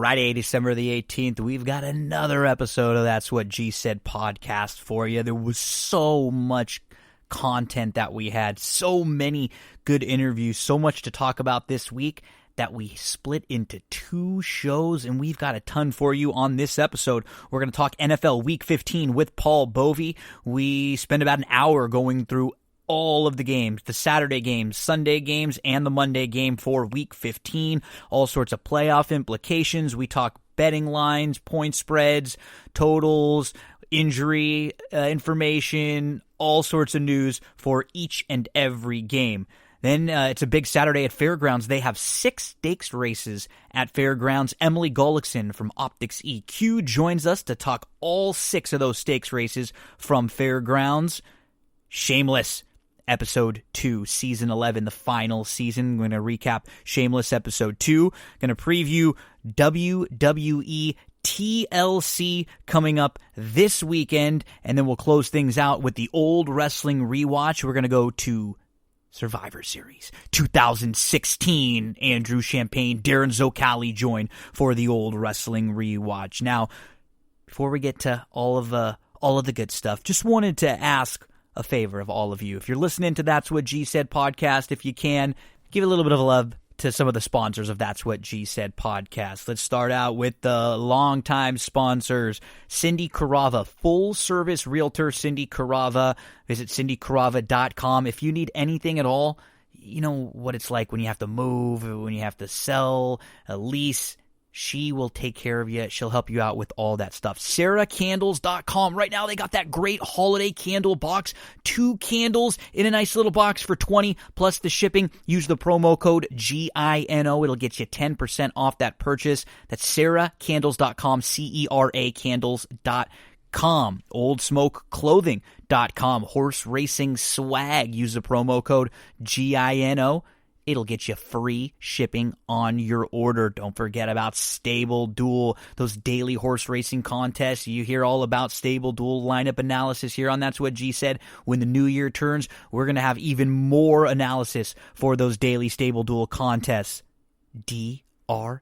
Friday, December the 18th, we've got another episode of That's What G Said podcast for you. There was so much content that we had, so many good interviews, so much to talk about this week that we split into two shows, and we've got a ton for you on this episode. We're going to talk NFL Week 15 with Paul Bovi. We spend about an hour going through all of the games, the Saturday games, Sunday games, and the Monday game for Week 15. All sorts of playoff implications. We talk betting lines, point spreads, totals, injury information, all sorts of news for each and every game. Then it's a big Saturday at Fairgrounds. They have 6 stakes races at Fairgrounds. Emily Gullikson from Optics EQ joins us to talk all 6 of those stakes races from Fairgrounds. Shameless. Episode 2, Season 11, the final season. We're going to recap Shameless Episode 2. Going to preview WWE TLC coming up this weekend. And then we'll close things out with the old wrestling rewatch. We're going to go to Survivor Series 2016. Andrew Champagne, Darin Zoccali join for the old wrestling rewatch. Now, before we get to all of the good stuff, just wanted to ask a favor of all of you. If you're listening to That's What G Said podcast, if you can, give a little bit of love to some of the sponsors of That's What G Said podcast. Let's start out with the longtime sponsors, Cindy Carava, full-service realtor Cindy Carava. Visit cindycarava.com. If you need anything at all, you know what it's like when you have to move, when you have to sell, a lease. She will take care of you. She'll help you out with all that stuff. SarahCandles.com. Right now, they got that great holiday candle box. 2 candles in a nice little box for $20 plus the shipping. Use the promo code GINO. It'll get you 10% off that purchase. That's SarahCandles.com, CERA Candles.com. OldSmokeClothing.com. Horse Racing Swag. Use the promo code GINO. It'll get you free shipping on your order. Don't forget about Stable Duel, those daily horse racing contests. You hear all about Stable Duel lineup analysis here on That's What G Said. When the new year turns, we're going to have even more analysis for those daily Stable Duel contests. DRF,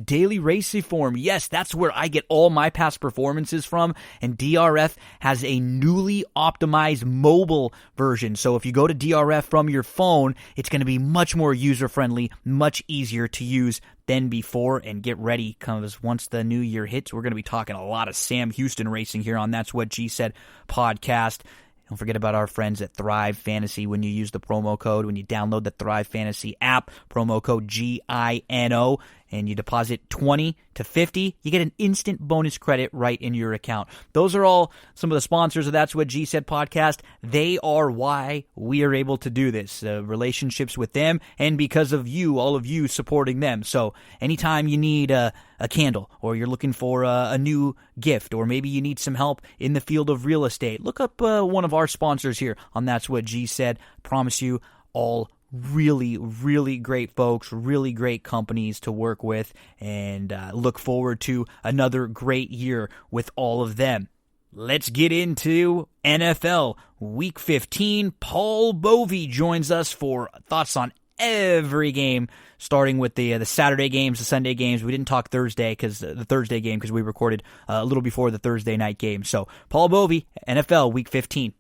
Daily Race Reform. Yes, that's where I get all my past performances from, and DRF has a newly optimized mobile version. So if you go to DRF from your phone, it's going to be much more user-friendly, much easier to use than before. And get ready, because once the new year hits, we're going to be talking a lot of Sam Houston racing here on That's What G Said podcast. Don't forget about our friends at Thrive Fantasy. When you use the promo code, when you download the Thrive Fantasy app, promo code GINO, and you deposit 20 to 50, you get an instant bonus credit right in your account. Those are all some of the sponsors of That's What G Said podcast. They are why we are able to do this. Relationships with them, and because of you, all of you supporting them. So anytime you need a candle, or you're looking for a new gift, or maybe you need some help in the field of real estate, look up one of our sponsors here on That's What G Said. Promise you, all really, really great folks, really great companies to work with, and look forward to another great year with all of them. Let's get into NFL Week 15. Paul Bovi joins us for thoughts on every game, starting with the Saturday games, the Sunday games. We didn't talk Thursday, because the Thursday game, because we recorded a little before the Thursday night game. So Paul Bovi, NFL Week 15.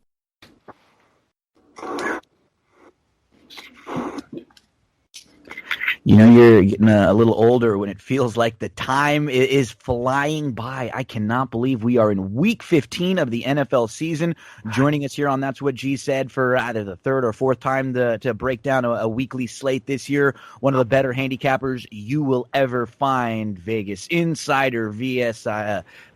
You know, you're getting a little older when it feels like the time is flying by. I cannot believe we are in Week 15 of the NFL season. Joining us here on That's What G Said for either the third or fourth time to break down a weekly slate this year. One of the better handicappers you will ever find. Vegas Insider, VS,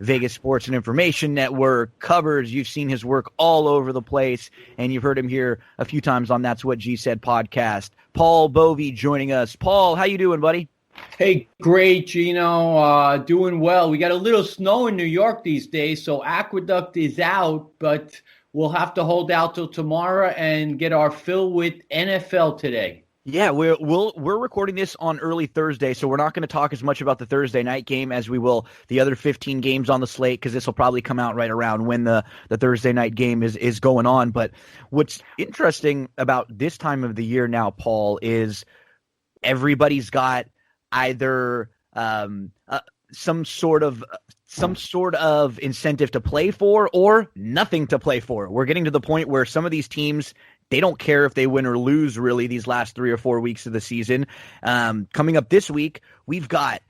Vegas Sports and Information Network, covers. You've seen his work all over the place, and you've heard him here a few times on That's What G Said podcast. Paul Bovi joining us. Paul, how you doing, buddy? Hey, great, Gino. Doing well. We got a little snow in New York these days, so Aqueduct is out, but we'll have to hold out till tomorrow and get our fill with NFL today. Yeah, we're recording this on early Thursday, so we're not going to talk as much about the Thursday night game as we will the other 15 games on the slate, because this will probably come out right around when the Thursday night game is going on. But what's interesting about this time of the year now, Paul, is everybody's got either some sort of incentive to play for or nothing to play for. We're getting to the point where some of these teams, they don't care if they win or lose really these last 3 or 4 weeks of the season. Coming up this week, we've got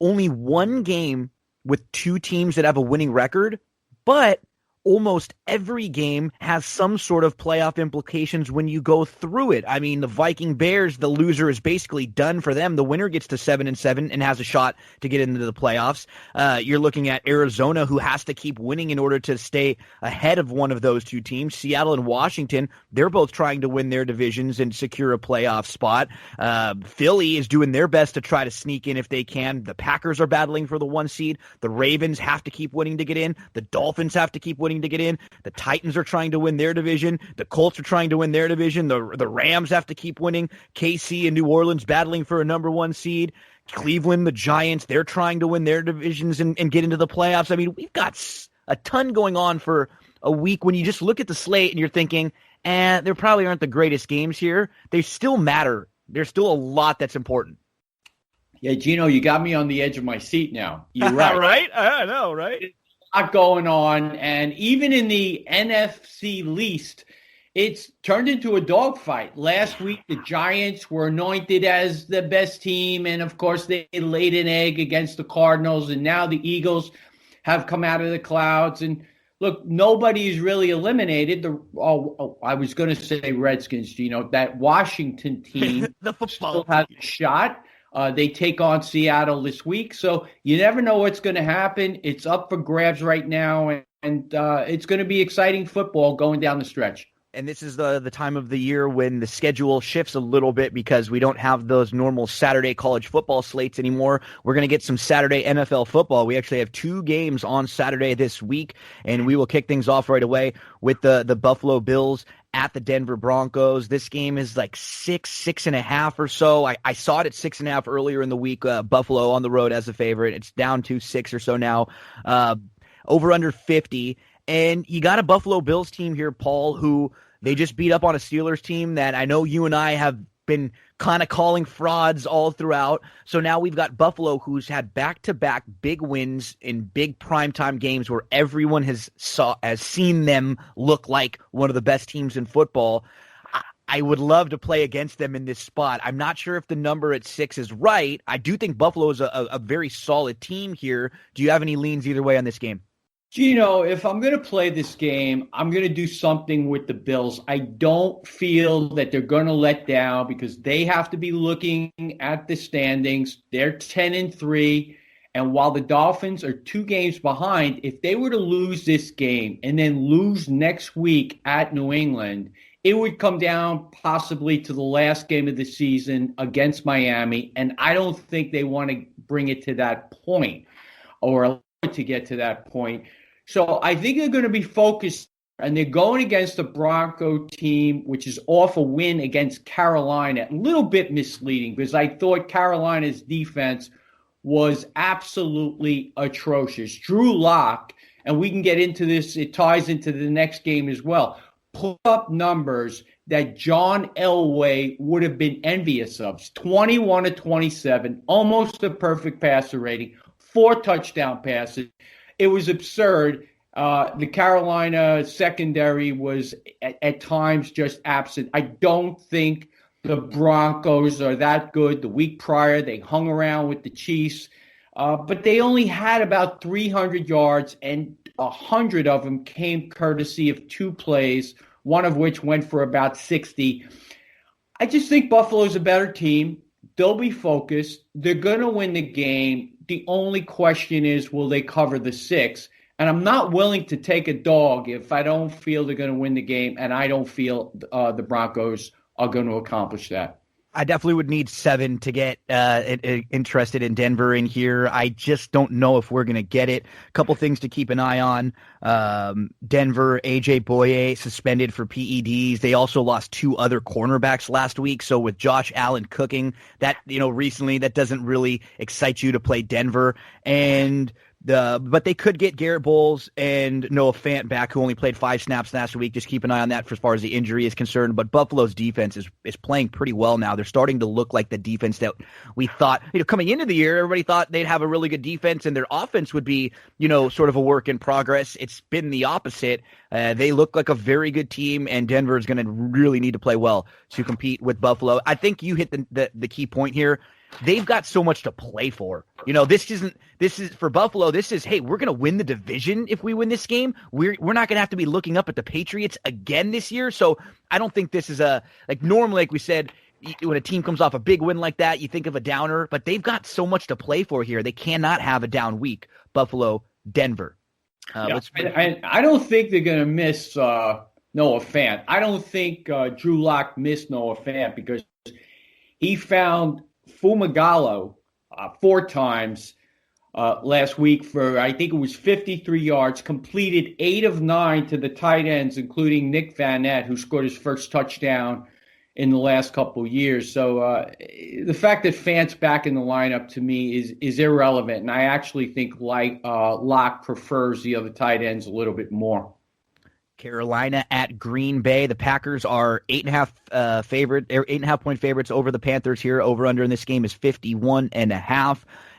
only one game with 2 teams that have a winning record, but almost every game has some sort of playoff implications when you go through it. I mean, the Viking Bears, the loser is basically done for them. The winner gets to 7-7 and has a shot to get into the playoffs. You're looking at Arizona, who has to keep winning in order to stay ahead of one of those 2 teams. Seattle and Washington, they're both trying to win their divisions and secure a playoff spot. Philly is doing their best to try to sneak in if they can. The Packers are battling for the 1 seed. The Ravens have to keep winning to get in. The Dolphins have to keep winning to get in. The Titans are trying to win their division. The Colts are trying to win their division. The Rams have to keep winning. KC and New Orleans battling for a number 1 seed. Cleveland, the Giants, they're trying to win their divisions and get into the playoffs. I mean, we've got a ton going on for a week. When you just look at the slate and you're thinking, there probably aren't the greatest games here. They still matter. There's still a lot that's important. Yeah, Gino, you got me on the edge of my seat now. You're right. Right? I know, right? Lot going on, and even in the NFC least, it's turned into a dogfight. Last week, the Giants were anointed as the best team, and of course, they laid an egg against the Cardinals, and now the Eagles have come out of the clouds. And look, nobody's really eliminated. I was going to say Redskins, that Washington team the football still has a shot. They take on Seattle this week, so you never know what's going to happen. It's up for grabs right now, and it's going to be exciting football going down the stretch. And this is the time of the year when the schedule shifts a little bit because we don't have those normal Saturday college football slates anymore. We're going to get some Saturday NFL football. We actually have 2 games on Saturday this week, and we will kick things off right away with the Buffalo Bills at the Denver Broncos. This game is like 6.5 or so. I saw it at 6.5 earlier in the week. Buffalo on the road as a favorite. It's down to 6 or so now. Over under 50. And you got a Buffalo Bills team here, Paul, who they just beat up on a Steelers team that I know you and I have been kind of calling frauds all throughout. So now we've got Buffalo, who's had back-to-back big wins in big primetime games where everyone has seen them look like one of the best teams in football. I would love to play against them in this spot. I'm not sure if the number at 6 is right. I do think Buffalo is a very solid team here. Do you have any leans either way on this game? Gino, if I'm going to play this game, I'm going to do something with the Bills. I don't feel that they're going to let down because they have to be looking at the standings. They're 10-3. And while the Dolphins are 2 games behind, if they were to lose this game and then lose next week at New England, it would come down possibly to the last game of the season against Miami. And I don't think they want to bring it to that point or allow it to get to that point. So I think they're going to be focused, and they're going against the Bronco team, which is off a win against Carolina. A little bit misleading because I thought Carolina's defense was absolutely atrocious. Drew Lock, and we can get into this, it ties into the next game as well, put up numbers that John Elway would have been envious of. 21-27, almost a perfect passer rating, 4 touchdown passes. It was absurd. The Carolina secondary was at times just absent. I don't think the Broncos are that good. The week prior, they hung around with the Chiefs, but they only had about 300 yards, and 100 of them came courtesy of 2 plays, one of which went for about 60. I just think Buffalo's a better team. They'll be focused. They're going to win the game. The only question is, will they cover the 6? And I'm not willing to take a dog if I don't feel they're going to win the game, and I don't feel the Broncos are going to accomplish that. I definitely would need 7 to get interested in Denver in here. I just don't know if we're going to get it. A couple things to keep an eye on. Denver, A.J. Boye suspended for PEDs. They also lost 2 other cornerbacks last week. So with Josh Allen cooking, that recently, that doesn't really excite you to play Denver. And But they could get Garrett Bowles and Noah Fant back, who only played 5 snaps last week. Just keep an eye on that for as far as the injury is concerned. But Buffalo's defense is playing pretty well now. They're starting to look like the defense that we thought, coming into the year, everybody thought they'd have a really good defense and their offense would be, sort of a work in progress. It's been the opposite. They look like a very good team, and Denver is going to really need to play well to compete with Buffalo. I think you hit the key point here. They've got so much to play for. This is for Buffalo. This is, hey, we're going to win the division if we win this game. We're not going to have to be looking up at the Patriots again this year. So I don't think this is normally, like we said, when a team comes off a big win like that, you think of a downer, but they've got so much to play for here. They cannot have a down week. Buffalo, Denver. I don't think they're going to miss Noah Fant. I don't think Drew Lock missed Noah Fant because he found Fumagallo 4 times last week for, I think it was 53 yards, completed 8 of 9 to the tight ends, including Nick Van Nett, who scored his first touchdown in the last couple of years. So the fact that Fant's back in the lineup to me is irrelevant, and I actually think Locke prefers the other tight ends a little bit more. Carolina at Green Bay. The Packers are 8.5 point favorites over the Panthers here. Over under in this game is 51.5.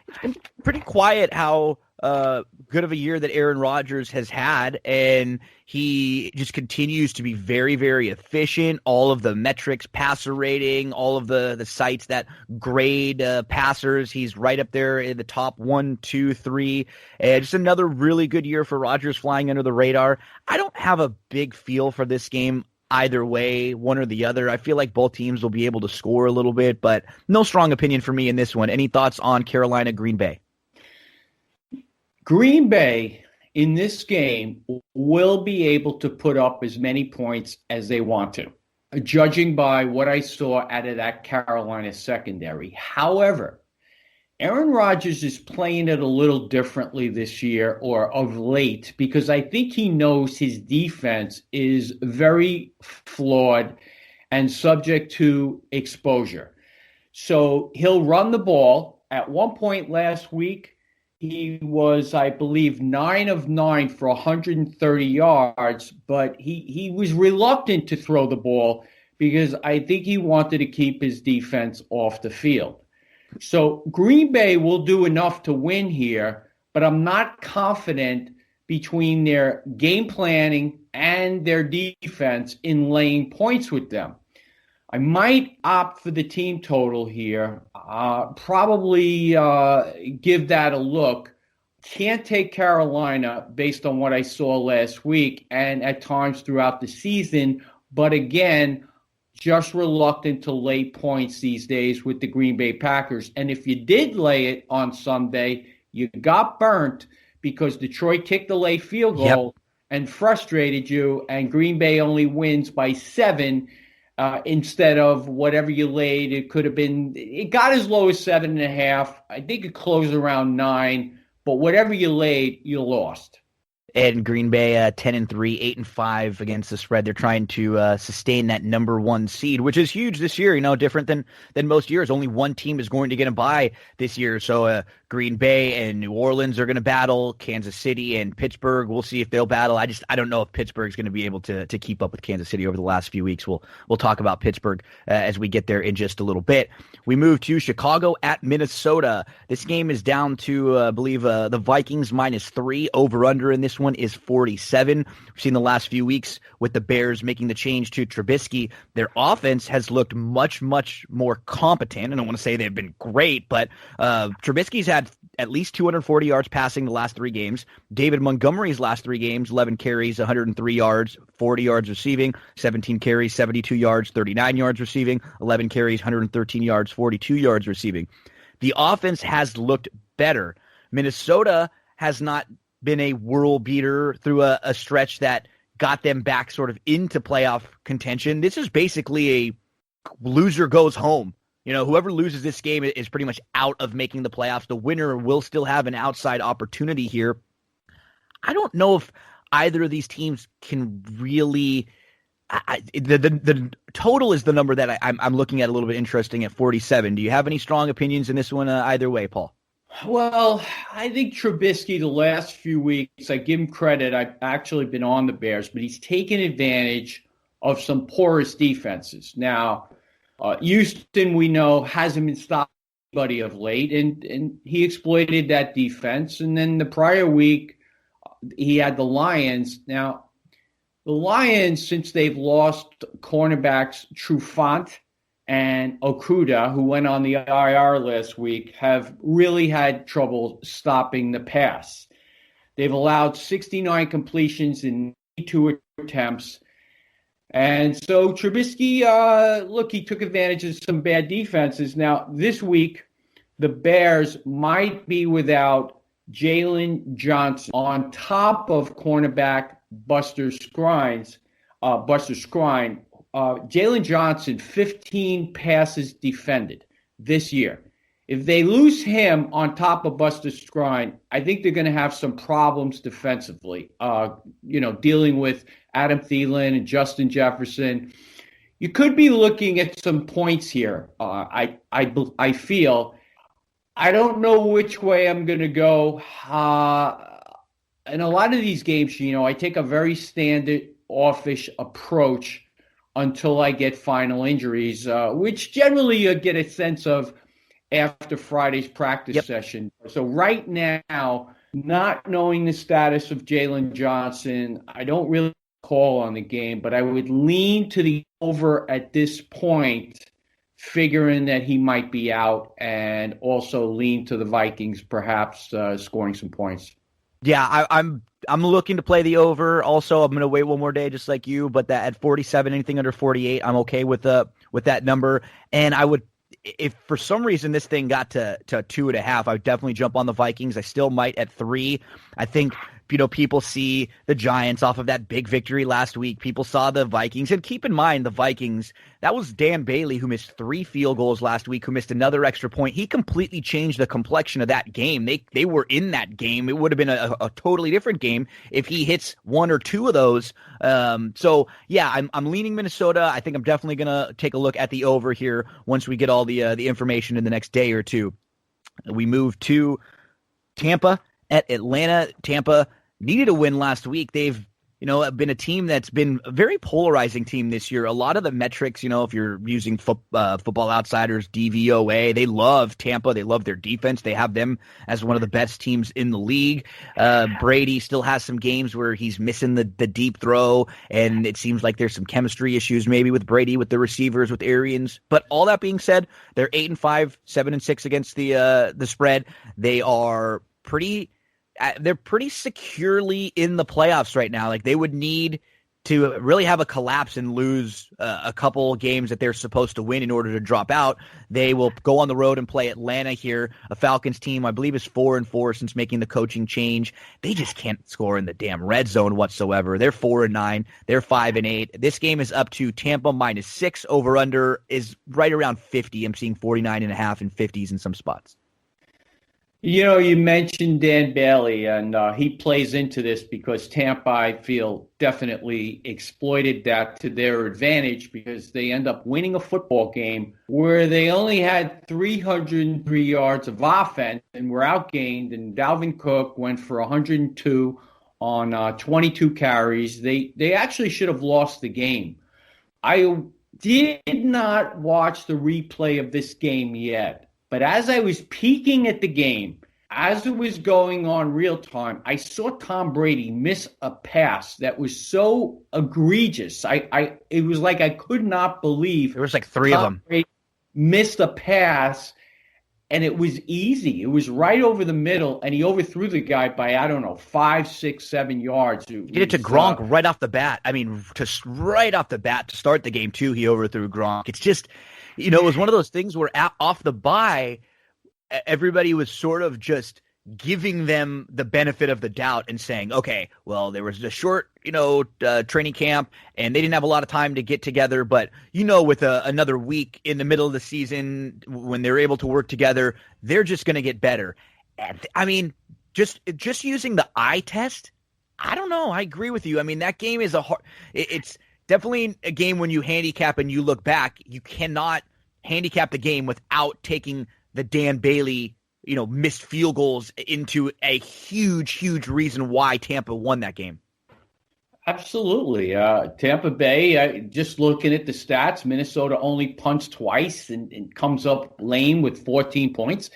It's been pretty quiet how good of a year that Aaron Rodgers has had, and he just continues to be very, very efficient. All of the metrics, passer rating, all of the sites that grade passers, he's right up there in the top 1, 2, 3. And just another really good year for Rodgers, flying under the radar. I don't have a big feel for this game either way, one or the other. I feel like both teams will be able to score a little bit, but no strong opinion for me in this one. Any thoughts on Carolina, Green Bay? Green Bay in this game will be able to put up as many points as they want to, judging by what I saw out of that Carolina secondary. However, Aaron Rodgers is playing it a little differently this year, or of late, because I think he knows his defense is very flawed and subject to exposure. So he'll run the ball. At one point last week, he was, I believe, 9 of 9 for 130 yards, but he was reluctant to throw the ball because I think he wanted to keep his defense off the field. So Green Bay will do enough to win here, but I'm not confident between their game planning and their defense in laying points with them. I might opt for the team total here, probably give that a look. Can't take Carolina based on what I saw last week and at times throughout the season, but again, just reluctant to lay points these days with the Green Bay Packers. And if you did lay it on Sunday, you got burnt because Detroit kicked the late field goal and frustrated you, and Green Bay only wins by 7 instead of whatever you laid. It could have been, it got as low as 7.5. I think it closed around 9, but whatever you laid, you lost. And Green Bay 10-3, 8-5 against the spread. They're trying to sustain that number 1 seed, which is huge this year. Different than most years. Only one team is going to get a bye this year. So Green Bay and New Orleans are going to battle. Kansas City and Pittsburgh. We'll see if they'll battle. I don't know if Pittsburgh's going to be able to keep up with Kansas City over the last few weeks. We'll talk about Pittsburgh as we get there in just a little bit. We move to Chicago at Minnesota. This game is down to I believe the Vikings -3. Over under in this one is 47. We've seen the last few weeks with the Bears making the change to Trubisky. Their offense has looked much, much more competent. I don't want to say they've been great, but Trubisky's had at least 240 yards passing the last 3 games. David Montgomery's last 3 games, 11 carries, 103 yards, 40 yards receiving, 17 carries, 72 yards, 39 yards receiving, 11 carries, 113 yards, 42 yards receiving. The offense has looked better. Minnesota has not been a world beater through a stretch that got them back sort of into playoff contention. This is basically a loser goes home. Whoever loses this game is pretty much out of making the playoffs. The winner will still have an outside opportunity here. I don't know if either of these teams can really the total is the number that I'm looking at a little bit interesting at 47. Do you have any strong opinions in this one either way, Paul? Well, I think Trubisky the last few weeks, I give him credit. I've actually been on the Bears, but he's taken advantage of some porous defenses. Now, Houston, we know, hasn't been stopping anybody of late, and he exploited that defense. And then the prior week, he had the Lions. Now, the Lions, since they've lost cornerbacks Trufant and Okuda, who went on the IR last week, have really had trouble stopping the pass. They've allowed 69 completions in 82 attempts. And so Trubisky, look, he took advantage of some bad defenses. Now, this week, the Bears might be without Jalen Johnson on top of cornerback Buster Skrine. Jalen Johnson, 15 passes defended this year. If they lose him on top of Buster Skrine, I think they're going to have some problems defensively, dealing with Adam Thielen and Justin Jefferson. You could be looking at some points here. I feel. I don't know which way I'm going to go. In a lot of these games, I take a very standard offish approach until I get final injuries, which generally you get a sense of after Friday's practice session. So right now, not knowing the status of Jalen Johnson, I don't really call on the game, but I would lean to the over at this point, figuring that he might be out, and also lean to the Vikings perhaps scoring some points. Yeah, I'm looking to play the over. Also, I'm going to wait one more day, just like you. But that at 47, anything under 48, I'm okay with that number. And I would, if for some reason this thing got to 2.5, I would definitely jump on the Vikings. I still might at 3. I think people see the Giants off of that big victory last week. People saw the Vikings, and keep in mind the Vikings. That was Dan Bailey who missed 3 field goals last week, who missed another extra point. He completely changed the complexion of that game. They were in that game. It would have been a totally different game if he hits 1 or 2 of those. So yeah, I'm leaning Minnesota. I think I'm definitely gonna take a look at the over here once we get all the information in the next day or two. We move to Tampa at Atlanta. Tampa needed a win last week. They've, been a team that's been a very polarizing team this year. A lot of the metrics, if you're using Football Outsiders, DVOA, they love Tampa. They love their defense. They have them as one of the best teams in the league. Brady still has some games where he's missing the deep throw, and it seems like there's some chemistry issues maybe with Brady, with the receivers, with Arians. But all that being said, they're 8-5, 7-6 against the spread. They're pretty securely in the playoffs right now. Like, they would need to really have a collapse and lose a couple games that they're supposed to win in order to drop out. They will go on the road and play Atlanta here, a Falcons team I believe is 4-4 since making the coaching change. They just can't score in the damn red zone whatsoever. They're 4-9. They're 5-8. This game is up to Tampa -6. Over under is right around 50. I'm seeing 49.5 and 50s in some spots. You mentioned Dan Bailey, and he plays into this because Tampa, I feel, definitely exploited that to their advantage, because they end up winning a football game where they only had 303 yards of offense and were outgained, and Dalvin Cook went for 102 on 22 carries. They actually should have lost the game. I did not watch the replay of this game yet. But as I was peeking at the game, as it was going on real time, I saw Tom Brady miss a pass that was so egregious. It was like I could not believe there was like 3 of them. Brady missed a pass, and it was easy. It was right over the middle, and he overthrew the guy by, 5, 6, 7 yards. He did it to Gronk right off the bat. I mean, right off the bat to start the game too. He overthrew Gronk. It's just, it was one of those things where off the bye, everybody was sort of just giving them the benefit of the doubt and saying, okay, well, there was a short, training camp, and they didn't have a lot of time to get together. But, with another week in the middle of the season, when they're able to work together, they're just going to get better. I mean, just using the eye test, I don't know. I agree with you. I mean, that game is it's definitely a game when you handicap and you look back, you cannot handicap the game without taking the Dan Bailey missed field goals into a huge reason why Tampa won that game. Absolutely. Tampa Bay, just looking at the stats, Minnesota only punched twice and comes up lame with 14 points.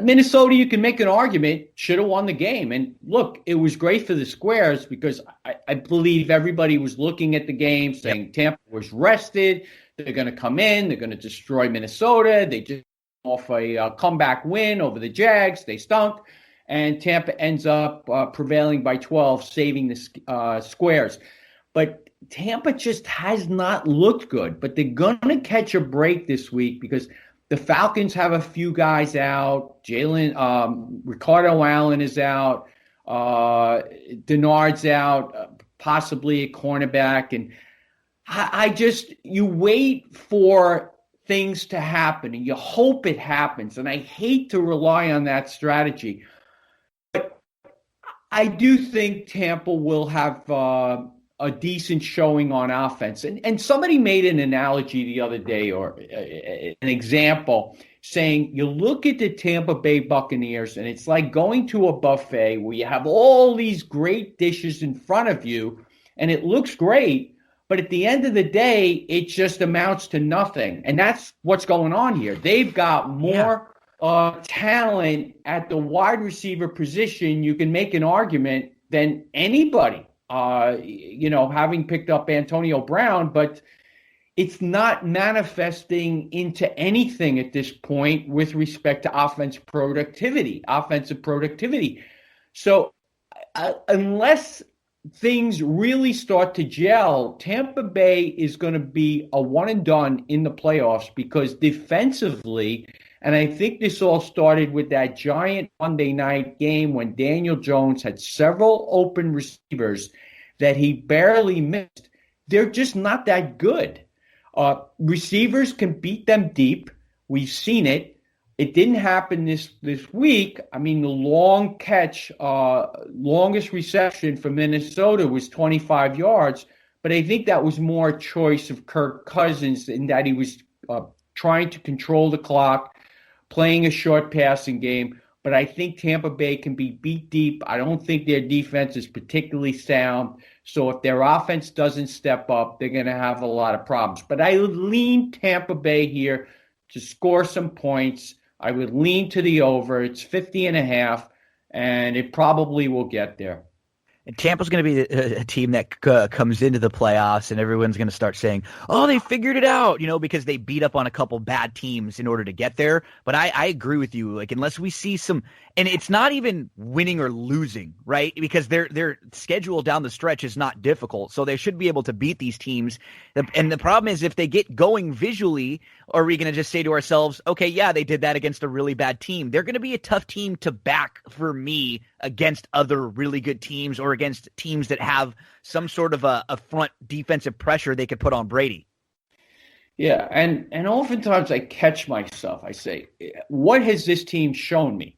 Minnesota, you can make an argument, should have won the game. And look, it was great for the Squares because I believe everybody was looking at the game saying Tampa was rested. They're going to come in. They're going to destroy Minnesota. They just off a comeback win over the Jags. They stunk. And Tampa ends up prevailing by 12, saving the Squares. But Tampa just has not looked good. But they're going to catch a break this week because the Falcons have a few guys out. Ricardo Allen is out. Denard's out, possibly a cornerback. And you wait for things to happen and you hope it happens. And I hate to rely on that strategy. But I do think Tampa will have a decent showing on offense. And somebody made an analogy the other day, or an example, saying you look at the Tampa Bay Buccaneers and it's like going to a buffet where you have all these great dishes in front of you and it looks great, but at the end of the day, it just amounts to nothing. And that's what's going on here. They've got more talent at the wide receiver position, you can make an argument, than anybody. Having picked up Antonio Brown, but it's not manifesting into anything at this point with respect to offensive productivity. So unless things really start to gel, Tampa Bay is going to be a one and done in the playoffs because defensively, and I think this all started with that giant Monday night game when Daniel Jones had several open receivers that he barely missed. They're just not that good. Receivers can beat them deep. We've seen it. It didn't happen this week. I mean, the long catch, longest reception for Minnesota was 25 yards, but I think that was more a choice of Kirk Cousins in that he was trying to control the clock, playing a short passing game. But I think Tampa Bay can be beat deep. I don't think their defense is particularly sound. So if their offense doesn't step up, they're going to have a lot of problems. But I would lean Tampa Bay here to score some points. I would lean to the over. It's 50.5, and it probably will get there. And Tampa's going to be a team that comes into the playoffs, and everyone's going to start saying, oh, they figured it out, because they beat up on a couple bad teams in order to get there. But I agree with you. Like, unless we see some – and it's not even winning or losing, right? Because their schedule down the stretch is not difficult. So they should be able to beat these teams. And the problem is if they get going visually, are we going to just say to ourselves, okay, yeah, they did that against a really bad team. They're going to be a tough team to back for me against other really good teams or against teams that have some sort of a front defensive pressure they could put on Brady. Yeah, and oftentimes I catch myself. I say, what has this team shown me?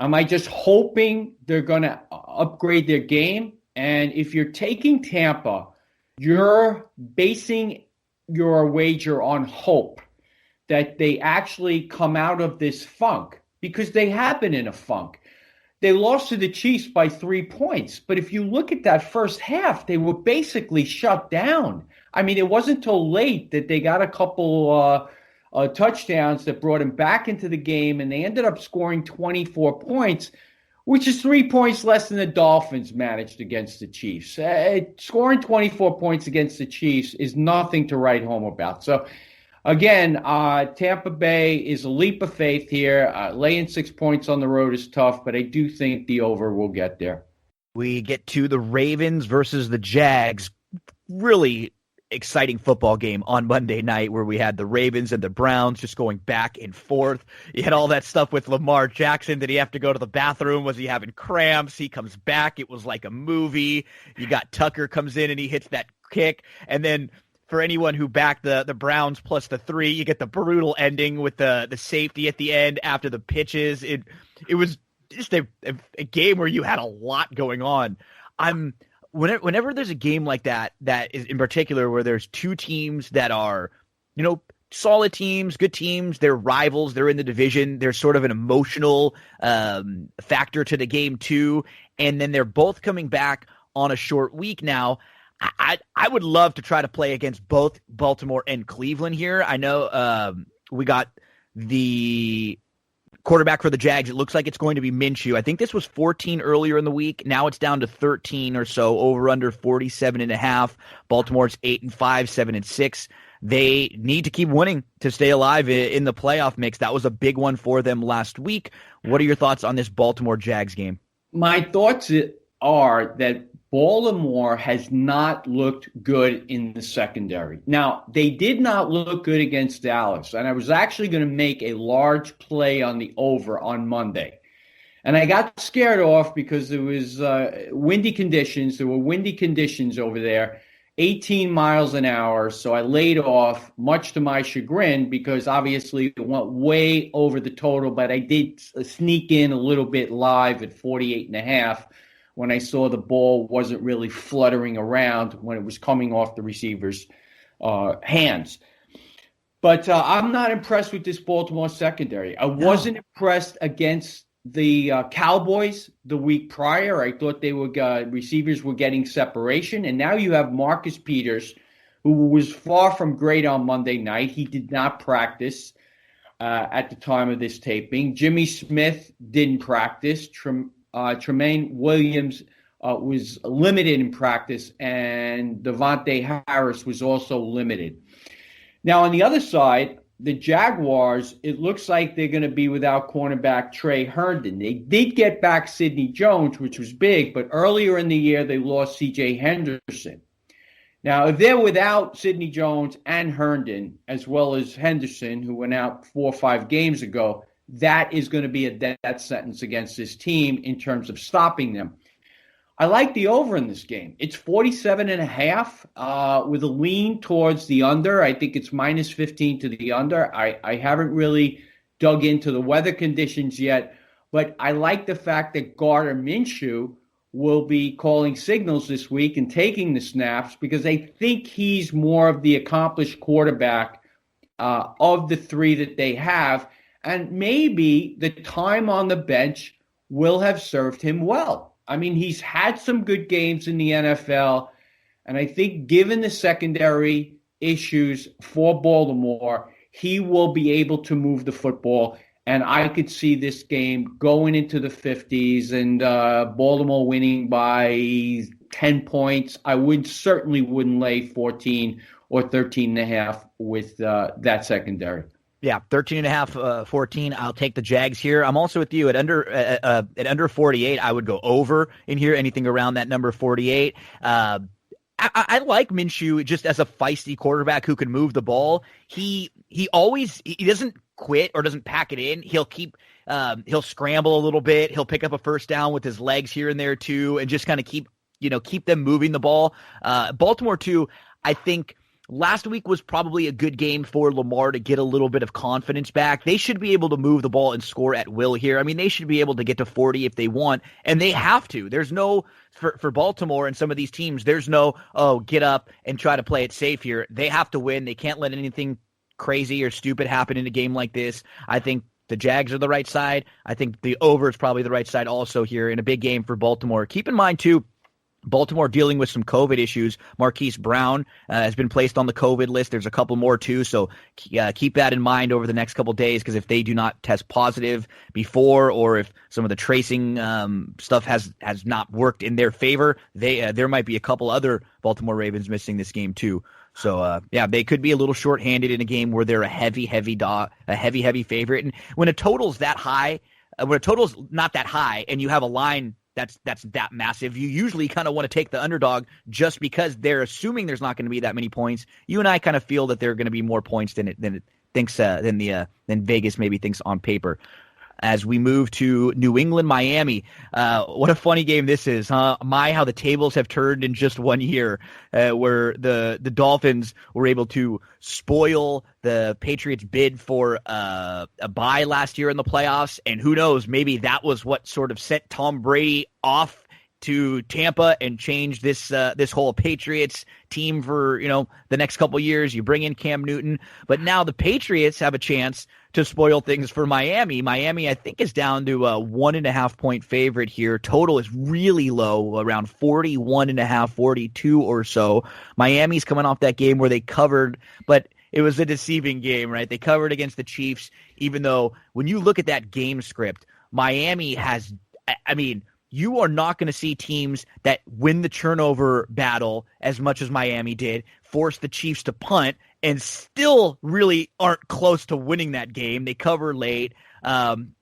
Am I just hoping they're going to upgrade their game? And if you're taking Tampa, you're basing your wager on hope that they actually come out of this funk, because they have been in a funk. They lost to the Chiefs by 3 points. But if you look at that first half, they were basically shut down. I mean, it wasn't until late that they got a couple touchdowns that brought them back into the game, and they ended up scoring 24 points, which is 3 points less than the Dolphins managed against the Chiefs. Scoring 24 points against the Chiefs is nothing to write home about. So, again, Tampa Bay is a leap of faith here. Laying 6 points on the road is tough, but I do think the over will get there. We get to the Ravens versus the Jags. Really exciting football game on Monday night where we had the Ravens and the Browns just going back and forth. You had all that stuff with Lamar Jackson. Did he have to go to the bathroom? Was he having cramps? He comes back. It was like a movie. You got Tucker comes in and he hits that kick. And then for anyone who backed the Browns plus the 3, you get the brutal ending with the safety at the end after the pitches. It was just a game where you had a lot going on. Whenever there's a game like that is in particular where there's two teams that are, solid teams, good teams. They're rivals. They're in the division. There's sort of an emotional factor to the game too. And then they're both coming back on a short week now. I would love to try to play against both Baltimore and Cleveland here. I know we got the quarterback for the Jags. It looks like it's going to be Minshew. I think this was 14 earlier in the week. Now it's down to 13 or so, over under 47.5. Baltimore's 8-5, 7-6. They need to keep winning to stay alive in the playoff mix. That was a big one for them last week. What are your thoughts on this Baltimore Jags game? My thoughts are that Baltimore has not looked good in the secondary. Now, they did not look good against Dallas, and I was actually going to make a large play on the over on Monday. And I got scared off because there was windy conditions. There were windy conditions over there, 18 miles an hour. So I laid off, much to my chagrin, because obviously it went way over the total, but I did sneak in a little bit live at 48.5. when I saw the ball wasn't really fluttering around when it was coming off the receiver's hands. But I'm not impressed with this Baltimore secondary. I wasn't impressed against the Cowboys the week prior. I thought receivers were getting separation. And now you have Marcus Peters, who was far from great on Monday night. He did not practice at the time of this taping. Jimmy Smith didn't practice. Tremaine Williams was limited in practice, and Devontae Harris was also limited. Now, on the other side, the Jaguars, it looks like they're going to be without cornerback Trey Herndon. They did get back Sidney Jones, which was big, but earlier in the year they lost C.J. Henderson. Now, if they're without Sidney Jones and Herndon, as well as Henderson, who went out 4 or 5 games ago, that is going to be a death sentence against this team in terms of stopping them. I like the over in this game. It's 47.5 with a lean towards the under. I think it's minus 15 to the under. I haven't really dug into the weather conditions yet, but I like the fact that Gardner Minshew will be calling signals this week and taking the snaps, because I think he's more of the accomplished quarterback of the three that they have. And maybe the time on the bench will have served him well. I mean, he's had some good games in the NFL, and I think given the secondary issues for Baltimore, he will be able to move the football. And I could see this game going into the 50s and Baltimore winning by 10 points. I certainly wouldn't lay 14 or 13.5 with that secondary. Yeah, 13.5, 14. I'll take the Jags here. I'm also with you at under 48. I would go over in here, anything around that number 48. I like Minshew just as a feisty quarterback who can move the ball. He doesn't quit or doesn't pack it in. He'll scramble a little bit. He'll pick up a first down with his legs here and there too, and just kind of keep them moving the ball. Baltimore too, I think. Last week was probably a good game for Lamar to get a little bit of confidence back. They should be able to move the ball and score at will here. I mean, they should be able to get to 40 if they want, and they have to. There's no, for Baltimore and some of these teams, there's no, get up and try to play it safe here. They have to win. They can't let anything crazy or stupid happen in a game like this. I think the Jags are the right side. I think the over is probably the right side also here in a big game for Baltimore. Keep in mind, too, Baltimore dealing with some COVID issues. Marquise Brown has been placed on the COVID list. There's a couple more too, so keep that in mind over the next couple days, because if they do not test positive before, or if some of the tracing stuff has not worked in their favor, there might be a couple other Baltimore Ravens missing this game too. So they could be a little shorthanded in a game where they're a heavy favorite. And when a total's that high, when a total's not that high, and you have a line that's that massive, you usually kind of want to take the underdog just because they're assuming there's not going to be that many points. You and I kind of feel that there are going to be more points than Vegas maybe thinks on paper. As we move to New England, Miami, what a funny game this is, huh? How the tables have turned in just 1 year, where the Dolphins were able to spoil the Patriots' bid for a bye last year in the playoffs, and who knows, maybe that was what sort of sent Tom Brady off to Tampa and change this whole Patriots team for, the next couple years. You bring in Cam Newton, but now the Patriots have a chance to spoil things for Miami. Miami, I think, is down to a 1.5-point favorite here. Total is really low, around 41.5, 42 or so. Miami's coming off that game where they covered, but it was a deceiving game, right? They covered against the Chiefs, even though when you look at that game script, Miami has, you are not going to see teams that win the turnover battle as much as Miami did, force the Chiefs to punt, and still really aren't close to winning that game. They cover late.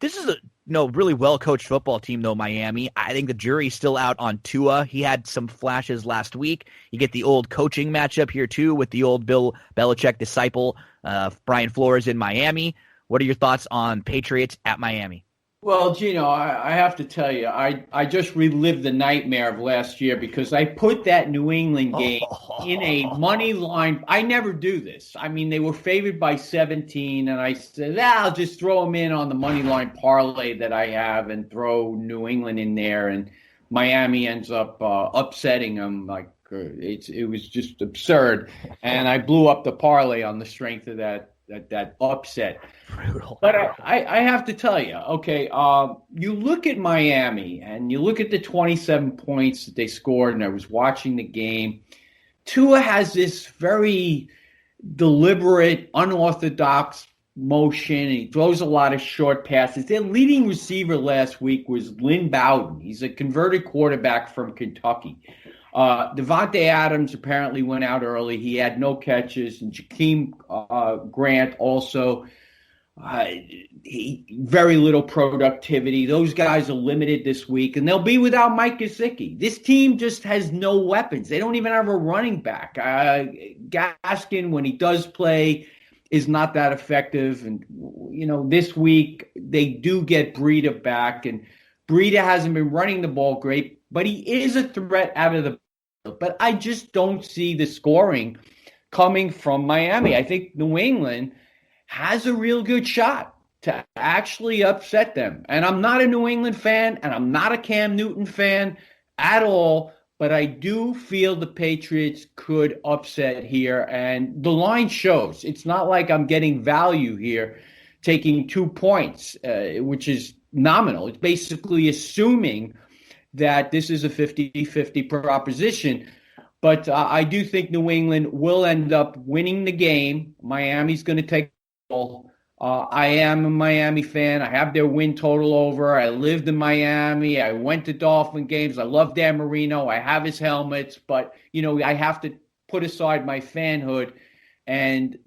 This is a really well-coached football team, though, Miami. I think the jury's still out on Tua. He had some flashes last week. You get the old coaching matchup here, too, with the old Bill Belichick disciple, Brian Flores in Miami. What are your thoughts on Patriots at Miami? Well, Gino, I have to tell you, I just relived the nightmare of last year because I put that New England game in a money line. I never do this. They were favored by 17, and I said, I'll just throw them in on the money line parlay that I have and throw New England in there, and Miami ends up upsetting them. It was just absurd, and I blew up the parlay on the strength of that upset. Brutal. But I have to tell you, okay, you look at Miami and you look at the 27 points that they scored, and I was watching the game. Tua has this very deliberate, unorthodox motion, and he throws a lot of short passes. Their leading receiver last week was Lynn Bowden. He's a converted quarterback from Kentucky. Devontae Adams apparently went out early. He had no catches. And Jakeem Grant also, very little productivity. Those guys are limited this week, and they'll be without Mike Gesicki. This team just has no weapons. They don't even have a running back. Gaskin, when he does play, is not that effective. And, this week they do get Breida back, and Breida hasn't been running the ball great, but he is a threat out of the. But I just don't see the scoring coming from Miami. I think New England has a real good shot to actually upset them. And I'm not a New England fan, and I'm not a Cam Newton fan at all, but I do feel the Patriots could upset here. And the line shows. It's not like I'm getting value here, taking 2 points, which is nominal. It's basically assuming that this is a 50-50 proposition. But I do think New England will end up winning the game. Miami's going to take the ball. I am a Miami fan. I have their win total over. I lived in Miami. I went to Dolphin games. I love Dan Marino. I have his helmets. But, I have to put aside my fanhood and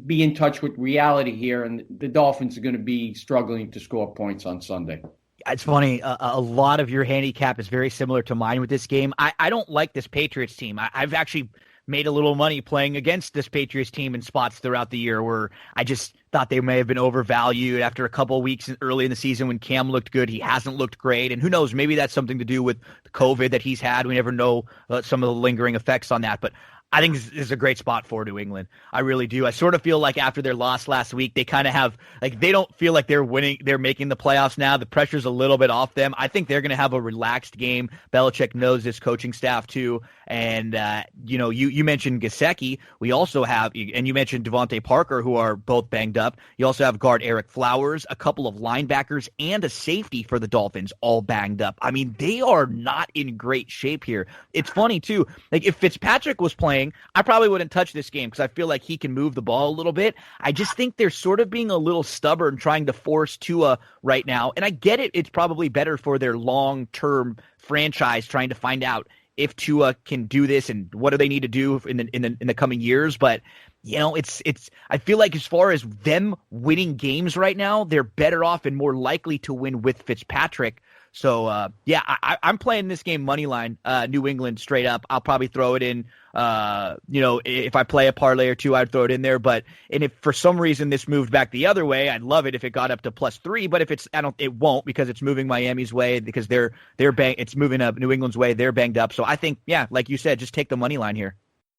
be in touch with reality here. And the Dolphins are going to be struggling to score points on Sunday. It's funny. A lot of your handicap is very similar to mine with this game. I don't like this Patriots team. I've actually made a little money playing against this Patriots team in spots throughout the year where I just thought they may have been overvalued after a couple of weeks early in the season when Cam looked good. He hasn't looked great. And who knows, maybe that's something to do with the COVID that he's had. We never know some of the lingering effects on that. But I think this is a great spot for New England. I really do. I sort of feel like after their loss last week, they kind of have, they don't feel like they're winning. They're making the playoffs now. The pressure's a little bit off them. I think they're going to have a relaxed game. Belichick knows this coaching staff too. And, you mentioned Gesicki. We also have, and you mentioned Devontae Parker, who are both banged up. You also have guard Eric Flowers, a couple of linebackers, and a safety for the Dolphins, all banged up. They are not in great shape here. It's funny too. If Fitzpatrick was playing, I probably wouldn't touch this game because I feel like he can move the ball a little bit. I just think they're sort of being a little stubborn trying to force Tua right now. And I get it. It's probably better for their long-term franchise trying to find out if Tua can do this and what do they need to do in the coming years. But, I feel like as far as them winning games right now, they're better off and more likely to win with Fitzpatrick. So, I'm playing this game money line, New England straight up. I'll probably throw it in. If I play a parlay or two, I'd throw it in there. But if for some reason this moved back the other way, I'd love it if it got up to +3. But if it won't because it's moving Miami's way because it's moving up New England's way. They're banged up. So I think, like you said, just take the money line here.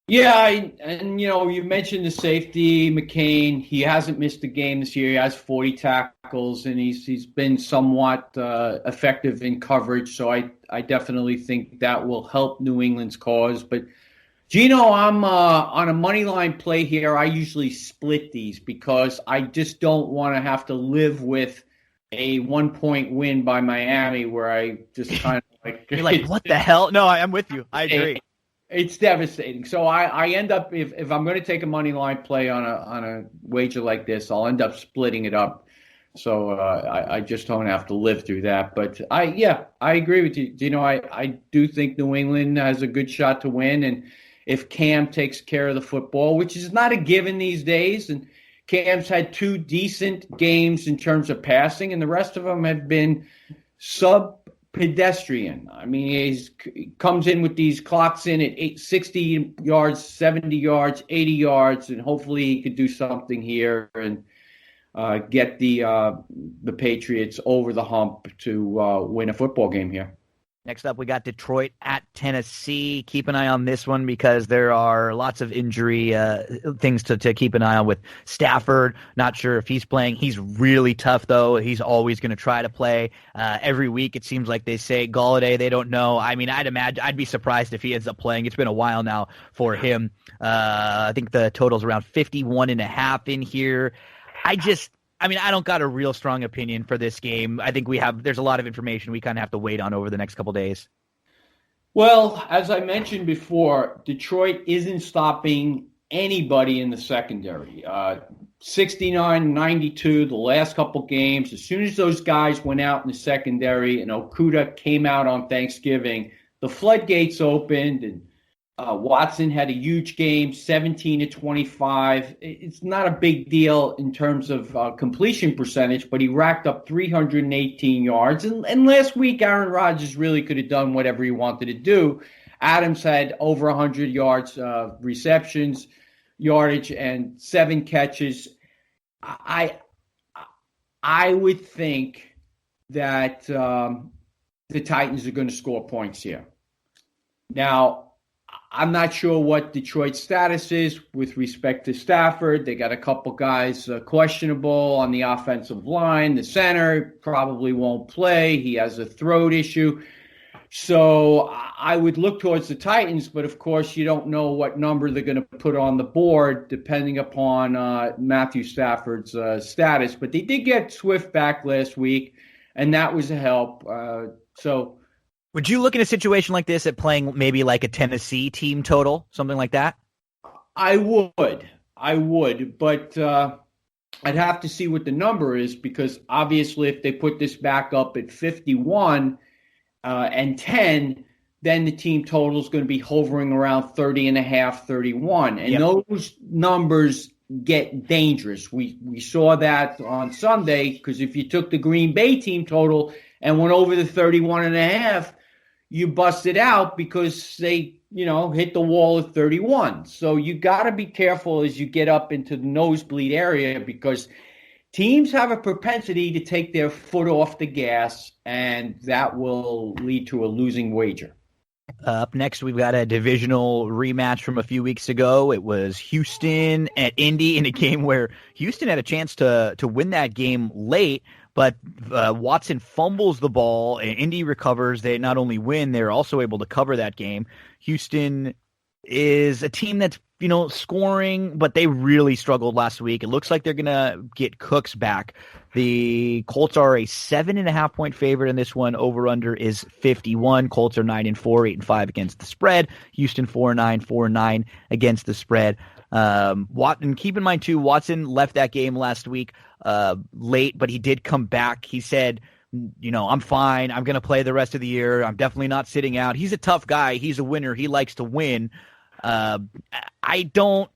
Yeah, and you mentioned the safety, McCain. He hasn't missed a game this year. He has 40 tackles, and he's been somewhat effective in coverage. So I definitely think that will help New England's cause. But Gino, I'm on a money line play here. I usually split these because I just don't want to have to live with a 1 point win by Miami where I just kind of like You're like, what the hell? No, I'm with you. I agree. It's devastating. So I end up if I'm going to take a money line play on a wager like this, I'll end up splitting it up. So I just don't have to live through that. But I agree with you. I do think New England has a good shot to win, and if Cam takes care of the football, which is not a given these days, and Cam's had 2 decent games in terms of passing, and the rest of them have been sub-pedestrian. I mean, he comes in with these clocks in at 60 yards, 70 yards, 80 yards, and hopefully he could do something here and get the Patriots over the hump to win a football game here. Next up, we got Detroit at Tennessee. Keep an eye on this one because there are lots of injury things to keep an eye on with Stafford. Not sure if he's playing. He's really tough, though. He's always going to try to play. Every week, it seems like they say Galladay, they don't know. I mean, I'd be surprised if he ends up playing. It's been a while now for him. I think the total's around 51.5 in here. I don't got a real strong opinion for this game. I think there's a lot of information we kind of have to wait on over the next couple days. Well, as I mentioned before, Detroit isn't stopping anybody in the secondary. 69-92 the last couple games. As soon as those guys went out in the secondary and Okudah came out on Thanksgiving, the floodgates opened and Watson had a huge game, 17-25. It's not a big deal in terms of completion percentage, but he racked up 318 yards. And last week, Aaron Rodgers really could have done whatever he wanted to do. Adams had over 100 yards receptions, yardage, and 7 catches. I would think that the Titans are going to score points here. Now, I'm not sure what Detroit's status is with respect to Stafford. They got a couple guys questionable on the offensive line. The center probably won't play. He has a throat issue. So I would look towards the Titans, but of course you don't know what number they're going to put on the board depending upon Matthew Stafford's status. But they did get Swift back last week, and that was a help. Would you look in a situation like this at playing maybe like a Tennessee team total, something like that? I would, but I'd have to see what the number is because obviously if they put this back up at 51 and 10, then the team total is going to be hovering around 30.5, 31. And those numbers get dangerous. We saw that on Sunday because if you took the Green Bay team total and went over the 31.5, you busted out because they, hit the wall at 31. So you got to be careful as you get up into the nosebleed area because teams have a propensity to take their foot off the gas, and that will lead to a losing wager. Up next, we've got a divisional rematch from a few weeks ago. It was Houston at Indy in a game where Houston had a chance to win that game late, but Watson fumbles the ball, and Indy recovers. They not only win, they're also able to cover that game. Houston is a team that's, scoring, but they really struggled last week. It looks like they're going to get Cooks back. The Colts are a 7.5-point favorite in this one. Over-under is 51. Colts are 9-4, 8-5 against the spread. Houston 4-9, 4-9 against the spread. And keep in mind, too, Watson left that game last week late, but he did come back. He said, I'm fine. I'm going to play the rest of the year. I'm definitely not sitting out. He's a tough guy. He's a winner. He likes to win. I don't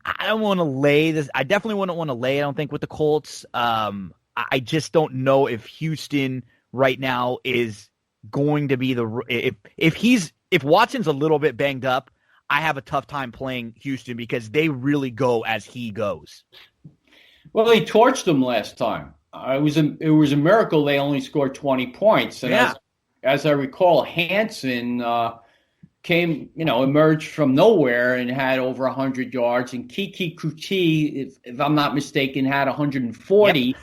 want to lay this. I definitely wouldn't want to lay, I don't think, with the Colts. I just don't know if Houston right now is going to be if Watson's a little bit banged up, I have a tough time playing Houston because they really go as he goes. Well, they torched them last time. It was a miracle they only scored 20 points. And as I recall, Hansen emerged from nowhere and had over 100 yards. And Kiki Kuti, if I'm not mistaken, had 140.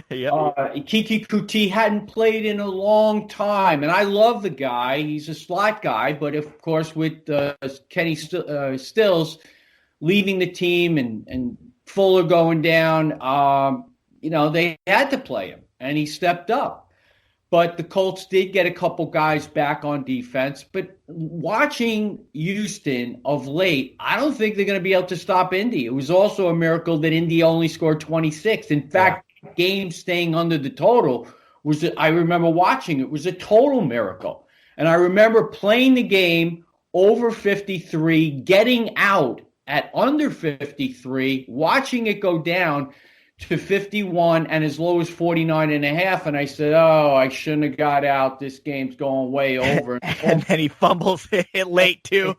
Yep. Kiki Kuti hadn't played in a long time. And I love the guy. He's a slot guy. But, of course, with Kenny Stills leaving the team and Fuller going down, they had to play him. And he stepped up. But the Colts did get a couple guys back on defense. But watching Houston of late, I don't think they're going to be able to stop Indy. It was also a miracle that Indy only scored 26. In fact, game staying under the total I remember watching, it was a total miracle. And I remember playing the game over 53, getting out at under 53, watching it go down to 51 and as low as 49.5. And I said, I shouldn't have got out. This game's going way over. And then he fumbles it late too.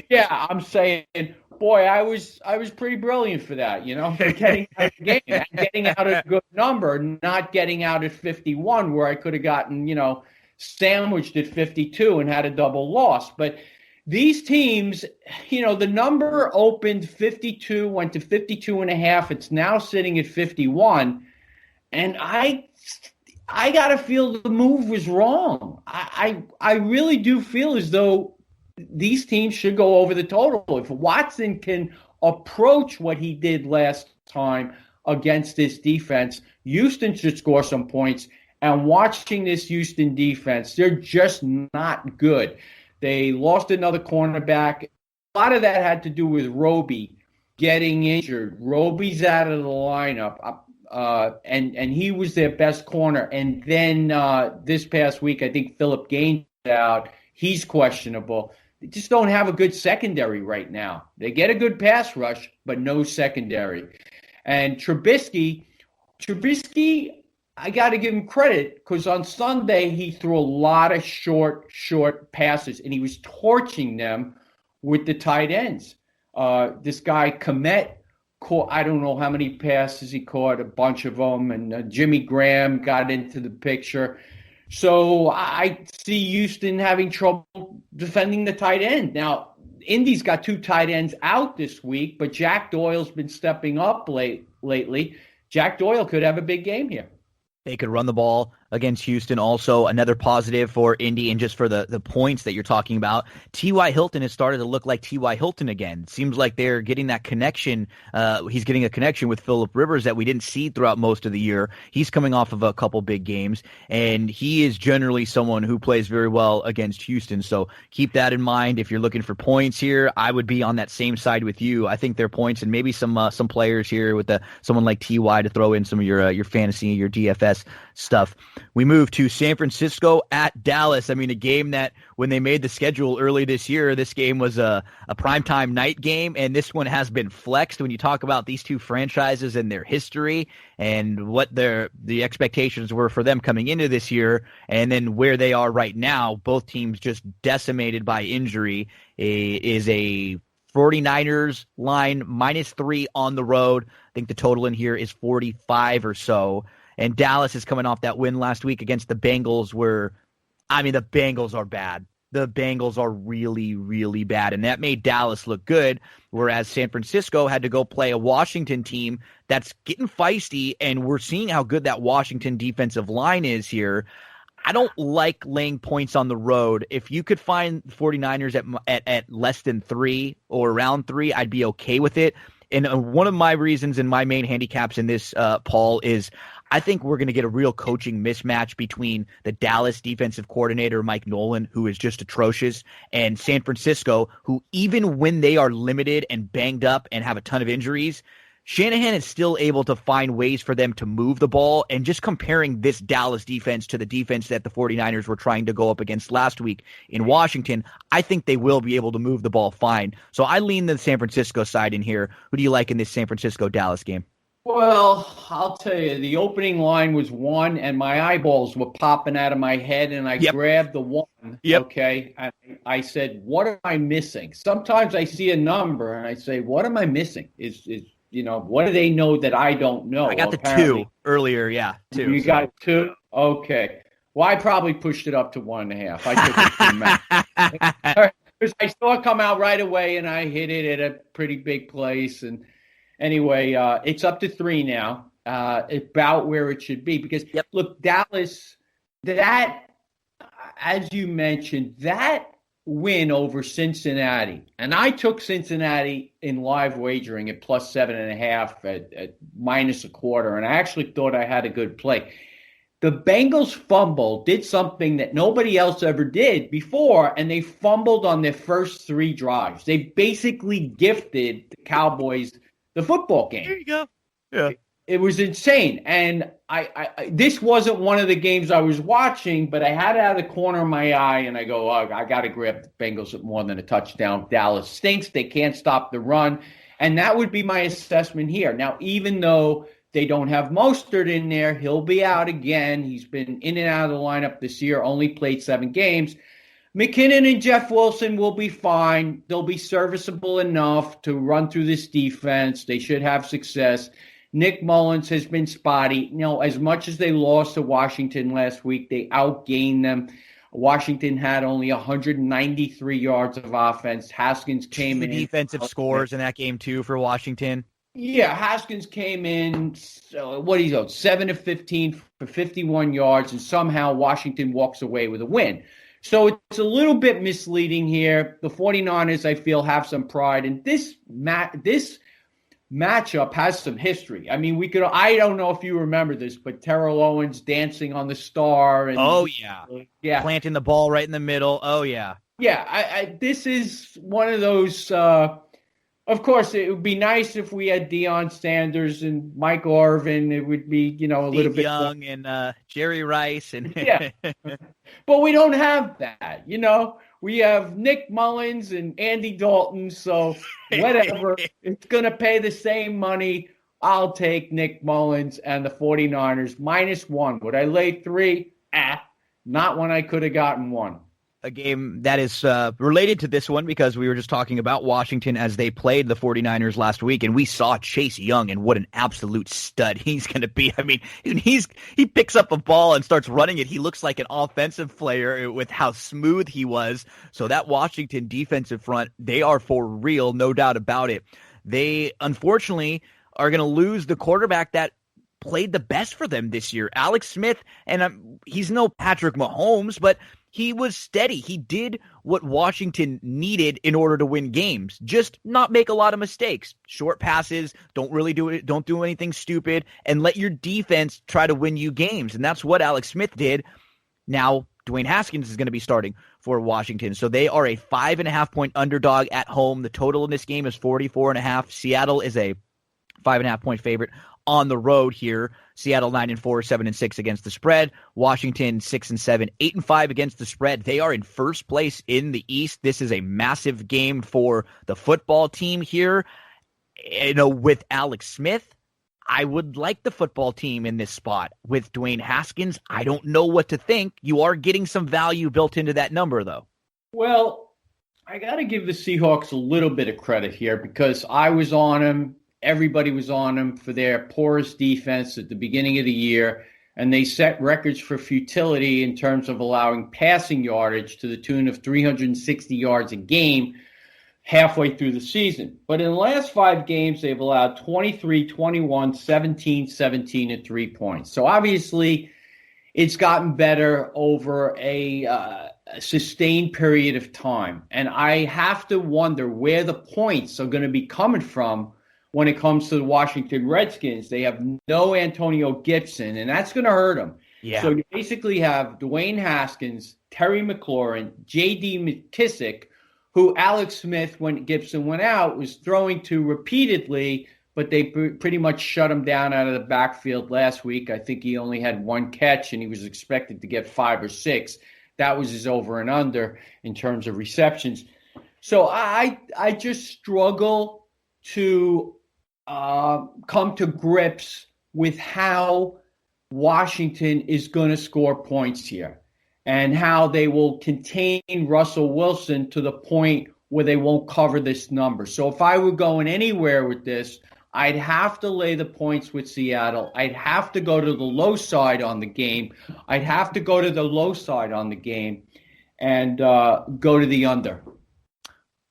Yeah, I'm saying, boy, I was pretty brilliant for that, for getting out of the game, and getting out at a good number, not getting out at 51 where I could have gotten, sandwiched at 52 and had a double loss. But these teams, the number opened 52, went to 52.5. It's now sitting at 51. And I got to feel the move was wrong. I really do feel as though these teams should go over the total. If Watson can approach what he did last time against this defense, Houston should score some points. And watching this Houston defense, they're just not good. They lost another cornerback. A lot of that had to do with Roby getting injured. Roby's out of the lineup, and he was their best corner. And then this past week, I think Phillip Gaines out. He's questionable. They just don't have a good secondary right now. They get a good pass rush, but no secondary. And Trubisky, I got to give him credit because on Sunday he threw a lot of short passes, and he was torching them with the tight ends. This guy Komet caught, I don't know how many passes he caught, a bunch of them, and Jimmy Graham got into the picture. So I see Houston having trouble defending the tight end. Now, Indy's got 2 tight ends out this week, but Jack Doyle's been stepping up lately. Jack Doyle could have a big game here. They could run the ball against Houston. Also, another positive for Indy, and just for the points that you're talking about, T.Y. Hilton has started to look like T.Y. Hilton again. Seems like they're getting that connection. He's getting a connection with Phillip Rivers that we didn't see throughout most of the year. He's coming off of a couple big games, and he is generally someone who plays very well against Houston. So keep that in mind. If you're looking for points here, I would be on that same side with you. I think their points, and maybe some players here with someone like T.Y. to throw in some of your fantasy, your DFS stuff. We move to San Francisco at Dallas. I mean, a game that when they made the schedule early this year, this game was a primetime night game, and this one has been flexed. When you talk about these two franchises and their history and what the expectations were for them coming into this year, and then where they are right now, both teams just decimated by injury, is a 49ers line -3 on the road. I think the total in here is 45 or so. And Dallas is coming off that win last week against the Bengals the Bengals are bad. The Bengals are really, really bad. And that made Dallas look good, whereas San Francisco had to go play a Washington team that's getting feisty, and we're seeing how good that Washington defensive line is here. I don't like laying points on the road. If you could find 49ers at less than 3 or around 3, I'd be okay with it. And one of my reasons and my main handicaps in this, Paul, is I think we're going to get a real coaching mismatch between the Dallas defensive coordinator, Mike Nolan, who is just atrocious, and San Francisco, who even when they are limited and banged up and have a ton of injuries, Shanahan is still able to find ways for them to move the ball. And just comparing this Dallas defense to the defense that the 49ers were trying to go up against last week in Washington, I think they will be able to move the ball fine. So I lean the San Francisco side in here. Who do you like in this San Francisco-Dallas game? Well, I'll tell you, the opening line was 1, and my eyeballs were popping out of my head, and I grabbed the 1. Yep. Okay. I said, what am I missing? Sometimes I see a number, and I say, what am I missing? What do they know that I don't know? I got the 2 earlier, 2. You got 2? Okay. Well, I probably pushed it up to 1.5. I took it from Matt. because I saw it come out right away, and I hit it at a pretty big place. And anyway, it's up to 3 now, about where it should be. Because, look, Dallas, that, as you mentioned, that win over Cincinnati, and I took Cincinnati in live wagering at plus 7.5 at minus a quarter, and I actually thought I had a good play. The Bengals fumble did something that nobody else ever did before, and they fumbled on their first 3 drives. They basically gifted the Cowboys the football game. There you go. Yeah. It was insane. And I this wasn't one of the games I was watching, but I had it out of the corner of my eye, and I go, oh, I got to grab the Bengals at more than a touchdown. Dallas stinks. They can't stop the run. And that would be my assessment here. Now, even though they don't have Mostert in there, he'll be out again. He's been in and out of the lineup this year, only played 7 games. McKinnon and Jeff Wilson will be fine. They'll be serviceable enough to run through this defense. They should have success. Nick Mullins has been spotty. You know, as much as they lost to Washington last week, they outgained them. Washington had only 193 yards of offense. Haskins came in. Defensive scores in that game, too, for Washington. Yeah, Haskins came in, 7 of 15 for 51 yards, and somehow Washington walks away with a win. So it's a little bit misleading here. The 49ers, I feel, have some pride, and this matchup has some history. I mean, I don't know if you remember this, but Terrell Owens dancing on the star. And, yeah. Planting the ball right in the middle. Oh, yeah. Yeah, this is one of those of course, it would be nice if we had Deion Sanders and Mike Irvin. It would be, a little bit young and Jerry Rice and yeah. But we don't have that. We have Nick Mullins and Andy Dalton. So whatever, it's going to pay the same money. I'll take Nick Mullins and the 49ers -1. Would I lay 3? Not when I could have gotten 1. A game that is related to this one because we were just talking about Washington as they played the 49ers last week, and we saw Chase Young and what an absolute stud he's going to be. I mean, he picks up a ball and starts running it. He looks like an offensive player with how smooth he was. So that Washington defensive front, they are for real, no doubt about it. They, unfortunately, are going to lose the quarterback that played the best for them this year, Alex Smith, and he's no Patrick Mahomes, but he was steady. He did what Washington needed in order to win games. Just not make a lot of mistakes. Short passes, don't do anything stupid, and let your defense try to win you games. And that's what Alex Smith did. Now, Dwayne Haskins is going to be starting for Washington. So they are a 5.5-point underdog at home. The total in this game is 44.5. Seattle is a 5.5-point favorite on the road here. Seattle 9-4, 7-6 against the spread. Washington 6-7, 8-5 against the spread. They are in first place in the East. This is a massive game for the football team here. With Alex Smith, I would like the football team in this spot. With Dwayne Haskins, I don't know what to think. You are getting some value built into that number, though. Well, I got to give the Seahawks a little bit of credit here because I was on them. Everybody was on them for their porous defense at the beginning of the year, and they set records for futility in terms of allowing passing yardage to the tune of 360 yards a game halfway through the season. But in the last 5 games, they've allowed 23, 21, 17, 17, and 3 points. So obviously, it's gotten better over a sustained period of time. And I have to wonder where the points are going to be coming from when it comes to the Washington Redskins. They have no Antonio Gibson, and that's going to hurt them. Yeah. So you basically have Dwayne Haskins, Terry McLaurin, J.D. McKissick, who Alex Smith, when Gibson went out, was throwing to repeatedly, but they pretty much shut him down out of the backfield last week. I think he only had 1 catch, and he was expected to get 5 or 6. That was his over and under in terms of receptions. So I just struggle to come to grips with how Washington is going to score points here and how they will contain Russell Wilson to the point where they won't cover this number. So if I were going anywhere with this, I'd have to lay the points with Seattle. I'd have to go to the low side on the game. And go to the under.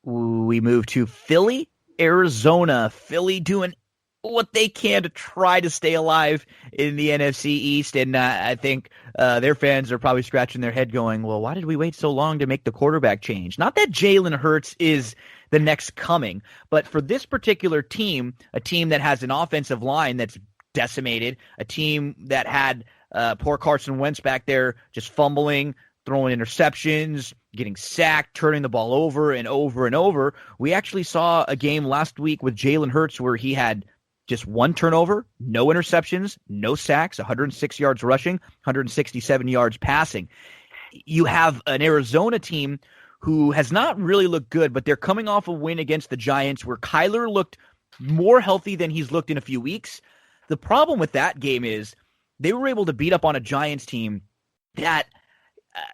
we move to Philly, Arizona. Philly doing what they can to try to stay alive in the NFC East. And I think their fans are probably scratching their head going, well, why did we wait so long to make the quarterback change? Not that Jalen Hurts is the next coming, but for this particular team, a team that has an offensive line that's decimated, a team that had poor Carson Wentz back there just fumbling, throwing interceptions, getting sacked, turning the ball over and over and over. We actually saw a game last week with Jalen Hurts where he had just one turnover, no interceptions, no sacks, 106 yards rushing, 167 yards passing. You have an Arizona team who has not really looked good, but they're coming off a win against the Giants where Kyler looked more healthy than he's looked in a few weeks. The problem with that game is they were able to beat up on a Giants team that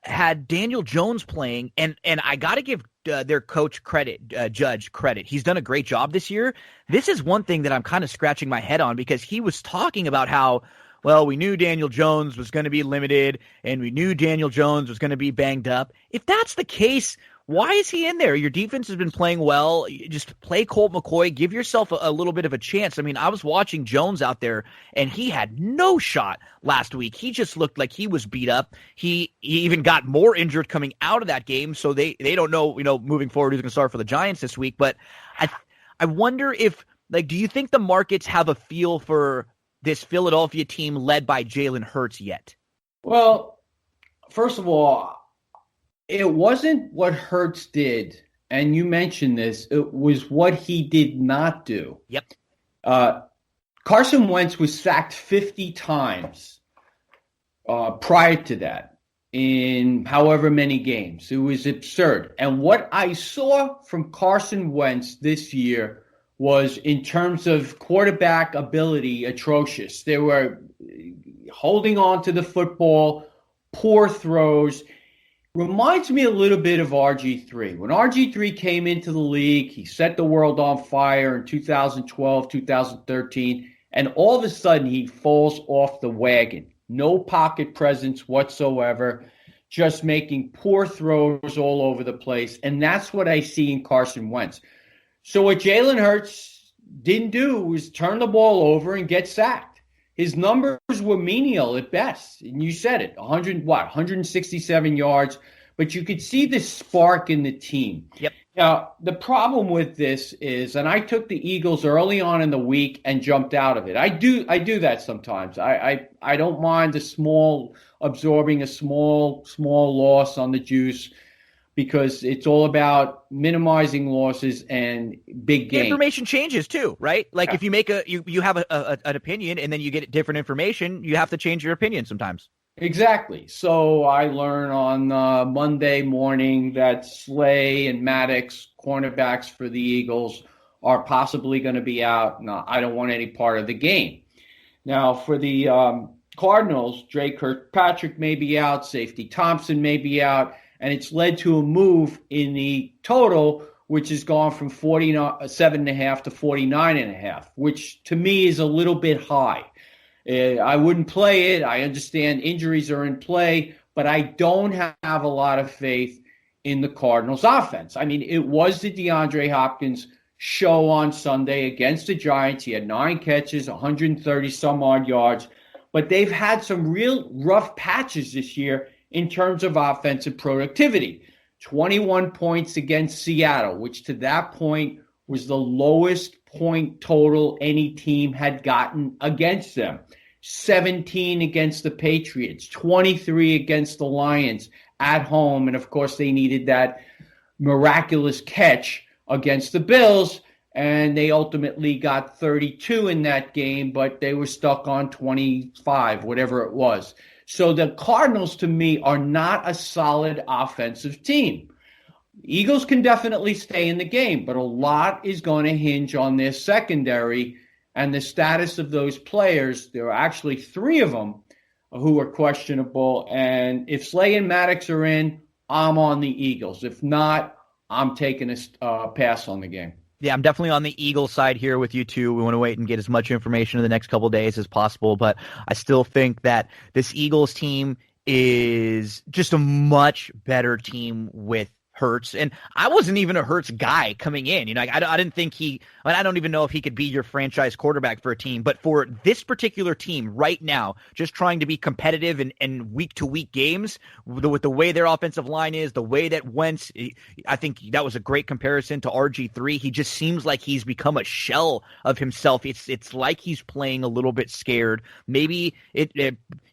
had Daniel Jones playing, and I got to give their coach credit, Judge credit. He's done a great job this year. This is one thing that I'm kind of scratching my head on because he was talking about how, well, we knew Daniel Jones was going to be limited and we knew Daniel Jones was going to be banged up. If that's the case, why is he in there? Your defense has been playing well. Just play Colt McCoy. Give yourself a little bit of a chance. I mean, I was watching Jones out there, and he had no shot last week. He just looked like he was beat up. He even got more injured coming out of that game, so they don't know, moving forward who's going to start for the Giants this week. But I wonder if, do you think the markets have a feel for this Philadelphia team led by Jalen Hurts yet? Well, first of all, it wasn't what Hurts did, and you mentioned this. It was what he did not do. Yep. Carson Wentz was sacked 50 times prior to that in however many games. It was absurd. And what I saw from Carson Wentz this year was, in terms of quarterback ability, atrocious. They were holding on to the football, poor throws. Reminds me a little bit of RG3. When RG3 came into the league, he set the world on fire in 2012, 2013, and all of a sudden he falls off the wagon. No pocket presence whatsoever, just making poor throws all over the place, and that's what I see in Carson Wentz. So what Jalen Hurts didn't do was turn the ball over and get sacked. His numbers were menial at best. And you said it, 167 yards. But you could see the spark in the team. Yep. Now, the problem with this is, and I took the Eagles early on in the week and jumped out of it. I do that sometimes. I don't mind absorbing a small loss on the juice, because it's all about minimizing losses and big gains. Information changes too, right? Like, if you make you have an opinion and then you get different information, you have to change your opinion sometimes. Exactly. So I learn on Monday morning that Slay and Maddox, cornerbacks for the Eagles, are possibly going to be out. No, I don't want any part of the game. Now, for the Cardinals, Drake Kirkpatrick may be out, safety Thompson may be out, and it's led to a move in the total, which has gone from 47.5 to 49.5, which to me is a little bit high. I wouldn't play it. I understand injuries are in play, but I don't have a lot of faith in the Cardinals offense. I mean, it was the DeAndre Hopkins show on Sunday against the Giants. He had 9 catches, 130 some odd yards, but they've had some real rough patches this year in terms of offensive productivity. 21 points against Seattle, which to that point was the lowest point total any team had gotten against them. 17 against the Patriots, 23 against the Lions at home. And of course, they needed that miraculous catch against the Bills, and they ultimately got 32 in that game, but they were stuck on 25, whatever it was. So the Cardinals, to me, are not a solid offensive team. Eagles can definitely stay in the game, but a lot is going to hinge on their secondary and the status of those players. There are actually 3 of them who are questionable, and if Slay and Maddox are in, I'm on the Eagles. If not, I'm taking a pass on the game. Yeah, I'm definitely on the Eagles side here with you too. We want to wait and get as much information in the next couple of days as possible, but I still think that this Eagles team is just a much better team with Hurts, and I wasn't even a Hurts guy coming in. I didn't think I don't even know if he could be your franchise quarterback for a team, but for this particular team right now, just trying to be competitive in week-to-week games, with the way their offensive line is, the way that Wentz, I think that was a great comparison to RG3. He just seems like he's become a shell of himself. It's like he's playing a little bit scared. Maybe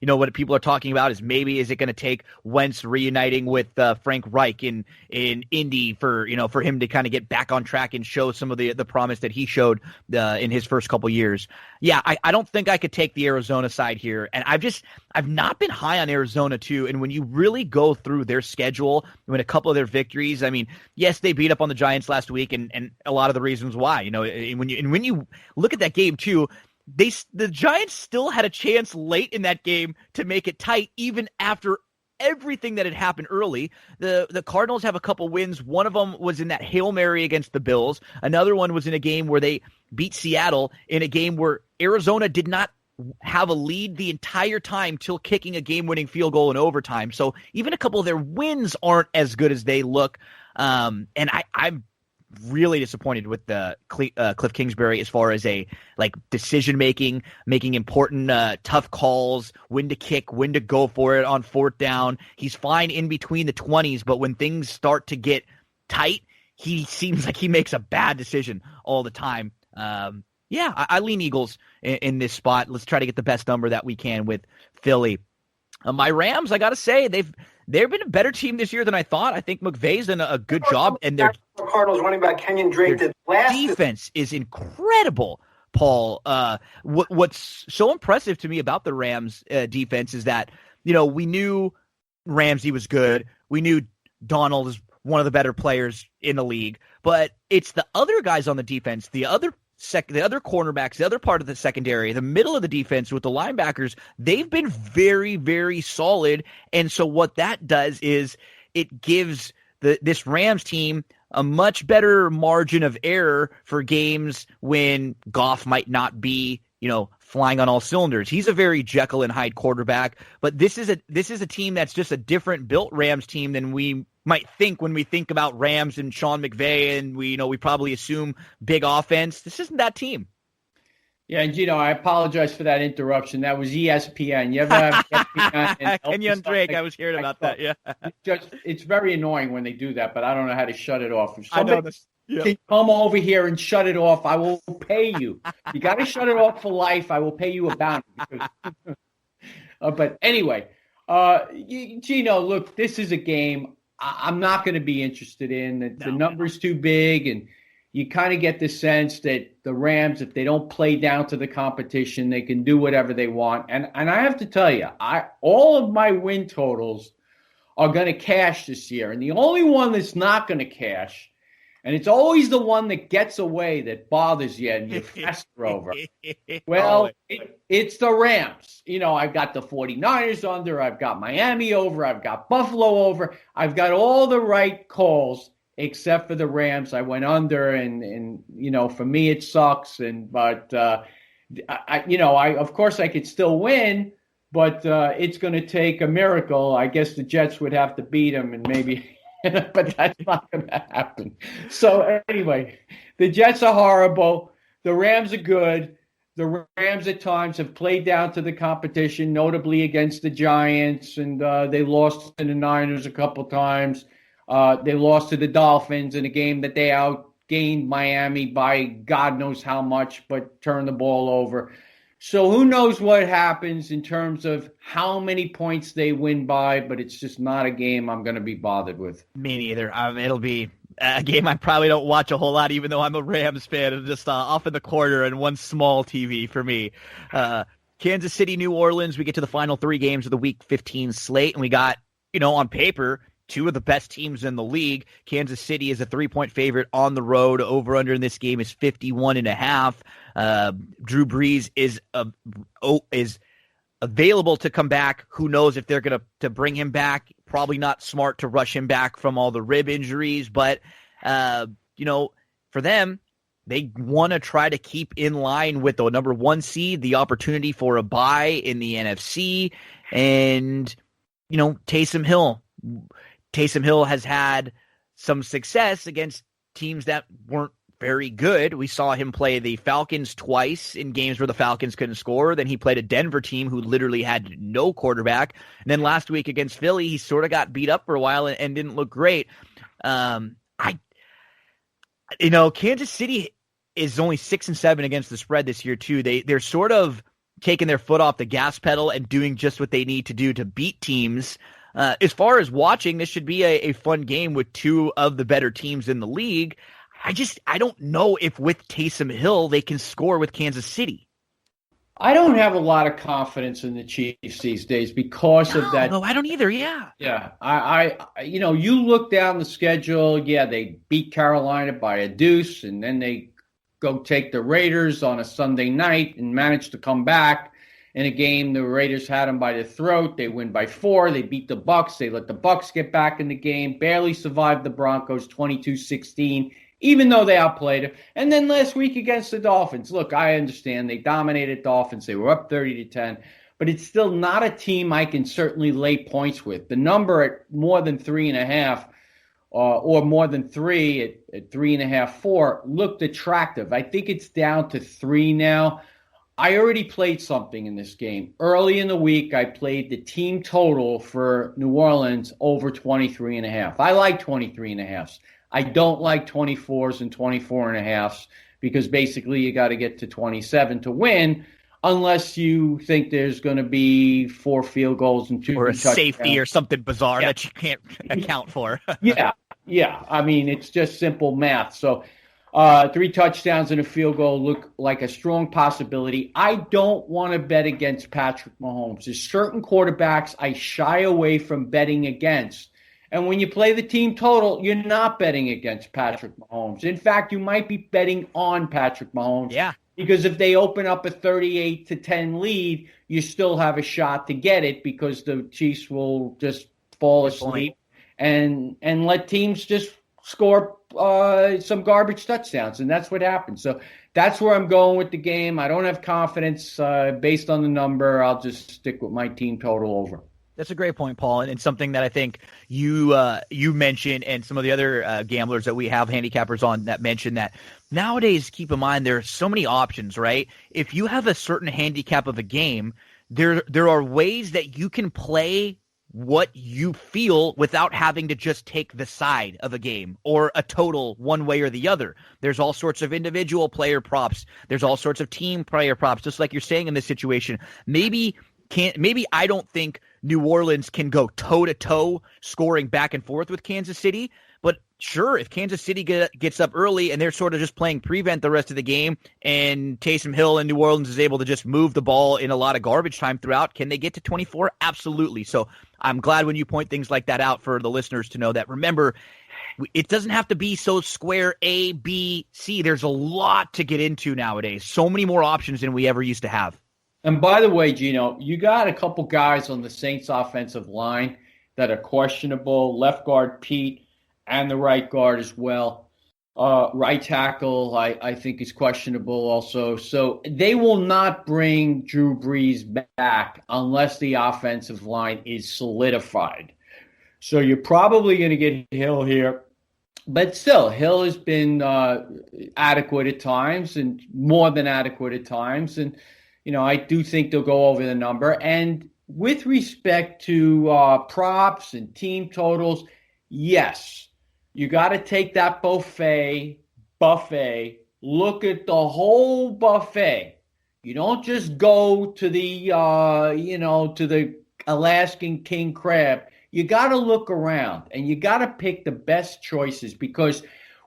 what people are talking about is is it going to take Wentz reuniting with Frank Reich in Indy for him to kind of get back on track and show some of the promise that he showed in his first couple years. Yeah, I don't think I could take the Arizona side here, and I've not been high on Arizona too. And when you really go through their schedule, when a couple of their victories, I mean, yes, they beat up on the Giants last week, and a lot of the reasons why, and when you look at that game too, the Giants still had a chance late in that game to make it tight, even after everything that had happened early. The Cardinals have a couple wins. One of them was in that Hail Mary against the Bills. Another one was in a game where they beat Seattle, in a game where Arizona did not have a lead the entire time till kicking a game-winning field goal in overtime. So even a couple of their wins aren't as good as they look. And I'm really disappointed with the Cliff Kingsbury as far as decision making important tough calls, when to kick, when to go for it on fourth down. He's fine in between the 20s, but when things start to get tight, he seems like he makes a bad decision all the time. I lean Eagles in this spot. Let's try to get the best number that we can with Philly. My Rams, I got to say, they've been a better team this year than I thought. I think McVay's done a good job, and their Cardinals running back Kenyon Drake did last defense is incredible, Paul. What's so impressive to me about the Rams defense is that, we knew Ramsey was good. We knew Donald is one of the better players in the league, but it's the other guys on the defense, the other cornerbacks, the other part of the secondary, the middle of the defense with the linebackers, they've been very, very solid. And so what that does is it gives this Rams team a much better margin of error for games when Goff might not be, flying on all cylinders. He's a very Jekyll and Hyde quarterback, but this is a team that's just a different built Rams team than we might think when we think about Rams and Sean McVay, and we probably assume big offense. This isn't that team. Yeah, and I apologize for that interruption. That was ESPN. You ever have ESPN? Kenyon Drake, I was hearing about that. Yeah, it's very annoying when they do that, but I don't know how to shut it off. If I know somebody can come over here and shut it off, I will pay you. You got to shut it off for life. I will pay you a bounty. But anyway, Gino, look, this is a game I'm not going to be interested in. The number's too big, and you kind of get the sense that the Rams, if they don't play down to the competition, they can do whatever they want. And I have to tell you, all of my win totals are going to cash this year. And the only one that's not going to cash, and it's always the one that gets away that bothers you and you fester over. Well, it's the Rams. I've got the 49ers under. I've got Miami over. I've got Buffalo over. I've got all the right calls except for the Rams. I went under, and for me it sucks. But of course I could still win, but it's going to take a miracle. I guess the Jets would have to beat them, and maybe. But that's not going to happen. So anyway, the Jets are horrible. The Rams are good. The Rams at times have played down to the competition, notably against the Giants, and they lost to the Niners a couple times. They lost to the Dolphins in a game that they outgained Miami by God knows how much, but turned the ball over. So who knows what happens in terms of how many points they win by, but it's just not a game I'm going to be bothered with. Me neither. It'll be a game I probably don't watch a whole lot, even though I'm a Rams fan. It's just off in the corner and one small TV for me. Kansas City, New Orleans, we get to the final three games of the Week 15 slate, and we got, on paper, two of the best teams in the league. Kansas City is a 3-point favorite on the road. Over-under in this game is 51.5. Drew Brees is available to come back. Who knows if they're going to bring him back? Probably not smart to rush him back from all the rib injuries. But, for them, they want to try to keep in line with the number one seed, the opportunity for a bye in the NFC. And, Taysom Hill has had some success against teams that weren't very good. We saw him play the Falcons twice in games where the Falcons couldn't score. Then he played a Denver team who literally had no quarterback. And then last week against Philly, he sort of got beat up for a while and didn't look great. Kansas City is only 6-7 against the spread this year too. They're sort of taking their foot off the gas pedal and doing just what they need to do to beat teams. As far as watching, this should be a fun game with two of the better teams in the league. I don't know if with Taysom Hill they can score with Kansas City. I don't have a lot of confidence in the Chiefs these days because of that. No, I don't either. Yeah. Yeah. You look down the schedule. Yeah, they beat Carolina by a deuce, and then they go take the Raiders on a Sunday night and manage to come back in a game. The Raiders had them by the throat. They win by 4. They beat the Bucs. They let the Bucs get back in the game. Barely survived the Broncos 22-16. Even though they outplayed them. And then last week against the Dolphins, look, I understand they dominated Dolphins. They were up 30-10, but it's still not a team I can certainly lay points with. The number at more than 3.5 or more than 3 at 3.5, 4 looked attractive. I think it's down to 3 now. I already played something in this game. Early in the week, I played the team total for New Orleans over 23.5. I like 23.5s. I don't like 24s and 24.5s because basically you got to get to 27 to win unless you think there's going to be 4 field goals and 2 or a touchdowns. Safety or something bizarre that you can't account for. Yeah. I mean, it's just simple math. So 3 touchdowns and a field goal look like a strong possibility. I don't want to bet against Patrick Mahomes. There's certain quarterbacks I shy away from betting against. And when you play the team total, you're not betting against Patrick Mahomes. In fact, you might be betting on Patrick Mahomes. Yeah. Because if they open up a 38-10 lead, you still have a shot to get it because the Chiefs will just fall asleep and let teams just score some garbage touchdowns. And that's what happens. So that's where I'm going with the game. I don't have confidence based on the number. I'll just stick with my team total over. That's a great point, Paul, and it's something that I think you mentioned, and some of the other gamblers that we have handicappers on that mentioned that nowadays. Keep in mind there are so many options, right? If you have a certain handicap of a game, there are ways that you can play what you feel without having to just take the side of a game or a total one way or the other. There's all sorts of individual player props. There's all sorts of team player props, just like you're saying in this situation. Maybe I don't think New Orleans can go toe-to-toe scoring back and forth with Kansas City. But sure, if Kansas City gets up early and they're sort of just playing prevent the rest of the game and Taysom Hill and New Orleans is able to just move the ball in a lot of garbage time throughout, can they get to 24? Absolutely. So I'm glad when you point things like that out for the listeners to know that, remember, it doesn't have to be so square A, B, C. There's a lot to get into nowadays. So many more options than we ever used to have. And by the way, Gino, you got a couple guys on the Saints offensive line that are questionable. Left guard Pete and the right guard as well. Right tackle, I think, is questionable also. So they will not bring Drew Brees back unless the offensive line is solidified. So you're probably going to get Hill here. But still, Hill has been adequate at times and more than adequate at times. And I do think they'll go over the number. And with respect to props and team totals, yes, you got to take that buffet, look at the whole buffet. You don't just go to the, to the Alaskan king crab. You got to look around and you got to pick the best choices because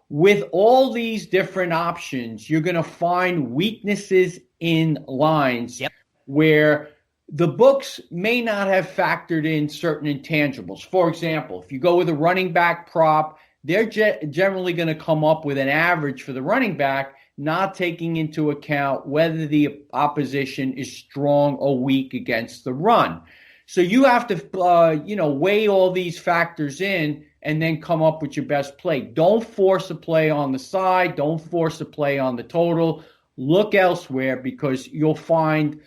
with all these different options, you're going to find weaknesses in lines where the books may not have factored in certain intangibles. For example, if you go with a running back prop, they're generally going to come up with an average for the running back, not taking into account whether the opposition is strong or weak against the run. So you have to, weigh all these factors in and then come up with your best play. Don't force a play on the side. Don't force a play on the total. Look elsewhere because you'll find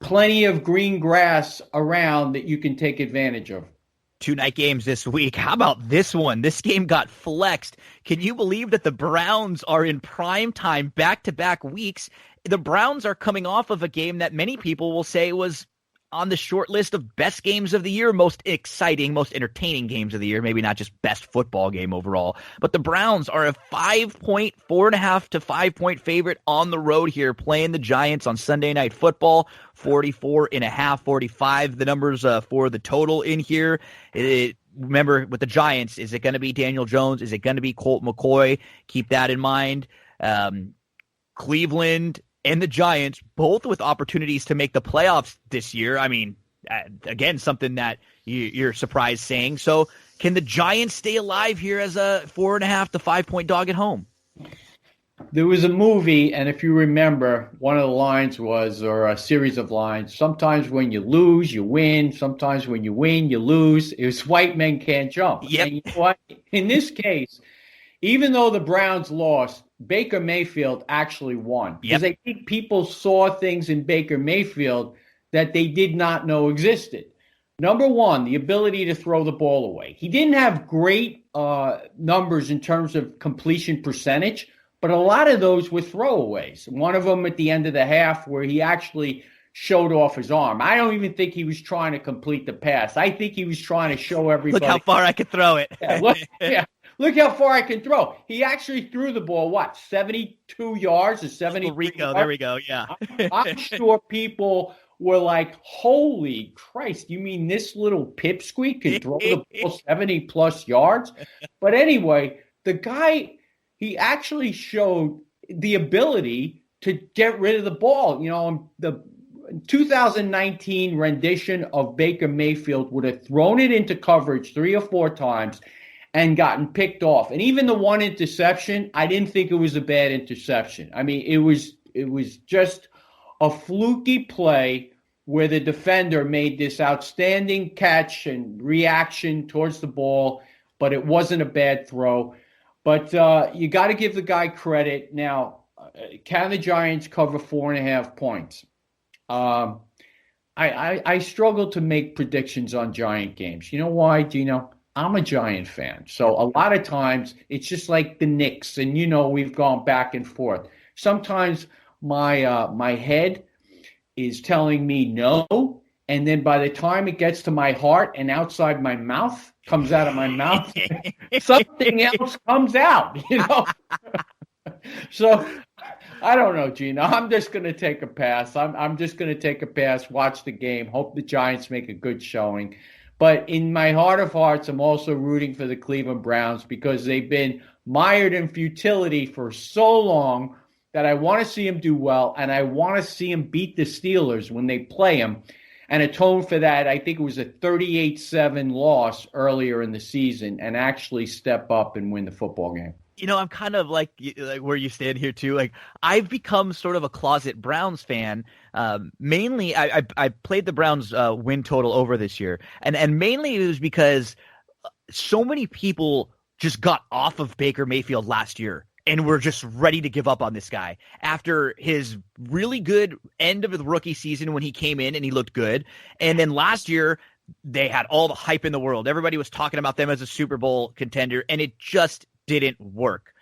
plenty of green grass around that you can take advantage of. Two night games this week. How about this one? This game got flexed. Can you believe that the Browns are in prime time back-to-back weeks? The Browns are coming off of a game that many people will say was on the short list of best games of the year, most exciting, most entertaining games of the year, maybe not just best football game overall. But the Browns are a 4.5 to 5 point favorite on the road here, playing the Giants on Sunday Night Football. 44.5, 45, the numbers for the total in here. Remember, with the Giants, is it going to be Daniel Jones? Is it going to be Colt McCoy? Keep that in mind. Cleveland and the Giants, both with opportunities to make the playoffs this year. I mean, again, something that you're surprised saying. So can the Giants stay alive here as a 4.5 to 5 point dog at home? There was a movie, and if you remember, one of the lines was, or a series of lines, sometimes when you lose, you win. Sometimes when you win, you lose. It was White Men Can't Jump. Yep. And you know what? In this case, even though the Browns lost, Baker Mayfield actually won. Because I think people saw things in Baker Mayfield that they did not know existed. Number one, the ability to throw the ball away. He didn't have great numbers in terms of completion percentage, but a lot of those were throwaways. One of them at the end of the half where he actually showed off his arm. I don't even think he was trying to complete the pass. I think he was trying to show everybody. Look how far I could throw it. Look how far I can throw. He actually threw the ball, 72 yards or 73 yards? There we go, yeah. I'm sure people were like, holy Christ, you mean this little pipsqueak can throw the ball 70-plus yards? But anyway, the guy, he actually showed the ability to get rid of the ball. You know, the 2019 rendition of Baker Mayfield would have thrown it into coverage 3 or 4 times and gotten picked off. And even the one interception, I didn't think it was a bad interception. I mean, it was just a fluky play where the defender made this outstanding catch and reaction towards the ball, but it wasn't a bad throw. But you got to give the guy credit. Now, can the Giants cover 4.5 points? I struggle to make predictions on Giant games. You know why, Gino? I'm a Giant fan. So a lot of times it's just like the Knicks, and we've gone back and forth. Sometimes my head is telling me no, and then by the time it gets to my heart and outside my mouth, comes out of my mouth, something else comes out, So I don't know, Gino. I'm just going to take a pass. I'm just going to take a pass, watch the game, hope the Giants make a good showing. But in my heart of hearts, I'm also rooting for the Cleveland Browns because they've been mired in futility for so long that I want to see them do well, and I want to see them beat the Steelers when they play them and atone for that. I think it was a 38-7 loss earlier in the season and actually step up and win the football game. I'm kind of like where you stand here too. Like, I've become sort of a closet Browns fan. Mainly, I played the Browns win total over this year, and mainly it was because so many people just got off of Baker Mayfield last year and were just ready to give up on this guy after his really good end of the rookie season when he came in and he looked good, and then last year they had all the hype in the world. Everybody was talking about them as a Super Bowl contender, and it just didn't work.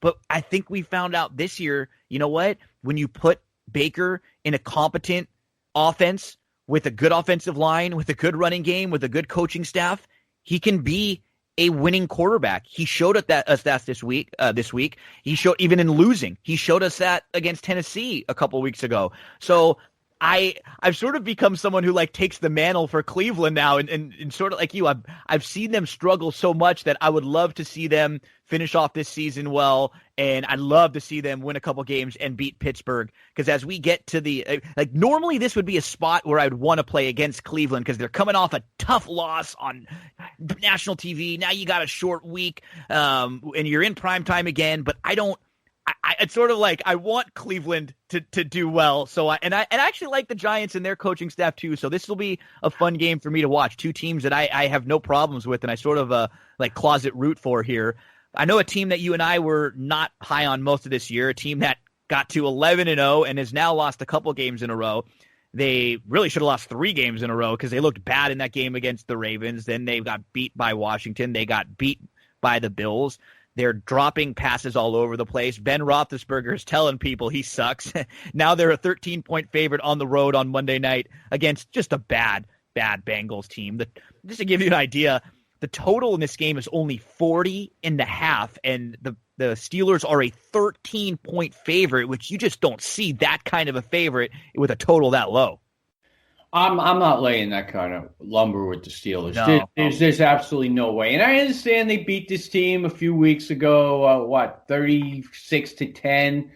But I think we found out this year, you know what? When you put Baker in a competent offense with a good offensive line, with a good running game, with a good coaching staff, he can be a winning quarterback. He showed us that this week. He showed, even in losing, he showed us that against Tennessee a couple weeks ago. So I've sort of become someone who takes the mantle for Cleveland now, and sort of like you, I've seen them struggle so much that I would love to see them finish off this season well, and I'd love to see them win a couple games and beat Pittsburgh, because as we get to the normally this would be a spot where I'd want to play against Cleveland because they're coming off a tough loss on national TV. Now you got a short week, and you're in prime time again, but it's sort of like I want Cleveland to do well. So I actually like the Giants and their coaching staff too. So this will be a fun game for me to watch. Two teams that I have no problems with, and I sort of closet root for here. I know a team that you and I were not high on most of this year, a team that got to 11-0 and has now lost a couple games in a row. They really should have lost 3 games in a row because they looked bad in that game against the Ravens. Then they got beat by Washington. They got beat by the Bills. They're dropping passes all over the place. Ben Roethlisberger is telling people he sucks. Now they're a 13-point favorite on the road on Monday night against just a bad Bengals team. Just to give you an idea, the total in this game is only 40.5, and the Steelers are a 13-point favorite, which you just don't see that kind of a favorite with a total that low. I'm not laying that kind of lumber with the Steelers. No. There's absolutely no way. And I understand they beat this team a few weeks ago, 36-10.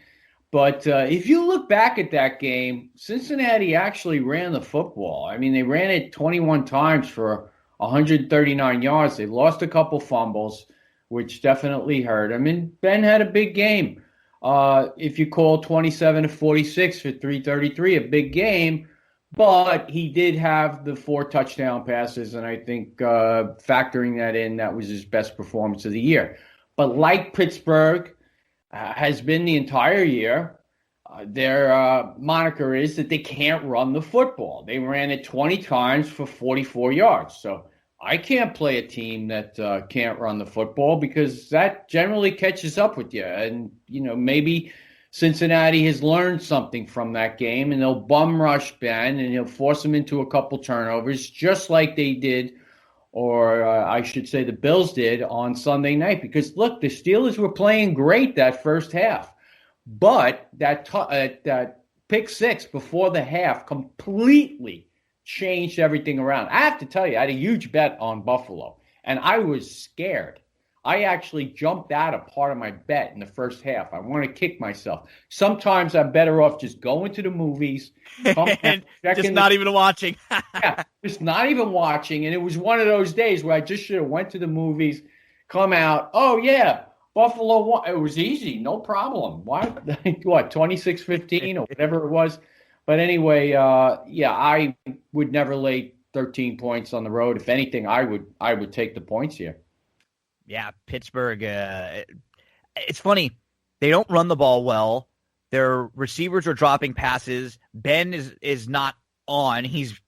But if you look back at that game, Cincinnati actually ran the football. I mean, they ran it 21 times for 139 yards. They lost a couple fumbles, which definitely hurt. I mean, Ben had a big game. If you call 27-46 for 333 a big game, but he did have the 4 touchdown passes, and I think factoring that in, that was his best performance of the year. But like Pittsburgh has been the entire year, their moniker is that they can't run the football. They ran it 20 times for 44 yards. So I can't play a team that can't run the football because that generally catches up with you. And, maybe Cincinnati has learned something from that game, and they'll bum rush Ben, and he'll force him into a couple turnovers, just like they did, or I should say the Bills did on Sunday night. Because, look, the Steelers were playing great that first half, but that pick six before the half completely changed everything around. I have to tell you, I had a huge bet on Buffalo, and I was scared. I actually jumped out of part of my bet in the first half. I want to kick myself. Sometimes I'm better off just going to the movies. And just not even watching. Yeah, just not even watching. And it was one of those days where I just should have went to the movies, come out. Oh, yeah, Buffalo won. It was easy. No problem. Why? What, 26-15 or whatever it was? But anyway, I would never lay 13 points on the road. If anything, I would take the points here. Yeah, Pittsburgh, it's funny. They don't run the ball well. Their receivers are dropping passes. Ben is not on. He's,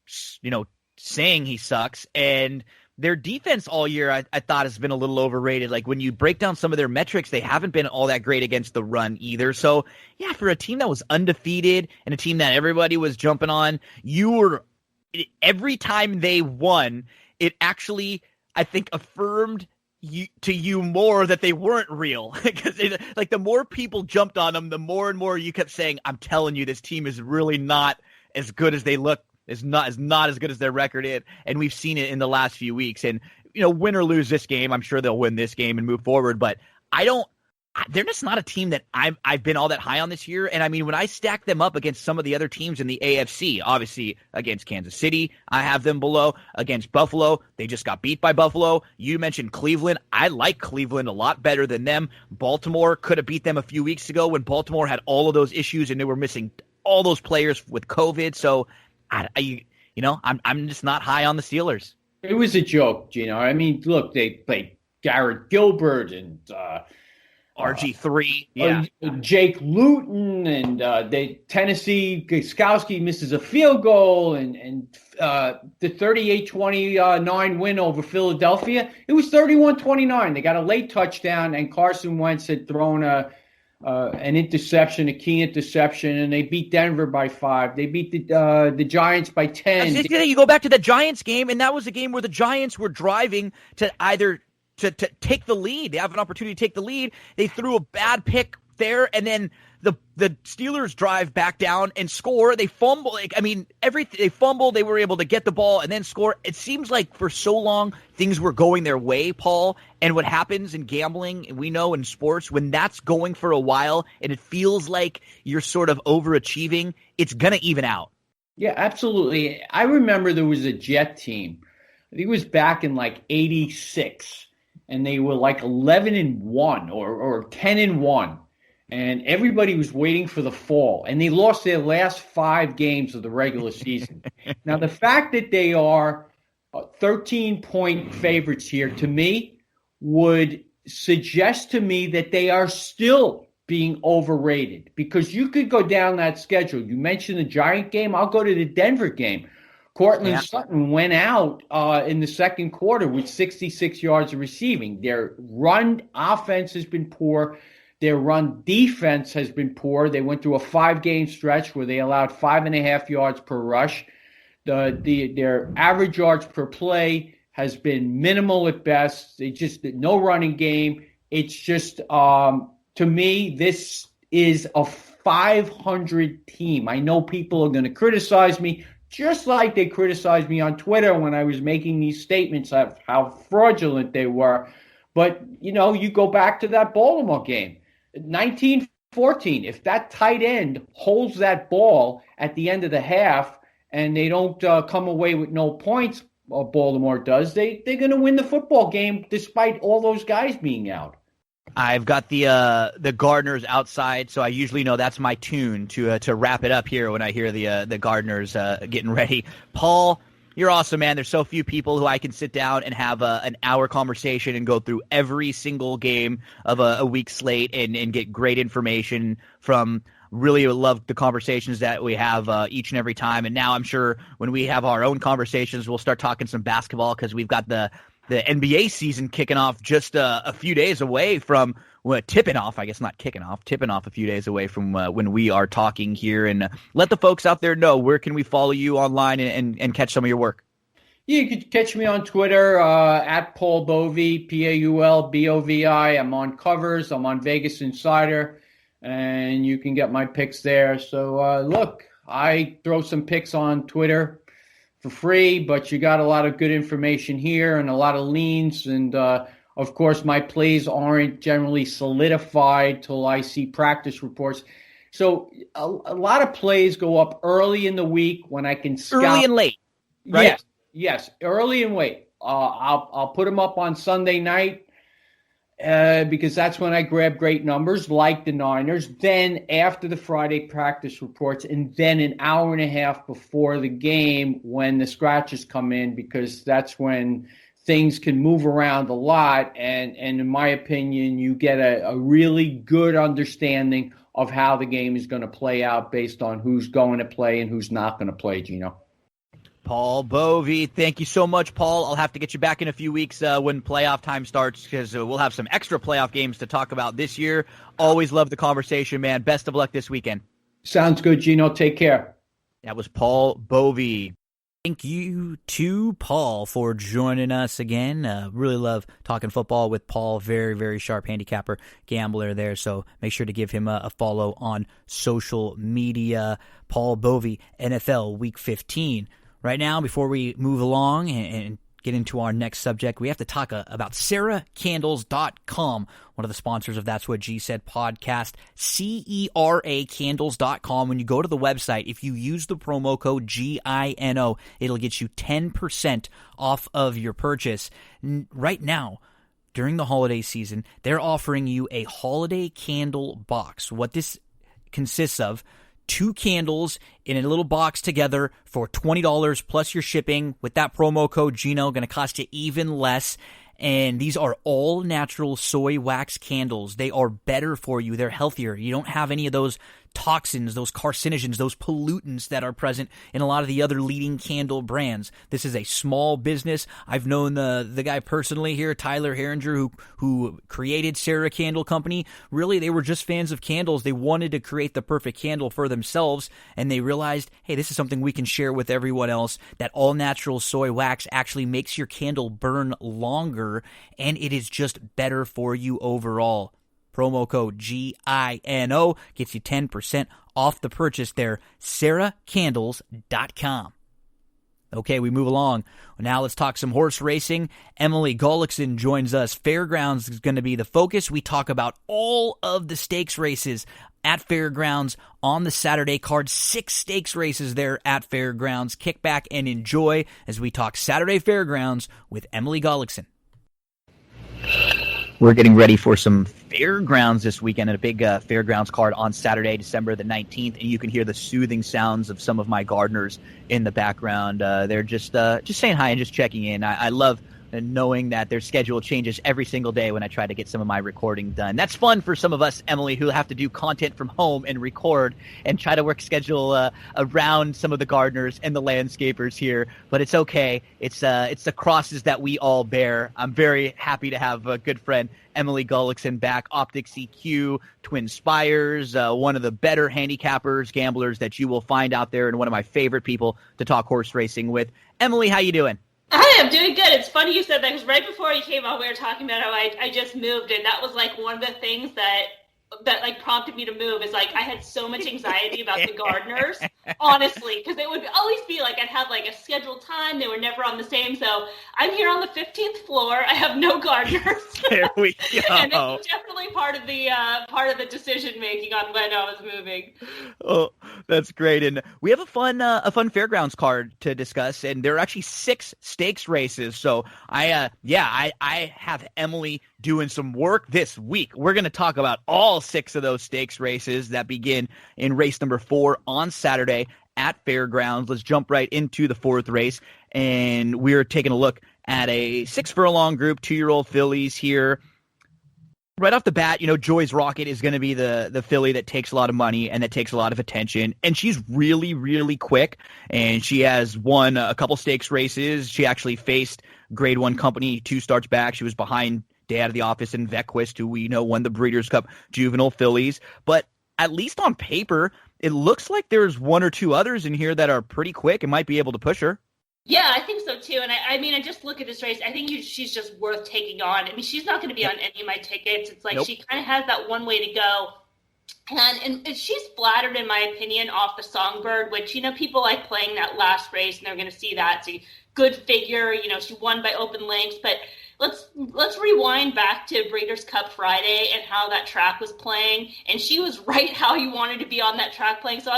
saying he sucks. And their defense all year, I thought, has been a little overrated. Like, when you break down some of their metrics, they haven't been all that great against the run either. So, yeah, for a team that was undefeated and a team that everybody was jumping on, every time they won, it actually, I think, affirmed to you more that they weren't real. Because like, the more people jumped on them, the more and more you kept saying, I'm telling you, this team is really not as good as they look. Is not as good as their record is. And we've seen it in the last few weeks. And, win or lose this game, I'm sure they'll win this game and move forward. But they're just not a team that I've been all that high on this year. And I mean, when I stack them up against some of the other teams in the AFC, obviously against Kansas City, I have them below. Against Buffalo, they just got beat by Buffalo. You mentioned Cleveland. I like Cleveland a lot better than them. Baltimore could have beat them a few weeks ago when Baltimore had all of those issues and they were missing all those players with COVID. So, I'm just not high on the Steelers. It was a joke, Gino. I mean, look, they played Garrett Gilbert and RG3, Jake Luton, and Tennessee Gostkowski misses a field goal, and the 38-29 win over Philadelphia. It was 31-29. They got a late touchdown, and Carson Wentz had thrown an interception, a key interception, and they beat Denver by 5. They beat the Giants by 10. You go back to the Giants game, and that was a game where the Giants were driving to either to take the lead. They have an opportunity to take the lead. They threw a bad pick there, and then the Steelers drive back down and score. They fumble. They fumble. They were able to get the ball and then score. It seems like for so long things were going their way, Paul. And what happens in gambling, and we know in sports, when that's going for a while and it feels like you're sort of overachieving, it's gonna even out. Yeah, absolutely. I remember there was a Jet team. I think it was back in like '86. And they were like 11-1 or 10-1. And everybody was waiting for the fall. And they lost their last 5 games of the regular season. Now, the fact that they are 13-point favorites here, to me, would suggest to me that they are still being overrated because you could go down that schedule. You mentioned the Giant game. I'll go to the Denver game. Cortland Sutton went out in the second quarter with 66 yards of receiving. Their run offense has been poor. Their run defense has been poor. They went through a 5-game stretch where they allowed 5.5 yards per rush. Their average yards per play has been minimal at best. It's just no running game. It's just, to me, this is a 500 team. I know people are going to criticize me, just like they criticized me on Twitter when I was making these statements of how fraudulent they were. But, you go back to that Baltimore game, 19-14. If that tight end holds that ball at the end of the half and they don't come away with no points, Baltimore does, they're going to win the football game despite all those guys being out. I've got the gardeners outside, so I usually know that's my tune to wrap it up here when I hear the gardeners getting ready. Paul, you're awesome, man. There's so few people who I can sit down and have an hour conversation and go through every single game of a week slate and get great information from. Really love the conversations that we have each and every time. And now I'm sure when we have our own conversations, we'll start talking some basketball because we've got the NBA season kicking off just a few days away from tipping off. I guess not kicking off, tipping off a few days away from when we are talking here. And let the folks out there know, where can we follow you online and catch some of your work? You can catch me on Twitter at Paul Bovi, PaulBovi. I'm on covers. I'm on Vegas Insider. And you can get my picks there. So, look, I throw some picks on Twitter for free, but you got a lot of good information here and a lot of leans. And, of course, my plays aren't generally solidified till I see practice reports. So a lot of plays go up early in the week when I can scout. Early and late, right? Yes, early and late. I'll put them up on Sunday night. Because that's when I grab great numbers like the Niners. Then after the Friday practice reports, and then an hour and a half before the game when the scratches come in, because that's when things can move around a lot. And in my opinion, you get a really good understanding of how the game is going to play out based on who's going to play and who's not going to play, Gino. Paul Bovi, thank you so much, Paul. I'll have to get you back in a few weeks when playoff time starts because we'll have some extra playoff games to talk about this year. Always love the conversation, man. Best of luck this weekend. Sounds good, Gino. Take care. That was Paul Bovi. Thank you to Paul for joining us again. Really love talking football with Paul. Very, very sharp handicapper, gambler there. So make sure to give him a follow on social media. Paul Bovi, NFL Week 15. Right now, before we move along and get into our next subject, we have to talk about SarahCandles.com, one of the sponsors of That's What G Said podcast, CERACandles.com. When you go to the website, if you use the promo code GINO, it'll get you 10% off of your purchase. Right now, during the holiday season, they're offering you a holiday candle box. What this consists of: 2 candles in a little box together for $20 plus your shipping. With that promo code Gino, going to cost you even less. And these are all natural soy wax candles. They are better for you. They're healthier. You don't have any of those toxins, those carcinogens, those pollutants that are present in a lot of the other leading candle brands. This is a small business. I've known the guy personally here, Tyler Herringer, who created Sarah Candle Company. Really, they were just fans of candles. They wanted to create the perfect candle for themselves, and they realized, hey, this is something we can share with everyone else. That all-natural soy wax actually makes your candle burn longer, and it is just better for you overall. Promo code GINO gets you 10% off the purchase there, SarahCandles.com. Okay, we move along. Now let's talk some horse racing. Emily Gullikson joins us. Fairgrounds is going to be the focus. We talk about all of the stakes races at Fairgrounds on the Saturday card. 6 stakes races there at Fairgrounds. Kick back and enjoy as we talk Saturday Fairgrounds with Emily Gullikson. We're getting ready for some Fairgrounds this weekend and a big Fairgrounds card on Saturday, December the 19th. And you can hear the soothing sounds of some of my gardeners in the background. They're just saying hi and just checking in. I love and knowing that their schedule changes every single day when I try to get some of my recording done. That's fun for some of us, Emily, who have to do content from home and record and try to work schedule around some of the gardeners and the landscapers here. But it's okay. It's the crosses that we all bear. I'm very happy to have a good friend, Emily Gullikson, back. Optic CQ, Twin Spires, one of the better handicappers, gamblers that you will find out there, and one of my favorite people to talk horse racing with. Emily, how you doing? Hi, I'm doing good. It's funny you said that, because right before you came on, we were talking about how I just moved, and that was like one of the things that like prompted me to move, is like I had so much anxiety about the gardeners, honestly, because it would always be like I'd have like a scheduled time. They were never on the same. So I'm here on the 15th floor. I have no gardeners. There we go. And it was definitely part of the decision making on when I was moving. Oh, that's great. And we have a fun fairgrounds card to discuss, and there are actually 6 stakes races. So I have Emily doing some work this week. We're going to talk about all 6 of those stakes races that begin in race number 4 on Saturday at Fairgrounds. Let's jump right into the 4th race, and we're taking a look at a 6 furlong group, 2-year-old fillies here. Right off the bat, Joy's Rocket is going to be the filly that takes a lot of money and that takes a lot of attention, and she's really, really quick, and she has won a couple stakes races. She actually faced Grade 1 Company 2 starts back. She was behind Day Out of the Office and Vequist, who we know won the Breeders' Cup Juvenile fillies. But at least on paper, it looks like there's 1 or 2 others in here that are pretty quick and might be able to push her. Yeah, I think so too. And I just look at this race. I think she's just worth taking on. I mean, she's not going to be on any of my tickets. It's like She kind of has that one way to go. And she's flattered, in my opinion, off the Songbird, which, people like playing that last race, and they're going to see that. It's a good figure. She won by open lengths, but let's rewind back to Breeders' Cup Friday and how that track was playing, and she was right how you wanted to be on that track playing. So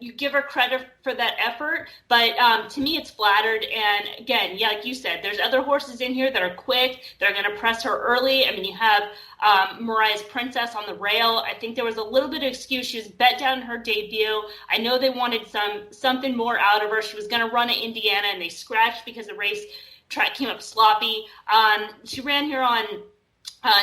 you give her credit for that effort, but to me it's flattered. And again, like you said, there's other horses in here that are quick. They're going to press her early. You have Mariah's Princess on the rail. I think there was a little bit of excuse. She was bet down in her debut. I know they wanted something more out of her. She was going to run at Indiana, and they scratched because the race track came up sloppy. She ran here on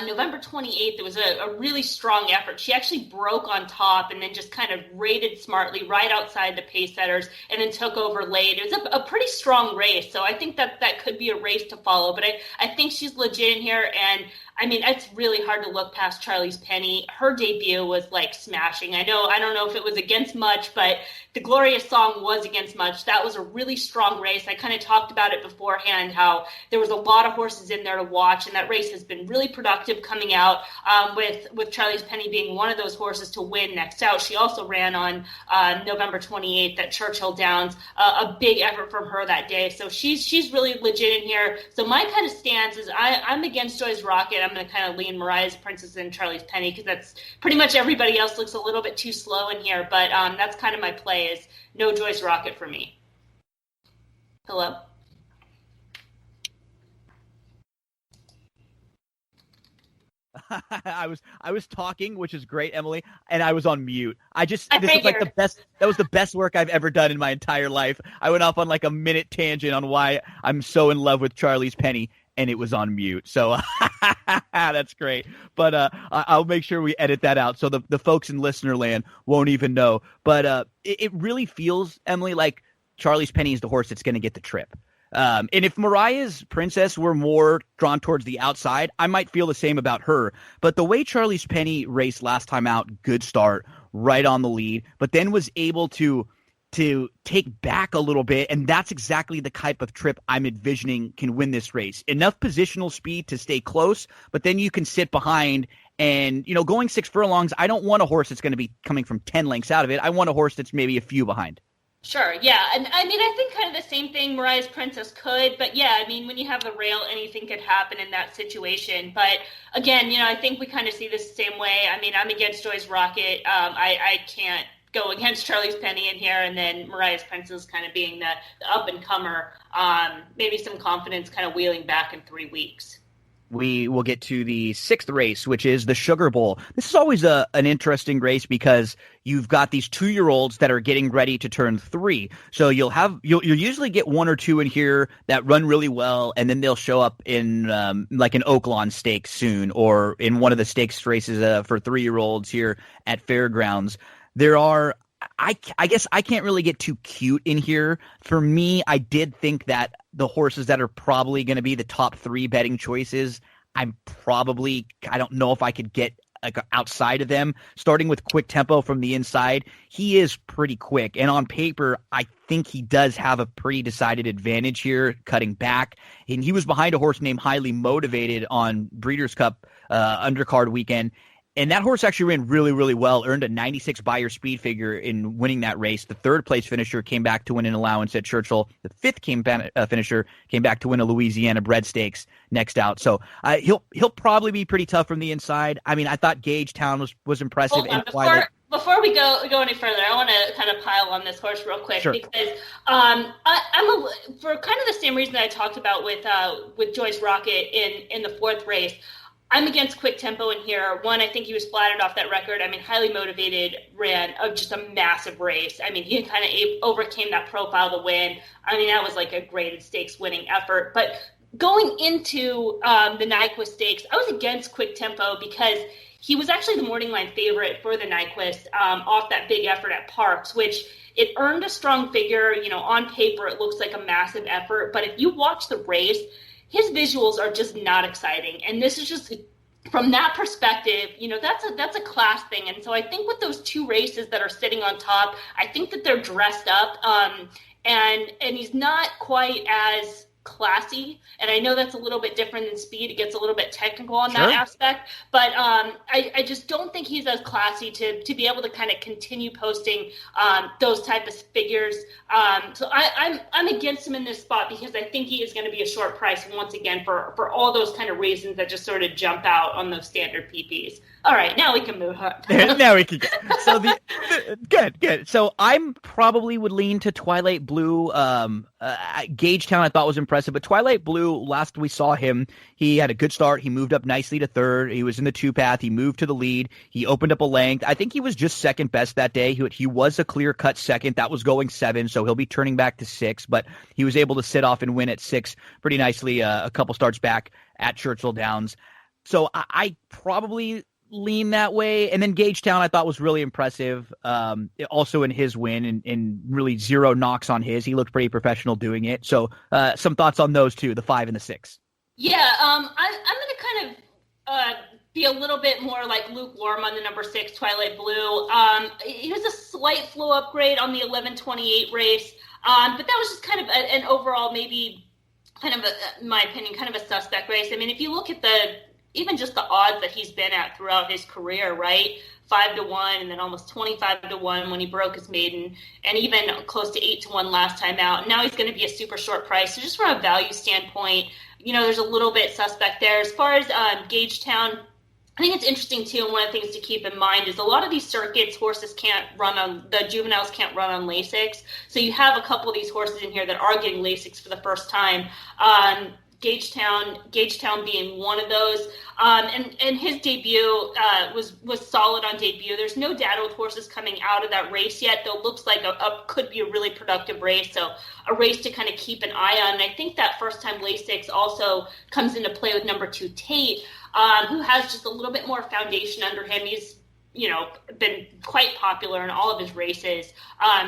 November 28th. It was a really strong effort. She actually broke on top and then just kind of rated smartly right outside the pace setters and then took over late. It was a pretty strong race. So I think that could be a race to follow. But I think she's legit in here. And it's really hard to look past Charlie's Penny. Her debut was like smashing. I don't know if it was against Much, but the Glorious Song was against Much. That was a really strong race. I kind of talked about it beforehand, how there was a lot of horses in there to watch, and that race has been really productive coming out, with Charlie's Penny being one of those horses to win next out. She also ran on November 28th at Churchill Downs, a big effort from her that day. So she's really legit in here. So my kind of stance is I'm against Joy's Rocket. I'm going to kind of lean Mariah's Princess and Charlie's Penny, because that's pretty much everybody else looks a little bit too slow in here. But that's kind of my play, is no Joy's Rocket for me. Hello? I was talking, which is great, Emily, and I was on mute. This was like the best. That was the best work I've ever done in my entire life. I went off on like a minute tangent on why I'm so in love with Charlie's Penny, and it was on mute. So that's great. But I'll make sure we edit that out so the folks in listener land won't even know. But it really feels, Emily, like Charlie's Penny is the horse that's going to get the trip. And if Mariah's Princess were more drawn towards the outside, I might feel the same about her. But the way Charlie's Penny raced last time out, good start, right on the lead, but then was able to take back a little bit, and that's exactly the type of trip I'm envisioning can win this race. Enough positional speed to stay close, but then you can sit behind. And, going 6 furlongs, I don't want a horse that's going to be coming from 10 lengths out of it. I want a horse that's maybe a few behind. Sure, yeah. And I think kind of the same thing Mariah's Princess could, but yeah, when you have the rail, anything could happen in that situation. But again, I think we kind of see this the same way. I'm against Joy's Rocket. I can't go against Charlie's Penny in here, and then Mariah's Princess kind of being the up-and-comer, maybe some confidence kind of wheeling back in 3 weeks. we will get to the 6th race, which is the Sugar Bowl. This is always an interesting race because you've got these 2-year-olds that are getting ready to turn 3. So you'll usually get 1 or 2 in here that run really well, and then they'll show up in like an Oaklawn Stakes soon, or in one of the stakes races for 3-year-olds here at Fairgrounds. There are, I guess I can't really get too cute in here. For me, I did think that the horses that are probably going to be the top 3 betting choices, I don't know if I could get like outside of them. Starting with Quick Tempo from the inside, he is pretty quick, and on paper, I think he does have a pretty decided advantage here, cutting back. And he was behind a horse named Highly Motivated on Breeders' Cup undercard weekend. And that horse actually ran really, really well, earned a 96 Beyer speed figure in winning that race. The 3rd place finisher came back to win an allowance at Churchill. The 5th finisher came back to win a Louisiana Bred Stakes next out. So he'll probably be pretty tough from the inside. I mean, I thought Gagetown was impressive. Before we go any further, I want to kind of pile on this horse real quick, sure. Because I'm for kind of the same reason that I talked about with Joyce Rocket in the 4th race. I'm against Quick Tempo in here. One, I think he was flattered off that record. I mean, Highly Motivated ran just a massive race. I mean, he kind of overcame that profile to win. I mean, that was like a graded stakes winning effort. But going into the Nyquist Stakes, I was against Quick Tempo because he was actually the morning line favorite for the Nyquist off that big effort at Parks, which it earned a strong figure. You know, on paper, it looks like a massive effort. But if you watch the race, his visuals are just not exciting. And this is just, from that perspective, you know, that's a class thing. And so I think with those 2 races that are sitting on top, I think that they're dressed up. And he's not quite as classy. And I know that's a little bit different than speed. It gets a little bit technical on that aspect. But I just don't think he's as classy to be able to kind of continue posting those type of figures. So I'm against him in this spot because I think he is going to be a short price once again for all those kind of reasons that just sort of jump out on those standard PPs. All right, now we can move on. Now we can go. So good. So I'm probably would lean to Twilight Blue. Gagetown I thought was impressive, but Twilight Blue, last we saw him, he had a good start. He moved up nicely to 3rd. He was in the 2-path. He moved to the lead. He opened up a length. I think he was just 2nd best that day. He was a clear-cut 2nd. That was going 7, so he'll be turning back to 6, but he was able to sit off and win at 6 pretty nicely a couple starts back at Churchill Downs. So I probably lean that way. And then Gagetown I thought was really impressive, also in his win, and really 0 knocks on his. He looked pretty professional doing it. So some thoughts on those 2, the 5 and the 6. Yeah, I'm going to kind of be a little bit more like lukewarm on the number 6, Twilight Blue. He was a slight flow upgrade on the 11:28 race, but that was just kind of an overall maybe kind of, in my opinion, kind of a suspect race. I mean, if you look at even just the odds that he's been at throughout his career, right? 5-1 and then almost 25-1 when he broke his maiden, and even close to 8-1 last time out. Now he's going to be a super short price. So just from a value standpoint, you know, there's a little bit suspect there. As far as Gagetown, I think it's interesting too, and one of the things to keep in mind is a lot of these circuits, horses can't run on, the juveniles can't run on Lasix. So you have a couple of these horses in here that are getting Lasix for the first time. Gagetown being one of those, and his debut was solid on debut. There's no data with horses coming out of that race yet, though it looks like could be a really productive race, so a race to kind of keep an eye on. And I think that first time Lasix also comes into play with number 2 Tate, who has just a little bit more foundation under him. He's been quite popular in all of his races,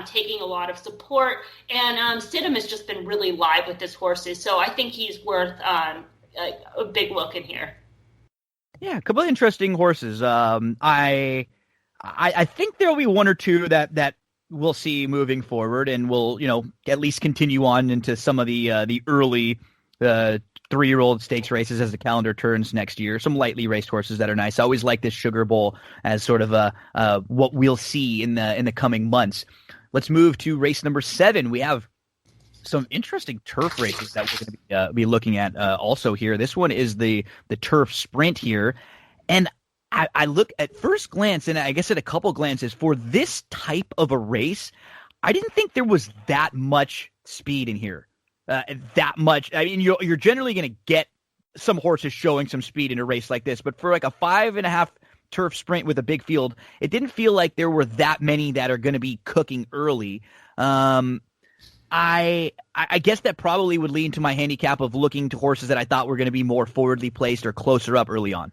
taking a lot of support. And Stidham has just been really live with his horses. So I think he's worth a big look in here. Yeah, a couple of interesting horses. I think there'll be 1 or 2 that we'll see moving forward, and we'll, at least continue on into some of the early 3-year-old stakes races as the calendar turns next year. Some lightly raced horses that are nice. I always like this Sugar Bowl as sort of what we'll see in the coming months. Let's move to race number 7. We have some interesting turf races that we're going to be looking at also here. This one is the turf sprint here, and I look at first glance, and I guess at a couple glances, for this type of a race, I didn't think there was that much speed in here. That much. I mean, you're generally going to get some horses showing some speed in a race like this, but for like a 5.5 turf sprint with a big field, it didn't feel like there were that many that are going to be cooking early. I guess that probably would lead to my handicap of looking to horses that I thought were going to be more forwardly placed or closer up early on.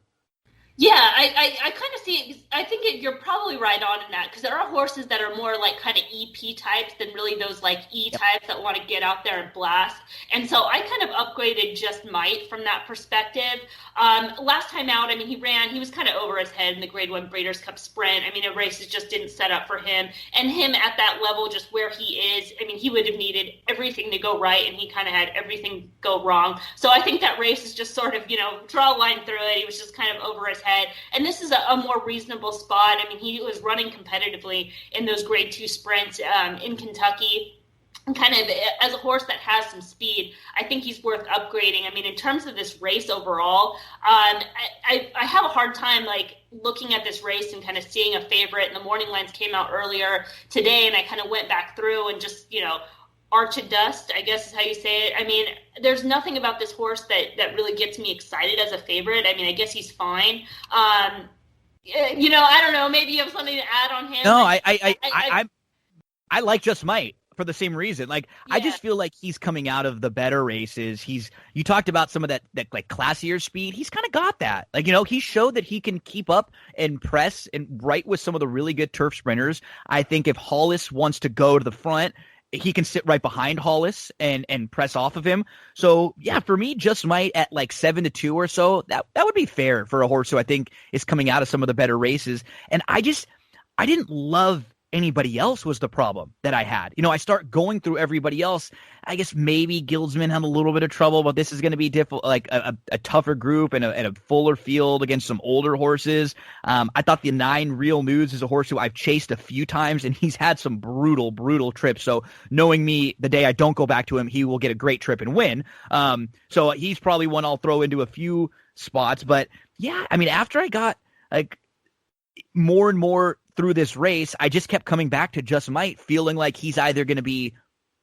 Yeah, I kind of see it. I think you're probably right on in that, because there are horses that are more like kind of EP types than really those like E types that want to get out there and blast. And so I kind of upgraded Just Might from that perspective. Last time out, I mean, he was kind of over his head in the Grade 1 Breeders' Cup Sprint. I mean, the races just didn't set up for him. And him at that level, just where he is, I mean, he would have needed everything to go right, and he kind of had everything go wrong. So I think that race is just sort of, draw a line through it. He was just kind of over his head. And this is a more reasonable spot. I mean, he was running competitively in those Grade 2 sprints in Kentucky. And kind of as a horse that has some speed, I think he's worth upgrading. I mean, in terms of this race overall, I have a hard time like looking at this race and kind of seeing a favorite. And the morning lines came out earlier today, and I kind of went back through and just, Arch of Dust, I guess is how you say it. I mean, there's nothing about this horse that really gets me excited as a favorite. I mean, I guess he's fine. I don't know. Maybe you have something to add on him. No, I like Just Might for the same reason. Like, yeah. I just feel like he's coming out of the better races. You talked about some of that like classier speed. He's kind of got that. Like, he showed that he can keep up and press and right with some of the really good turf sprinters. I think if Hollis wants to go to the front, he can sit right behind Hollis and press off of him. So, yeah, for me, Just Might at like 7-2 or so, that would be fair for a horse who I think is coming out of some of the better races. And I didn't love anybody else was the problem that I had. I start going through everybody else. I guess maybe Gildsman had a little bit of trouble, but this is going to be difficult, like a tougher group and a fuller field against some older horses. I thought the 9 Real News is a horse who I've chased a few times, and he's had some brutal trips. So knowing me, the day I don't go back to him, he will get a great trip and win. So he's probably one I'll throw into a few spots. But yeah, I mean, after I got like more and more through this race, I just kept coming back to Just Might, feeling like he's either going to be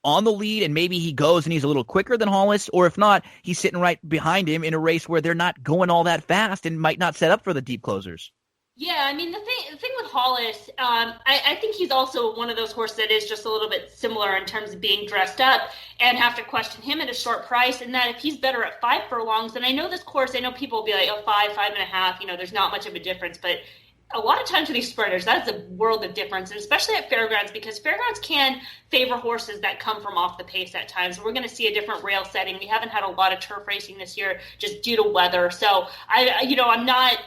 on the lead and maybe he goes and he's a little quicker than Hollis, or if not, he's sitting right behind him in a race where they're not going all that fast and might not set up for the deep closers. Yeah, I mean, the thing with Hollis, I think he's also one of those horses that is just a little bit similar in terms of being dressed up, and have to question him at a short price, and that if he's better at 5 furlongs, and I know this course, I know people will be like, 5.5, there's not much of a difference, but a lot of times for these sprinters, that's a world of difference, and especially at fairgrounds, because fairgrounds can favor horses that come from off the pace at times. We're going to see a different rail setting. We haven't had a lot of turf racing this year just due to weather. So I'm not.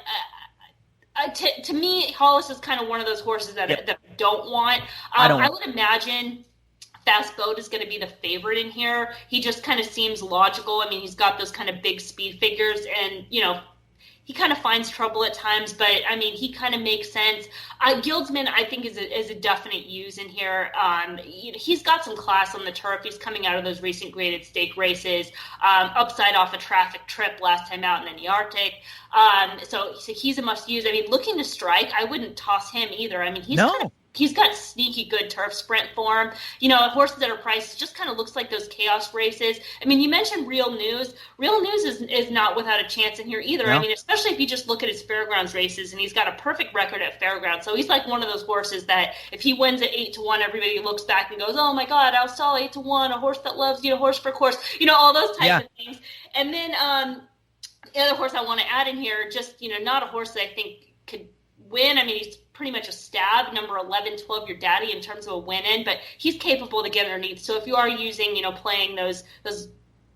To me, Hollis is kind of one of those horses that I don't want. I would imagine Fast Boat is going to be the favorite in here. He just kind of seems logical. I mean, he's got those kind of big speed figures, and he kind of finds trouble at times, but I mean, he kind of makes sense. Gildsman, I think, is a definite use in here. He's got some class on the turf. He's coming out of those recent graded stake races, upside off a traffic trip last time out in the Arctic. So he's a must use. I mean, looking to strike, I wouldn't toss him either. I mean, he's got sneaky good turf sprint form. Horses that are priced just kind of looks like those chaos races. I mean, you mentioned Real News. Real News is not without a chance in here either. No. I mean, especially if you just look at his fairgrounds races, and he's got a perfect record at fairgrounds. So he's like one of those horses that if he wins at 8-1, everybody looks back and goes, "Oh my God, I saw 8-1, a horse that loves horse for course," all those types of things. And then the other horse I want to add in here, just not a horse that I think could win. I mean, he's pretty much a stab, number 11, 12, your daddy in terms of a win-in, but he's capable to get underneath. So if you are using, playing those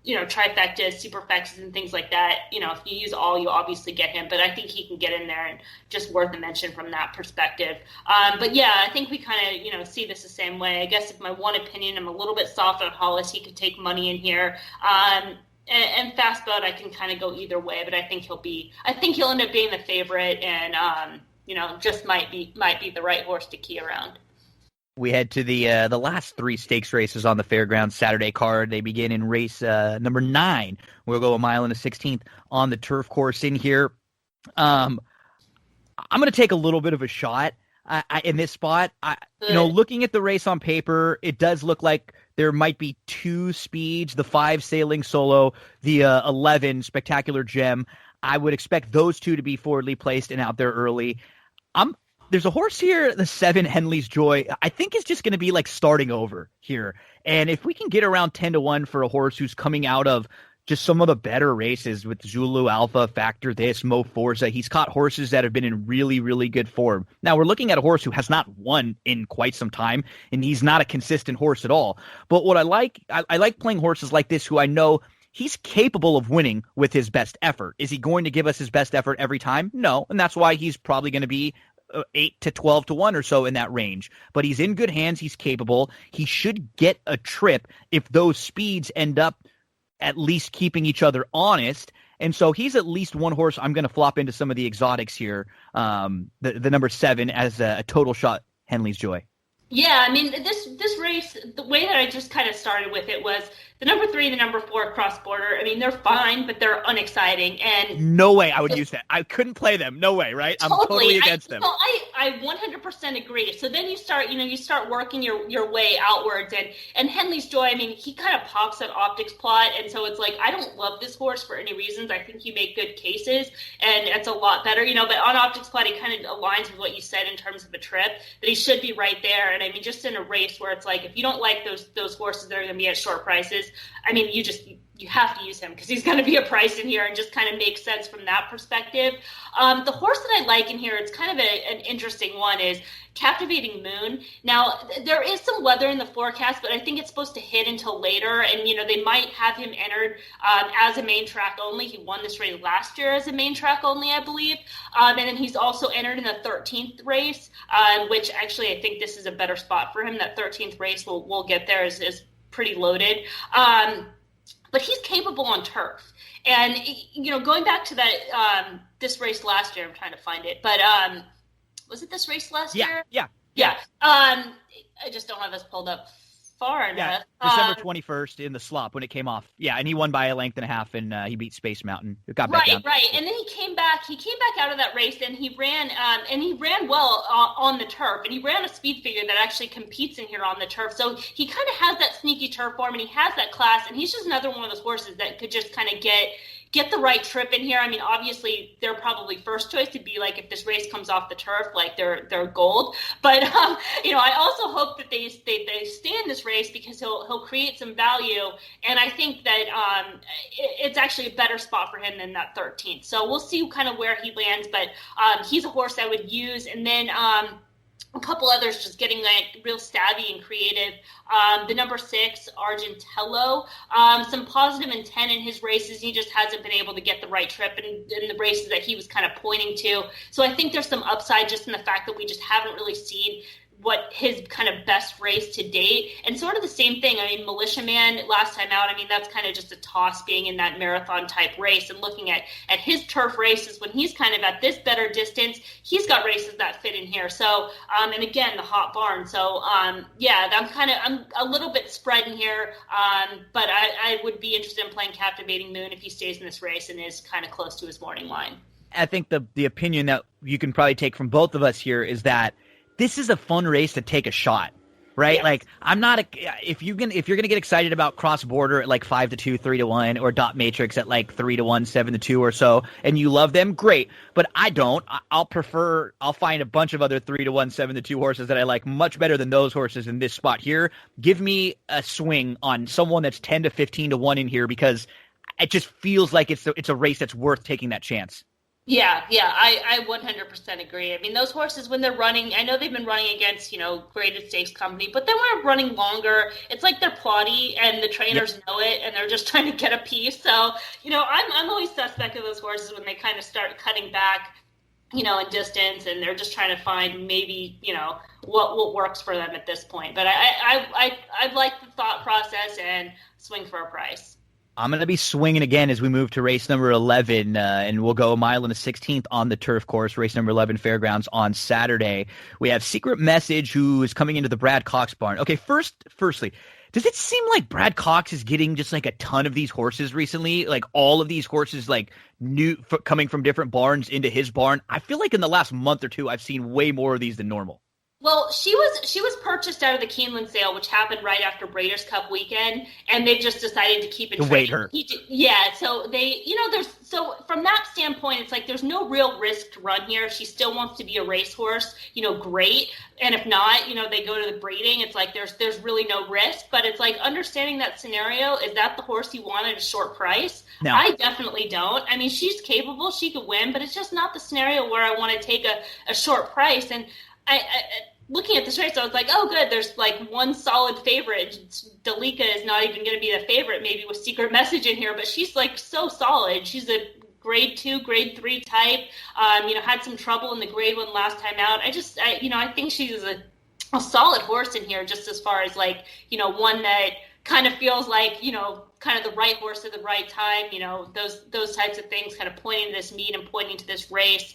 trifectas, superfectas, and things like that, if you use all, you obviously get him, but I think he can get in there, and just worth a mention from that perspective. But yeah, I think we kind of, see this the same way. I guess if my one opinion, I'm a little bit soft on Hollis. He could take money in here. And Fast Boat, I can kind of go either way, but I think he'll end up being the favorite, and just might be the right horse to key around. We head to the last 3 stakes races on the fairgrounds Saturday card. They begin in race number 9. We'll go 1 mile and a 16th on the turf course in here. I'm going to take a little bit of a shot in this spot. Looking at the race on paper, it does look like there might be 2 speeds, the 5 Sailing Solo, the 11 Spectacular Gem. I would expect those 2 to be forwardly placed and out there early. There's a horse here, the 7 Henley's Joy. I think it's just going to be like starting over here. And if we can get around 10-1 for a horse who's coming out of just some of the better races with Zulu Alpha, Factor This, Mo Forza, he's caught horses that have been in really, really good form. Now, we're looking at a horse who has not won in quite some time, and he's not a consistent horse at all. But what I like playing horses like this who I know he's capable of winning with his best effort. Is he going to give us his best effort every time? No, and that's why he's probably going to be 8 to 12-1 or so in that range. But he's in good hands. He's capable. He should get a trip if those speeds end up at least keeping each other honest. And so he's at least one horse I'm going to flop into some of the exotics here. The number 7 as a total shot, Henley's Joy. Yeah, I mean, this race, the way that I just kind of started with it was the number 3 and the number 4 cross border. I mean, they're fine, but they're unexciting. And no way I would use that. I couldn't play them. No way, right? I'm totally against them. I 100% agree. So then you start working your way outwards. And Henley's Joy, I mean, he kind of pops that optics plot. And so it's like, I don't love this horse for any reasons. I think you make good cases, and it's a lot better. But on optics plot, he kind of aligns with what you said in terms of a trip, that he should be right there. And I mean, just in a race where it's like, if you don't like those horses that are going to be at short prices, I mean, you have to use him because he's going to be a price in here, and just kind of makes sense from that perspective. The horse that I like in here, it's kind of an interesting one, is Captivating Moon. Now, there is some weather in the forecast, but I think it's supposed to hit until later, and, they might have him entered as a main track only. He won this race last year as a main track only, I believe. And then he's also entered in the 13th race, which actually I think this is a better spot for him. That 13th race, we'll get there, is pretty loaded. But he's capable on turf. And, going back to that, this race last year, I'm trying to find it, but was it this race last year? Yeah. I just don't have this pulled up far enough. December 21st in the slop when it came off. Yeah, and he won by a length and a half, and he beat Space Mountain. It got back down. Right. And then he came back out of that race, and he ran well on the turf, and he ran a speed figure that actually competes in here on the turf. So he kind of has that sneaky turf form, and he has that class, and he's just another one of those horses that could just kind of get the right trip in here. I mean, obviously, they're probably first choice to be like, if this race comes off the turf, like they're gold. But I also hope that they stay in this race, because he'll create some value, and I think that it's actually a better spot for him than that 13th. So we'll see kind of where he lands, but he's a horse I would use, and then a couple others just getting like real savvy and creative. The number 6, Argentello, some positive intent in his races. He just hasn't been able to get the right trip in the races that he was kind of pointing to. So I think there's some upside just in the fact that we just haven't really seen what his kind of best race to date. And sort of the same thing. I mean, Militia Man last time out, I mean, that's kind of just a toss being in that marathon type race, and looking at his turf races when he's kind of at this better distance, he's got races that fit in here. So, and again, the hot barn. So, I'm a little bit spread in here, but I would be interested in playing Captivating Moon if he stays in this race and is kind of close to his morning line. I think the opinion that you can probably take from both of us here is that this is a fun race to take a shot, right? Yes. Like, I'm not if you're gonna get excited about cross border at like 5-2, 3-1, or dot matrix at like 3-1, 7-2 or so, and you love them, great. But I don't. I'll find a bunch of other 3-1, 7-2 horses that I like much better than those horses in this spot here. Give me a swing on someone that's 10 to 15-1 in here, because it just feels like it's a race that's worth taking that chance. Yeah, I 100% agree. I mean, those horses, when they're running, I know they've been running against, graded stakes company, but then when they're running longer, it's like they're plotty, and the trainers know it, and they're just trying to get a piece. So, I'm always suspect of those horses when they kind of start cutting back, in distance, and they're just trying to find maybe, what works for them at this point. But I like the thought process and swing for a price. I'm going to be swinging again as we move to race number 11, and we'll go a mile and a 16th on the turf course, race number 11 Fairgrounds on Saturday. We have Secret Message, who is coming into the Brad Cox barn. Okay, firstly, does it seem like Brad Cox is getting just like a ton of these horses recently? Like all of these horses like coming from different barns into his barn? I feel like in the last month or two, I've seen way more of these than normal. Well, she was purchased out of the Keeneland sale, which happened right after Breeders' Cup weekend, and they've just decided to keep it. To wait her. Yeah, so they, so from that standpoint, it's like there's no real risk to run here. If she still wants to be a racehorse, great. And if not, they go to the breeding. It's like there's really no risk. But it's like understanding that scenario. Is that the horse you want at a short price? No. I definitely don't. I mean, she's capable. She could win, but it's just not the scenario where I want to take a short price. And I looking at this race, I was like, oh, good. There's like one solid favorite. Gullikson is not even going to be the favorite, maybe with Secret Message in here, but she's like so solid. She's a grade 2, grade 3 type. Had some trouble in the grade 1 last time out. I think she's a solid horse in here, just as far as like, one that kind of feels like, kind of the right horse at the right time, those types of things, kind of pointing to this meet and pointing to this race,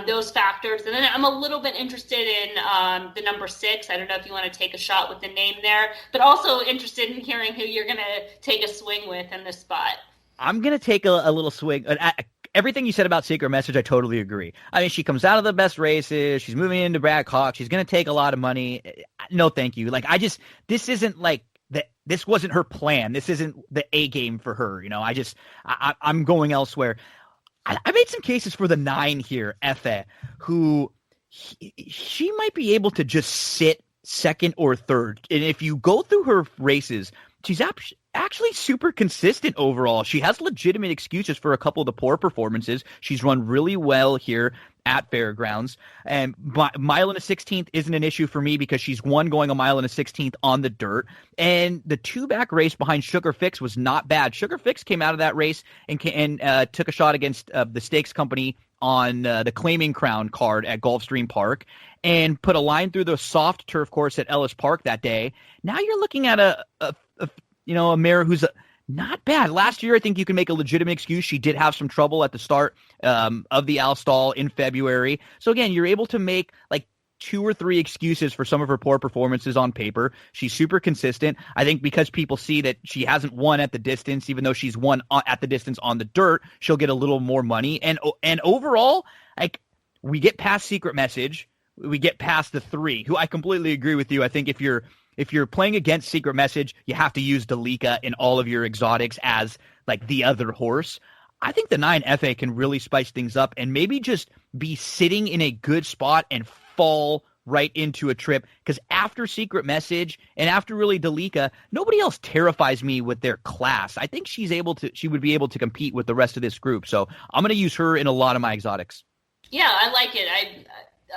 those factors. And then I'm a little bit interested in the number 6. I don't know if you want to take a shot with the name there, but also interested in hearing who you're going to take a swing with in this spot. I'm going to take a little swing. Everything you said about Secret Message, I totally agree. I mean, she comes out of the best races. She's moving into Brad Cox. She's going to take a lot of money. No, thank you. Like, this isn't like, this wasn't her plan. This isn't the A game for her. I'm going elsewhere. I made some cases for the 9 here, Efe, who she might be able to just sit second or third. And if you go through her races, she's actually super consistent overall. She has legitimate excuses for a couple of the poor performances. She's run really well here at Fairgrounds, and mile and a 16th isn't an issue for me because she's won going a mile and a 16th on the dirt. And the 2-back race behind Sugar Fix was not bad. Sugar Fix came out of that race and took a shot against the stakes company on the Claiming Crown card at Gulfstream Park and put a line through the soft turf course at Ellis Park that day. Now you're looking at a mare who's not bad. Last year, I think you can make a legitimate excuse. She did have some trouble at the start of the Alstall in February. So again, you're able to make like 2 or 3 excuses for some of her poor performances on paper. She's super consistent. I think because people see that she hasn't won at the distance, even though she's won at the distance on the dirt, she'll get a little more money. And overall, like, we get past Secret Message, we get past the 3, who I completely agree with you. I think if you're playing against Secret Message, you have to use Gullikson in all of your exotics as like the other horse. I think the 9 FA can really spice things up and maybe just be sitting in a good spot and fall right into a trip. Because after Secret Message and after really Gullikson, nobody else terrifies me with their class. I think she would be able to compete with the rest of this group. So I'm going to use her in a lot of my exotics. Yeah, I like it.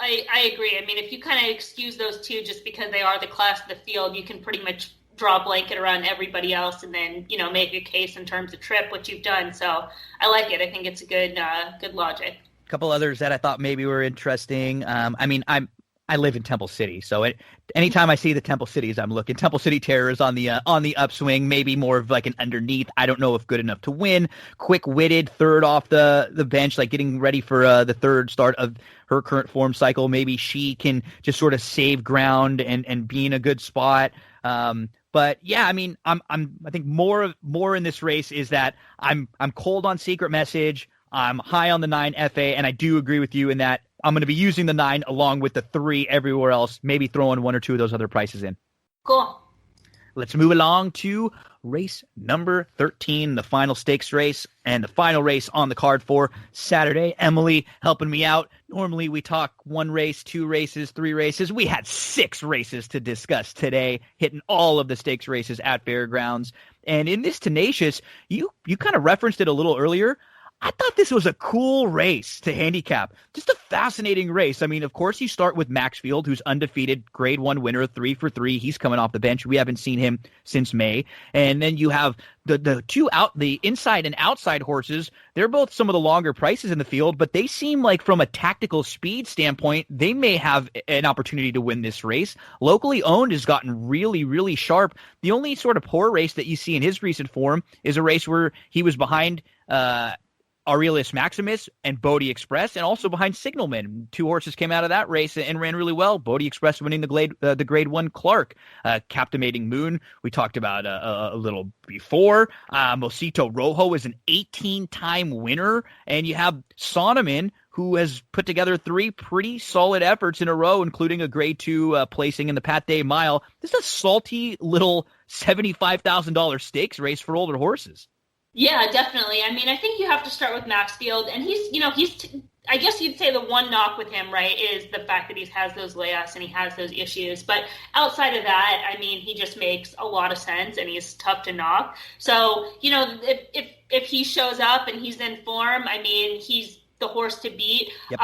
I agree. I mean, if you kind of excuse those 2 just because they are the class of the field, you can pretty much draw a blanket around everybody else and then, make a case in terms of trip, which you've done. So I like it. I think it's a good logic. A couple others that I thought maybe were interesting. I live in Temple City, so anytime I see the Temple Cities, I'm looking. Temple City Terror is on the upswing, maybe more of like an underneath. I don't know if good enough to win. Quick-witted, third off the bench, like getting ready for the third start of her current form cycle. Maybe she can just sort of save ground and be in a good spot. But yeah, I mean, I think more in this race is that I'm cold on Secret Message. I'm high on the 9 FA, and I do agree with you in that I'm going to be using the 9 along with the 3 everywhere else, maybe throwing 1 or 2 of those other prices in. Cool. Let's move along to race number 13, the final stakes race, and the final race on the card for Saturday. Emily helping me out. Normally we talk 1 race, 2 races, 3 races. We had 6 races to discuss today, hitting all of the stakes races at Fairgrounds. And in this Tenacious, you kind of referenced it a little earlier. I thought this was a cool race to handicap. Just a fascinating race. I mean, of course, you start with Maxfield, who's undefeated, grade 1 winner, 3 for 3. He's coming off the bench. We haven't seen him since May. And then you have the inside and outside horses. They're both some of the longer prices in the field, but they seem like from a tactical speed standpoint, they may have an opportunity to win this race. Locally Owned has gotten really, really sharp. The only sort of poor race that you see in his recent form is a race where he was behind Aurelius Maximus and Bodie Express, and also behind Signalman. 2 horses came out of that race and ran really well. Bodie Express winning the grade 1 Clark. Captivating Moon, we talked about a little before. Mosito Rojo is an 18-time winner, and you have Sonoman, who has put together 3 pretty solid efforts in a row, including a grade 2 placing in the Pat Day Mile. This is a salty little $75,000 stakes race for older horses. Yeah, definitely. I mean, I think you have to start with Maxfield, and I guess you'd say the one knock with him, right, is the fact that he has those layoffs and he has those issues. But outside of that, I mean, he just makes a lot of sense and he's tough to knock. So, if he shows up and he's in form, I mean, he's the horse to beat. Yep.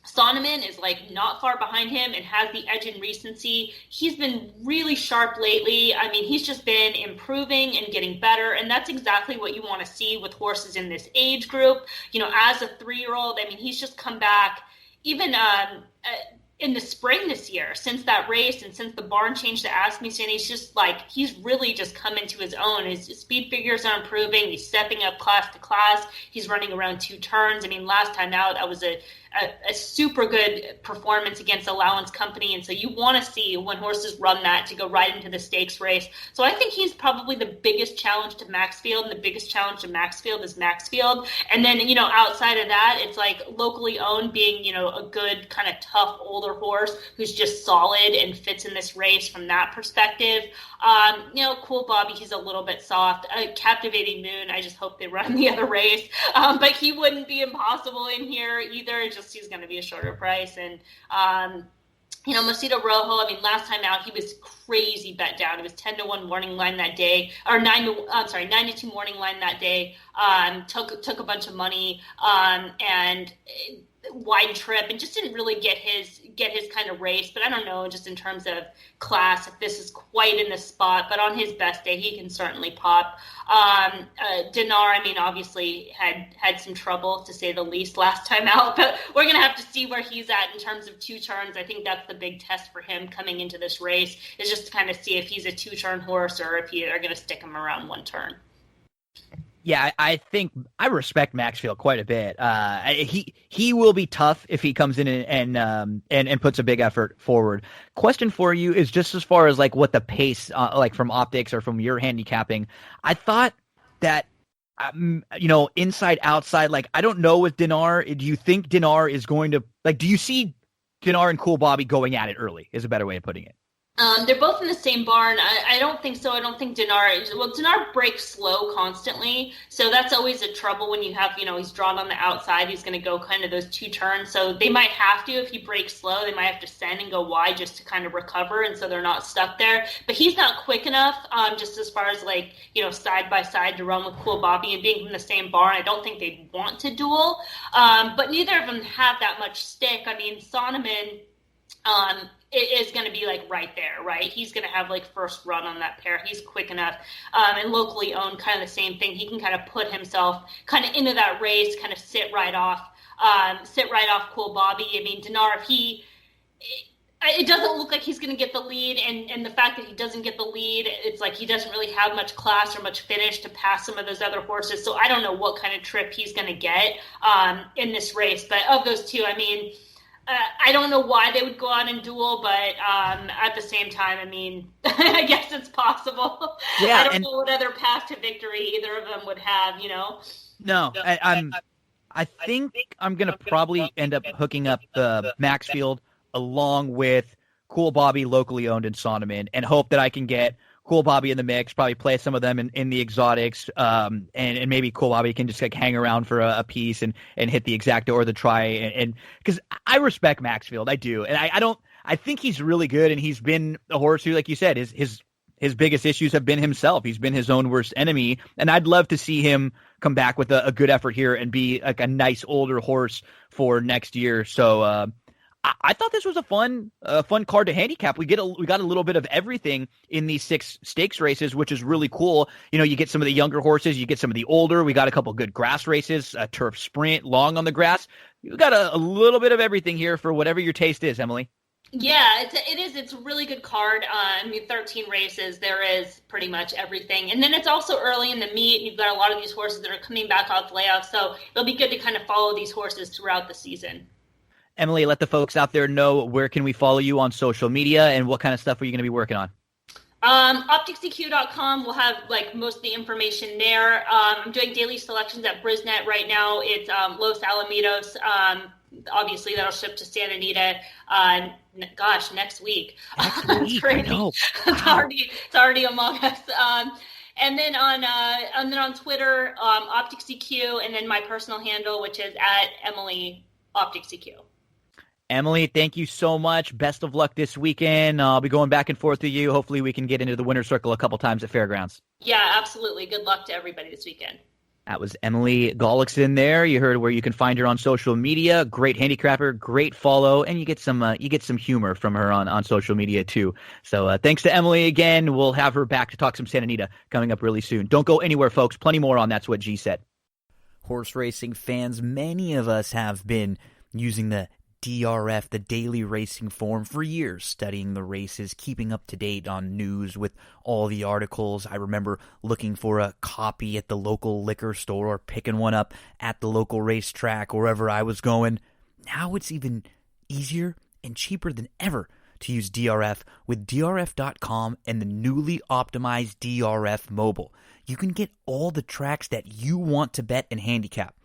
Sonneman is not far behind him and has the edge in recency. He's been really sharp lately. I mean, he's just been improving and getting better, and that's exactly what you want to see with horses in this age group. As a 3-year-old, I mean, he's just come back even in the spring this year, since that race and since the barn changed to Asmussen. He's really just come into his own. His speed figures are improving. He's stepping up class to class. He's running around 2 turns. I mean, last time out, that was a super good performance against Allowance Company. And so you want to see when horses run that to go right into the stakes race. So I think he's probably the biggest challenge to Maxfield, and the biggest challenge to Maxfield is Maxfield. And then, outside of that, it's locally owned being, a good kind of tough older horse who's just solid and fits in this race from that perspective. Cool Bobby, he's a little bit soft. Captivating Moon, I just hope they run the other race. But he wouldn't be impossible in here either. He's going to be a shorter price. And, Mosito Rojo, I mean, last time out, he was crazy bet down. It was 10-1 morning line that day, or 9-2 morning line that day. Took a bunch of money, and wide trip, and just didn't really get his kind of race. But I don't know, just in terms of class, if this is quite in the spot, but on his best day, he can certainly pop. Dinar, I mean, obviously had some trouble, to say the least, last time out, but we're going to have to see where he's at in terms of 2 turns. I think that's the big test for him coming into this race, is just to kind of see if he's a 2-turn horse or if they're going to stick him around 1 turn. Yeah, I think I respect Maxfield quite a bit. He will be tough if he comes in and puts a big effort forward. Question for you is just as far as what the pace from optics or from your handicapping. I thought that inside outside, I don't know with Dinar. Do you think Dinar is going to do you see Dinar and Cool Bobby going at it early? Is a better way of putting it. They're both in the same barn. I don't think so. I don't think Dinar breaks slow constantly. So that's always a trouble when you have, he's drawn on the outside. He's going to go kind of those 2 turns. So they might have to, if he breaks slow, they might have to send and go wide just to kind of recover. And so they're not stuck there. But he's not quick enough, just as far as side by side to run with Cool Bobby, and being from the same barn. I don't think they'd want to duel. But neither of them have that much stick. I mean, Sonneman, it is going to be right there, right? He's going to have first run on that pair. He's quick enough, and locally owned, kind of the same thing. He can kind of put himself kind of into that race, kind of sit right off Cool Bobby. I mean, Dinar, it doesn't look like he's going to get the lead, and the fact that he doesn't get the lead, it's he doesn't really have much class or much finish to pass some of those other horses. So I don't know what kind of trip he's going to get in this race. But of those 2, I mean, I don't know why they would go out and duel, but at the same time, I mean, I guess it's possible. Yeah, I don't know what other path to victory either of them would have, No, I think I'm going to probably end up hooking up the Maxfield along with Cool Bobby, locally owned, and Sonneman, and hope that I can get Cool Bobby in the mix, probably play some of them in the exotics, and maybe Cool Bobby can just hang around for a piece and hit the exacta or the try, and because I respect Maxfield, I do, and I think he's really good, and he's been a horse who, like you said, his biggest issues have been himself. He's been his own worst enemy, and I'd love to see him come back with a good effort here and be a nice older horse for next year. So I thought this was a fun card to handicap. We got a little bit of everything in these 6 stakes races, which is really cool. You get some of the younger horses, you get some of the older. We got a couple good grass races, a turf sprint, long on the grass. You got a little bit of everything here for whatever your taste is, Emily. Yeah, it is. It's a really good card. 13 races, there is pretty much everything. And then it's also early in the meet, and you've got a lot of these horses that are coming back off layoffs. So it'll be good to kind of follow these horses throughout the season. Emily, let the folks out there know where can we follow you on social media and what kind of stuff are you going to be working on? OpticsEQ.com will have like most of the information there. I'm doing daily selections at Brisnet right now. It's Los Alamitos. Obviously, that'll ship to Santa Anita. Next week. Next week, I know. It's already among us. And then on Twitter, OpticsEQ, and then my personal handle, which is at Emily OpticsEQ. Emily, thank you so much. Best of luck this weekend. I'll be going back and forth with you. Hopefully we can get into the winner's circle a couple times at Fairgrounds. Yeah, absolutely. Good luck to everybody this weekend. That was Emily Gullikson there. You heard where you can find her on social media. Great handicapper, great follow, and you get some humor from her on social media too. So thanks to Emily again. We'll have her back to talk some Santa Anita coming up really soon. Don't go anywhere, folks. Plenty more on That's What G Said. Horse racing fans, many of us have been using the DRF, the daily racing form, for years, studying the races, keeping up to date on news with all the articles. I remember looking for a copy at the local liquor store or picking one up at the local racetrack wherever I was going. Now it's even easier and cheaper than ever to use DRF with DRF.com and the newly optimized DRF Mobile. You can get all the tracks that you want to bet and handicap.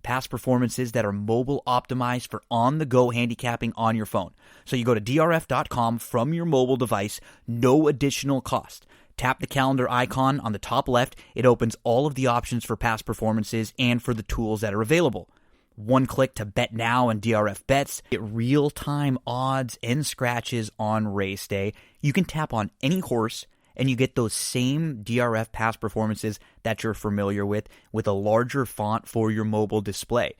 Past performances that are mobile optimized for on-the-go handicapping on your phone. So you go to DRF.com from your mobile device, no additional cost. Tap the calendar icon on the top left. It opens all of the options for past performances and for the tools that are available. One click to bet now and DRF bets. Get real-time odds and scratches on race day. You can tap on any horse and you get those same DRF past performances that you're familiar with a larger font for your mobile display.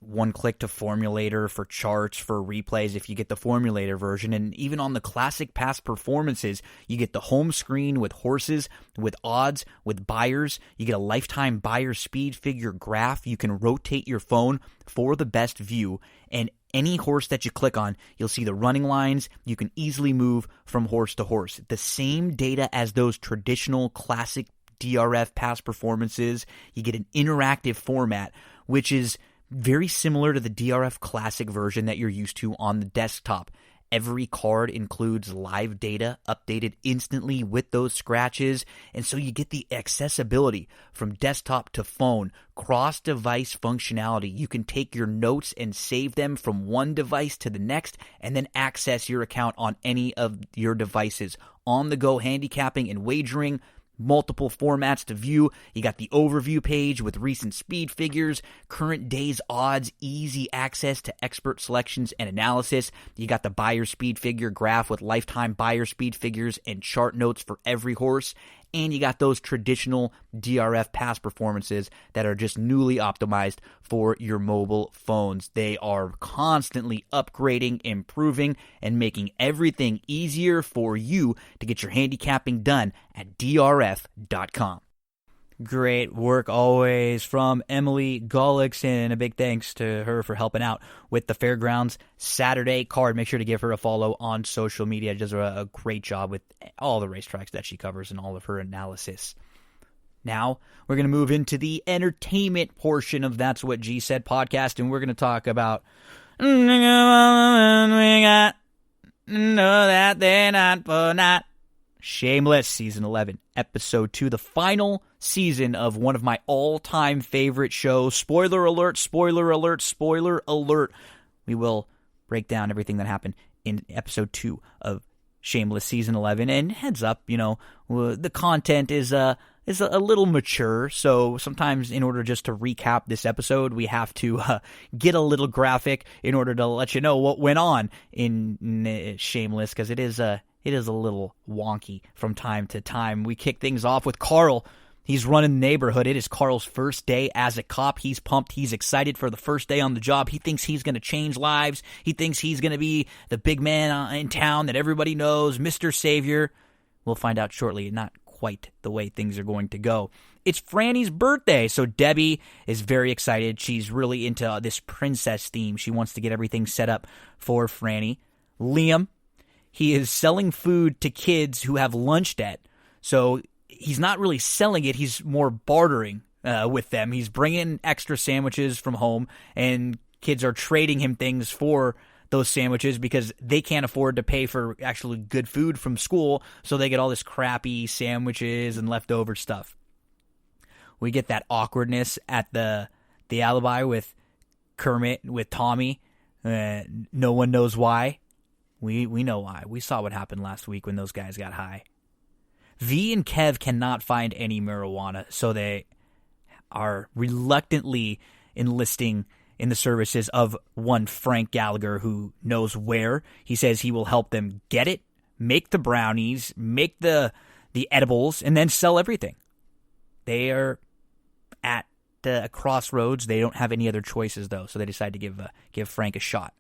One click to Formulator for charts, for replays if you get the Formulator version, and even on the classic past performances, you get the home screen with horses, with odds, with buyers. You get a lifetime buyer speed figure graph. You can rotate your phone for the best view, and any horse that you click on, you'll see the running lines. You can easily move from horse to horse. The same data as those traditional classic DRF past performances. You get an interactive format, which is very similar to the DRF Classic version that you're used to on the desktop. Every card includes live data updated instantly with those scratches, and so you get the accessibility from desktop to phone, cross-device functionality. You can take your notes and save them from one device to the next, and then access your account on any of your devices. On-the-go handicapping and wagering, multiple formats to view. You got the overview page with recent speed figures, current day's odds, easy access to expert selections and analysis. You got the buyer speed figure graph with lifetime buyer speed figures and chart notes for every horse. And you got those traditional DRF past performances that are just newly optimized for your mobile phones. They are constantly upgrading, improving, and making everything easier for you to get your handicapping done at DRF.com. Great work always from Emily Gullikson. A big thanks to her for helping out with the Fairgrounds Saturday card. Make sure to give her a follow on social media. She does a great job with all the racetracks that she covers and all of her analysis. Now, we're going to move into the entertainment portion of That's What G Said podcast, and we're going to talk about we got know that they're not for not. Shameless, Season 11, Episode 2, the final season of one of my all-time favorite shows. Spoiler alert, spoiler alert, spoiler alert. We will break down everything that happened in Episode 2 of Shameless, Season 11. And heads up, the content is a little mature, so sometimes in order just to recap this episode, we have to get a little graphic in order to let you know what went on in Shameless, because it is a little wonky from time to time. We kick things off with Carl. He's running the neighborhood. It is Carl's first day as a cop. He's pumped. He's excited for the first day on the job. He thinks he's going to change lives. He thinks he's going to be the big man in town that everybody knows, Mr. Savior. We'll find out shortly. Not quite the way things are going to go. It's Franny's birthday, so Debbie is very excited. She's really into this princess theme. She wants to get everything set up for Franny. Liam, he is selling food to kids who have lunch debt. So he's not really selling it. He's more bartering with them. He's bringing extra sandwiches from home, and kids are trading him things for those sandwiches because they can't afford to pay for actually good food from school, so they get all this crappy sandwiches and leftover stuff. We get that awkwardness at the alibi with Kermit, with Tommy. No one knows why. We know why. We saw what happened last week when those guys got high. V and Kev cannot find any marijuana, so they are reluctantly enlisting in the services of one Frank Gallagher who knows where. He says he will help them get it, make the brownies, make the edibles, and then sell everything. They are at a crossroads. They don't have any other choices, though, so they decide to give Frank a shot.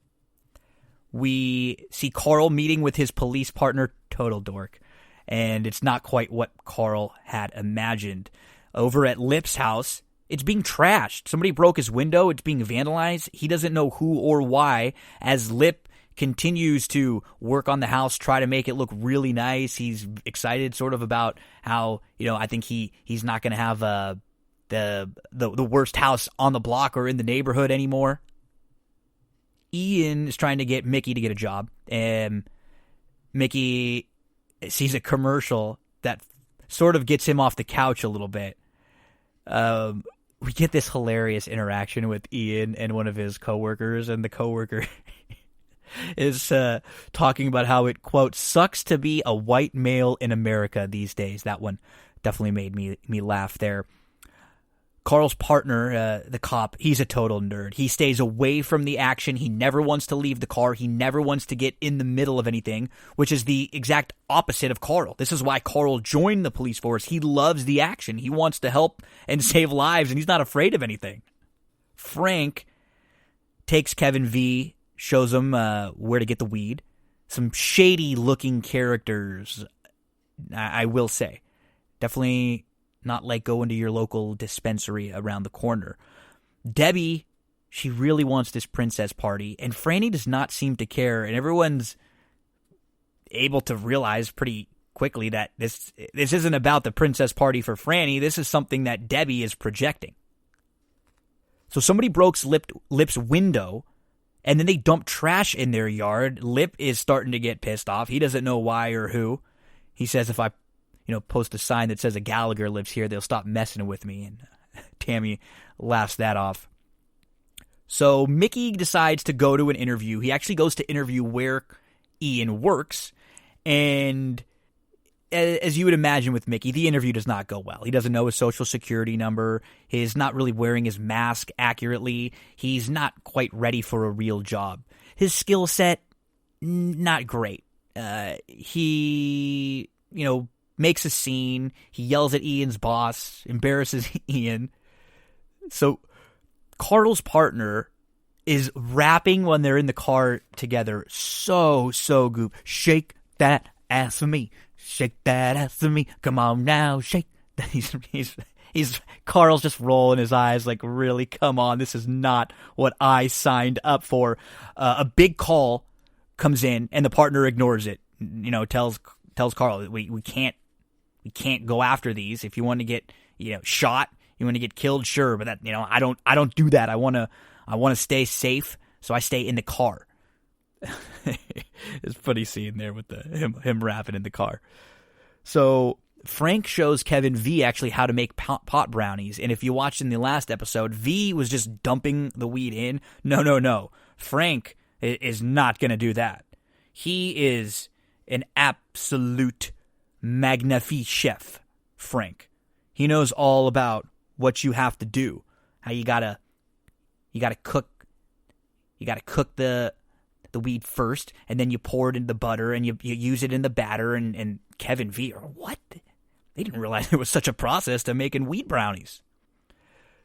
We see Carl meeting with his police partner, total dork, and it's not quite what Carl had imagined. Over at Lip's house, it's being trashed. Somebody broke his window. It's being vandalized. He doesn't know who or why. As Lip continues to work on the house, try to make it look really nice. He's excited sort of about how, I think he's not going to have the worst house on the block or in the neighborhood anymore. Ian is trying to get Mickey to get a job, and Mickey sees a commercial that sort of gets him off the couch a little bit. We get this hilarious interaction with Ian and one of his coworkers, and the coworker is talking about how it, quote, sucks to be a white male in America these days. That one definitely made me laugh there. Carl's partner, the cop, he's a total nerd. He stays away from the action. He never wants to leave the car. He never wants to get in the middle of anything, which is the exact opposite of Carl. This is why Carl joined the police force. He loves the action. He wants to help and save lives, and he's not afraid of anything. Frank takes Kevin V, shows him where to get the weed. Some shady-looking characters, I will say. Definitely not like going to your local dispensary around the corner. Debbie, she really wants this princess party, and Franny does not seem to care, and everyone's able to realize pretty quickly that this isn't about the princess party for Franny. This is something that Debbie is projecting. So somebody broke Lip's window, and then they dump trash in their yard. Lip is starting to get pissed off. He doesn't know why or who. He says, if I post a sign that says a Gallagher lives here, they'll stop messing with me. And Tammy laughs that off. So Mickey decides to go to an interview. He actually goes to interview where Ian works. And as you would imagine with Mickey, the interview does not go well. He doesn't know his social security number. He's not really wearing his mask accurately. He's not quite ready for a real job. His skill set, not great. He, makes a scene. He yells at Ian's boss, embarrasses Ian. So Carl's partner is rapping when they're in the car together. So goop. Shake that ass for me. Shake that ass for me. Come on now, shake. He's Carl's just rolling his eyes like, really, come on. This is not what I signed up for. A big call comes in and the partner ignores it. Tells Carl, we can't go after these. If you want to get, shot, you want to get killed, sure, but that, I don't do that. I want to stay safe, so I stay in the car. It's a funny scene there with him rapping in the car. So Frank shows Kevin V actually how to make pot brownies, and if you watched in the last episode, V was just dumping the weed in. No. Frank is not going to do that. He is an absolute magnifique chef, Frank. He knows all about what you have to do. How you gotta cook the weed first, and then you pour it in the butter, and you use it in the batter. And Kevin V, what? They didn't realize there was such a process to making weed brownies.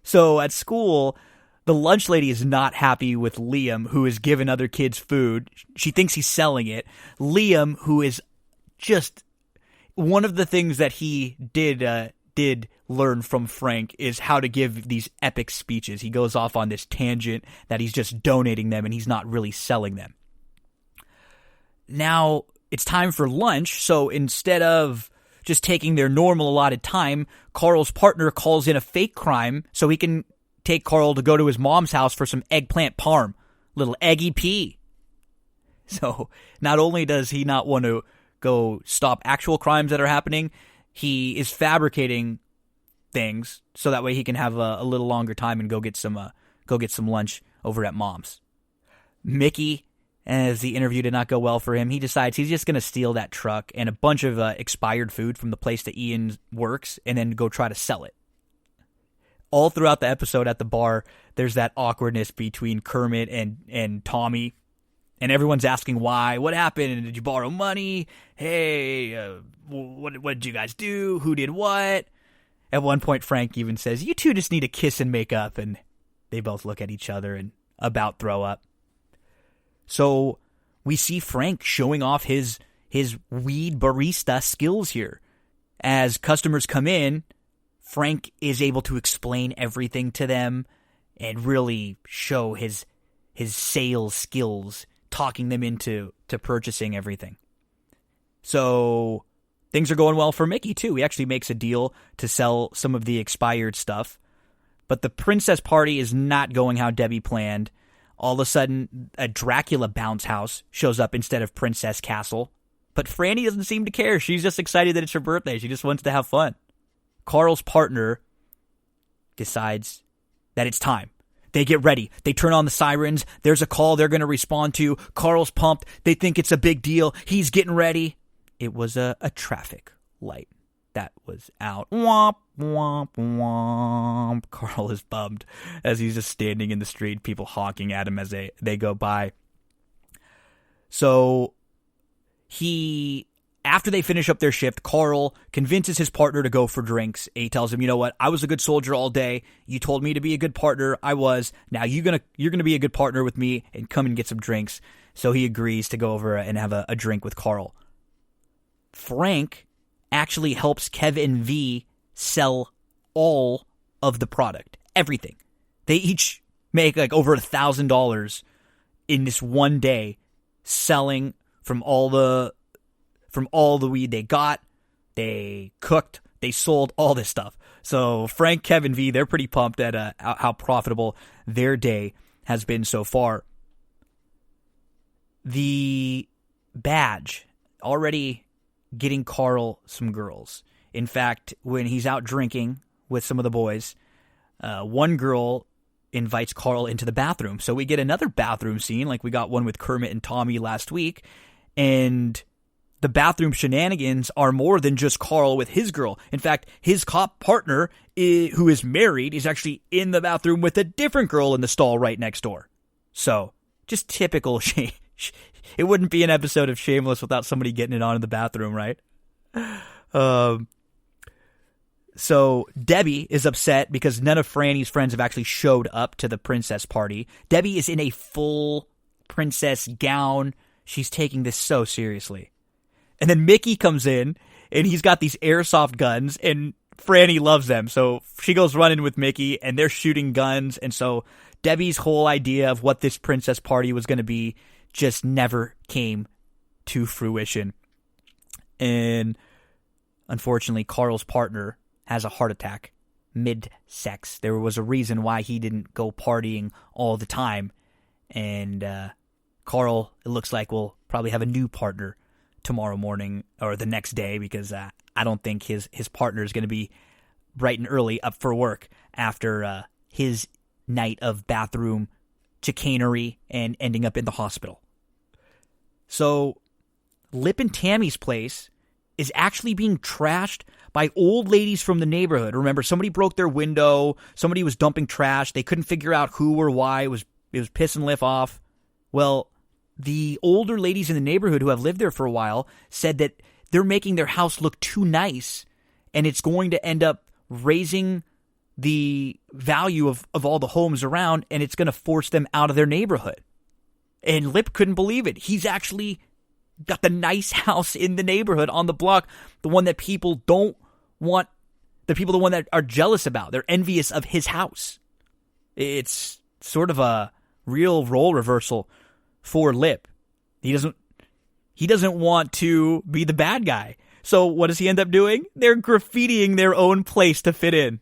So at school, the lunch lady is not happy with Liam, who is giving other kids food. She thinks he's selling it. Liam, who is just one of the things that he did learn from Frank is how to give these epic speeches. He goes off on this tangent that he's just donating them and he's not really selling them. Now it's time for lunch, so instead of just taking their normal allotted time, Carl's partner calls in a fake crime so he can take Carl to go to his mom's house for some eggplant parm. Little eggy pea. So not only does he not want to go stop actual crimes that are happening, he is fabricating things so that way he can have a little longer time and go get some lunch over at Mom's. Mickey, as the interview did not go well for him, he decides he's just going to steal that truck and a bunch of expired food from the place that Ian works and then go try to sell it. All throughout the episode at the bar, there's that awkwardness between Kermit and Tommy. And everyone's asking why. What happened? Did you borrow money? Hey, what did you guys do? Who did what? At one point, Frank even says, "You two just need to kiss and make up." And they both look at each other and about throw up. So we see Frank showing off his weed barista skills here. As customers come in, Frank is able to explain everything to them and really show his sales skills, talking them into purchasing everything. So things are going well for Mickey, too. He actually makes a deal to sell some of the expired stuff. But the princess party is not going how Debbie planned. All of a sudden, a Dracula bounce house shows up instead of Princess Castle. But Franny doesn't seem to care. She's just excited that it's her birthday. She just wants to have fun. Carl's partner decides that it's time. They get ready. They turn on the sirens. There's a call they're going to respond to. Carl's pumped. They think it's a big deal. He's getting ready. It was a traffic light that was out. Womp, womp, womp. Carl is bummed as he's just standing in the street, people honking at him as they go by. So after they finish up their shift, Carl convinces his partner to go for drinks. He tells him, "You know what? I was a good soldier all day. You told me to be a good partner. I was. Now you're gonna be a good partner with me and come and get some drinks." So he agrees to go over and have a drink with Carl. Frank actually helps Kevin V sell all of the product, everything. They each make like over $1,000 in this one day selling from all the weed they got, they cooked, they sold all this stuff. So Frank, Kevin V, they're pretty pumped at how profitable their day has been so far. The badge already getting Carl some girls. In fact, when he's out drinking with some of the boys, one girl invites Carl into the bathroom. So we get another bathroom scene like we got one with Kermit and Tommy last week. And the bathroom shenanigans are more than just Carl with his girl. In fact, his cop partner, who is married, is actually in the bathroom with a different girl in the stall right next door. So, just typical. It wouldn't be an episode of Shameless without somebody getting it on in the bathroom, right? So, Debbie is upset because none of Franny's friends have actually showed up to the princess party. Debbie is in a full princess gown. She's taking this so seriously. And then Mickey comes in, and he's got these airsoft guns, and Franny loves them. So she goes running with Mickey, and they're shooting guns. And so Debbie's whole idea of what this princess party was going to be just never came to fruition. And unfortunately, Carl's partner has a heart attack mid-sex. There was a reason why he didn't go partying all the time. And Carl, it looks like, will probably have a new partner tomorrow morning or the next day because I don't think his partner is going to be bright and early up for work after his night of bathroom chicanery and ending up in the hospital. So Lip and Tammy's place is actually being trashed by old ladies from the neighborhood. Remember, somebody broke their window, somebody was dumping trash, they couldn't figure out who or why, it was pissing Lip off. Well, the older ladies in the neighborhood who have lived there for a while said that they're making their house look too nice, and it's going to end up raising the value of all the homes around, and it's going to force them out of their neighborhood. And Lip couldn't believe it. He's actually got the nice house in the neighborhood on the block, the one that people don't want, the one that are jealous about. They're envious of his house. It's sort of a real role reversal for Lip. He doesn't want to be the bad guy. So what does he end up doing? They're graffitiing their own place to fit in,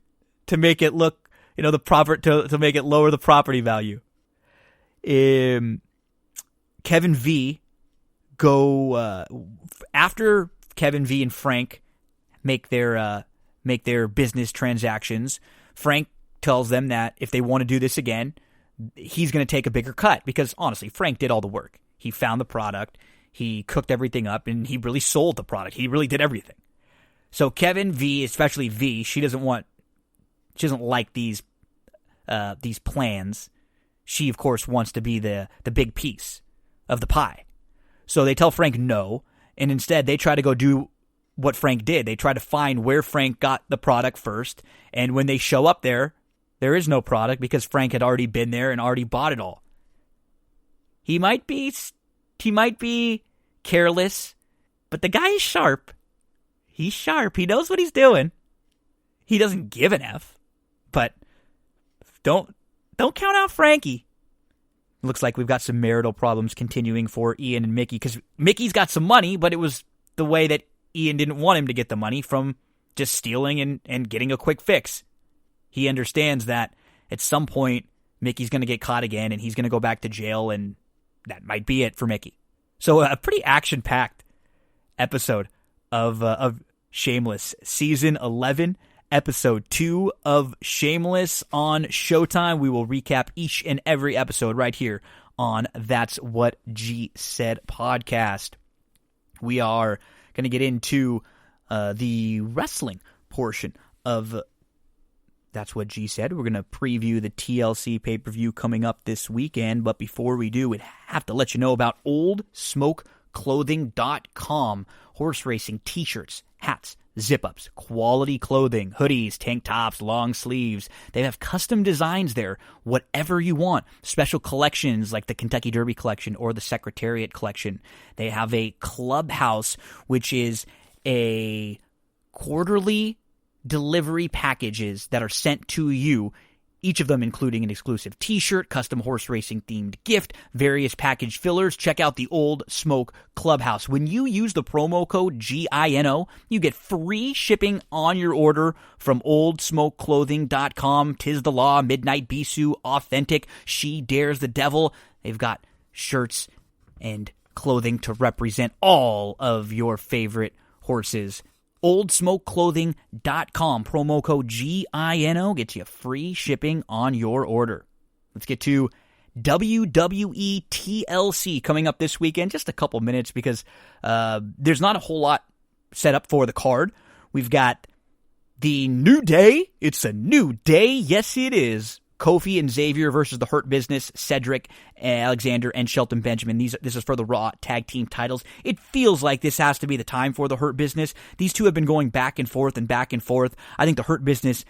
to make it look, the proper, to make it lower the property value. Kevin V go after Kevin V and Frank make their business transactions. Frank tells them that if they want to do this again, he's going to take a bigger cut because, honestly, Frank did all the work. He found the product, he cooked everything up, and he really sold the product. He really did everything. So Kevin V, especially V, she doesn't like these plans. She, of course, wants to be the big piece of the pie. So they tell Frank no, and instead they try to go do what Frank did. They try to find where Frank got the product first, and when they show up there is no product because Frank had already been there and already bought it all. He might be careless, but the guy is sharp. He's sharp. He knows what he's doing. He doesn't give an F, but don't count out Frankie. Looks like we've got some marital problems continuing for Ian and Mickey because Mickey's got some money, but it was the way that Ian didn't want him to get the money from just stealing and getting a quick fix. He understands that at some point Mickey's going to get caught again and he's going to go back to jail, and that might be it for Mickey. So a pretty action-packed episode of Shameless. Season 11, Episode 2 of Shameless on Showtime. We will recap each and every episode right here on That's What G Said podcast. We are going to get into the wrestling portion of That's What G Said. We're going to preview the TLC pay-per-view coming up this weekend, but before we do, we have to let you know about OldSmokeClothing.com. Horse racing t-shirts, hats, zip-ups, quality clothing, hoodies, tank tops, long sleeves. They have custom designs there, whatever you want. Special collections like the Kentucky Derby collection or the Secretariat collection. They have a clubhouse, which is a quarterly delivery packages that are sent to you, each of them including an exclusive t-shirt, custom horse racing themed gift, various package fillers. Check out the Old Smoke Clubhouse. When you use the promo code GINO, you get free shipping on your order from oldsmokeclothing.com. Tis the Law, Midnight Bisou, Authentic, She Dares the Devil. They've got shirts and clothing to represent all of your favorite horses. oldsmokeclothing.com. Promo code GINO gets you free shipping on your order. Let's get to WWE TLC coming up this weekend. Just a couple minutes because there's not a whole lot set up for the card. We've got the New Day. It's a new day. Yes, it is. Kofi and Xavier versus the Hurt Business, Cedric, Alexander, and Shelton Benjamin. This is for the Raw Tag Team titles. It feels like this has to be the time for the Hurt Business. These two have been going back and forth and back and forth. I think the Hurt Business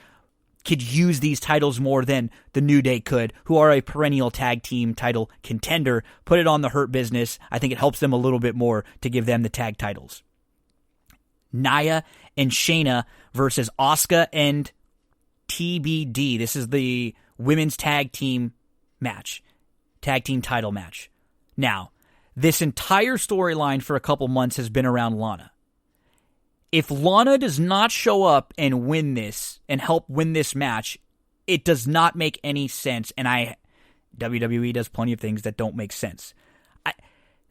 could use these titles more than the New Day could, who are a perennial tag team title contender. Put it on the Hurt Business. I think it helps them a little bit more to give them the tag titles. Nia and Shayna versus Asuka and TBD. This is the women's tag team match, tag team title match. Now, this entire storyline for a couple months has been around Lana. If Lana does not show up and win this and help win this match, it does not make any sense. And WWE does plenty of things that don't make sense.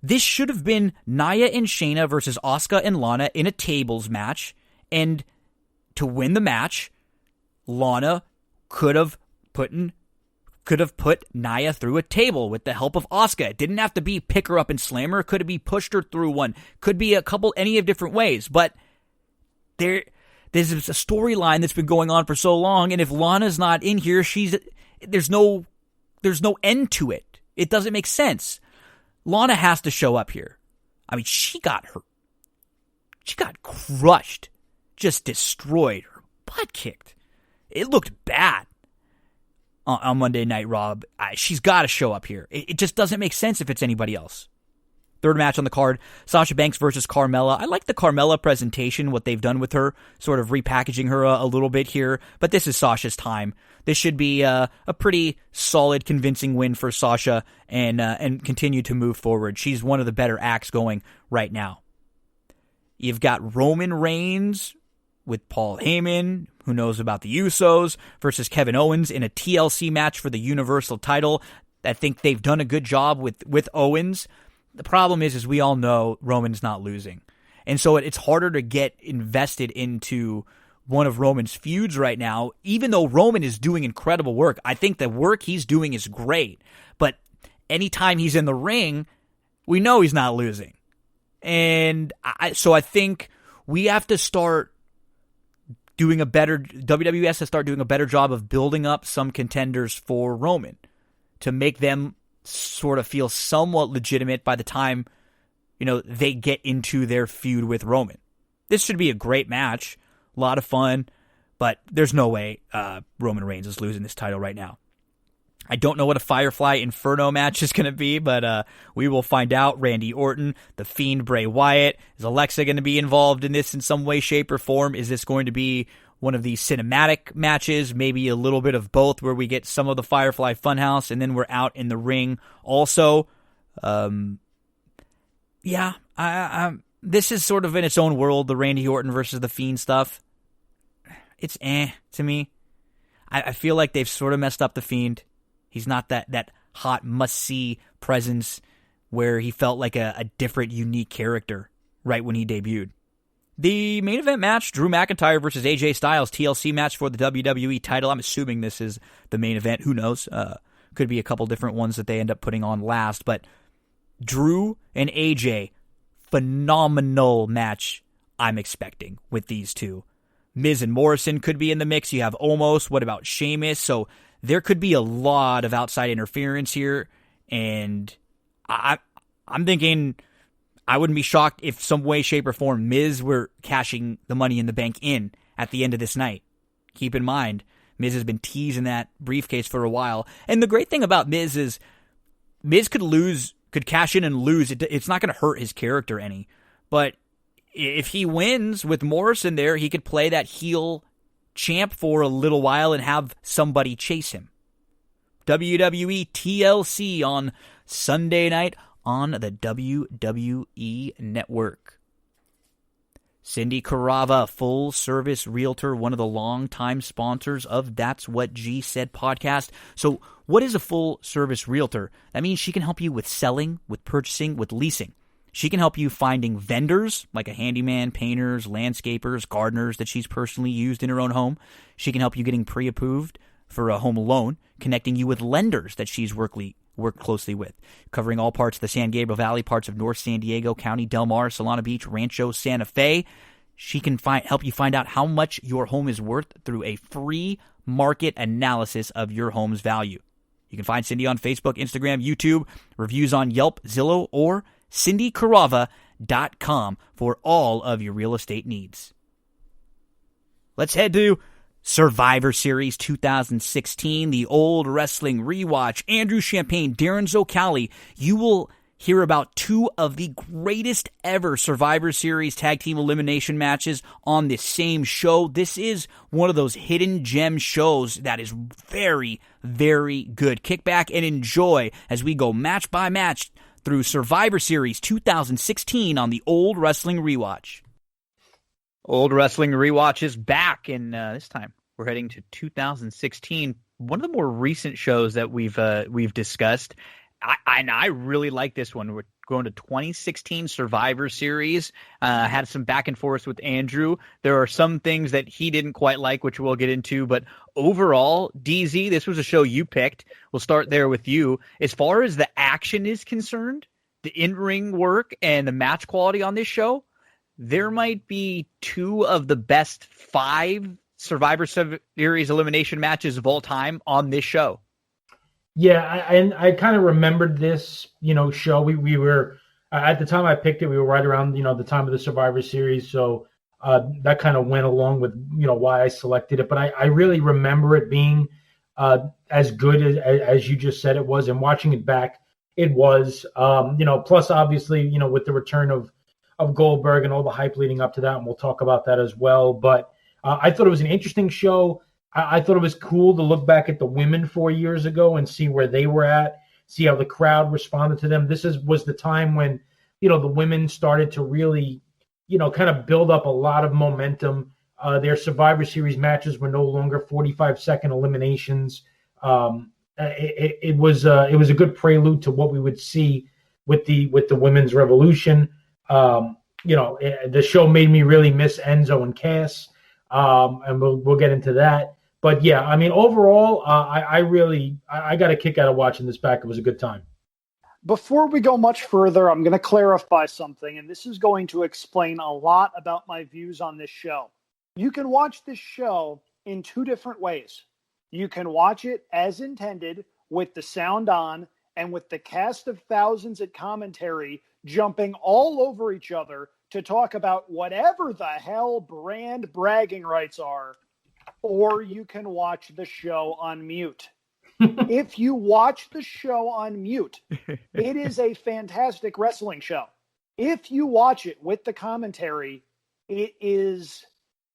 This should have been Nia and Shayna versus Asuka and Lana in a tables match. And to win the match, Lana could have put Nia through a table with the help of Asuka. It didn't have to be pick her up and slam her. Could it be pushed her through one? Could be any of different ways. But there's a storyline that's been going on for so long, and if Lana's not in here, there's no end to it. It doesn't make sense. Lana has to show up here. I mean, she got crushed, just destroyed, her butt kicked. It looked bad on Monday Night Raw. She's got to show up here. It just doesn't make sense if it's anybody else. Third match on the card, Sasha Banks versus Carmella. I like the Carmella presentation, what they've done with her, sort of repackaging her a little bit here, but this is Sasha's time. This should be a pretty solid, convincing win for Sasha and continue to move forward. She's one of the better acts going right now. You've got Roman Reigns with Paul Heyman, who knows about the Usos, versus Kevin Owens in a TLC match for the Universal title. I think they've done a good job with Owens. the problem is we all know Roman's not losing. And so it's harder to get invested into one of Roman's feuds right now, even though Roman is doing incredible work. I think the work he's doing is great. But anytime he's in the ring, we know he's not losing. And so I think we have to start doing a better, WWE has to start doing a better job of building up some contenders for Roman to make them sort of feel somewhat legitimate by the time, they get into their feud with Roman. This should be a great match, a lot of fun, but there's no way Roman Reigns is losing this title right now. I don't know what a Firefly Inferno match is going to be, but we will find out. Randy Orton, The Fiend, Bray Wyatt. Is Alexa going to be involved in this in some way, shape, or form? Is this going to be one of these cinematic matches? Maybe a little bit of both, where we get some of the Firefly Funhouse, and then we're out in the ring also. This is sort of in its own world, the Randy Orton versus The Fiend stuff. It's to me. I feel like they've sort of messed up The Fiend. He's not that hot, must-see presence where he felt like a different, unique character right when he debuted. The main event match, Drew McIntyre versus AJ Styles, TLC match for the WWE title. I'm assuming this is the main event. Who knows? Could be a couple different ones that they end up putting on last. But Drew and AJ, phenomenal match I'm expecting with these two. Miz and Morrison could be in the mix. You have Omos. What about Sheamus? So there could be a lot of outside interference here, and I'm thinking I wouldn't be shocked if some way, shape, or form Miz were cashing the Money in the Bank in at the end of this night. Keep in mind, Miz has been teasing that briefcase for a while, and the great thing about Miz is Miz could cash in and lose. It's not going to hurt his character any, but if he wins with Morrison there, he could play that heel champ for a little while and have somebody chase him. WWE TLC on Sunday night on the WWE Network. Cindy Carava, full service realtor, one of the longtime sponsors of That's What G Said podcast. So what is a full service realtor? That means she can help you with selling, with purchasing, with leasing. She can help you finding vendors, like a handyman, painters, landscapers, gardeners that she's personally used in her own home. She can help you getting pre-approved for a home loan, connecting you with lenders that she's worked closely with, covering all parts of the San Gabriel Valley, parts of North San Diego County, Del Mar, Solana Beach, Rancho, Santa Fe. She can help you find out how much your home is worth through a free market analysis of your home's value. You can find Cindy on Facebook, Instagram, YouTube, reviews on Yelp, Zillow, or CindyCarava.com for all of your real estate needs. Let's head to Survivor Series 2016, the old wrestling rewatch. Andrew Champagne, Darin Zoccali. You will hear about two of the greatest ever Survivor Series tag team elimination matches on this same show. This is one of those hidden gem shows that is very, very good. Kick back and enjoy as we go match by match through Survivor Series 2016 on the Old Wrestling Rewatch. Old Wrestling Rewatch is back, and this time we're heading to 2016. One of the more recent shows that we've discussed. I really like this one. We're going to 2016 Survivor Series. Had some back and forth with Andrew. There are some things that he didn't quite like, which we'll get into. But overall, DZ, this was a show you picked. We'll start there with you. As far as the action is concerned, the in-ring work and the match quality on this show, there might be two of the best 5 Survivor Series elimination matches of all time on this show. Yeah, I kind of remembered this, show. We were at the time I picked it. We were right around, the time of the Survivor Series, so that kind of went along with, why I selected it. But I really remember it being as good as you just said it was, and watching it back, it was. Plus obviously, with the return of Goldberg and all the hype leading up to that, and we'll talk about that as well. But I thought it was an interesting show. I thought it was cool to look back at the women 4 years ago and see where they were at, see how the crowd responded to them. This was the time when, the women started to really, kind of build up a lot of momentum. Their Survivor Series matches were no longer 45-second eliminations. It was a good prelude to what we would see with the women's revolution. The show made me really miss Enzo and Cass, and we'll get into that. But yeah, I mean, overall, I got a kick out of watching this back. It was a good time. Before we go much further, I'm going to clarify something, and this is going to explain a lot about my views on this show. You can watch this show in two different ways. You can watch it as intended, with the sound on and with the cast of thousands at commentary jumping all over each other to talk about whatever the hell brand bragging rights are, or you can watch the show on mute. If you watch the show on mute, it is a fantastic wrestling show. If you watch it with the commentary, it is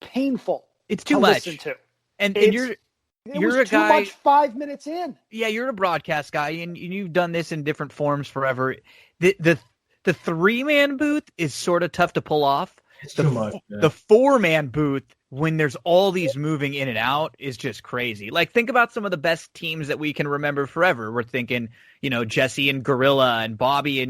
painful. It's too much. Listen to. And you're a guy. Too much 5 minutes in. Yeah, you're a broadcast guy, and you've done this in different forms forever. The 3-man booth is sort of tough to pull off. It's too much. Yeah. The 4-man booth, when there's all these moving in and out, is just crazy. Like, think about some of the best teams that we can remember forever. We're thinking, Jesse and Gorilla, and Bobby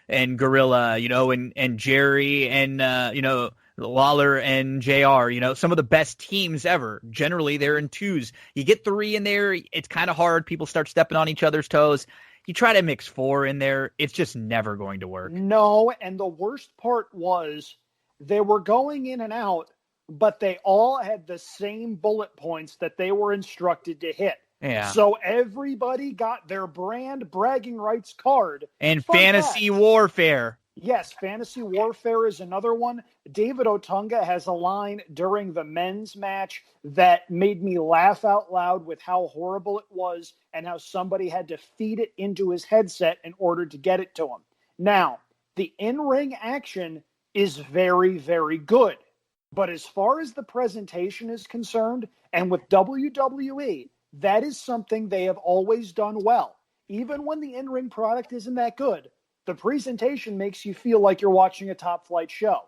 and Gorilla, and Jerry and Lawler and JR, some of the best teams ever. Generally, they're in 2s. You get 3 in there, it's kind of hard. People start stepping on each other's toes. You try to mix 4 in there, it's just never going to work. No, and the worst part was they were going in and out, but they all had the same bullet points that they were instructed to hit. Yeah. So everybody got their brand bragging rights card. And fantasy warfare. Yes, fantasy warfare is another one. David Otunga has a line during the men's match that made me laugh out loud with how horrible it was and how somebody had to feed it into his headset in order to get it to him. Now, the in-ring action is very, very good. But as far as the presentation is concerned, and with WWE, that is something they have always done well. Even when the in-ring product isn't that good, the presentation makes you feel like you're watching a top-flight show.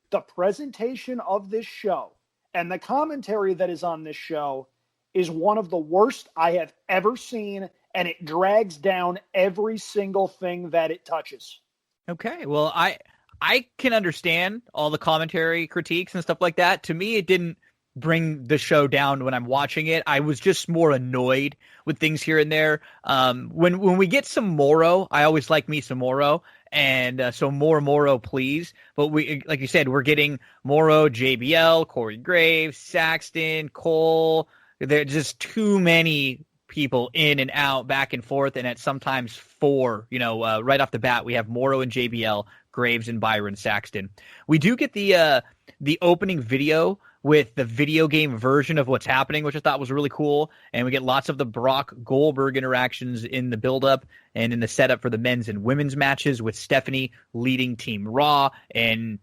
The presentation of this show and the commentary that is on this show is one of the worst I have ever seen, and it drags down every single thing that it touches. Okay, well, I can understand all the commentary critiques and stuff like that. To me, it didn't bring the show down when I'm watching it. I was just more annoyed with things here and there. When we get some Moro, I always like me some Moro, and so more Moro, please. But we, like you said, we're getting Moro, JBL, Corey Graves, Saxton, Cole. There's just too many people in and out, back and forth, and at sometimes 4. Right off the bat, we have Moro and JBL, Graves and Byron Saxton. We do get the opening video with the video game version of what's happening, which I thought was really cool. And we get lots of the Brock Goldberg interactions in the build-up and in the setup for the men's and women's matches, with Stephanie leading Team Raw and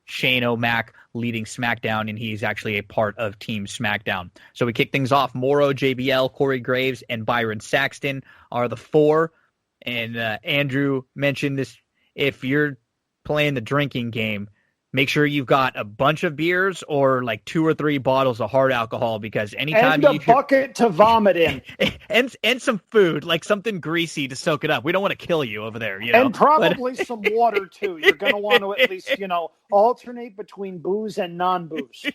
Shane O'Mac leading SmackDown, and he's actually a part of Team SmackDown. So we kick things off. Moro, JBL, Corey Graves, and Byron Saxton are the 4. And Andrew mentioned this, if you're playing the drinking game, make sure you've got a bunch of beers or like 2 or 3 bottles of hard alcohol, because anytime and a bucket to vomit in, and some food, like something greasy to soak it up. We don't want to kill you over there, and probably some water too. You're going to want to at least alternate between booze and non-booze.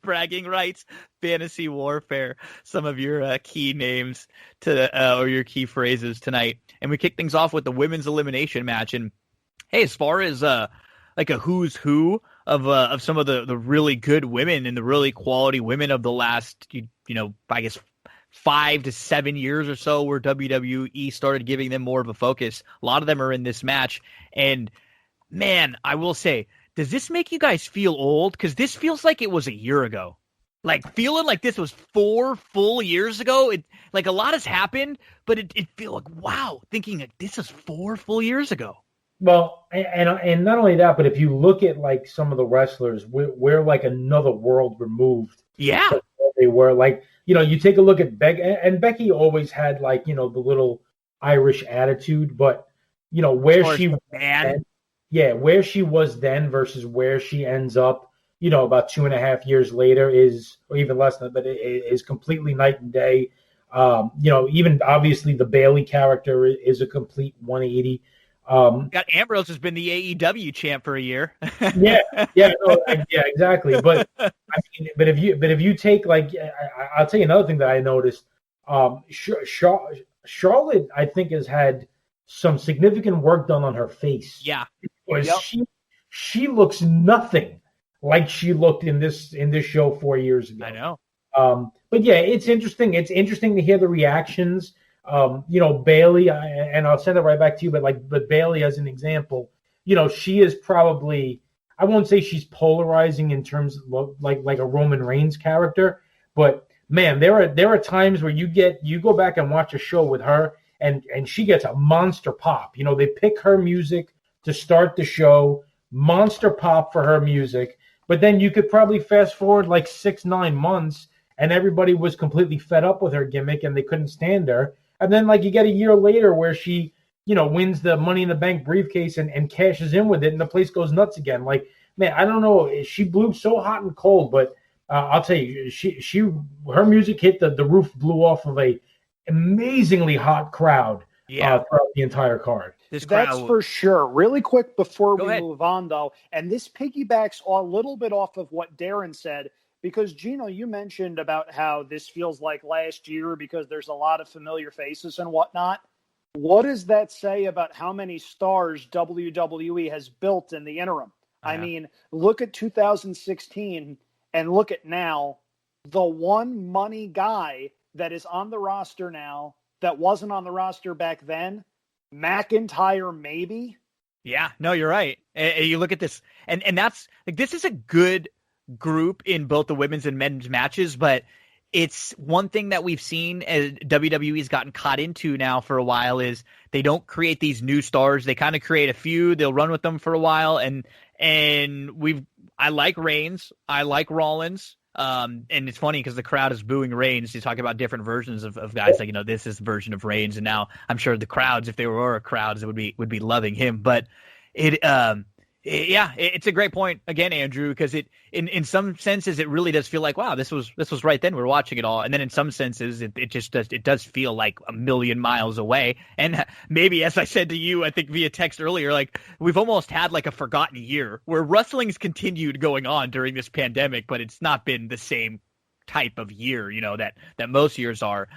Bragging rights, fantasy warfare, some of your key names or your key phrases tonight, and we kick things off with the women's elimination match. And hey, as far as like a who's who of some of the really good women and the really quality women of the last, I guess 5 to 7 years or so, where WWE started giving them more of a focus. A lot of them are in this match. And man, I will say, does this make you guys feel old? Because this feels like it was a year ago. Like, feeling like this was 4 full years ago. Like, a lot has happened, but it feels like, wow, thinking like this is 4 full years ago. Well, and not only that, but if you look at like some of the wrestlers, we're like another world removed. Yeah, they were like, you take a look at Becky, and Becky always had like the little Irish attitude, but where she was then, where she was then versus where she ends up, about 2.5 years later or even less than, but it is completely night and day. Even obviously the Bayley character is a complete 180. Got Ambrose has been the AEW champ for a year. yeah, exactly. But I mean, but if you take like, I'll tell you another thing that I noticed. Charlotte, I think, has had some significant work done on her face. Yeah, she looks nothing like she looked in this show 4 years ago. I know. But yeah, it's interesting. It's interesting to hear the reactions. Bailey, and I'll send it right back to you. But Bailey, as an example, she is probably, I won't say she's polarizing in terms of like a Roman Reigns character, but man, there are times where you go back and watch a show with her, and she gets a monster pop. They pick her music to start the show, monster pop for her music. But then you could probably fast forward like 6-9 months, and everybody was completely fed up with her gimmick, and they couldn't stand her. And then like you get a year later where she, wins the Money in the Bank briefcase and cashes in with it, and the place goes nuts again. Like, man, I don't know. She blew so hot and cold, but I'll tell you, her music hit the roof, blew off of a amazingly hot crowd throughout the entire card. That's for sure. Really quick before we move on, though, and this piggybacks a little bit off of what Darin said, because, Gino, you mentioned about how this feels like last year because there's a lot of familiar faces and whatnot. What does that say about how many stars WWE has built in the interim? I mean, look at 2016 and look at now. The one money guy that is on the roster now that wasn't on the roster back then, McIntyre, maybe. Yeah, no, you're right. And you look at this, and that's like, this is a good group in both the women's and men's matches, but it's one thing that we've seen as WWE's gotten caught into now for a while is they don't create these new stars. They kind of create a few, they'll run with them for a while, and I like Reigns, I like Rollins. And it's funny because the crowd is booing Reigns. You talk about different versions of guys, like, this is the version of Reigns, and now I'm sure the crowds, if they were crowds, would be loving him. But it's a great point again, Andrew, because in some senses it really does feel like, wow, this was right then, we're watching it all, and then in some senses it does feel like a million miles away. And maybe, as I said to you, I think via text earlier, like we've almost had like a forgotten year where wrestling's continued going on during this pandemic, but it's not been the same type of year, that most years are.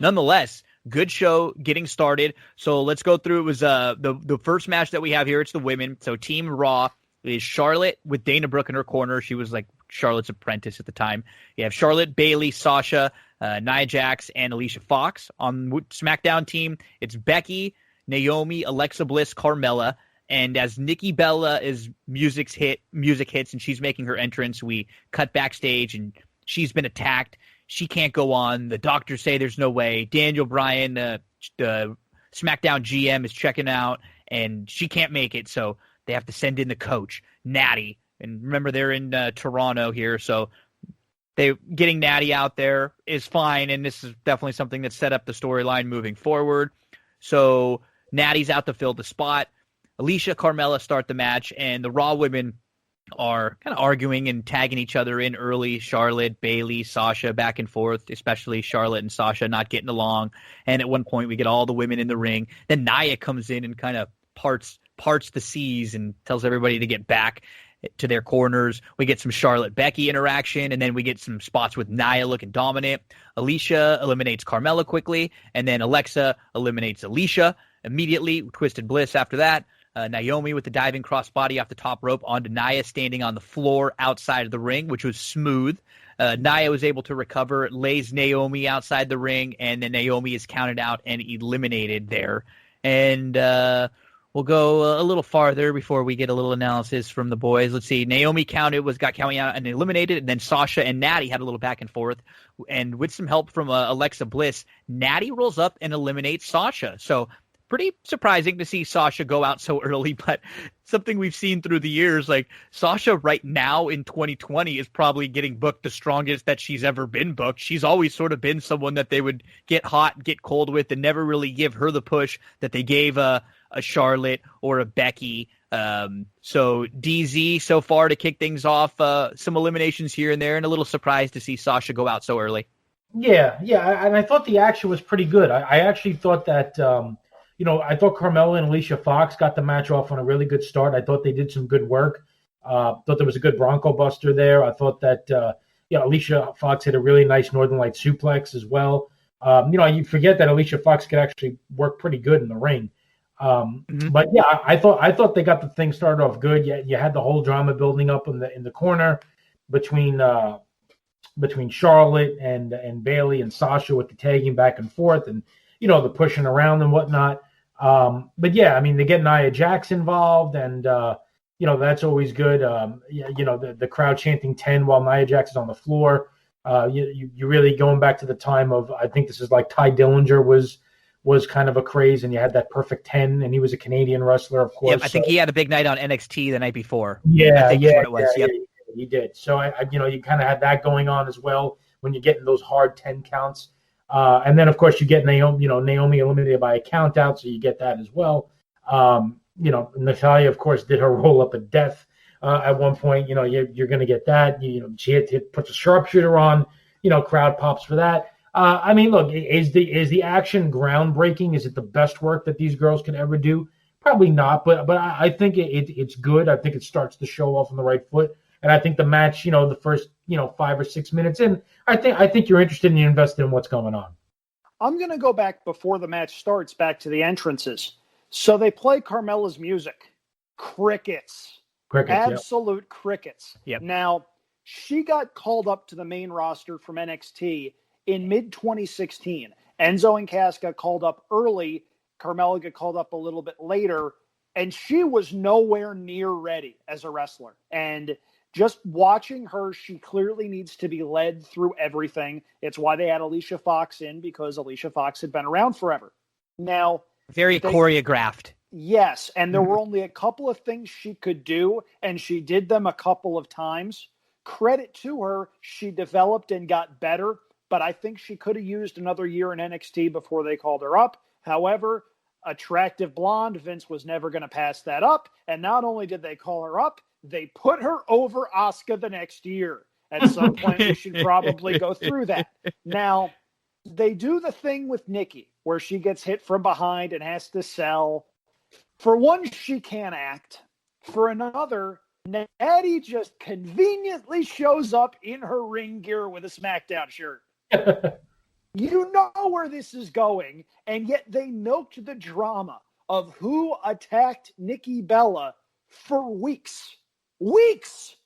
Nonetheless, good show getting started. So let's go through. It was the first match that we have here. It's the women. So Team Raw is Charlotte with Dana Brooke in her corner. She was like Charlotte's apprentice at the time. You have Charlotte, Bayley, Sasha, Nia Jax, and Alicia Fox. On SmackDown team, it's Becky, Naomi, Alexa Bliss, Carmella. And as Nikki Bella's music hits and she's making her entrance, we cut backstage and she's been attacked. She can't go on. The doctors say there's no way. Daniel Bryan, the SmackDown GM, is checking out, and she can't make it, so they have to send in the coach, Natty. And remember, they're in Toronto here, so getting Natty out there is fine, and this is definitely something that set up the storyline moving forward. So Natty's out to fill the spot. Alicia, Carmella start the match, and the Raw women are kind of arguing and tagging each other in early. Charlotte, Bayley, Sasha, back and forth, especially Charlotte and Sasha not getting along. And at one point, we get all the women in the ring. Then Nia comes in and kind of parts the seas and tells everybody to get back to their corners. We get some Charlotte-Becky interaction, and then we get some spots with Nia looking dominant. Alicia eliminates Carmella quickly, and then Alexa eliminates Alicia immediately. Twisted Bliss after that. Naomi with the diving crossbody off the top rope onto Nia standing on the floor outside of the ring, which was smooth. Nia was able to recover, lays Naomi outside the ring, and then Naomi is counted out and eliminated there. And we'll go a little farther before we get a little analysis from the boys. Let's see. Naomi got counted out and eliminated, and then Sasha and Natty had a little back and forth. And with some help from Alexa Bliss, Natty rolls up and eliminates Sasha. So pretty surprising to see Sasha go out so early, but something we've seen through the years. Like, Sasha right now in 2020 is probably getting booked the strongest that she's ever been booked. She's always sort of been someone that they would get hot, get cold with, and never really give her the push that they gave a Charlotte or a Becky. So DZ so far to kick things off, some eliminations here and there, and a little surprised to see Sasha go out so early. Yeah, and I thought the action was pretty good. I actually thought that I thought Carmella and Alicia Fox got the match off on a really good start. I thought they did some good work. Thought there was a good Bronco Buster there. I thought that Alicia Fox hit a really nice Northern Light suplex as well. You forget that Alicia Fox could actually work pretty good in the ring. But yeah, I thought they got the thing started off good. You had the whole drama building up in the corner between Charlotte and Bayley and Sasha with the tagging back and forth and the pushing around and whatnot. But yeah, I mean, they get Nia Jax involved and that's always good. The crowd chanting 10 while Nia Jax is on the floor. You really going back to the time of, I think this is like Ty Dillinger was kind of a craze, and you had that perfect 10, and he was a Canadian wrestler, of course. Yep, I think he had a big night on NXT the night before. Yeah, I think that's what it was. Yeah, he did. So you kind of had that going on as well when you're getting those hard 10 counts. And then of course you get Naomi eliminated by a count out, so you get that as well. Natalya, of course, did her roll up of death at one point. You're going to get that. She puts a sharpshooter on. Crowd pops for that. I mean, look, is the action groundbreaking? Is it the best work that these girls could ever do? Probably not, but I think it's good. I think it starts the show off on the right foot, and I think the match, the first 5 or 6 minutes in, I think you're interested and you're invested in what's going on. I'm going to go back before the match starts, back to the entrances. So they play Carmella's music. Crickets. Absolute crickets. Yep. Now, she got called up to the main roster from NXT in mid-2016. Enzo and Cass got called up early. Carmella got called up a little bit later. And she was nowhere near ready as a wrestler. And just watching her, she clearly needs to be led through everything. It's why they had Alicia Fox in, because Alicia Fox had been around forever. Now, very choreographed. Yes, and there were only a couple of things she could do, and she did them a couple of times. Credit to her, she developed and got better, but I think she could have used another year in NXT before they called her up. However, attractive blonde, Vince was never going to pass that up, and not only did they call her up, they put her over Asuka the next year. At some point, we should probably go through that. Now, they do the thing with Nikki, where she gets hit from behind and has to sell. For one, she can't act. For another, Natty just conveniently shows up in her ring gear with a SmackDown shirt. You know where this is going, and yet they milked the drama of who attacked Nikki Bella for weeks. Weeks!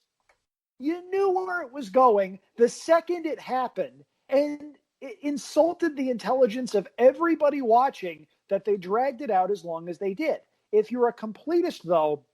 You knew where it was going the second it happened, and it insulted the intelligence of everybody watching that they dragged it out as long as they did. If you're a completist, though,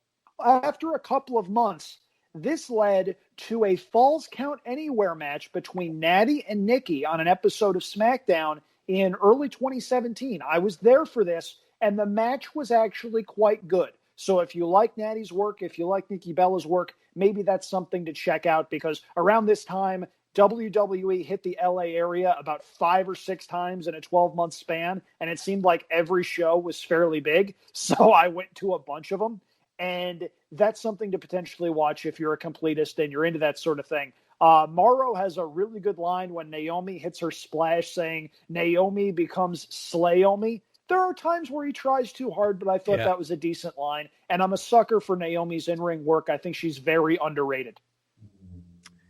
after a couple of months, this led to a Falls Count Anywhere match between Natty and Nikki on an episode of SmackDown in early 2017. I was there for this, and the match was actually quite good. So if you like Natty's work, if you like Nikki Bella's work, maybe that's something to check out, because around this time, WWE hit the LA area about 5 or 6 times in a 12-month span, and it seemed like every show was fairly big. So I went to a bunch of them, and that's something to potentially watch if you're a completist and you're into that sort of thing. Morrow has a really good line when Naomi hits her splash saying, Naomi becomes Slayomi. There are times where he tries too hard, but I thought that was a decent line. And I'm a sucker for Naomi's in-ring work. I think she's very underrated.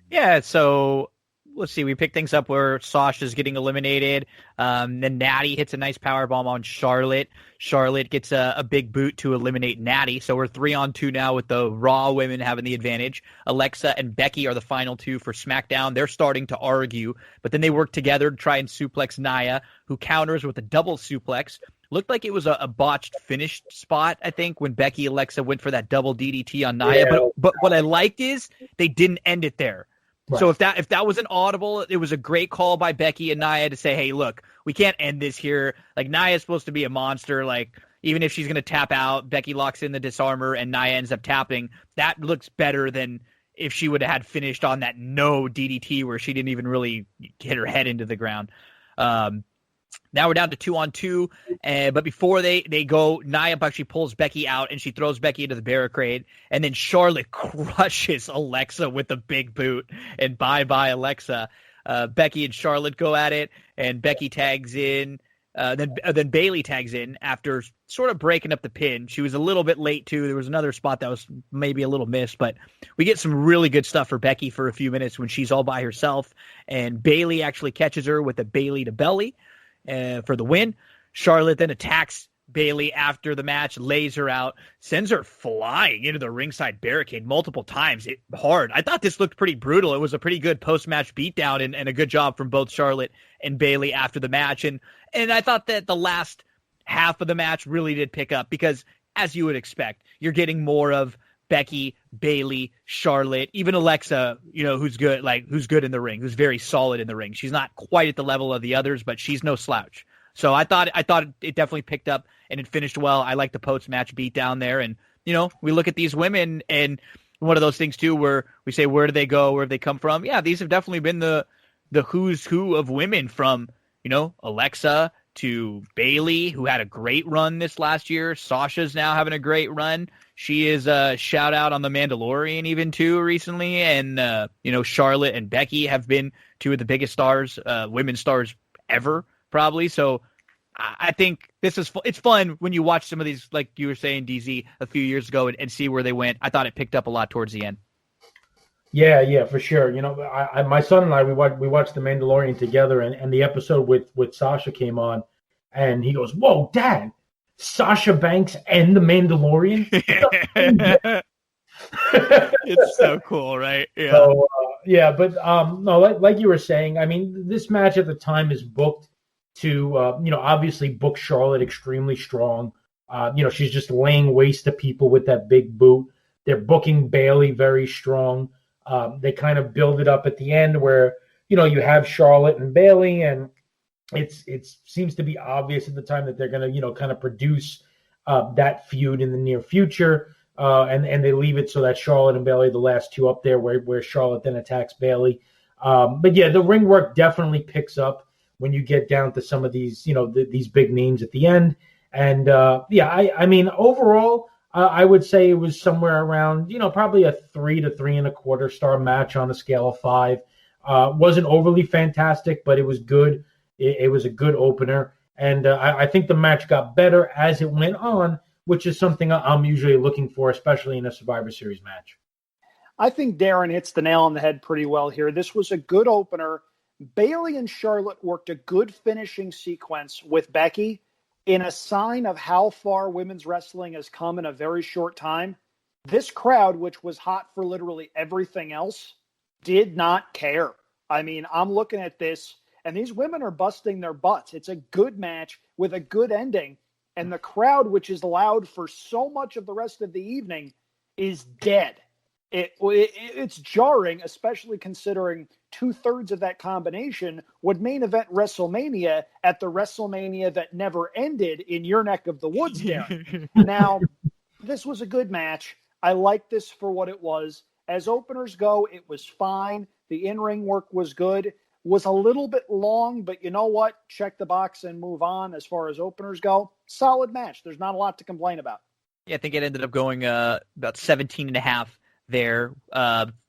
Yeah, so let's see. We pick things up where Sasha's getting eliminated. Then Natty hits a nice powerbomb on Charlotte. Charlotte gets a big boot to eliminate Natty. So we're 3-on-2 now with the Raw women having the advantage. Alexa and Becky are the final two for SmackDown. They're starting to argue, but then they work together to try and suplex Nia, who counters with a double suplex. Looked like it was a botched finish spot, I think, when Becky Alexa went for that double DDT on Nia. Yeah. But what I liked is they didn't end it there. Right. So if that was an audible, it was a great call by Becky and Nia to say, hey, look, we can't end this here. Like, Nia's supposed to be a monster. Like, even if she's going to tap out, Becky locks in the disarmer and Nia ends up tapping. That looks better than if she would have had finished on that no DDT where she didn't even really hit her head into the ground. Now we're down to 2-on-2, but before they go, Nia actually pulls Becky out, and she throws Becky into the barricade, and then Charlotte crushes Alexa with a big boot, and bye-bye Alexa. Becky and Charlotte go at it, and Becky tags in, Then Bailey tags in after sort of breaking up the pin. She was a little bit late too. There was another spot that was maybe a little missed, but we get some really good stuff for Becky for a few minutes when she's all by herself. And Bailey actually catches her with a Bailey to belly for the win. Charlotte then attacks Bailey after the match, lays her out, sends her flying into the ringside barricade multiple times. Hard. I thought this looked pretty brutal. It was a pretty good post-match beatdown and a good job from both Charlotte and Bailey after the match. And I thought that the last half of the match really did pick up because, as you would expect, you're getting more of Becky, Bailey, Charlotte, even Alexa, who's good in the ring, who's very solid in the ring. She's not quite at the level of the others, but she's no slouch. So I thought it definitely picked up and it finished well. I like the post-match beat down there. And, we look at these women and one of those things too, where we say, where do they go? Where do they come from? Yeah, these have definitely been the who's who of women from, Alexa to Bailey, who had a great run this last year. Sasha's now having a great run. She is a shout out on The Mandalorian even too recently. And, Charlotte and Becky have been two of the biggest stars, women stars ever. Probably. So I think it's fun when you watch some of these, like you were saying, DZ, a few years ago and see where they went. I thought it picked up a lot towards the end. Yeah, for sure. My son and I, we watched The Mandalorian together and the episode with Sasha came on and he goes, "Whoa, Dad, Sasha Banks and The Mandalorian?" It's so cool, right? Yeah. So, but no, like you were saying, I mean, this match at the time is booked to, obviously book Charlotte extremely strong. She's just laying waste to people with that big boot. They're booking Bailey very strong. They kind of build it up at the end where, you have Charlotte and Bailey, and it seems to be obvious at the time that they're going to, kind of produce that feud in the near future. And they leave it so that Charlotte and Bailey are the last two up there where Charlotte then attacks Bailey. But yeah, the ring work definitely picks up when you get down to some of these, these big names at the end. And I mean, overall, I would say it was somewhere around, probably a 3 to 3.25 star match on a scale of 5. Wasn't overly fantastic, but it was good. It was a good opener. And I think the match got better as it went on, which is something I'm usually looking for, especially in a Survivor Series match. I think Darin hits the nail on the head pretty well here. This was a good opener. Bailey and Charlotte worked a good finishing sequence with Becky in a sign of how far women's wrestling has come in a very short time. This crowd, which was hot for literally everything else, did not care. I mean, I'm looking at this, and these women are busting their butts. It's a good match with a good ending, and the crowd, which is loud for so much of the rest of the evening, is dead. It's jarring, especially considering 2/3 of that combination would main event WrestleMania at the WrestleMania that never ended in your neck of the woods, Darin. Now, this was a good match. I like this for what it was. As openers go, it was fine. The in-ring work was good. Was a little bit long, but you know what? Check the box and move on as far as openers go. Solid match. There's not a lot to complain about. Yeah, I think it ended up going about 17.5 there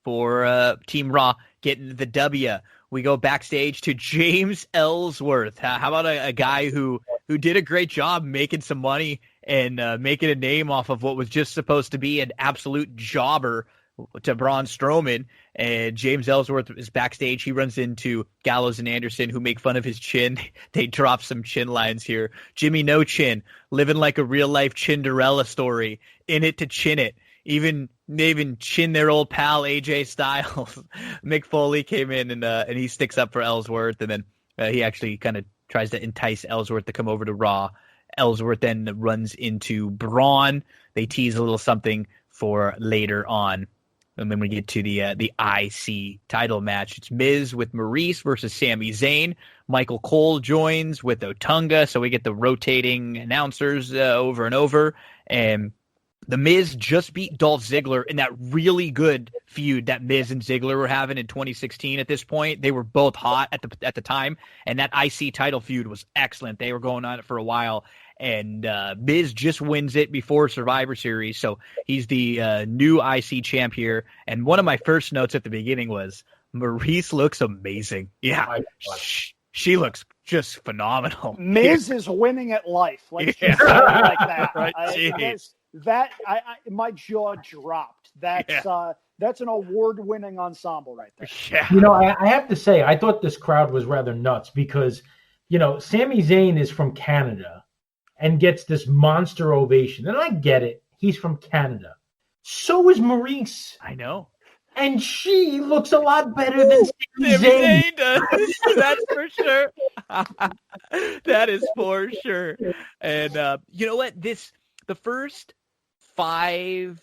for Team Raw getting the W. We go backstage to James Ellsworth. How about a guy who did a great job making some money and making a name off of what was just supposed to be an absolute jobber to Braun Strowman. And James Ellsworth is backstage. He runs into Gallows and Anderson, who make fun of his chin. They drop some chin lines here. Jimmy No Chin, living like a real-life Cinderella story. In it to chin it. Even chin their old pal AJ Styles. Mick Foley came in and he sticks up for Ellsworth, and then he actually kind of tries to entice Ellsworth to come over to Raw. Ellsworth then runs into Braun. They tease a little something for later on. And then we get to the IC title match. It's Miz with Maurice versus Sami Zayn. Michael Cole joins with Otunga, so we get the rotating announcers over and over. And The Miz just beat Dolph Ziggler in that really good feud that Miz and Ziggler were having in 2016 at this point. They were both hot at the time, and that IC title feud was excellent. They were going on it for a while, and Miz just wins it before Survivor Series, so he's the new IC champ here. And one of my first notes at the beginning was, Maurice looks amazing. Yeah, she looks just phenomenal. Miz is winning at life. Let's just say it like that. Right, my jaw dropped. That's an award-winning ensemble right there. Yeah. You know, I have to say, I thought this crowd was rather nuts because, you know, Sami Zayn is from Canada and gets this monster ovation. And I get it. He's from Canada. So is Maurice. I know. And she looks a lot better than Sami Zayn does. That's for sure. That is for sure. And you know what? The first 5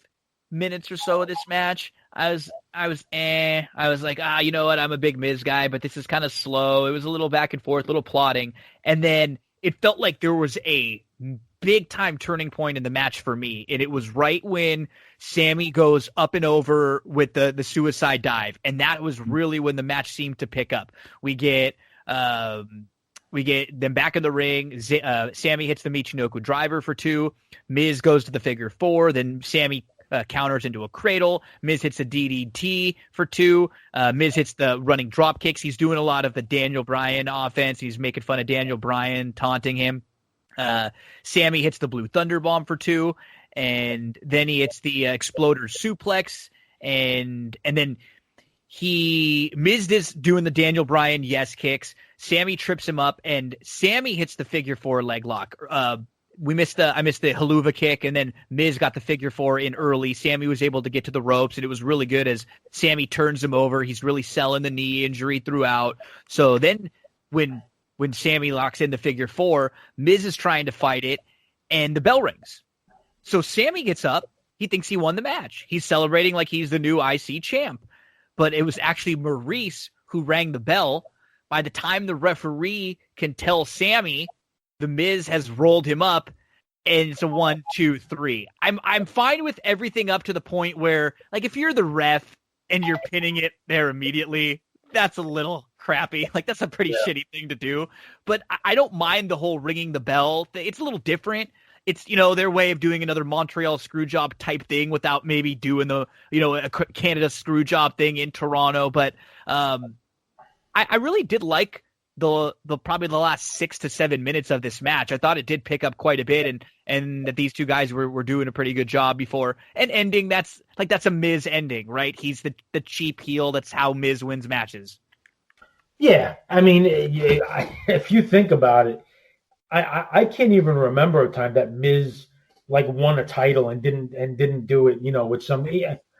minutes or so of this match, I was like, you know what? I'm a big Miz guy, but this is kind of slow. It was a little back and forth, a little plodding. And then it felt like there was a big time turning point in the match for me. And it was right when Sami goes up and over with the suicide dive. And that was really when the match seemed to pick up. We get them back in the ring. Sami hits the Michinoku driver for 2. Miz goes to the figure 4. Then Sami counters into a cradle. Miz hits a DDT for 2. Miz hits the running drop kicks. He's doing a lot of the Daniel Bryan offense. He's making fun of Daniel Bryan, taunting him. Sami hits the Blue Thunder Bomb for 2. And then he hits the Exploder Suplex. And then Miz is doing the Daniel Bryan yes kicks. Sami trips him up, and Sami hits the figure 4 leg lock. I missed the haluva kick, and then Miz got the figure 4 in early. Sami was able to get to the ropes, and it was really good as Sami turns him over. He's really selling the knee injury throughout. So then when Sami locks in the figure 4, Miz is trying to fight it, and the bell rings. So Sami gets up. He thinks he won the match. He's celebrating like he's the new IC champ. But it was actually Maurice who rang the bell. By the time the referee can tell Sami, the Miz has rolled him up, and it's a 1, 2, 3. I'm fine with everything up to the point where, like, if you're the ref and you're pinning it there immediately, that's a little crappy. Like, that's a pretty shitty thing to do. But I don't mind the whole ringing the bell. It's a little different. It's, you know, their way of doing another Montreal Screwjob type thing without maybe doing the, you know, a Canada Screwjob thing in Toronto. But I really did like the probably the last 6 to 7 minutes of this match. I thought it did pick up quite a bit, and that these two guys were doing a pretty good job before. And ending, that's a Miz ending, right? He's the cheap heel. That's how Miz wins matches. Yeah, I mean, if you think about it, I can't even remember a time that Miz like won a title and didn't do it, you know, with some.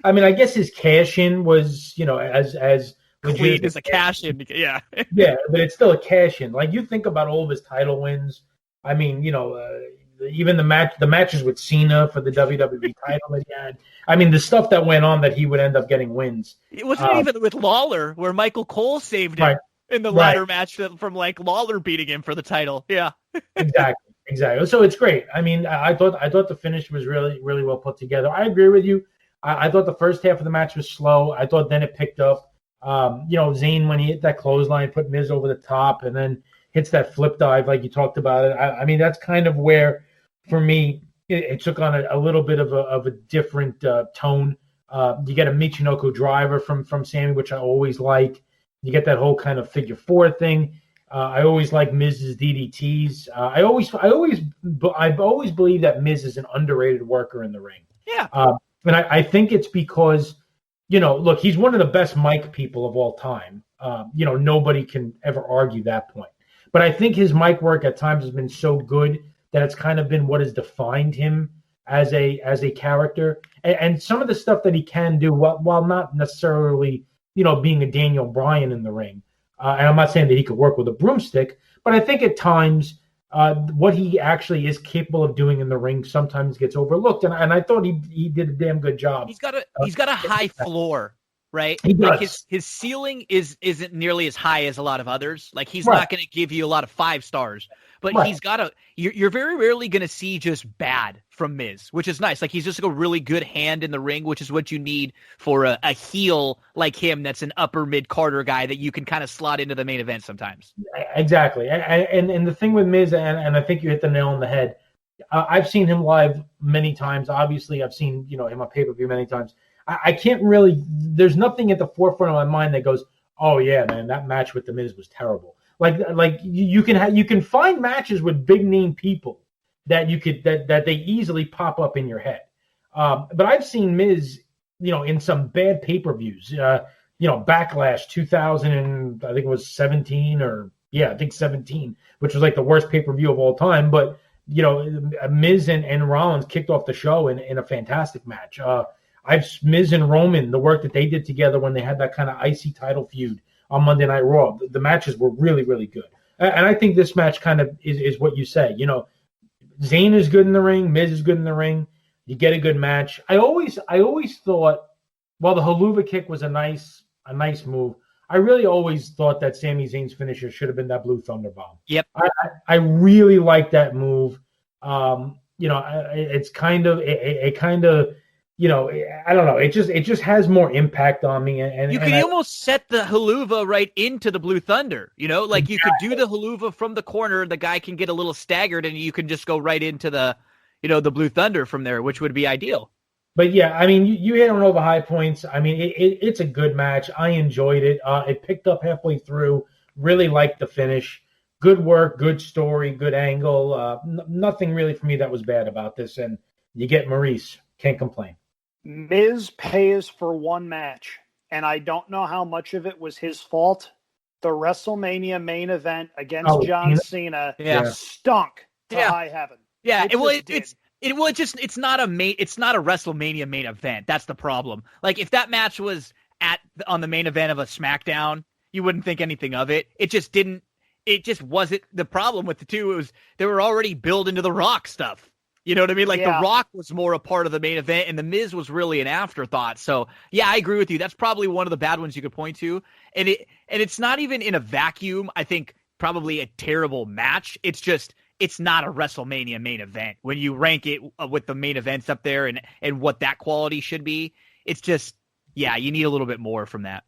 I mean, I guess his cash in was, you know, as clean as a cash in, yeah, yeah, but it's still a cash in. Like, you think about all of his title wins. I mean, you know, even the matches with Cena for the WWE title that he had. I mean, the stuff that went on that he would end up getting wins. It wasn't even with Lawler, where Michael Cole saved him. Right. In the ladder match from like Lawler beating him for the title. Yeah. Exactly. So it's great. I mean, I thought the finish was really, really well put together. I agree with you. I thought the first half of the match was slow. I thought then it picked up. You know, Zayn, when he hit that clothesline, put Miz over the top and then hits that flip dive like you talked about it. I mean, that's kind of where, for me, it took on a little bit of a different tone. You get a Michinoku driver from Sami, which I always like. You get that whole kind of figure 4 thing. I always like Miz's DDTs. I've always believed that Miz is an underrated worker in the ring. Yeah. And I think it's because, you know, look, he's one of the best mic people of all time. You know, nobody can ever argue that point. But I think his mic work at times has been so good that it's kind of been what has defined him as a character. And some of the stuff that he can do, while not necessarily, you know, being a Daniel Bryan in the ring. And I'm not saying that he could work with a broomstick, but I think at times what he actually is capable of doing in the ring sometimes gets overlooked. And I thought he did a damn good job. He's got a high floor, right? He does. Like his ceiling isn't nearly as high as a lot of others. Like, he's not going to give you a lot of 5 stars, but he's got you're very rarely going to see just bad from Miz, which is nice. Like, he's just like a really good hand in the ring, which is what you need for a heel like him that's an upper mid-carder guy that you can kind of slot into the main event sometimes. Exactly. And the thing with Miz, and I think you hit the nail on the head, I've seen him live many times. Obviously, I've seen, you know, him on pay-per-view many times. I can't really – there's nothing at the forefront of my mind that goes, oh, yeah, man, that match with The Miz was terrible. Like you can find matches with big name people that that they easily pop up in your head. But I've seen Miz, in some bad pay-per-views. Backlash 2000 and I think it was 17 I think 17, which was like the worst pay-per-view of all time. But Miz and Rollins kicked off the show in a fantastic match. Miz and Roman, the work that they did together when they had that kind of icy title feud on Monday Night Raw, the matches were really, really good. And I think this match kind of is what you say. Zayn is good in the ring, Miz is good in the ring. You get a good match. I always thought, while the Helluva Kick was a nice move, I really always thought that Sami Zayn's finisher should have been that Blue Thunder Bomb. Yep. I really like that move. It's kind of I don't know. It just has more impact on me. And you could almost set the Helluva right into the Blue Thunder. You could do the Helluva from the corner. The guy can get a little staggered, and you can just go right into the Blue Thunder from there, which would be ideal. But yeah, I mean, you hit on all the high points. I mean, it's a good match. I enjoyed it. It picked up halfway through. Really liked the finish. Good work, good story, good angle. Nothing really for me that was bad about this. And you get Maurice. Can't complain. Miz pays for one match, and I don't know how much of it was his fault. The WrestleMania main event against John Cena stunk to high heaven. Yeah, it's not a WrestleMania main event. That's the problem. Like, if that match was on the main event of a SmackDown, you wouldn't think anything of it. It just wasn't. The problem with the two. It was they were already building to the Rock stuff. You know what I mean? Like, The Rock was more a part of the main event, and The Miz was really an afterthought. So, yeah, I agree with you. That's probably one of the bad ones you could point to. And it's not even in a vacuum, I think, probably a terrible match. It's just, it's not a WrestleMania main event. When you rank it with the main events up there and what that quality should be, it's just, yeah, you need a little bit more from that.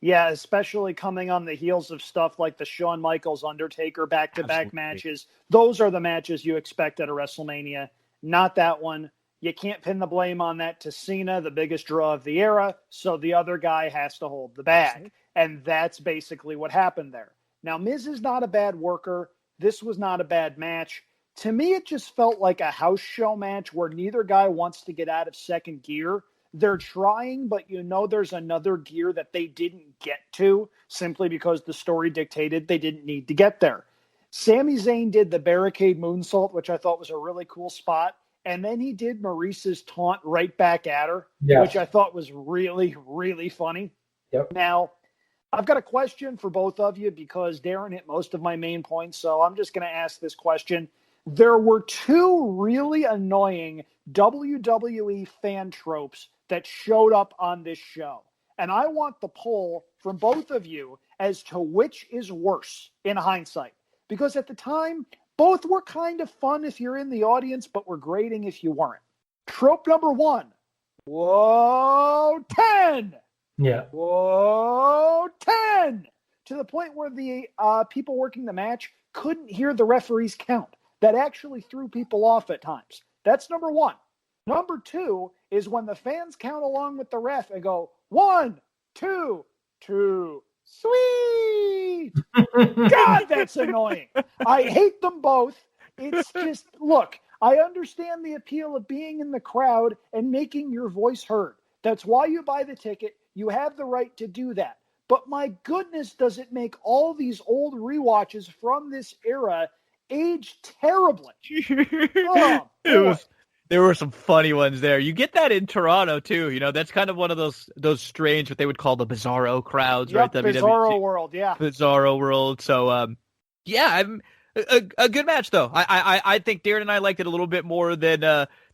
Yeah, especially coming on the heels of stuff like the Shawn Michaels Undertaker back-to-back matches. Those are the matches you expect at a WrestleMania, not that one. You can't pin the blame on that to Cena, the biggest draw of the era, so the other guy has to hold the bag. And that's basically what happened there. Now, Miz is not a bad worker. This was not a bad match. To me, it just felt like a house show match where neither guy wants to get out of second gear. They're trying, but there's another gear that they didn't get to simply because the story dictated they didn't need to get there. Sami Zayn did the barricade moonsault, which I thought was a really cool spot. And then he did Maurice's taunt right back at her, which I thought was really, really funny. Yep. Now, I've got a question for both of you because Darin hit most of my main points, so I'm just going to ask this question. There were two really annoying WWE fan tropes that showed up on this show. And I want the poll from both of you as to which is worse in hindsight. Because at the time, both were kind of fun if you're in the audience, but were grating if you weren't. Trope number one. Whoa, 10! Yeah. Whoa, 10! To the point where the people working the match couldn't hear the referee's count. That actually threw people off at times. That's number one. Number two is when the fans count along with the ref and go, 1, 2, 2, sweet. God, that's annoying. I hate them both. It's just, look, I understand the appeal of being in the crowd and making your voice heard. That's why you buy the ticket. You have the right to do that. But my goodness, does it make all these old rewatches from this era age terribly? Oh, there were some funny ones there. You get that in Toronto too. That's kind of one of those strange, what they would call the bizarro crowds, right? Bizarro world, yeah. Bizarro world. So, I'm a good match though. I think Darin and I liked it a little bit more than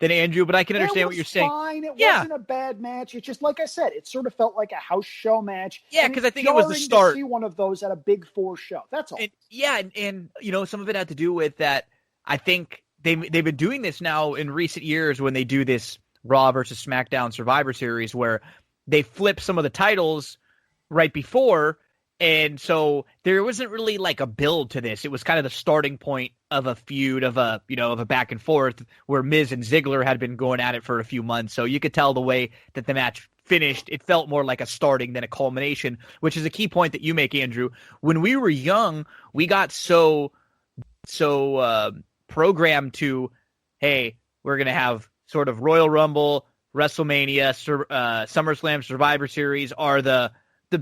Andrew, but I can understand what you're saying. Fine. It wasn't a bad match. It's just like I said, it sort of felt like a house show match. Yeah, because I think it was the start. To see one of those at a Big Four show. That's all. And some of it had to do with that. I think they've been doing this now in recent years when they do this Raw versus SmackDown Survivor Series where they flip some of the titles right before. And so there wasn't really like a build to this. It was kind of the starting point of a feud, of a back and forth where Miz and Ziggler had been going at it for a few months. So you could tell the way that the match finished. It felt more like a starting than a culmination, which is a key point that you make, Andrew. When we were young, we got so programmed to, hey, we're going to have sort of Royal Rumble, WrestleMania, SummerSlam, Survivor Series are the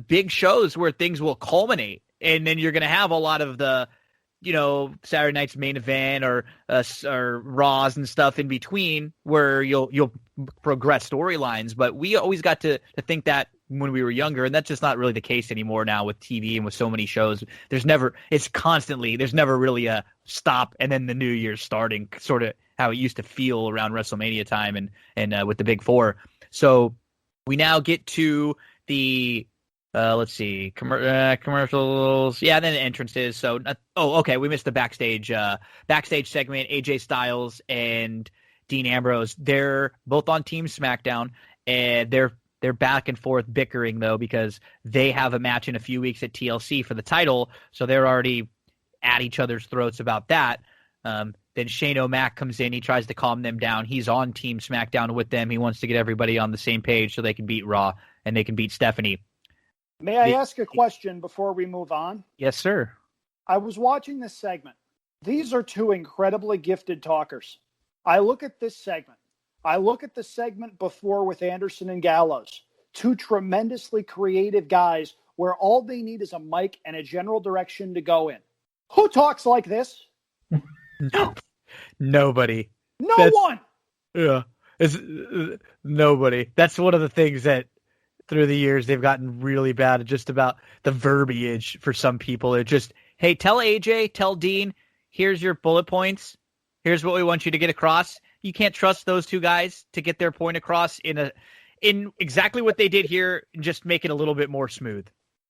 big shows where things will culminate. And then you're going to have a lot of the, Saturday night's main event or Raws and stuff in between where you'll progress storylines. But we always got to think that when we were younger, and that's just not really the case anymore now with TV and with so many shows. There's never really a stop and then the new year's starting, sort of how it used to feel around WrestleMania time and with the Big Four. So we now get to the let's see, commercials. Yeah, then entrances. So, okay, we missed the backstage segment. AJ Styles and Dean Ambrose. They're both on Team SmackDown, and they're back and forth bickering though because they have a match in a few weeks at TLC for the title. So they're already at each other's throats about that. Then Shane O'Mac comes in. He tries to calm them down. He's on Team SmackDown with them. He wants to get everybody on the same page so they can beat Raw and they can beat Stephanie. May I ask a question before we move on? Yes, sir. I was watching this segment. These are two incredibly gifted talkers. I look at this segment. I look at the segment before with Anderson and Gallows. Two tremendously creative guys where all they need is a mic and a general direction to go in. Who talks like this? No. Nobody. No one. Yeah. It's nobody. That's one of the things that through the years they've gotten really bad at, just about the verbiage for some people. It just, hey, tell AJ, tell Dean, here's your bullet points. Here's what we want you to get across. You can't trust those two guys to get their point across in exactly what they did here, and just make it a little bit more smooth.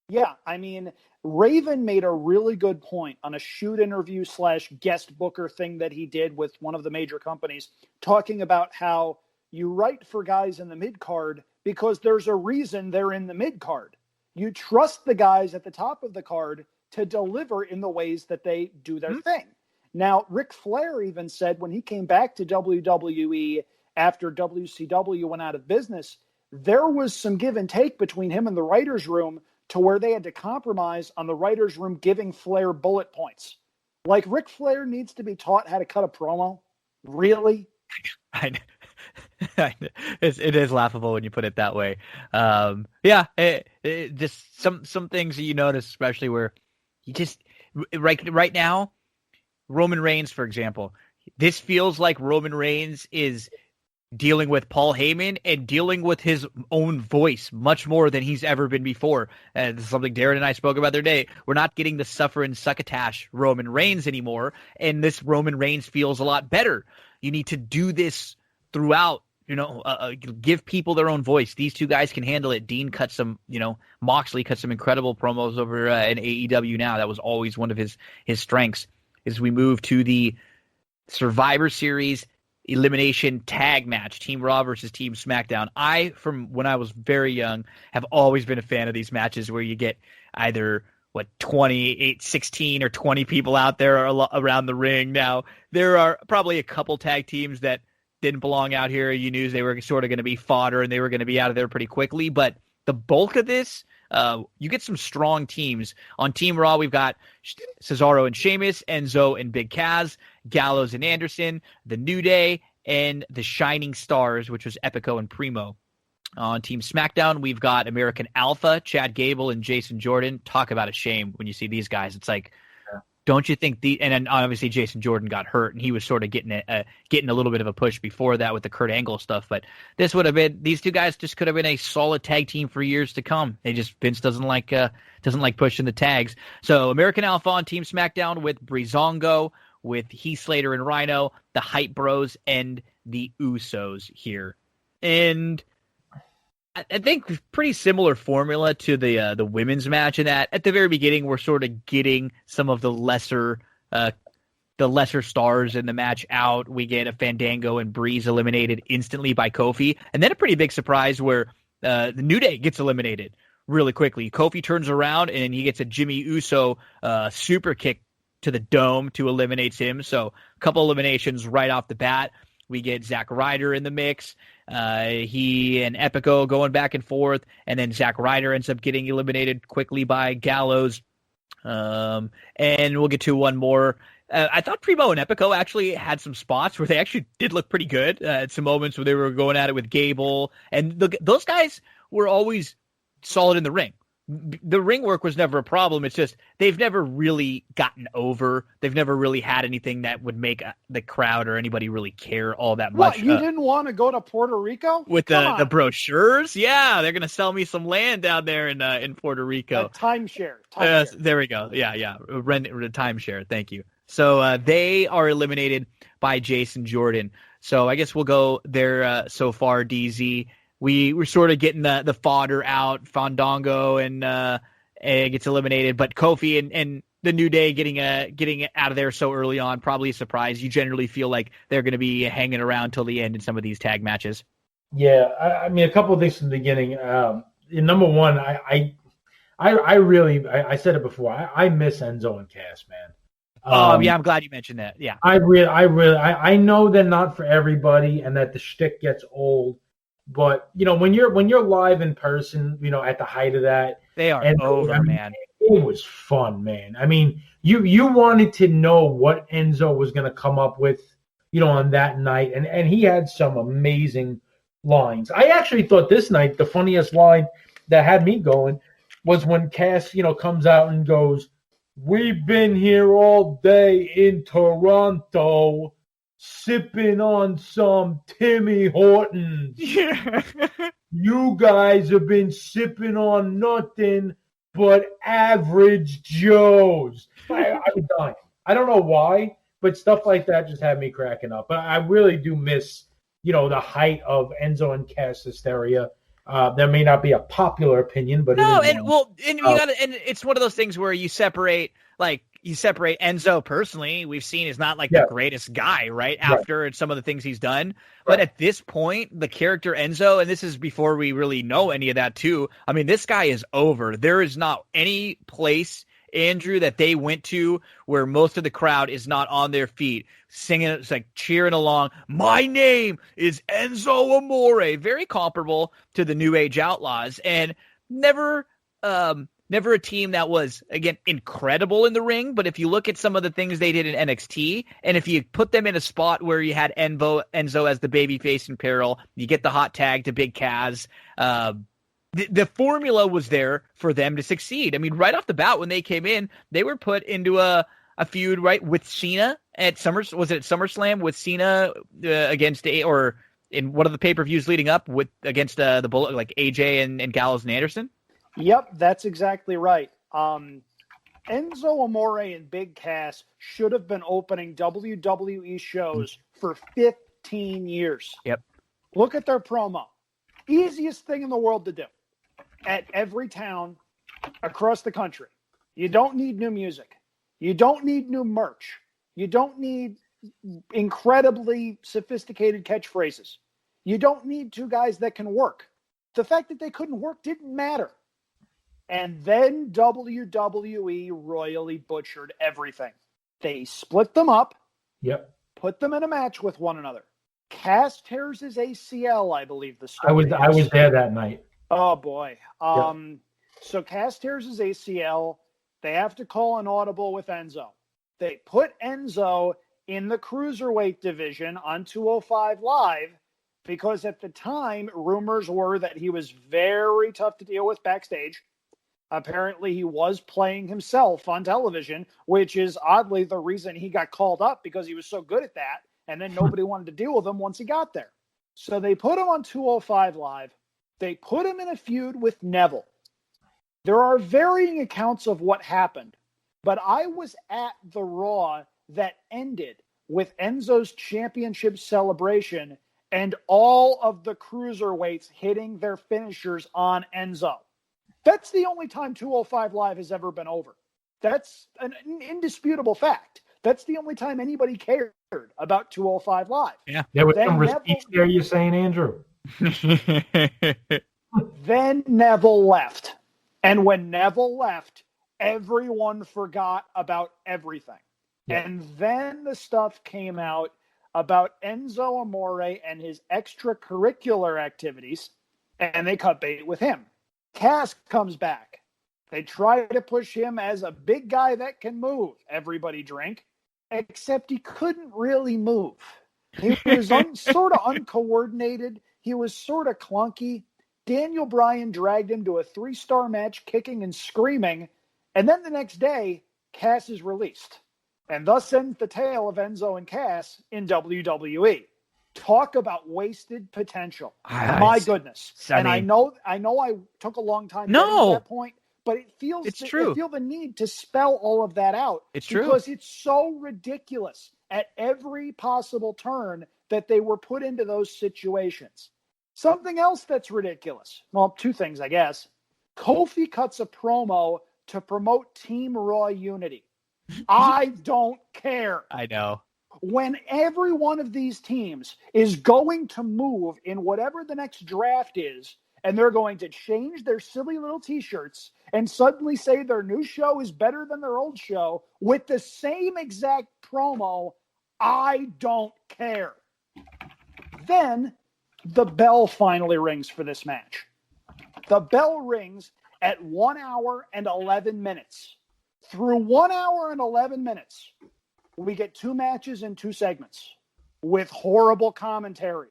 Yeah, I mean, Raven made a really good point on a shoot interview / guest booker thing that he did with one of the major companies, talking about how you write for guys in the mid-card because there's a reason they're in the mid-card. You trust the guys at the top of the card to deliver in the ways that they do their thing. Now, Ric Flair even said when he came back to WWE after WCW went out of business, there was some give and take between him and the writer's room to where they had to compromise on the writer's room giving Flair bullet points. Like, Ric Flair needs to be taught how to cut a promo? Really? I know. It is laughable when you put it that way. Yeah, just some things that you notice, especially where you just right now, Roman Reigns, for example, this feels like Roman Reigns is dealing with Paul Heyman and dealing with his own voice much more than he's ever been before. And this is something Darin and I spoke about the other day. We're not getting the suffer and succotash Roman Reigns anymore, and this Roman Reigns feels a lot better. You need to do this throughout, give people their own voice. These two guys can handle it. Dean cut some, Moxley cut some incredible promos over in AEW now. That was always one of his strengths. As we move to the Survivor Series elimination tag match, Team Raw versus Team SmackDown. From when I was very young, have always been a fan of these matches where you get either 28, 16 or 20 people out there around the ring. Now, there are probably a couple tag teams that didn't belong out here. You knew they were sort of going to be fodder and they were going to be out of there pretty quickly. But the bulk of this, you get some strong teams. On Team Raw, we've got Cesaro and Sheamus, Enzo and Big Cass, Gallows and Anderson, The New Day, and the Shining Stars, which was Epico and Primo. On Team SmackDown, we've got American Alpha, Chad Gable, and Jason Jordan. Talk about a shame when you see these guys. It's like, don't you think and then obviously Jason Jordan got hurt, and he was sort of getting a little bit of a push before that with the Kurt Angle stuff. But these two guys just could have been a solid tag team for years to come. Vince doesn't like pushing the tags. So American Alpha on Team SmackDown with Breezango, with Heath Slater and Rhino, the Hype Bros, and the Usos here. And I think pretty similar formula to the women's match in that at the very beginning we're sort of getting some of the lesser stars in the match out. We get a Fandango and Breeze eliminated instantly by Kofi, and then a pretty big surprise where the New Day gets eliminated really quickly. Kofi turns around and he gets a Jimmy Uso super kick to the dome to eliminate him. So a couple eliminations right off the bat. We get Zack Ryder in the mix. He and Epico going back and forth, and then Zack Ryder ends up getting eliminated quickly by Gallows. And we'll get to one more. I thought Primo and Epico actually had some spots where they actually did look pretty good. At some moments where they were going at it with Gable, and those guys were always solid in the ring. The ring work was never a problem. It's just they've never really gotten over. They've never really had anything that would make the crowd or anybody really care all that much. What, you didn't want to go to Puerto Rico? With the brochures? Yeah, they're going to sell me some land down there in Puerto Rico. Timeshare. There we go. Yeah. Rent timeshare. Thank you. So they are eliminated by Jason Jordan. So I guess we'll go there so far, DZ. We're sort of getting the fodder out. Fandango and gets eliminated, but Kofi and the New Day getting out of there so early on, probably a surprise. You generally feel like they're going to be hanging around till the end in some of these tag matches. Yeah, I mean, a couple of things from the beginning. Number one, I said it before. I miss Enzo and Cass, man. Yeah, I'm glad you mentioned that. Yeah, I know they're not for everybody, and that the shtick gets old. But when you're live in person, at the height of that, they are over, man. It was fun, man. I mean, you wanted to know what Enzo was going to come up with, on that night, and he had some amazing lines. I actually thought this night the funniest line that had me going was when Cass, comes out and goes, "We've been here all day in Toronto, sipping on some Timmy Hortons. Yeah. You guys have been sipping on nothing but average Joes." I was dying. I don't know why, but stuff like that just had me cracking up. But I really do miss, the height of Enzo and Cass hysteria. That may not be a popular opinion, but it's one of those things where you separate Enzo personally. We've seen is not the greatest guy, right? After some of the things he's done. But at this point, the character Enzo, and this is before we really know any of that too. I mean, this guy is over. There is not any place, Andrew, that they went to where most of the crowd is not on their feet singing. It's cheering along. My name is Enzo Amore. Very comparable to the New Age Outlaws, and never a team that was, again, incredible in the ring, but if you look at some of the things they did in NXT, and if you put them in a spot where you had Enzo as the babyface in peril, you get the hot tag to Big Kaz, the formula was there for them to succeed. I mean, right off the bat, when they came in, they were put into a feud, right, with Cena at SummerSlam with Cena against, or in one of the pay-per-views leading up against the Bullet, like AJ and Gallows and Anderson? Yep, that's exactly right. Enzo Amore and Big Cass should have been opening WWE shows for 15 years. Yep. Look at their promo. Easiest thing in the world to do. At every town across the country. You don't need new music. You don't need new merch. You don't need incredibly sophisticated catchphrases. You don't need two guys that can work. The fact that they couldn't work didn't matter. And then WWE royally butchered everything. They split them up. Yep. Put them in a match with one another. Cass tears his ACL, I believe the story I was there that night. Oh, boy. Yep. So Cass tears his ACL. They have to call an audible with Enzo. They put Enzo in the cruiserweight division on 205 Live because at the time, rumors were that he was very tough to deal with backstage. Apparently, he was playing himself on television, which is oddly the reason he got called up, because he was so good at that, and then nobody wanted to deal with him once he got there. So they put him on 205 Live. They put him in a feud with Neville. There are varying accounts of what happened, but I was at the Raw that ended with Enzo's championship celebration and all of the cruiserweights hitting their finishers on Enzo. That's the only time 205 Live has ever been over. That's an indisputable fact. That's the only time anybody cared about 205 Live. Yeah, there was some receipts there, you're saying, Andrew? Then Neville left. And when Neville left, everyone forgot about everything. Yeah. And then the stuff came out about Enzo Amore and his extracurricular activities, and they cut bait with him. Cass comes back. They try to push him as a big guy that can move. Everybody drink. Except he couldn't really move. He was sort of uncoordinated. He was sort of clunky. Daniel Bryan dragged him to a 3-star match, kicking and screaming. And then the next day, Cass is released. And thus ends the tale of Enzo and Cass in WWE. Talk about wasted potential. My goodness. I know I took a long time getting to that point, but it feels true. I feel the need to spell all of that out. It's true. Because it's so ridiculous at every possible turn that they were put into those situations. Something else that's ridiculous. Well, 2 things, I guess. Kofi cuts a promo to promote Team Raw Unity. I don't care. I know. When every one of these teams is going to move in whatever the next draft is, and they're going to change their silly little t-shirts and suddenly say their new show is better than their old show with the same exact promo, I don't care. Then the bell finally rings for this match. The bell rings at 1 hour and 11 minutes. Through 1 hour and 11 minutes, we get 2 matches and 2 segments with horrible commentary,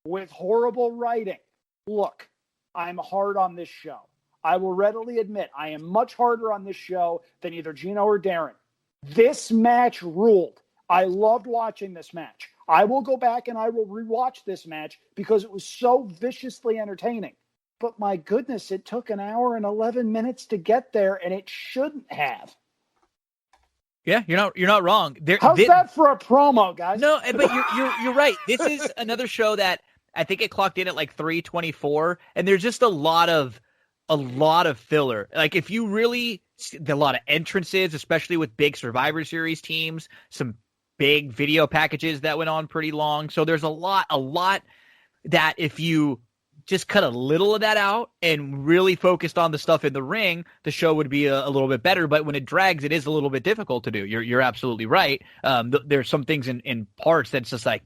with horrible writing. Look, I'm hard on this show. I will readily admit I am much harder on this show than either Gino or Darin. This match ruled. I loved watching this match. I will go back and I will rewatch this match because it was so viciously entertaining. But my goodness, it took 1 hour and 11 minutes to get there, and it shouldn't have. Yeah, you're not wrong. How's that for a promo, guys? No, but you're right. This is another show that I think it clocked in at like 3:24, and there's just a lot of filler. Like if you really, a lot of entrances, especially with big Survivor Series teams, some big video packages that went on pretty long. So there's a lot that if you just cut a little of that out and really focused on the stuff in the ring, the show would be a little bit better. But when it drags, it is a little bit difficult to do. You're absolutely right. There's some things in parts that's just like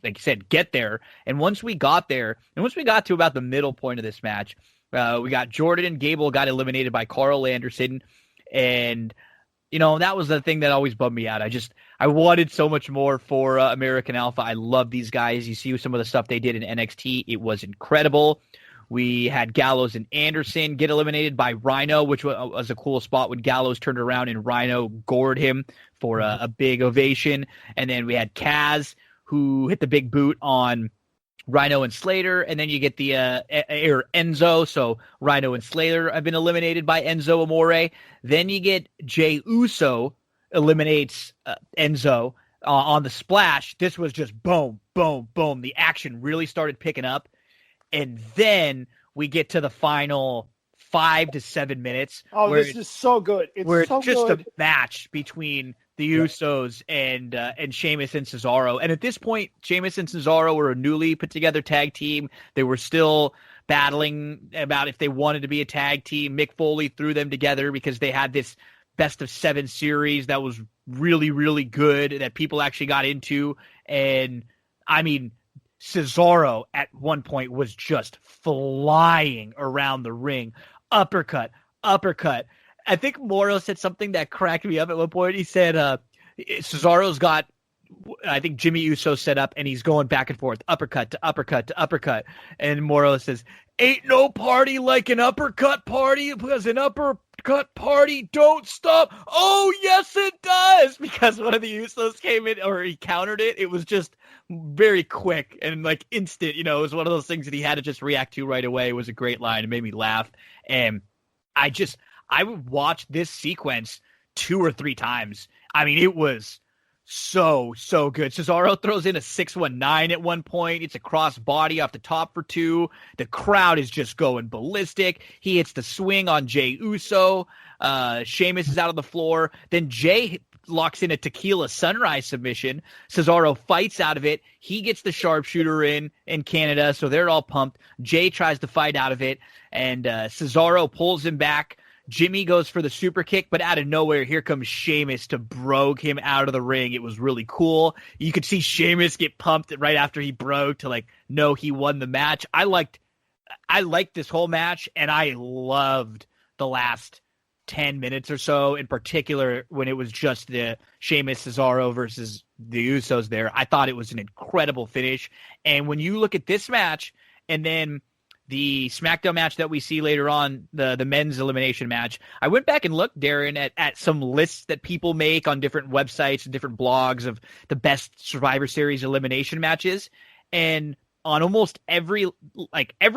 you said, get there. And once we got there, and once we got to about the middle point of this match, we got Jordan and Gable got eliminated by Carl Anderson. And, that was the thing that always bummed me out. I wanted so much more for American Alpha. I love these guys. You see some of the stuff they did in NXT. It was incredible. We had Gallows and Anderson get eliminated by Rhino, which was a cool spot when Gallows turned around and Rhino gored him for a big ovation. And then we had Kaz, who hit the big boot on Rhino and Slater, and then you get the Enzo. So Rhino and Slater have been eliminated by Enzo Amore. Then you get Jey Uso eliminates Enzo on the splash. This was just boom, boom, boom. The action really started picking up, and then we get to the final 5 to 7 minutes. Oh, this is so good! It's so just good. a match between the Usos and Sheamus and Cesaro. And at this point, Sheamus and Cesaro were a newly put together tag team. They were still battling about if they wanted to be a tag team. Mick Foley threw them together because they had this best of 7 series that was really, really good that people actually got into. And I mean, Cesaro at one point was just flying around the ring. Uppercut. I think Moro said something that cracked me up at one point. He said Cesaro's got, I think Jimmy Uso set up, and he's going back and forth, uppercut to uppercut to uppercut. And Moro says, ain't no party like an uppercut party, because an uppercut party don't stop. Oh, yes, it does. Because one of the Usos came in, or he countered it. It was just very quick and like instant. It was one of those things that he had to just react to right away. It was a great line. It made me laugh. And I would watch this sequence 2 or 3 times. I mean, it was so good. Cesaro throws in a 619 at one point. It's a cross body off the top for 2. The crowd is just going ballistic. He hits the swing on Jey Uso. Sheamus is out on the floor. Then Jey locks in a tequila sunrise submission. Cesaro fights out of it. He gets the sharpshooter in Canada, so they're all pumped. Jey tries to fight out of it, and Cesaro pulls him back, Jimmy goes for the super kick, but out of nowhere, here comes Sheamus to brogue him out of the ring. It was really cool. You could see Sheamus get pumped right after he broke to know he won the match. I liked this whole match, and I loved the last 10 minutes or so, in particular when it was just the Sheamus Cesaro versus the Usos there. I thought it was an incredible finish. And when you look at this match and then the SmackDown match that we see later on, the men's elimination match, I went back and looked, Darin, at some lists that people make on different websites and different blogs of the best Survivor Series elimination matches. And on almost every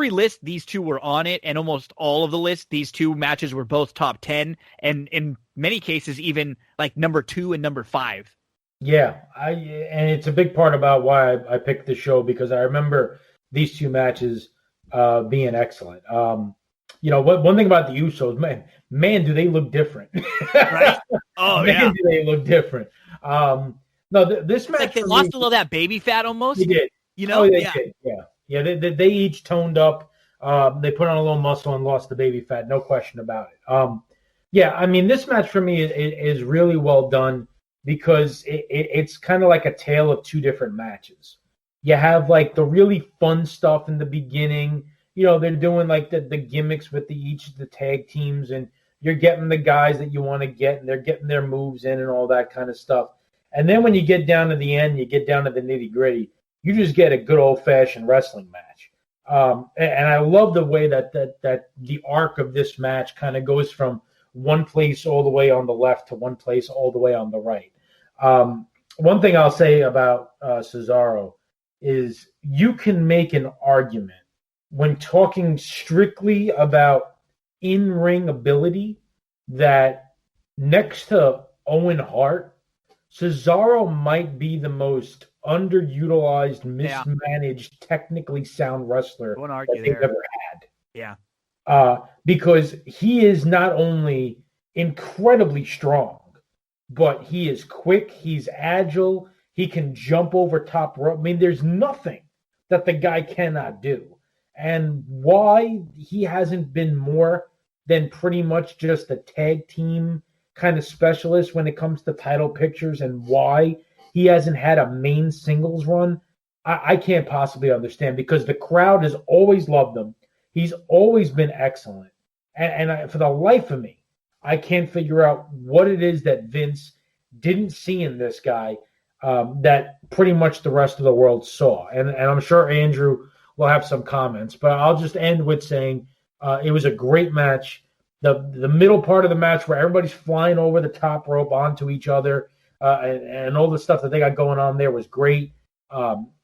list, these two were on it, and almost all of the lists, these two matches were both top 10, and in many cases, even number 2 and number 5. Yeah, and it's a big part about why I picked the show, because I remember these two matches being excellent. One thing about the Usos, man, do they look different? Right? Oh, man, do they look different? This match they lost a little of that baby fat almost. They did. They did. Yeah. They each toned up. They put on a little muscle and lost the baby fat. No question about it. This match for me is really well done, because it's kind of like a tale of two different matches. You have the really fun stuff in the beginning. They're doing the gimmicks with each of the tag teams, and you're getting the guys that you want to get, and they're getting their moves in and all that kind of stuff. And then when you get down to the end, you get down to the nitty gritty, you just get a good old-fashioned wrestling match. And I love the way that the arc of this match kind of goes from one place all the way on the left to one place all the way on the right. One thing I'll say about Cesaro is you can make an argument when talking strictly about in-ring ability that next to Owen Hart, Cesaro might be the most underutilized, mismanaged, technically sound wrestler that they've ever had. Yeah. Because he is not only incredibly strong, but he is quick, he's agile, he can jump over top rope. There's nothing that the guy cannot do. And why he hasn't been more than pretty much just a tag team kind of specialist when it comes to title pictures, and why he hasn't had a main singles run, I can't possibly understand, because the crowd has always loved him. He's always been excellent. And for the life of me, I can't figure out what it is that Vince didn't see in this guy that pretty much the rest of the world saw. And I'm sure Andrew will have some comments, but I'll just end with saying it was a great match. The middle part of the match where everybody's flying over the top rope onto each other and all the stuff that they got going on there was great.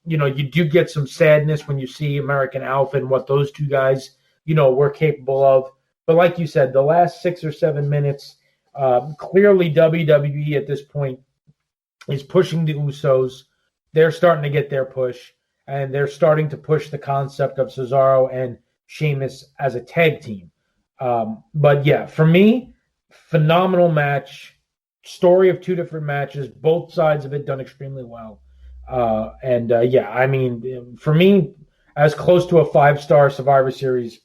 You do get some sadness when you see American Alpha and what those two guys, were capable of. But like you said, the last 6 or 7 minutes, clearly WWE at this point is pushing the Usos. They're starting to get their push, and they're starting to push the concept of Cesaro and Sheamus as a tag team. But yeah, for me, phenomenal match. Story of two different matches, both sides of it done extremely well. For me, as close to a 5-star Survivor Series,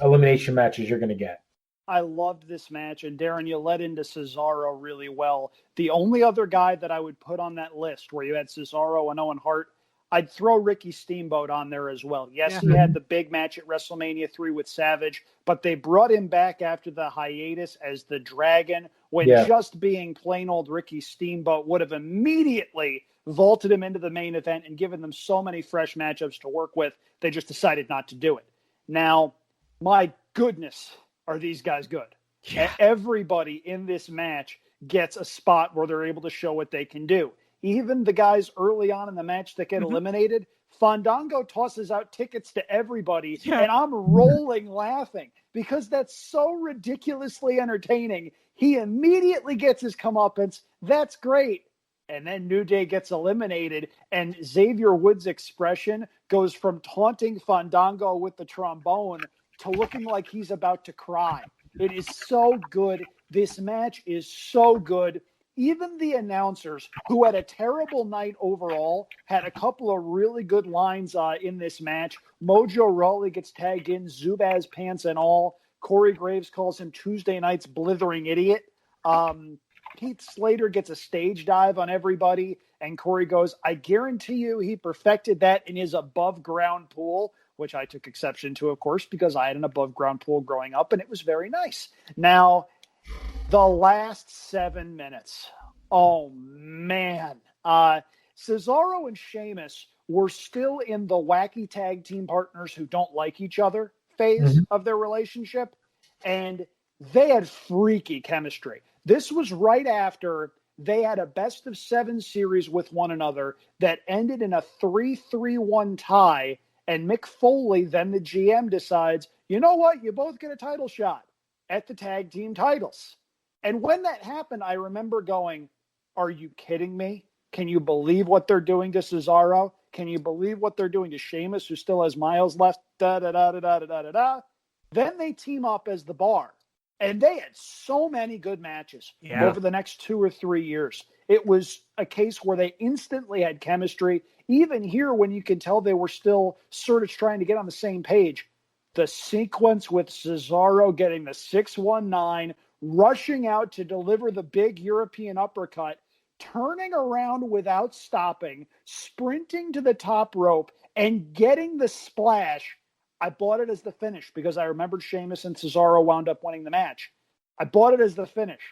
elimination match as you're going to get. I loved this match, and Darin, you led into Cesaro really well. The only other guy that I would put on that list where you had Cesaro and Owen Hart, I'd throw Ricky Steamboat on there as well. Yes, He had the big match at WrestleMania 3 with Savage, but they brought him back after the hiatus as the Dragon, when just being plain old Ricky Steamboat would have immediately vaulted him into the main event and given them so many fresh matchups to work with. They just decided not to do it. Now, my goodness, are these guys good? Yeah. Everybody in this match gets a spot where they're able to show what they can do. Even the guys early on in the match that get eliminated, Fandango tosses out tickets to everybody, and I'm rolling laughing because that's so ridiculously entertaining. He immediately gets his comeuppance. That's great. And then New Day gets eliminated, and Xavier Woods' expression goes from taunting Fandango with the trombone to looking like he's about to cry. It is so good. This match is so good. Even the announcers, who had a terrible night overall, had a couple of really good lines in this match. Mojo Rawley gets tagged in, Zubaz pants and all. Corey Graves calls him Tuesday night's blithering idiot. Heath Slater gets a stage dive on everybody, and Corey goes, I guarantee you he perfected that in his above-ground pool, which I took exception to, of course, because I had an above-ground pool growing up, and it was very nice. Now, the last 7 minutes. Oh, man. Cesaro and Sheamus were still in the wacky tag team partners who don't like each other phase of their relationship, and they had freaky chemistry. This was right after they had a best-of-7 series with one another that ended in a 3-3-1 tie, and Mick Foley, then the GM, decides, you know what, you both get a title shot at the tag team titles. And when that happened, I remember going, are you kidding me? Can you believe what they're doing to Cesaro? Can you believe what they're doing to Sheamus, who still has miles left? Da-da-da-da-da-da-da-da. Then they team up as the Bar. And they had so many good matches over the next 2 or 3 years. It was a case where they instantly had chemistry. Even here, when you can tell they were still sort of trying to get on the same page, the sequence with Cesaro getting the 619, rushing out to deliver the big European uppercut, turning around without stopping, sprinting to the top rope, and getting the splash. I bought it as the finish because I remembered Sheamus and Cesaro wound up winning the match. I bought it as the finish.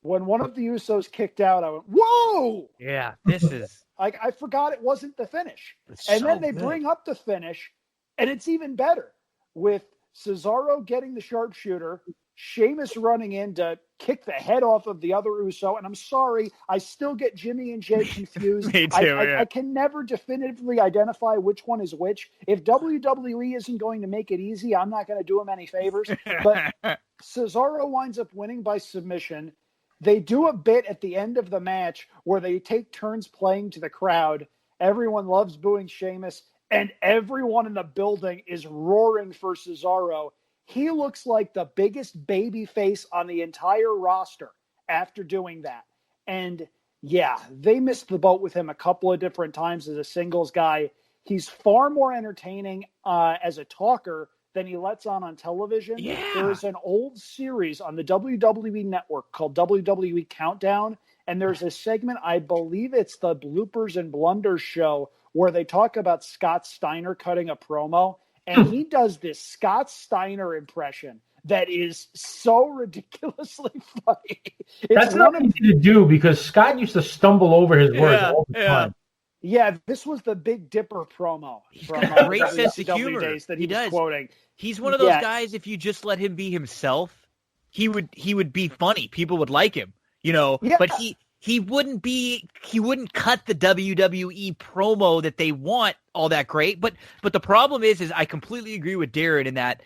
When one of the Usos kicked out, I went, whoa! Yeah, this is... I forgot it wasn't the finish. And then they bring up the finish, and it's even better with Cesaro getting the sharpshooter, Sheamus running in to kick the head off of the other Uso. And I'm sorry, I still get Jimmy and Jay confused. Me too, I can never definitively identify which one is which. If WWE isn't going to make it easy, I'm not going to do them any favors. But Cesaro winds up winning by submission. They do a bit at the end of the match where they take turns playing to the crowd. Everyone loves booing Sheamus, and everyone in the building is roaring for Cesaro. He looks like the biggest baby face on the entire roster after doing that. And yeah, they missed the boat with him a couple of different times as a singles guy. He's far more entertaining as a talker than he lets on television. Yeah. There's an old series on the WWE Network called WWE Countdown. And there's a segment, I believe it's the Bloopers and Blunders show, where they talk about Scott Steiner cutting a promo. And he does this Scott Steiner impression that is so ridiculously funny. That's not easy to do because Scott used to stumble over his words all the time. Yeah, this was the Big Dipper promo. He's from got a great sense of WCW humor. days that He was does. quoting. He's one of those guys, if you just let him be himself, he would be funny. People would like him, but he wouldn't cut the WWE promo that they want all that great. But the problem is I completely agree with Darin in that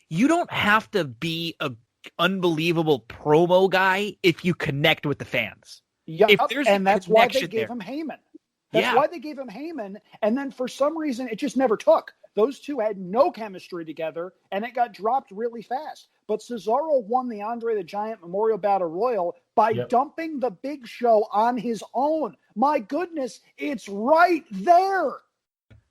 you don't have to be a unbelievable promo guy if you connect with the fans. Yeah, and that's why they gave him Heyman. That's why they gave him Heyman. And then for some reason, it just never took. Those two had no chemistry together, and it got dropped really fast. But Cesaro won the Andre the Giant Memorial Battle Royal by dumping the Big Show on his own. My goodness, it's right there.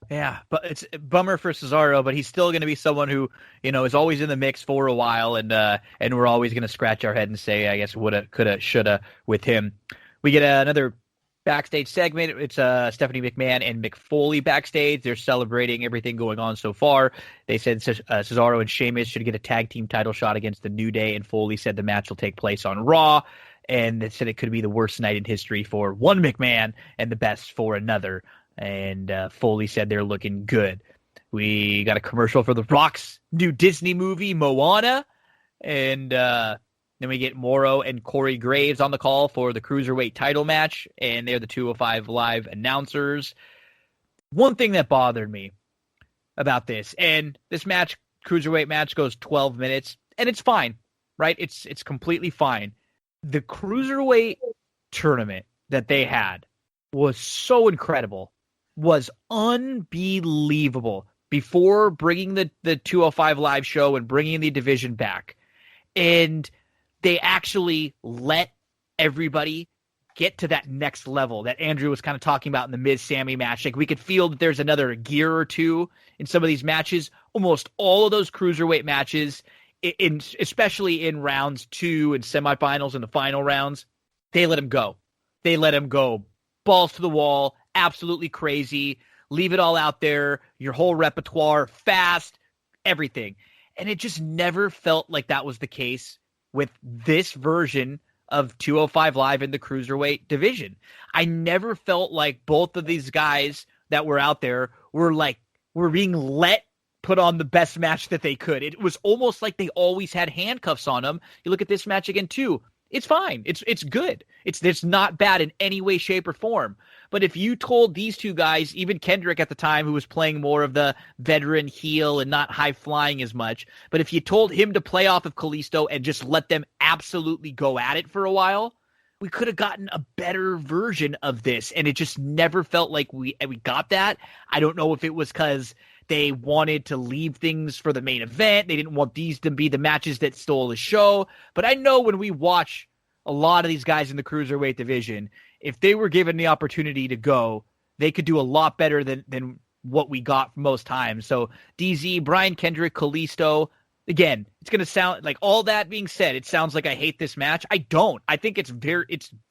Yeah, but it's a bummer for Cesaro, but he's still going to be someone who, is always in the mix for a while, and we're always going to scratch our head and say, I guess, woulda, coulda, shoulda with him. We get another backstage segment. It's Stephanie McMahon and Mick Foley backstage. They're celebrating everything going on so far. They said Cesaro and Sheamus should get a tag team title shot against the New Day, and Foley said the match will take place on Raw, and they said it could be the worst night in history for one McMahon and the best for another. And Foley said they're looking good. We got a commercial for The Rock's new Disney movie, Moana, and then we get Morrow and Corey Graves on the call for the Cruiserweight title match, and they're the 205 Live announcers. One thing that bothered me about this, and this match, Cruiserweight match, goes 12 minutes, and it's fine, right? It's completely fine. The Cruiserweight tournament that they had was so incredible, was unbelievable before bringing the 205 Live show and bringing the division back. And they actually let everybody get to that next level that Andrew was kind of talking about in the Miz-Sammy match. Like, we could feel that there's another gear or two in some of these matches. Almost all of those Cruiserweight matches especially in rounds 2 and semifinals and the final rounds, they let him go. They let him go. Balls to the wall, absolutely crazy. Leave it all out there, your whole repertoire, fast, everything. And it just never felt like that was the case with this version of 205 Live in the Cruiserweight division. I never felt like both of these guys that were out there were being let put on the best match that they could. It was almost like they always had handcuffs on them. You look at this match again too. It's fine. It's good. It's not bad in any way, shape, or form. But if you told these two guys, even Kendrick at the time, who was playing more of the veteran heel and not high flying as much, but if you told him to play off of Kalisto and just let them absolutely go at it for a while, we could have gotten a better version of this. And it just never felt like we got that. I don't know if it was because they wanted to leave things for the main event. They didn't want these to be the matches that stole the show. But I know when we watch a lot of these guys in the Cruiserweight division, if they were given the opportunity to go, they could do a lot better than what we got most times. So DZ, Brian Kendrick, Kalisto, again, it's going to sound like, all that being said, it sounds like I hate this match. I don't. I think it's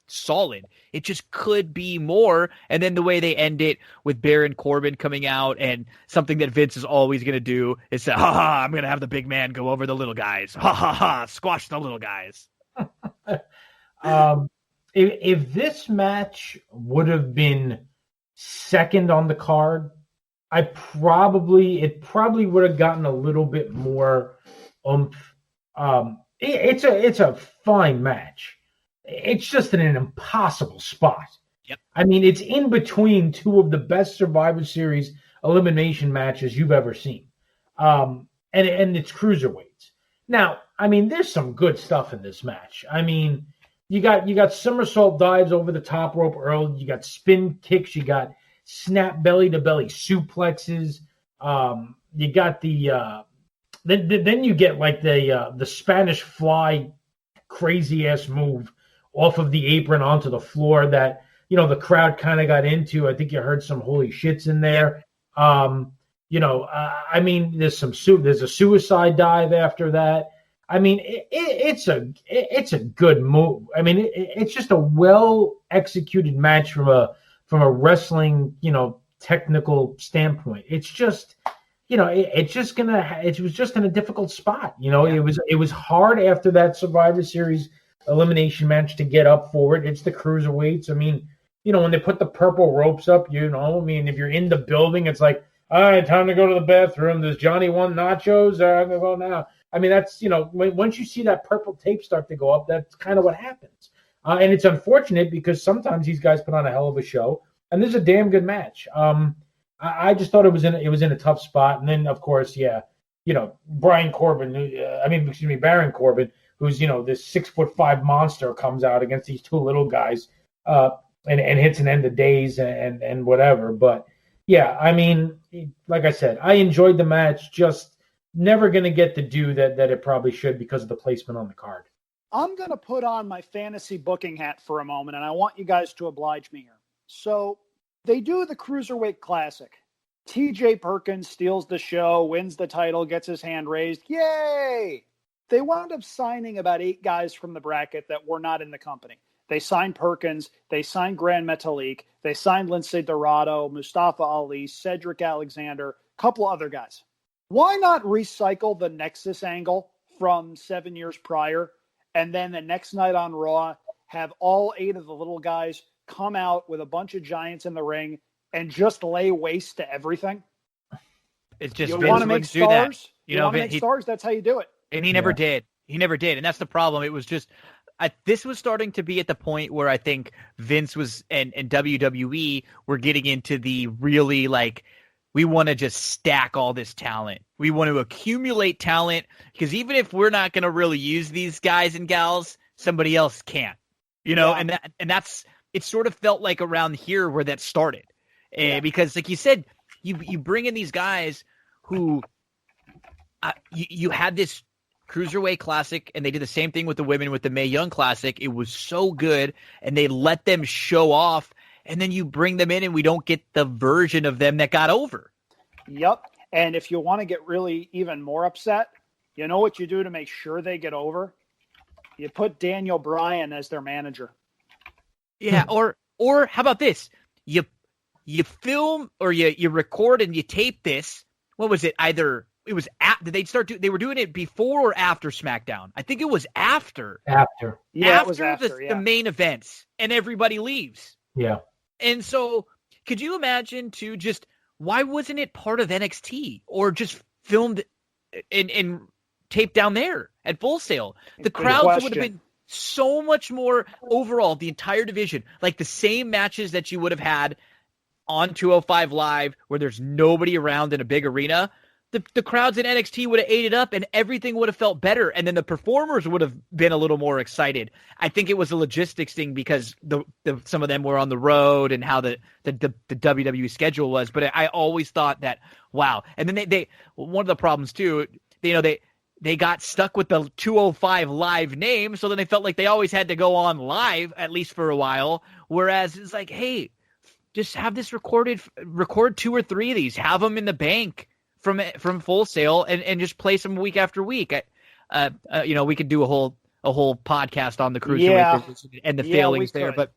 solid. It just could be more. And then the way they end it with Baron Corbin coming out, and something that Vince is always going to do is say, I'm going to have the big man go over the little guys. Squash the little guys. If this match would have been second on the card, it probably would have gotten a little bit more oomph. It's a fine match. It's just in an impossible spot. Yep. I mean, it's in between two of the best Survivor Series elimination matches you've ever seen. And it's cruiserweights. Now, I mean, there's some good stuff in this match. I mean, you got somersault dives over the top rope early. You got spin kicks. You got snap belly to belly suplexes. You got then you get like the Spanish fly crazy ass move off of the apron onto the floor that, the crowd kind of got into. I think you heard some holy shits in there. I mean, there's a suicide dive after that. I mean, it's a good move. I mean, it's just a well executed match from a wrestling, technical standpoint. It's just, it was just in a difficult spot. It was hard after that Survivor Series elimination match to get up for it. It's the cruiserweights. I mean, when they put the purple ropes up, if you're in the building, it's like, all right, time to go to the bathroom. Does Johnny want nachos? I'm going to go now. I mean, that's, once you see that purple tape start to go up, that's kind of what happens. And it's unfortunate because sometimes these guys put on a hell of a show, and this is a damn good match. I just thought it was in a tough spot. And then, of course, Baron Corbin, who's, this 6'5" monster comes out against these two little guys and hits an end of days and whatever. But, yeah, I mean, like I said, I enjoyed the match, just never going to get the due that it probably should because of the placement on the card. I'm going to put on my fantasy booking hat for a moment, and I want you guys to oblige me here. So they do the Cruiserweight Classic. TJ Perkins steals the show, wins the title, gets his hand raised. Yay! They wound up signing about 8 guys from the bracket that were not in the company. They signed Perkins, they signed Grand Metalik, they signed Lince Dorado, Mustafa Ali, Cedric Alexander, a couple other guys. Why not recycle the Nexus angle from 7 years prior, and then the next night on Raw, have all 8 of the little guys come out with a bunch of giants in the ring and just lay waste to everything? It's just you Vince want to make stars. You want to make stars. That's how you do it. And he never did. He never did, and that's the problem. It was just this was starting to be at the point where I think Vince was and WWE were getting into the really we want to just stack all this talent. We want to accumulate talent because even if we're not going to really use these guys and gals, somebody else can, and that's, it sort of felt like around here where that started. Because like you said, you bring in these guys who you had this Cruiserweight Classic, and they did the same thing with the women with the Mae Young Classic. It was so good, and they let them show off. And then you bring them in and we don't get the version of them that got over. Yep. And if you want to get really even more upset, You know what you do to make sure they get over? You put Daniel Bryan as their manager. Yeah, or how about this? You film or you record and you tape this. What was it? Either it was did they start they were doing it before or after SmackDown? I think it was after. After. Yeah, after it was after the main events, and everybody leaves. Yeah. And so, could you imagine too? Just why wasn't it part of NXT or just filmed and taped down there at Full Sail? The crowds would have been so much more overall. The entire division, like the same matches that you would have had on 205 Live, where there's nobody around in a big arena. The crowds in NXT would have ate it up, and everything would have felt better. And then the performers would have been a little more excited. I think it was a logistics thing because some of them were on the road and how the WWE schedule was. But I always thought that, wow. And then they one of the problems too, they got stuck with the 205 Live name, so then they felt like they always had to go on live, at least for a while. Whereas it's like, hey, just have this record 2 or 3 of these, have them in the bank from Full Sail and just play them week after week. We could do a whole podcast on the cruiserweight and the failings there, but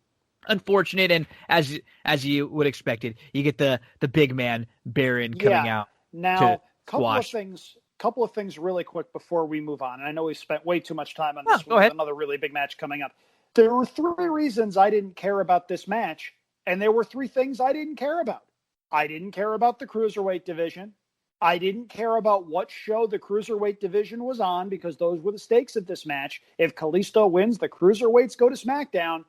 unfortunate. And as you would expect it, you get the big man Darin coming out. Now, couple of things really quick before we move on. And I know we spent way too much time on this one. Another really big match coming up. There were 3 reasons I didn't care about this match, and there were 3 things I didn't care about. I didn't care about the cruiserweight division. I didn't care about what show the cruiserweight division was on because those were the stakes of this match. If Kalisto wins, the cruiserweights go to SmackDown.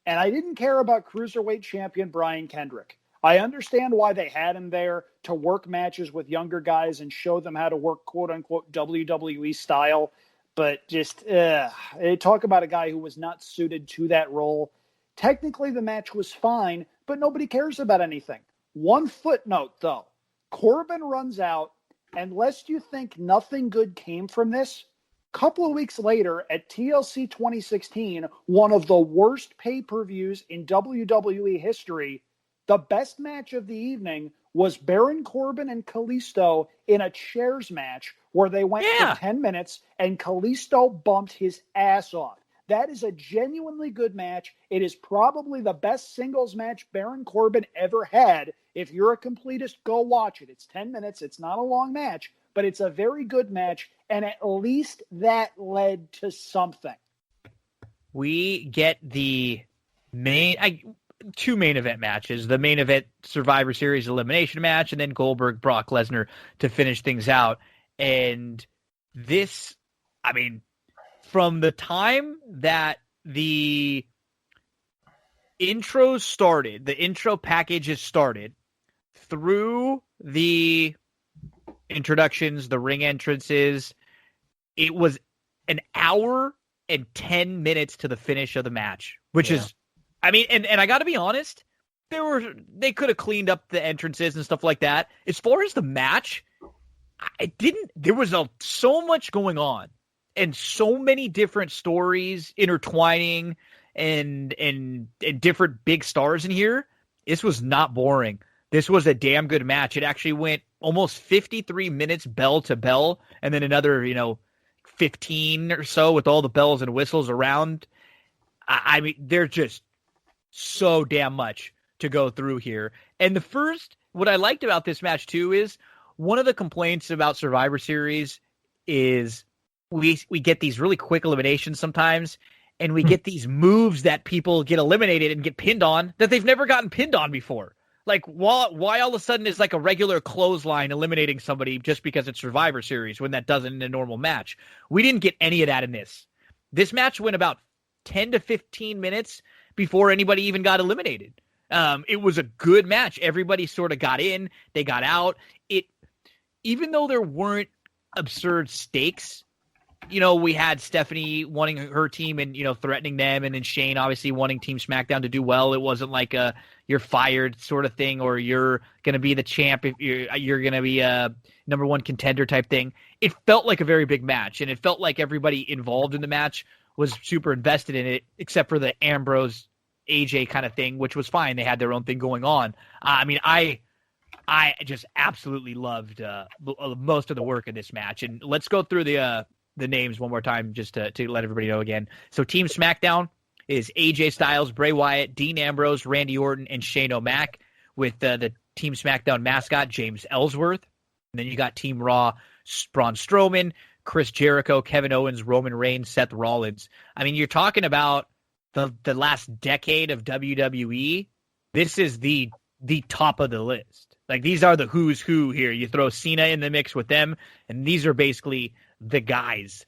And I didn't care about cruiserweight champion Brian Kendrick. I understand why they had him there to work matches with younger guys and show them how to work quote-unquote WWE style. But just talk about a guy who was not suited to that role. Technically, the match was fine, but nobody cares about anything. One footnote, though. Corbin runs out, and lest you think nothing good came from this, a couple of weeks later at TLC 2016, one of the worst pay-per-views in WWE history, the best match of the evening was Baron Corbin and Kalisto in a chairs match where they went for 10 minutes and Kalisto bumped his ass off. That is a genuinely good match. It is probably the best singles match Baron Corbin ever had. If you're a completist, go watch it. It's 10 minutes. It's not a long match, but it's a very good match. And at least that led to something. We get the two main event matches, the main event Survivor Series elimination match, and then Goldberg, Brock Lesnar to finish things out. And this, from the time that the intros started, the intro packages started, through the introductions, the ring entrances, it was an hour and 10 minutes to the finish of the match, which is, and I got to be honest, they could have cleaned up the entrances and stuff like that. As far as the match, there was so much going on and so many different stories intertwining and different big stars in here. This was not boring. This was a damn good match. It actually went almost 53 minutes bell to bell, and then another, 15 or so with all the bells and whistles around. There's just so damn much to go through here. And what I liked about this match too is one of the complaints about Survivor Series is we get these really quick eliminations sometimes, and we get these moves that people get eliminated and get pinned on that they've never gotten pinned on before. Like, why all of a sudden is like a regular clothesline eliminating somebody just because it's Survivor Series when that doesn't in a normal match? We didn't get any of that in this. This match went about 10 to 15 minutes before anybody even got eliminated. It was a good match. Everybody sort of got in, they got out. Even though there weren't absurd stakes, we had Stephanie wanting her team and, threatening them, and then Shane obviously wanting Team SmackDown to do well. It wasn't like a you're fired sort of thing, or you're going to be the champ if you're going to be a number 1 contender type thing. It felt like a very big match, and it felt like everybody involved in the match was super invested in it, except for the Ambrose AJ kind of thing, which was fine. They had their own thing going on. I I just absolutely loved most of the work of this match. And let's go through the names one more time just to let everybody know again. So Team SmackDown is AJ Styles, Bray Wyatt, Dean Ambrose, Randy Orton, and Shane O'Mac, with the Team SmackDown mascot, James Ellsworth. And then you got Team Raw, Braun Strowman, Chris Jericho, Kevin Owens, Roman Reigns, Seth Rollins. I mean, you're talking about the last decade of WWE. This is the top of the list. Like, these are the who's who here. You throw Cena in the mix with them, and these are basically the guys.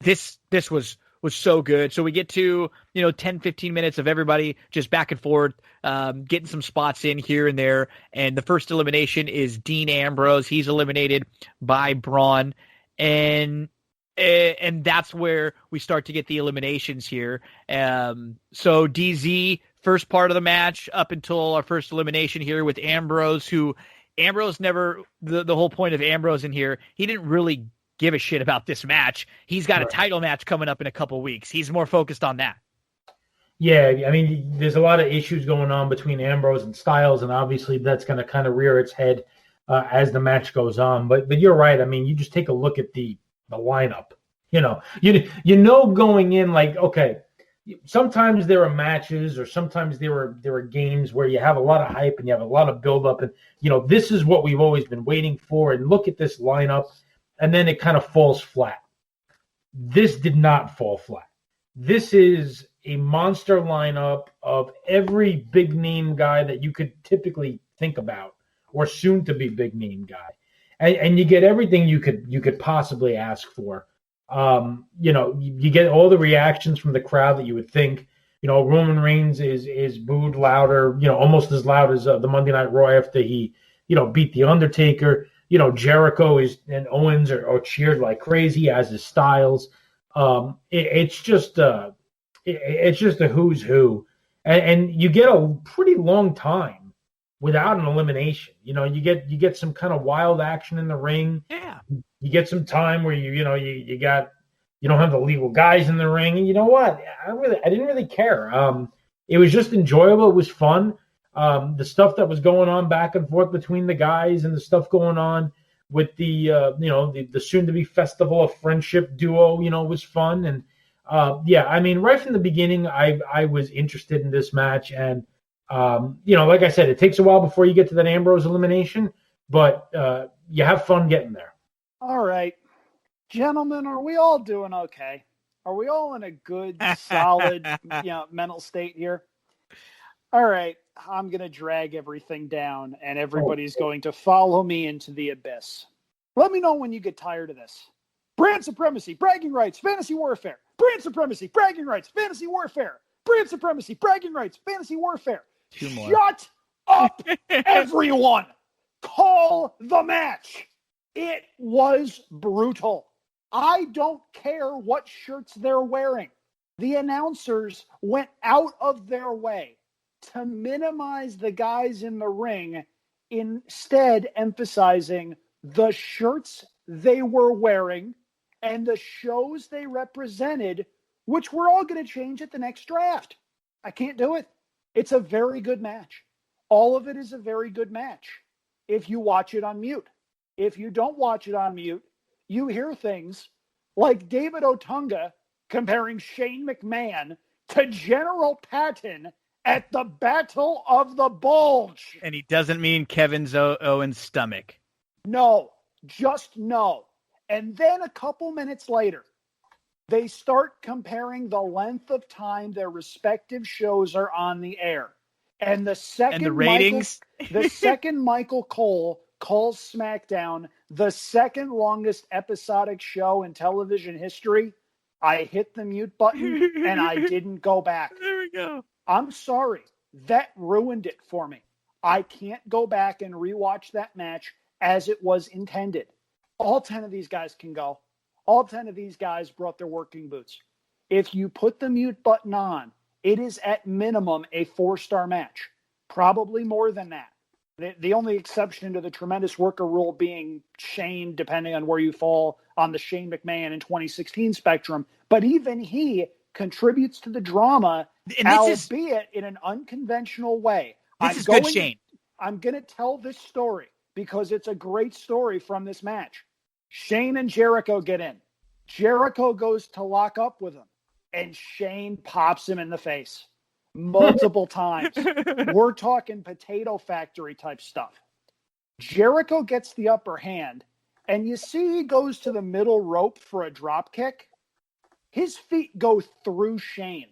This was so good. So we get to, 10, 15 minutes of everybody just back and forth, getting some spots in here and there. And the first elimination is Dean Ambrose. He's eliminated by Braun. And that's where we start to get the eliminations here. So DZ, first part of the match up until our first elimination here with Ambrose, never, the whole point of Ambrose in here, he didn't really give a shit about this match. He's got a title match coming up in a couple weeks. He's more focused on that. Yeah, I mean, there's a lot of issues going on between Ambrose and Styles, and obviously that's going to kind of rear its head as the match goes on. But you're right. I mean, you just take a look at the lineup. You know going in, like, okay, sometimes there are matches or sometimes there are games where you have a lot of hype and you have a lot of buildup, and this is what we've always been waiting for. And look at this lineup. And then it kind of falls flat. This did not fall flat. This is a monster lineup of every big name guy that you could typically think about, or soon to be big name guy, and you get everything you could possibly ask for. You get all the reactions from the crowd that you would think. Roman Reigns is booed louder, almost as loud as the Monday Night Raw after he beat the Undertaker. Jericho and Owens are cheered like crazy, as is Styles. It's just a who's who, and you get a pretty long time without an elimination. You get some kind of wild action in the ring. Yeah, you get some time where you don't have the legal guys in the ring, and you know what? I didn't really care. It was just enjoyable. It was fun. The stuff that was going on back and forth between the guys, and the stuff going on with the soon-to-be Festival of Friendship duo, was fun. And I mean, right from the beginning, I was interested in this match. And like I said, it takes a while before you get to that Ambrose elimination, but you have fun getting there. All right, gentlemen, are we all doing okay? Are we all in a good, solid, mental state here? All right. I'm going to drag everything down, and everybody's going to follow me into the abyss. Let me know when you get tired of this. Brand supremacy, bragging rights, fantasy warfare. Brand supremacy, bragging rights, fantasy warfare. Brand supremacy, bragging rights, fantasy warfare. Two more. Shut up, everyone. Call the match. It was brutal. I don't care what shirts they're wearing. The announcers went out of their way to minimize the guys in the ring, instead emphasizing the shirts they were wearing and the shows they represented, which we're all going to change at the next draft. I can't do it. It's a very good match. All of it is a very good match if you watch it on mute. If you don't watch it on mute, you hear things like David Otunga comparing Shane McMahon to General Patton at the Battle of the Bulge. And he doesn't mean Kevin Owens' stomach. No, just no. And then a couple minutes later, they start comparing the length of time their respective shows are on the air. And the ratings. The second Michael Cole calls SmackDown the second longest episodic show in television history, I hit the mute button and I didn't go back. There we go. I'm sorry. That ruined it for me. I can't go back and rewatch that match as it was intended. All 10 of these guys can go. All 10 of these guys brought their working boots. If you put the mute button on, it is at minimum a 4-star match. Probably more than that. The only exception to the tremendous worker rule being Shane, depending on where you fall on the Shane McMahon in 2016 spectrum. But even he contributes to the drama, albeit in an unconventional way. This is good, Shane. I'm going to tell this story because it's a great story from this match. Shane and Jericho get in. Jericho goes to lock up with him, and Shane pops him in the face multiple times. We're talking Potato Factory type stuff. Jericho gets the upper hand, and you see he goes to the middle rope for a drop kick. His feet go through Shane.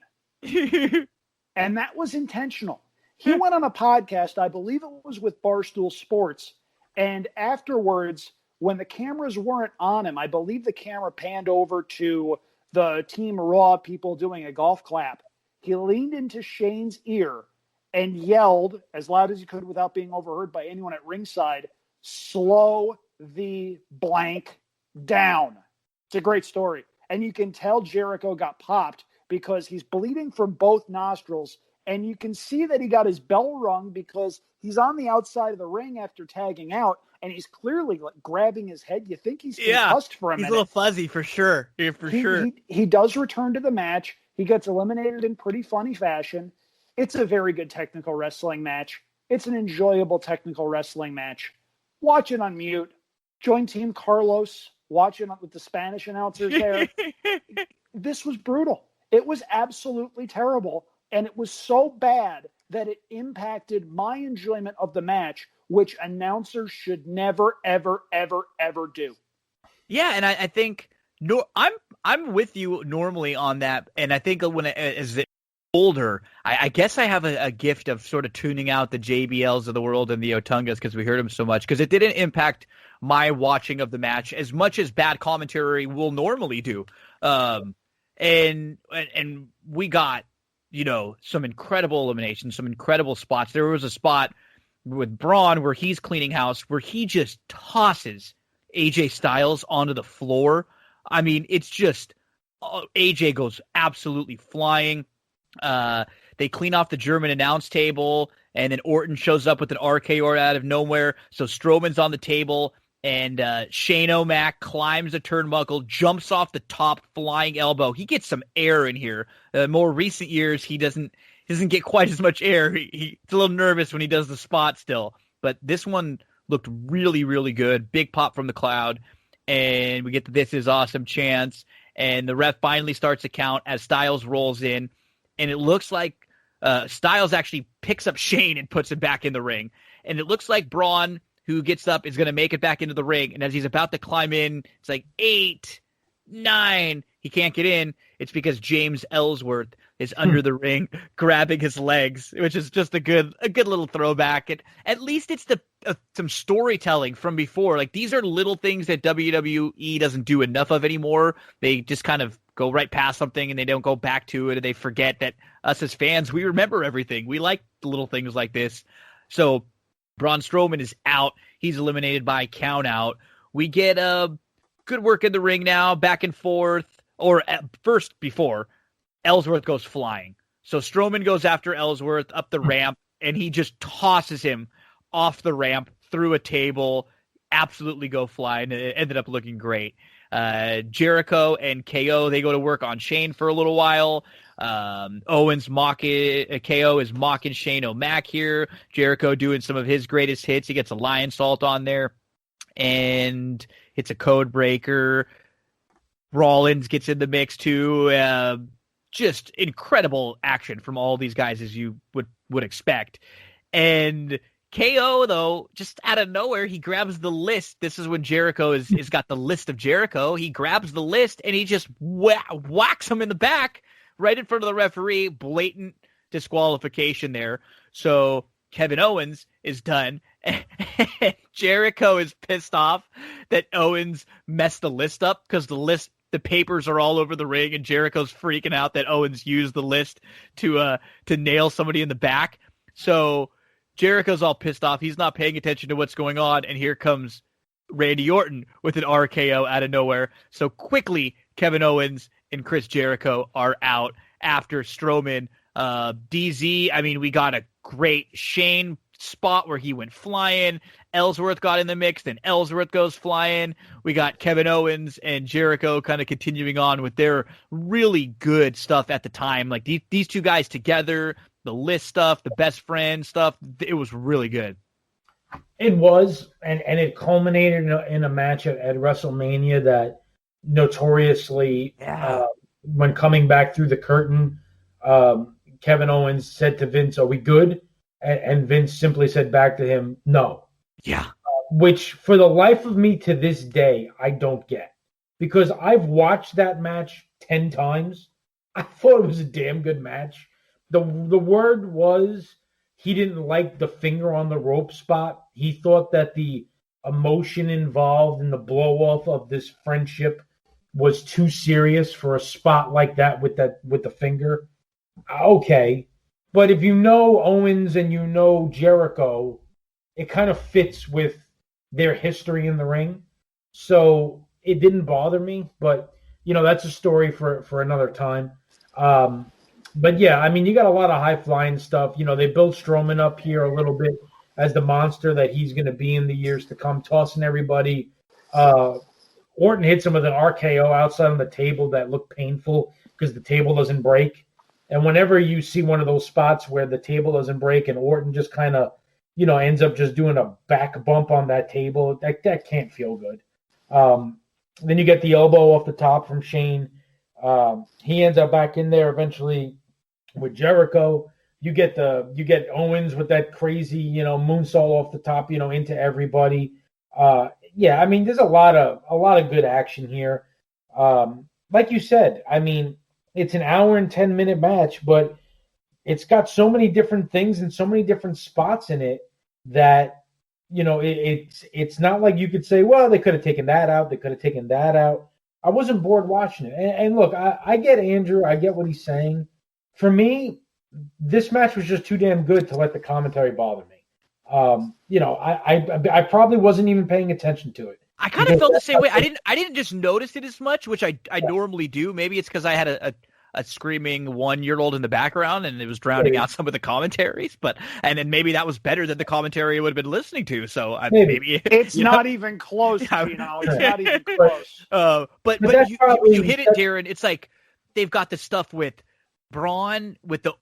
And that was intentional. He went on a podcast, I believe it was with Barstool Sports, and afterwards, when the cameras weren't on him, I believe the camera panned over to the Team Raw people doing a golf clap. He leaned into Shane's ear and yelled as loud as he could without being overheard by anyone at ringside, "Slow the blank down." It's a great story. And you can tell Jericho got popped because he's bleeding from both nostrils. And you can see that he got his bell rung because he's on the outside of the ring after tagging out. And he's clearly grabbing his head. You think he's concussed for a minute. He's a little fuzzy for sure. Yeah, for sure. He does return to the match. He gets eliminated in pretty funny fashion. It's a very good technical wrestling match. It's an enjoyable technical wrestling match. Watch it on mute. Join Team Carlos. Watch it with the Spanish announcers there. This was brutal. It was absolutely terrible. And it was so bad that it impacted my enjoyment of the match, which announcers should never, ever, ever, ever do. Yeah, and I think I'm with you normally on that, and I think when as it older, I guess I have a gift of sort of tuning out the JBLs of the world and the Otungas because we heard them so much, because it didn't impact my watching of the match as much as bad commentary will normally do. And we got, some incredible eliminations, some incredible spots. There was a spot with Braun where he's cleaning house, where he just tosses AJ Styles onto the floor. I mean, it's just AJ goes absolutely flying. They clean off the German announce table, and then Orton shows up with an RKO out of nowhere. So Strowman's on the table, and Shane O'Mac climbs a turnbuckle, jumps off the top, flying elbow. He gets some air in here. More recent years, he doesn't get quite as much air. He's a little nervous when he does the spot still. But this one looked really, really good. Big pop from the crowd. And we get the "This is awesome" chants. And the ref finally starts to count as Styles rolls in. And it looks like Styles actually picks up Shane and puts him back in the ring. And it looks like Braun, who gets up, is going to make it back into the ring. And as he's about to climb in, it's like 8, 9. He can't get in. It's because James Ellsworth is under the ring grabbing his legs, which is just a good little throwback. At least it's some storytelling from before. Like, these are little things that WWE doesn't do enough of anymore. They just kind of go right past something and they don't go back to it, and they forget that us as fans, we remember everything. We like the little things like this. So Braun Strowman is out. He's eliminated by count out. We get good work in the ring now, back and forth. Or first, before Ellsworth goes flying. So Strowman goes after Ellsworth up the ramp, and he just tosses him off the ramp through a table. Absolutely go flying. It ended up looking great. Jericho and KO, they go to work on Shane for a little while. Owens KO is mocking Shane O'Mac here. Jericho doing some of his greatest hits. He gets a lion salt on there and hits a code breaker. Rollins gets in the mix too. Just incredible action from all these guys, as you would expect. And KO, though, just out of nowhere, he grabs the list. This is when Jericho is got the list of Jericho. He grabs the list and he just whacks him in the back right in front of the referee. Blatant disqualification there. So Kevin Owens is done. And Jericho is pissed off that Owens messed the list up because the papers are all over the ring, and Jericho's freaking out that Owens used the list to nail somebody in the back. So Jericho's all pissed off. He's not paying attention to what's going on, and here comes Randy Orton with an RKO out of nowhere. So quickly, Kevin Owens and Chris Jericho are out after Strowman. DZ, I mean, we got a great Shane spot where he went flying. Ellsworth got in the mix, then Ellsworth goes flying. We got Kevin Owens and Jericho kind of continuing on with their really good stuff at the time. Like these two guys together, the list stuff, the best friend stuff, it was really good. It was, and it culminated in a match at WrestleMania that notoriously, when coming back through the curtain, Kevin Owens said to Vince, "Are we good?" And Vince simply said back to him, "No." Yeah. Which, for the life of me to this day, I don't get. Because I've watched that match 10 times. I thought it was a damn good match. The word was he didn't like the finger on the rope spot. He thought that the emotion involved in the blow-off of this friendship was too serious for a spot like that with the finger. Okay. But if you know Owens and you know Jericho, it kind of fits with their history in the ring. So it didn't bother me, but that's a story for another time. But yeah, I mean, you got a lot of high flying stuff. They built Strowman up here a little bit as the monster that he's going to be in the years to come, tossing everybody. Orton hits him with an RKO outside on the table that looked painful because the table doesn't break. And whenever you see one of those spots where the table doesn't break and Orton just kind of, ends up just doing a back bump on that table, that can't feel good. Then you get the elbow off the top from Shane. He ends up back in there eventually with Jericho. You get Owens with that crazy, moonsault off the top, into everybody. Yeah, I mean, there's a lot of good action here. Like you said, I mean, it's an hour and 10-minute match, but it's got so many different things and so many different spots in it that, it's not like you could say, well, they could have taken that out. They could have taken that out. I wasn't bored watching it. And look, I get Andrew. I get what he's saying. For me, this match was just too damn good to let the commentary bother me. I probably wasn't even paying attention to it. I kind of felt the same way. I didn't just notice it as much, which I normally do. Maybe it's because I had a screaming 1-year-old in the background and it was drowning out some of the commentaries. And then maybe that was better than the commentary I would have been listening to. So maybe it's not even close. It's not even close. But you hit it, Darin. It's like they've got the stuff with Braun with the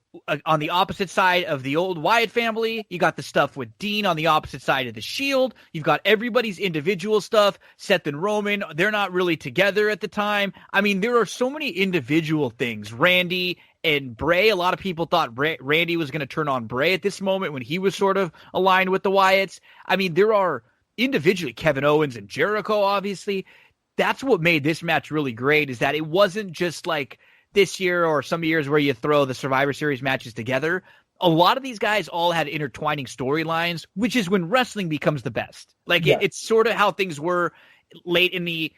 on the opposite side of the old Wyatt family. You got the stuff with Dean on the opposite side of the Shield. You've got everybody's individual stuff. Seth and Roman, they're not really together at the time. I mean, there are so many individual things. Randy and Bray, a lot of people thought Randy was going to turn on Bray at this moment when he was sort of aligned with the Wyatts. I mean, there are individually Kevin Owens and Jericho, obviously. That's what made this match really great, is that it wasn't just like this year or some years where you throw the Survivor Series matches together. A lot of these guys all had intertwining storylines, which is when wrestling becomes the best. Like it's sort of how things were late in the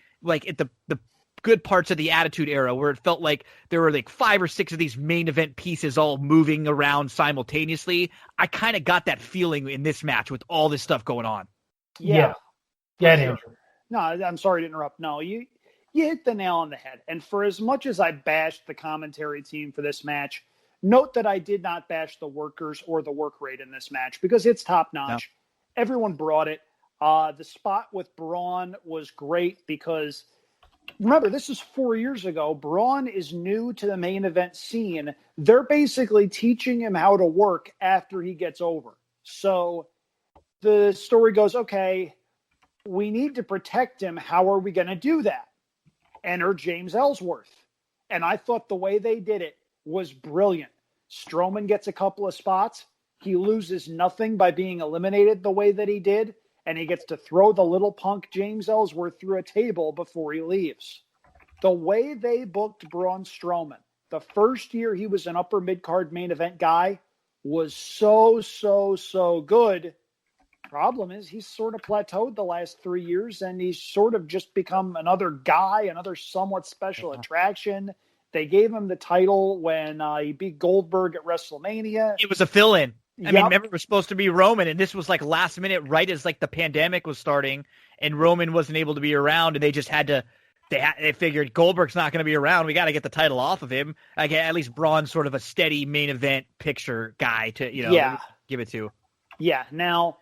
good parts of the Attitude Era, where it felt like there were like 5 or 6 of these main event pieces all moving around simultaneously. I kind of got that feeling in this match with all this stuff going on. Yeah. Andrew. No, I'm sorry to interrupt. No, you hit the nail on the head. And for as much as I bashed the commentary team for this match, note that I did not bash the workers or the work rate in this match because it's top notch. No. Everyone brought it. The spot with Braun was great because, remember, this is 4 years ago. Braun is new to the main event scene. They're basically teaching him how to work after he gets over. So the story goes, okay, we need to protect him. How are we going to do that? Enter James Ellsworth. And I thought the way they did it was brilliant. Strowman gets a couple of spots. He loses nothing by being eliminated the way that he did. And he gets to throw the little punk James Ellsworth through a table before he leaves. The way they booked Braun Strowman, the first year he was an upper mid-card main event guy, was so good. Problem is he's sort of plateaued the last 3 years and he's sort of just become another guy, another somewhat special attraction. They gave him the title when he beat Goldberg at WrestleMania. It was a fill-in. I mean, remember, it was supposed to be Roman, and this was like last minute, right as like the pandemic was starting, and Roman wasn't able to be around, and they just had to. They figured Goldberg's not going to be around. We got to get the title off of him. Like, at least Braun's sort of a steady main event picture guy to give it to. Yeah. Now,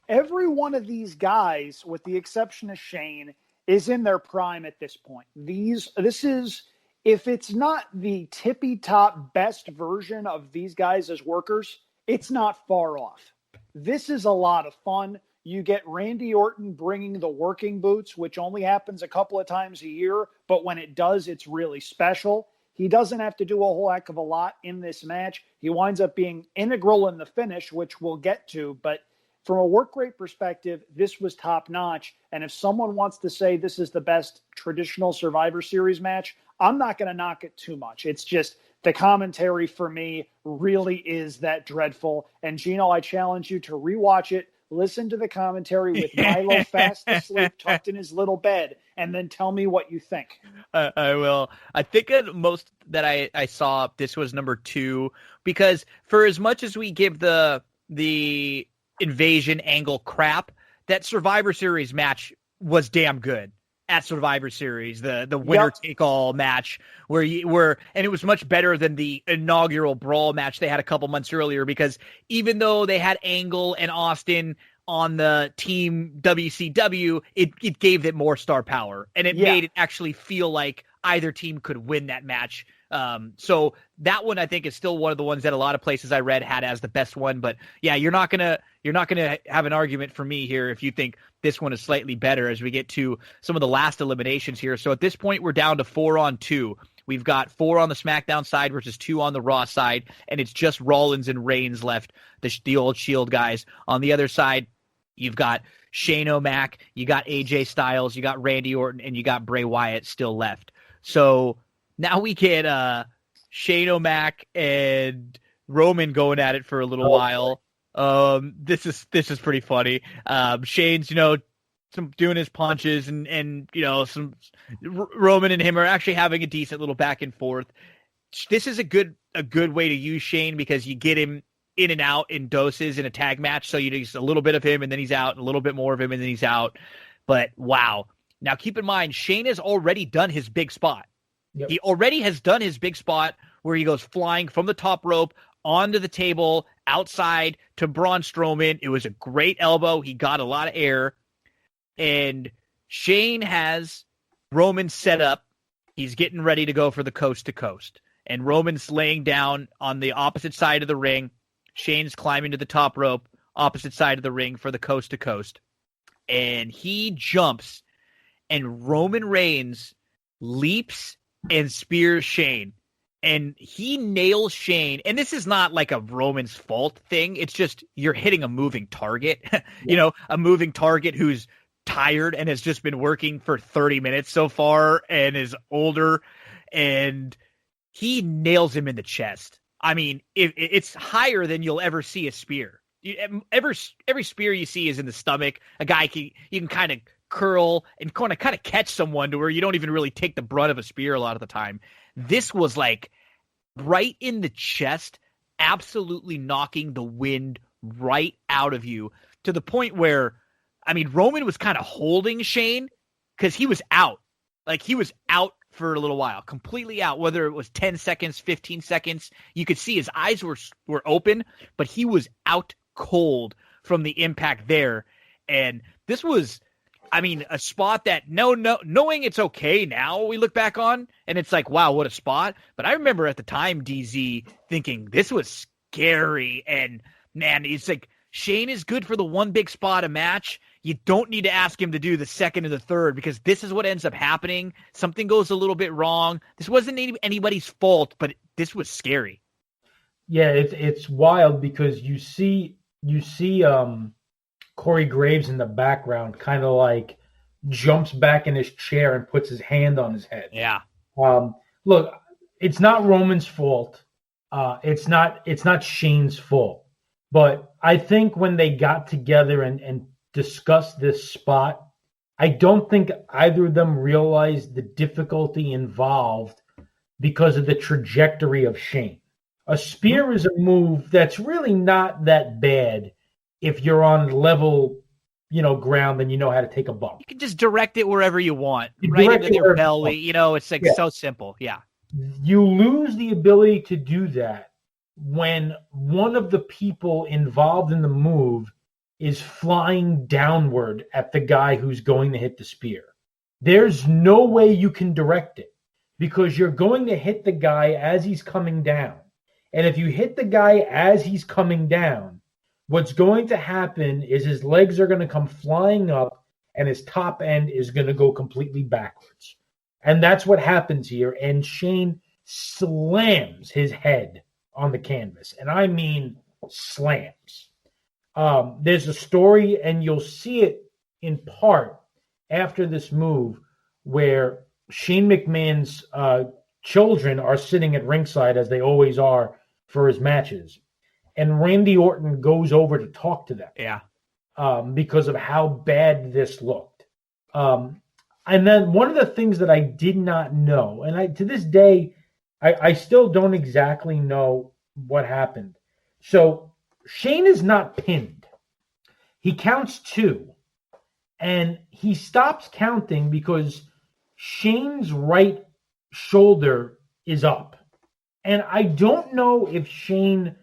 every one of these guys, with the exception of Shane, is in their prime at this point. This is, if it's not the tippy top best version of these guys as workers, it's not far off. This is a lot of fun. You get Randy Orton bringing the working boots, which only happens a couple of times a year, but when it does, it's really special. He doesn't have to do a whole heck of a lot in this match. He winds up being integral in the finish, which we'll get to, but from a work rate perspective, this was top notch. And if someone wants to say this is the best traditional Survivor Series match, I'm not going to knock it too much. It's just the commentary for me really is that dreadful. And Gino, I challenge you to rewatch it, listen to the commentary with Milo fast asleep, tucked in his little bed, and then tell me what you think. I will. I think most that I saw, this was number 2, because for as much as we give the invasion angle crap, that Survivor Series match was damn good. At Survivor Series, the winner take all match and it was much better than the inaugural Brawl match they had a couple months earlier, because even though they had Angle and Austin on the team WCW, it gave it more star power, and it made it actually feel like either team could win that match. So that one I think is still one of the ones that a lot of places I read had as the best one. But yeah, you're not gonna have an argument for me here if you think this one is slightly better as we get to some of the last eliminations here. So at this point, we're down to 4-on-2. We've got 4 on the SmackDown side versus 2 on the Raw side, and it's just Rollins and Reigns left, the old Shield guys. On the other side, you've got Shane O'Mac, you got AJ Styles, you got Randy Orton, and you got Bray Wyatt still left. So now we get Shane O'Mac and Roman going at it for a little while. This is pretty funny. Shane's, some doing his punches and some Roman and him are actually having a decent little back and forth. This is a good way to use Shane, because you get him in and out in doses in a tag match. So you just a little bit of him and then he's out, and a little bit more of him and then he's out. But wow. Now keep in mind, Shane has already done his big spot. Yep. He already has done his big spot where he goes flying from the top rope onto the table, outside to Braun Strowman. It was a great elbow. He got a lot of air. And Shane has Roman set up. He's getting ready to go for the coast to coast. And Roman's laying down on the opposite side of the ring. Shane's climbing to the top rope, opposite side of the ring for the coast to coast. And he jumps, and Roman Reigns leaps and spears Shane. And he nails Shane. And this is not like a Roman's fault thing. It's just you're hitting a moving target. A moving target who's tired and has just been working for 30 minutes so far and is older. And he nails him in the chest. I mean, it's higher than you'll ever see a spear. Every spear you see is in the stomach. A guy you can kind of curl and kind of catch someone to where you don't even really take the brunt of a spear a lot of the time. This was like right in the chest, absolutely knocking the wind right out of you, to the point where, I mean, Roman was kind of holding Shane because he was out. Like, he was out for a little while, completely out, whether it was 10 seconds, 15 seconds. You could see his eyes were open, but he was out cold from the impact there. And this was, I mean, a spot that knowing it's okay now, we look back on, and it's like, wow, what a spot. But I remember at the time, DZ, thinking this was scary. And man, it's like, Shane is good for the one big spot a match. You don't need to ask him to do the second and the third, because this is what ends up happening. Something goes a little bit wrong. This wasn't anybody's fault, but this was scary. Yeah, it's wild because you see Corey Graves in the background kind of like jumps back in his chair and puts his hand on his head. Yeah. Look, it's not Roman's fault. It's not Shane's fault. But I think when they got together and discussed this spot, I don't think either of them realized the difficulty involved because of the trajectory of Shane. A spear is a move that's really not that bad if you're on level, ground and you know how to take a bump. You can just direct it wherever you want, right into their belly. It's like so simple. Yeah. You lose the ability to do that when one of the people involved in the move is flying downward at the guy who's going to hit the spear. There's no way you can direct it because you're going to hit the guy as he's coming down. And if you hit the guy as he's coming down, What's going to happen is his legs are going to come flying up and his top end is going to go completely backwards. And that's what happens here. And Shane slams his head on the canvas. And I mean slams. There's a story, and you'll see it in part after this move, where Shane McMahon's children are sitting at ringside, as they always are for his matches. And Randy Orton goes over to talk to them. Yeah. Because of how bad this looked. And then one of the things that I did not know, and to this day, I still don't exactly know what happened. So Shane is not pinned. He counts 2. And he stops counting because Shane's right shoulder is up. And I don't know if Shane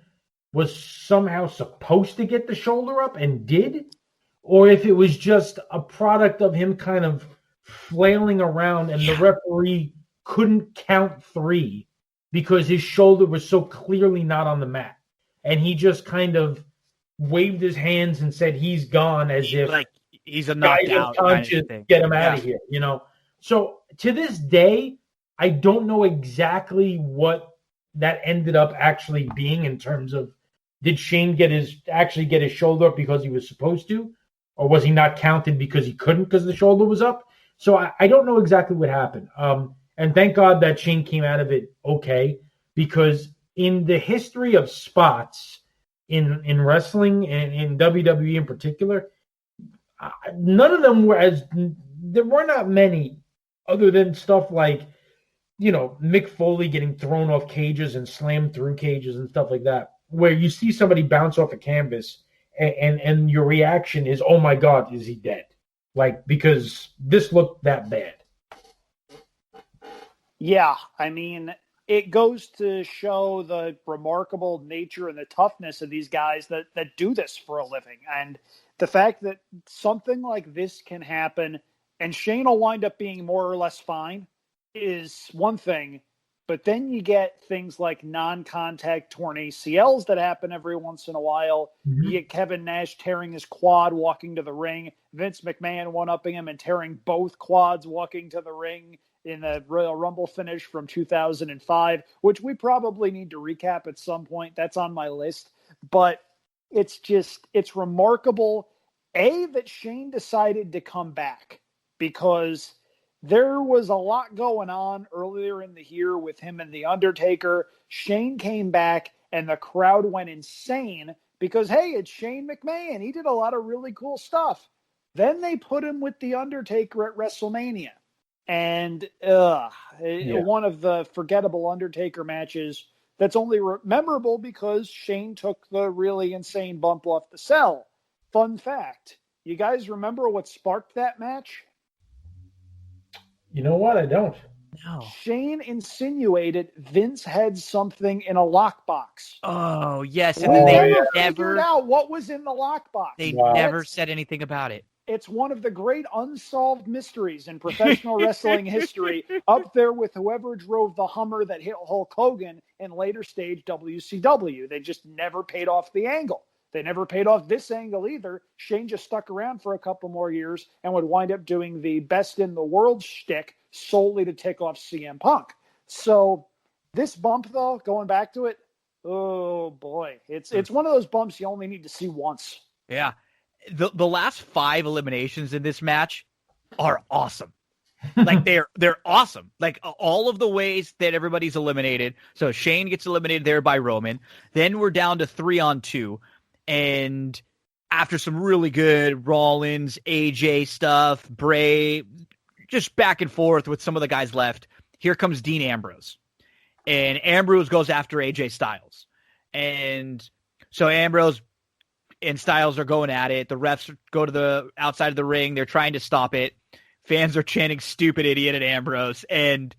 was somehow supposed to get the shoulder up and did, or if it was just a product of him kind of flailing around and the referee couldn't count 3 because his shoulder was so clearly not on the mat. And he just kind of waved his hands and said he's gone, as if like he's a knocked out kind of thing. Get him out of here, So to this day, I don't know exactly what that ended up actually being in terms of, did Shane get his shoulder up because he was supposed to, or was he not counted because he couldn't because the shoulder was up? So I don't know exactly what happened. And thank God that Shane came out of it okay, because in the history of spots in wrestling and in WWE in particular, none of them there were not many, other than stuff like, Mick Foley getting thrown off cages and slammed through cages and stuff like that, where you see somebody bounce off a canvas and your reaction is, oh my God, is he dead? Because this looked that bad. Yeah, I mean, it goes to show the remarkable nature and the toughness of these guys that do this for a living. And the fact that something like this can happen and Shane will wind up being more or less fine is one thing. But then you get things like non-contact torn ACLs that happen every once in a while. Mm-hmm. You get Kevin Nash tearing his quad walking to the ring. Vince McMahon one-upping him and tearing both quads walking to the ring in the Royal Rumble finish from 2005, which we probably need to recap at some point. That's on my list. But it's remarkable, that Shane decided to come back, because there was a lot going on earlier in the year with him and The Undertaker. Shane came back and the crowd went insane because, hey, it's Shane McMahon. He did a lot of really cool stuff. Then they put him with The Undertaker at WrestleMania. And one of the forgettable Undertaker matches that's only memorable because Shane took the really insane bump off the cell. Fun fact. You guys remember what sparked that match? You know what? I don't. No. Shane insinuated Vince had something in a lockbox. Oh, yes. And then they never figured out what was in the lockbox. They never said anything about it. It's one of the great unsolved mysteries in professional wrestling history, up there with whoever drove the Hummer that hit Hulk Hogan in later stage WCW. They just never paid off the angle. They never paid off this angle either. Shane just stuck around for a couple more years and would wind up doing the best in the world shtick solely to tick off CM Punk. So this bump, though, going back to it, oh boy, it's one of those bumps you only need to see once. Yeah. The last 5 eliminations in this match are awesome. Like they're awesome. Like all of the ways that everybody's eliminated. So Shane gets eliminated there by Roman. Then we're down to 3-on-2. And after some really good Rollins, AJ stuff, Bray, just back and forth with some of the guys left, here comes Dean Ambrose. And Ambrose goes after AJ Styles. And so Ambrose and Styles are going at it. The refs go to the outside of the ring. They're trying to stop it. Fans are chanting "stupid idiot" at Ambrose. And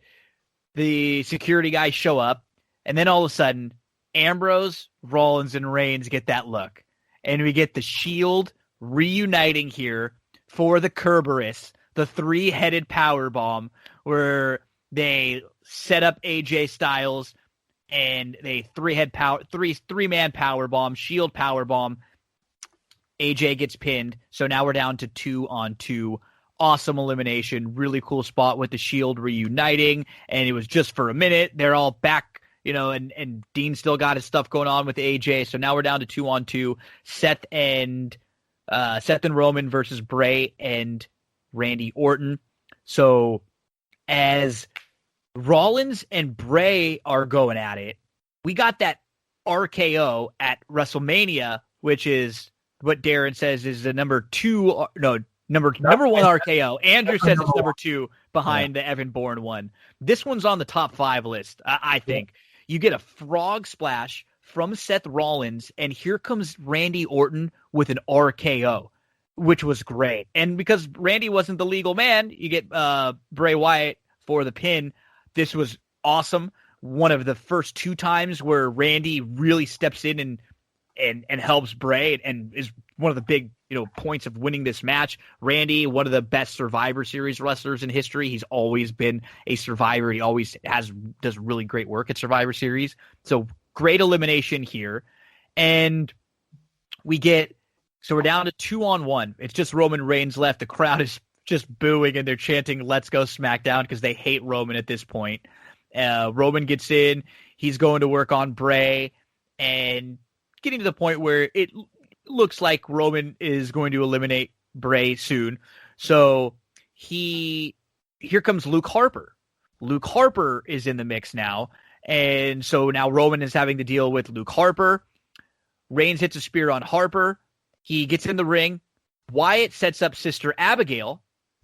the security guys show up. And then all of a sudden, Ambrose, Rollins, and Reigns get that look. And we get the Shield reuniting here for the Kerberos, the 3-headed powerbomb, where they set up AJ Styles and they three-man powerbomb, Shield powerbomb, AJ gets pinned. So now we're down to 2-on-2. Awesome elimination. Really cool spot with the Shield reuniting. And it was just for a minute. They're all back, and Dean still got his stuff going on with AJ. So now we're down to 2-on-2. Seth and Roman versus Bray and Randy Orton. So as Rollins and Bray are going at it, we got that RKO at WrestleMania, which is what Darin says is the number one RKO. Andrew says it's number 2 behind the Evan Bourne one. This one's on the top 5 list, I think. You get a frog splash from Seth Rollins, and here comes Randy Orton with an RKO, which was great. And because Randy wasn't the legal man, you get Bray Wyatt for the pin. This was awesome. One of the first 2 times where Randy really steps in and helps Bray and is one of the big points of winning this match. Randy, one of the best Survivor Series wrestlers in history. He's always been a Survivor. He always does really great work at Survivor Series. So great elimination here. And we're down to 2-on-1. It's just Roman Reigns left. The crowd is just booing and they're chanting, "Let's go SmackDown," because they hate Roman at this point. Roman gets in. He's going to work on Bray and getting to the point where it looks like Roman is going to eliminate Bray soon. So here comes Luke Harper. Luke Harper is in the mix now. And so now Roman is having to deal with Luke Harper. Reigns hits a spear on Harper. He gets in the ring. Wyatt sets up Sister Abigail.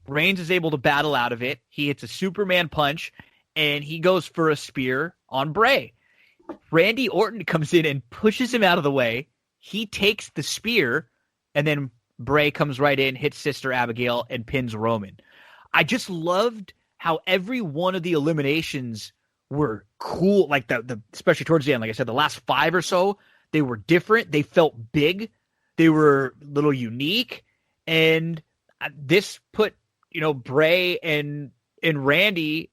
Reigns is able to battle out of it. He hits a Superman punch, and he goes for a spear on Bray. Randy Orton comes in and pushes him out of the way. He takes the spear, and then Bray comes right in, hits Sister Abigail, and pins Roman. I just loved how every one of the eliminations were cool, like the especially towards the end. Like I said, the last 5 or so, they were different. They felt big. They were a little unique, and this put Bray and Randy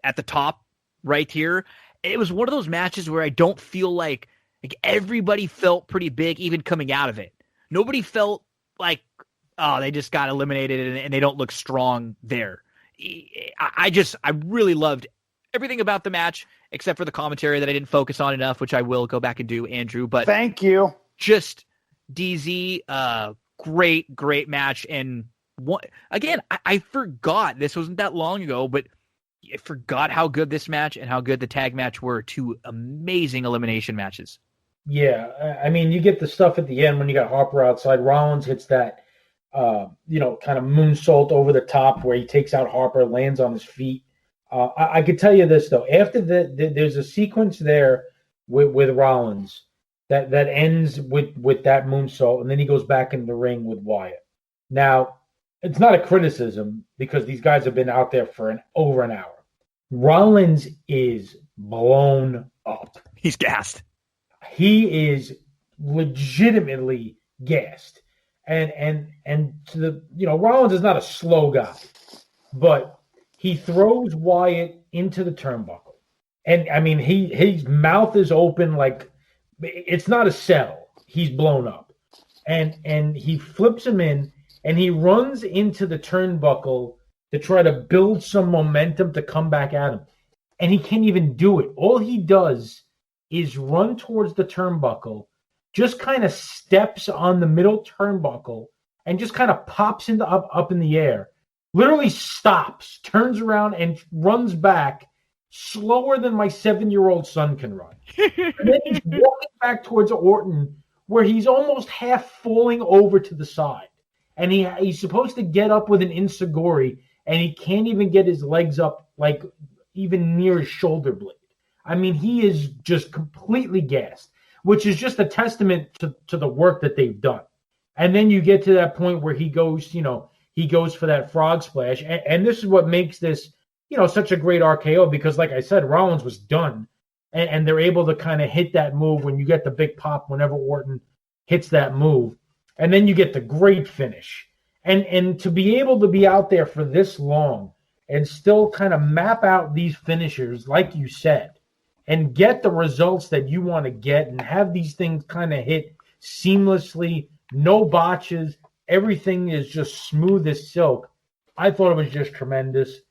at the top right here. It was one of those matches where I don't feel like everybody felt pretty big, even coming out of it. Nobody felt like, oh, they just got eliminated and they don't look strong there. I really loved everything about the match, except for the commentary that I didn't focus on enough, which I will go back and do, Andrew. But thank you. Just DZ, great match. And again, I forgot, this wasn't that long ago, but I forgot how good this match and how good the tag match were. 2 amazing elimination matches. Yeah, I mean, you get the stuff at the end when you got Harper outside. Rollins hits that, kind of moonsault over the top where he takes out Harper, lands on his feet. I could tell you this, though. After there's a sequence there with Rollins that ends with that moonsault, and then he goes back in the ring with Wyatt. Now, it's not a criticism because these guys have been out there for over an hour. Rollins is blown up. He's gassed. He is legitimately gassed. And to the Rollins is not a slow guy, but he throws Wyatt into the turnbuckle. And I mean his mouth is open like it's not a cell. He's blown up. And he flips him in. And he runs into the turnbuckle to try to build some momentum to come back at him. And he can't even do it. All he does is run towards the turnbuckle, just kind of steps on the middle turnbuckle, and just kind of pops up in the air. Literally stops, turns around, and runs back slower than my 7-year-old son can run. And then he's walking back towards Orton, where he's almost half falling over to the side. And he's supposed to get up with an enziguri, and he can't even get his legs up, like, even near his shoulder blade. I mean, he is just completely gassed, which is just a testament to the work that they've done. And then you get to that point where he goes for that frog splash. And this is what makes this, such a great RKO, because, like I said, Rollins was done. And they're able to kind of hit that move when you get the big pop whenever Orton hits that move. And then you get the great finish. And to be able to be out there for this long and still kind of map out these finishers, like you said, and get the results that you want to get and have these things kind of hit seamlessly no botches. Everything is just smooth as silk. I thought it was just tremendous.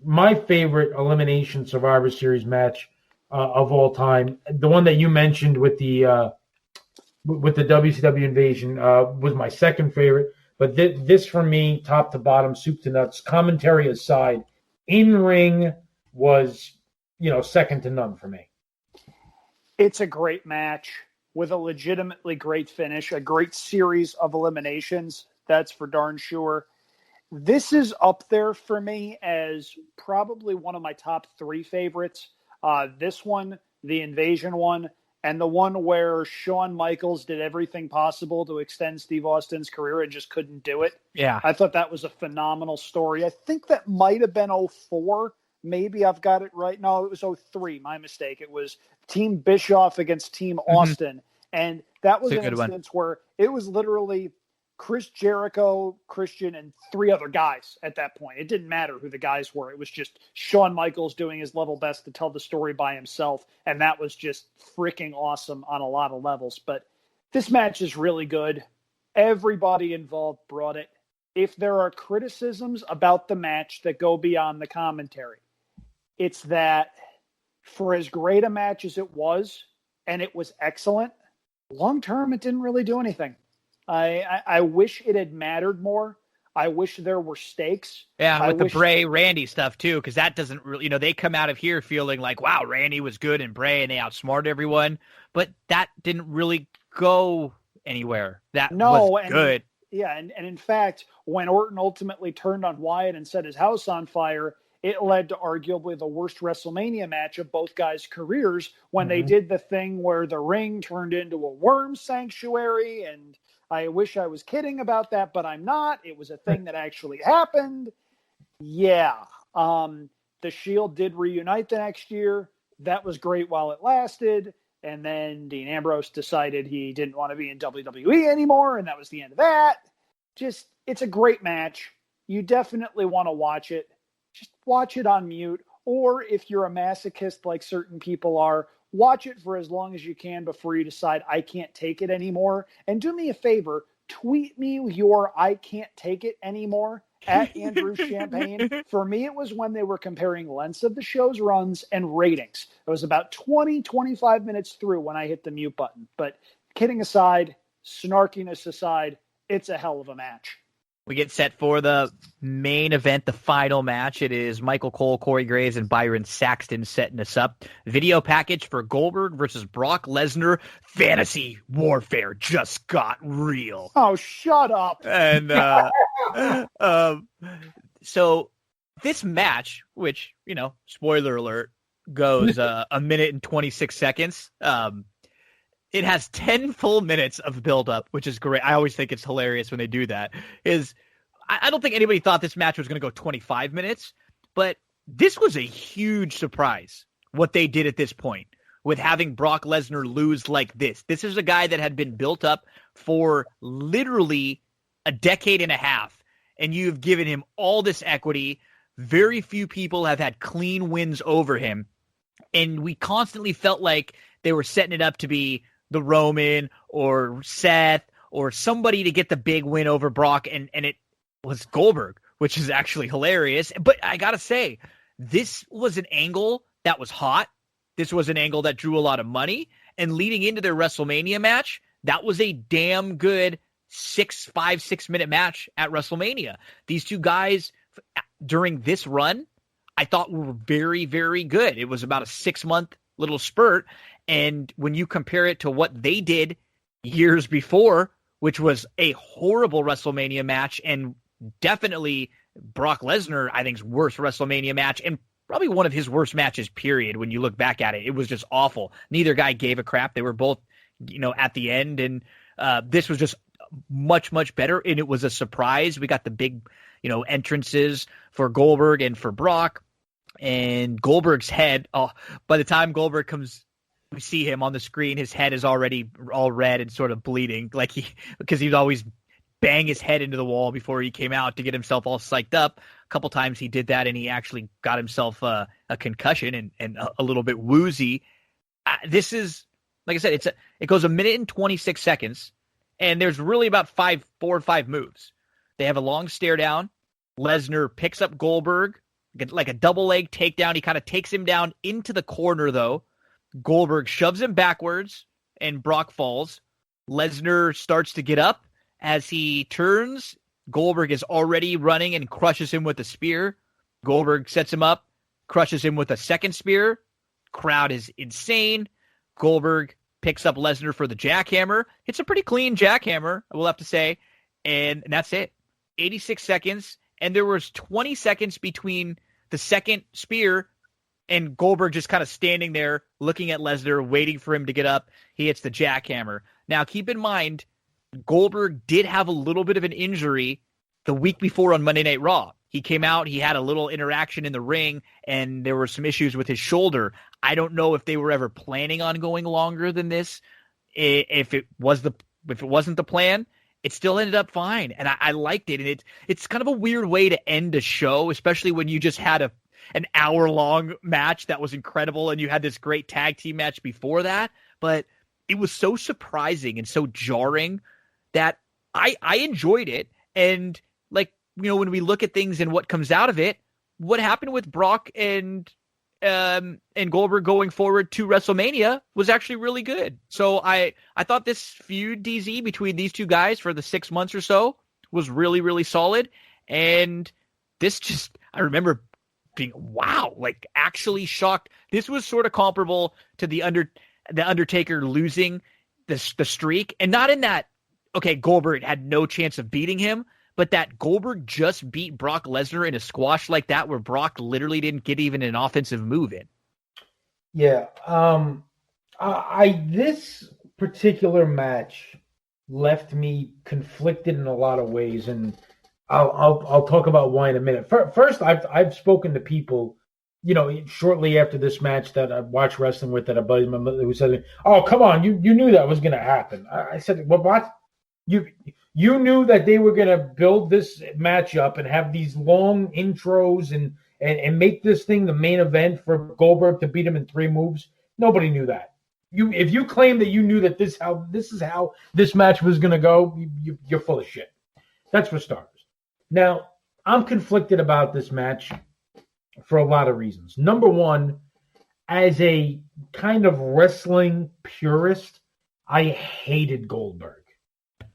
My favorite Elimination Survivor Series match of all time, the one that you mentioned with the WCW Invasion, was my second favorite. But this for me, top to bottom, soup to nuts, commentary aside, in ring was, second to none for me. It's a great match with a legitimately great finish, a great series of eliminations. That's for darn sure. This is up there for me as probably one of my top 3 favorites. This one, the Invasion one, and the one where Shawn Michaels did everything possible to extend Steve Austin's career and just couldn't do it. Yeah. I thought that was a phenomenal story. I think that might have been 04. Maybe I've got it right. No, it was 03. My mistake. It was Team Bischoff against Team Austin. And that was an instance where it was literally Chris Jericho, Christian, and 3 other guys at that point. It didn't matter who the guys were. It was just Shawn Michaels doing his level best to tell the story by himself. And that was just freaking awesome on a lot of levels. But this match is really good. Everybody involved brought it. If there are criticisms about the match that go beyond the commentary, it's that for as great a match as it was, and it was excellent, long term, it didn't really do anything. I wish it had mattered more. I wish there were stakes. Yeah, with the Bray Randy stuff too, because that doesn't really, they come out of here feeling like, wow, Randy was good and Bray, and they outsmarted everyone, but that didn't really go anywhere. That was good. Yeah, and in fact, when Orton ultimately turned on Wyatt and set his house on fire, it led to arguably the worst WrestleMania match of both guys' careers when they did the thing where the ring turned into a worm sanctuary. And I wish I was kidding about that, but I'm not. It was a thing that actually happened. Yeah. The Shield did reunite the next year. That was great while it lasted. And then Dean Ambrose decided he didn't want to be in WWE anymore, and that was the end of that. Just, it's a great match. You definitely want to watch it. Just watch it on mute, or if you're a masochist like certain people are, watch it for as long as you can before you decide, I can't take it anymore. And do me a favor, tweet me your I can't take it anymore at Andrew Champagne. For me, it was when they were comparing lengths of the show's runs and ratings. It was about 25 minutes through when I hit the mute button. But kidding aside, snarkiness aside, it's a hell of a match. We get set for the main event, the final match. It is Michael Cole, Corey Graves, and Byron Saxton setting us up. Video package for Goldberg versus Brock Lesnar. Fantasy warfare just got real. Oh, shut up. And so this match, which, spoiler alert, goes a minute and 26 seconds. It has 10 full minutes of build-up, which is great. I always think it's hilarious when they do that. I don't think anybody thought this match was going to go 25 minutes, but this was a huge surprise, what they did at this point, with having Brock Lesnar lose like this. This is a guy that had been built up for literally a decade and a half, and you've given him all this equity. Very few people have had clean wins over him, and we constantly felt like they were setting it up to be the Roman or Seth or somebody to get the big win over Brock, and it was Goldberg, which is actually hilarious. But I gotta say, this was an angle that was hot. This was an angle that drew a lot of money, and leading into their WrestleMania match, that was a damn good 6 minute match at WrestleMania. These two guys during this run, I thought were very, very good. It was about a 6-month little spurt. And when you compare it to what they did years before, which was a horrible WrestleMania match, and definitely Brock Lesnar, I think's worst WrestleMania match, and probably one of his worst matches, period, when you look back at it. It was just awful. Neither guy gave a crap. They were both, at the end, and this was just much, much better, and it was a surprise. We got the big, entrances for Goldberg and for Brock, and Goldberg's head, by the time Goldberg comes, we see him on the screen, his head is already all red and sort of bleeding, because he'd always bang his head into the wall before he came out to get himself all psyched up. A couple times he did that, and he actually got himself a concussion and a little bit woozy. This is, like I said, it goes a minute and 26 seconds, And there's really about 4 or 5 moves. They have a long stare down. Lesnar picks up Goldberg, like a double leg takedown. He kind of takes him down into the corner, though. Goldberg shoves him backwards, and Brock falls. Lesnar starts to get up. As he turns, Goldberg is already running and crushes him with a spear. Goldberg sets him up, crushes him with a second spear. Crowd is insane. Goldberg picks up Lesnar for the jackhammer. It's a pretty clean jackhammer, I will have to say. And that's it. 86 seconds. And there was 20 seconds between the second spear and Goldberg just kind of standing there looking at Lesnar, waiting for him to get up. He hits the jackhammer. Now, keep in mind, Goldberg did have a little bit of an injury the week before on Monday Night Raw. He came out, he had a little interaction in the ring, and there were some issues with his shoulder. I don't know if they were ever planning on going longer than this. If it wasn't the plan, it still ended up fine, and I liked it. And it's kind of a weird way to end a show, especially when you just had an hour-long match that was incredible, and you had this great tag team match before that. But it was so surprising and so jarring that I enjoyed it. And when we look at things and what comes out of it, what happened with Brock and Goldberg going forward to WrestleMania was actually really good. So I thought this feud, DZ, between these two guys for the 6 months or so was really, really solid. And this I remember being, wow, actually shocked. This was sort of comparable to the Undertaker losing the streak. And not in that, okay, Goldberg had no chance of beating him, but that Goldberg just beat Brock Lesnar in a squash like that, where Brock literally didn't get even an offensive move in. Yeah. This particular match left me conflicted in a lot of ways, and I'll talk about why in a minute. First, I've spoken to people, shortly after this match that I watched wrestling with, that a buddy who said, "Oh, come on, you knew that was going to happen." I said, "Well, what? You knew that they were going to build this match up and have these long intros and make this thing the main event for Goldberg to beat him in 3 moves? Nobody knew that. If you claim that you knew that this is how this match was going to go, you're full of shit. That's for starters. Now, I'm conflicted about this match for a lot of reasons. Number one, as a kind of wrestling purist, I hated Goldberg.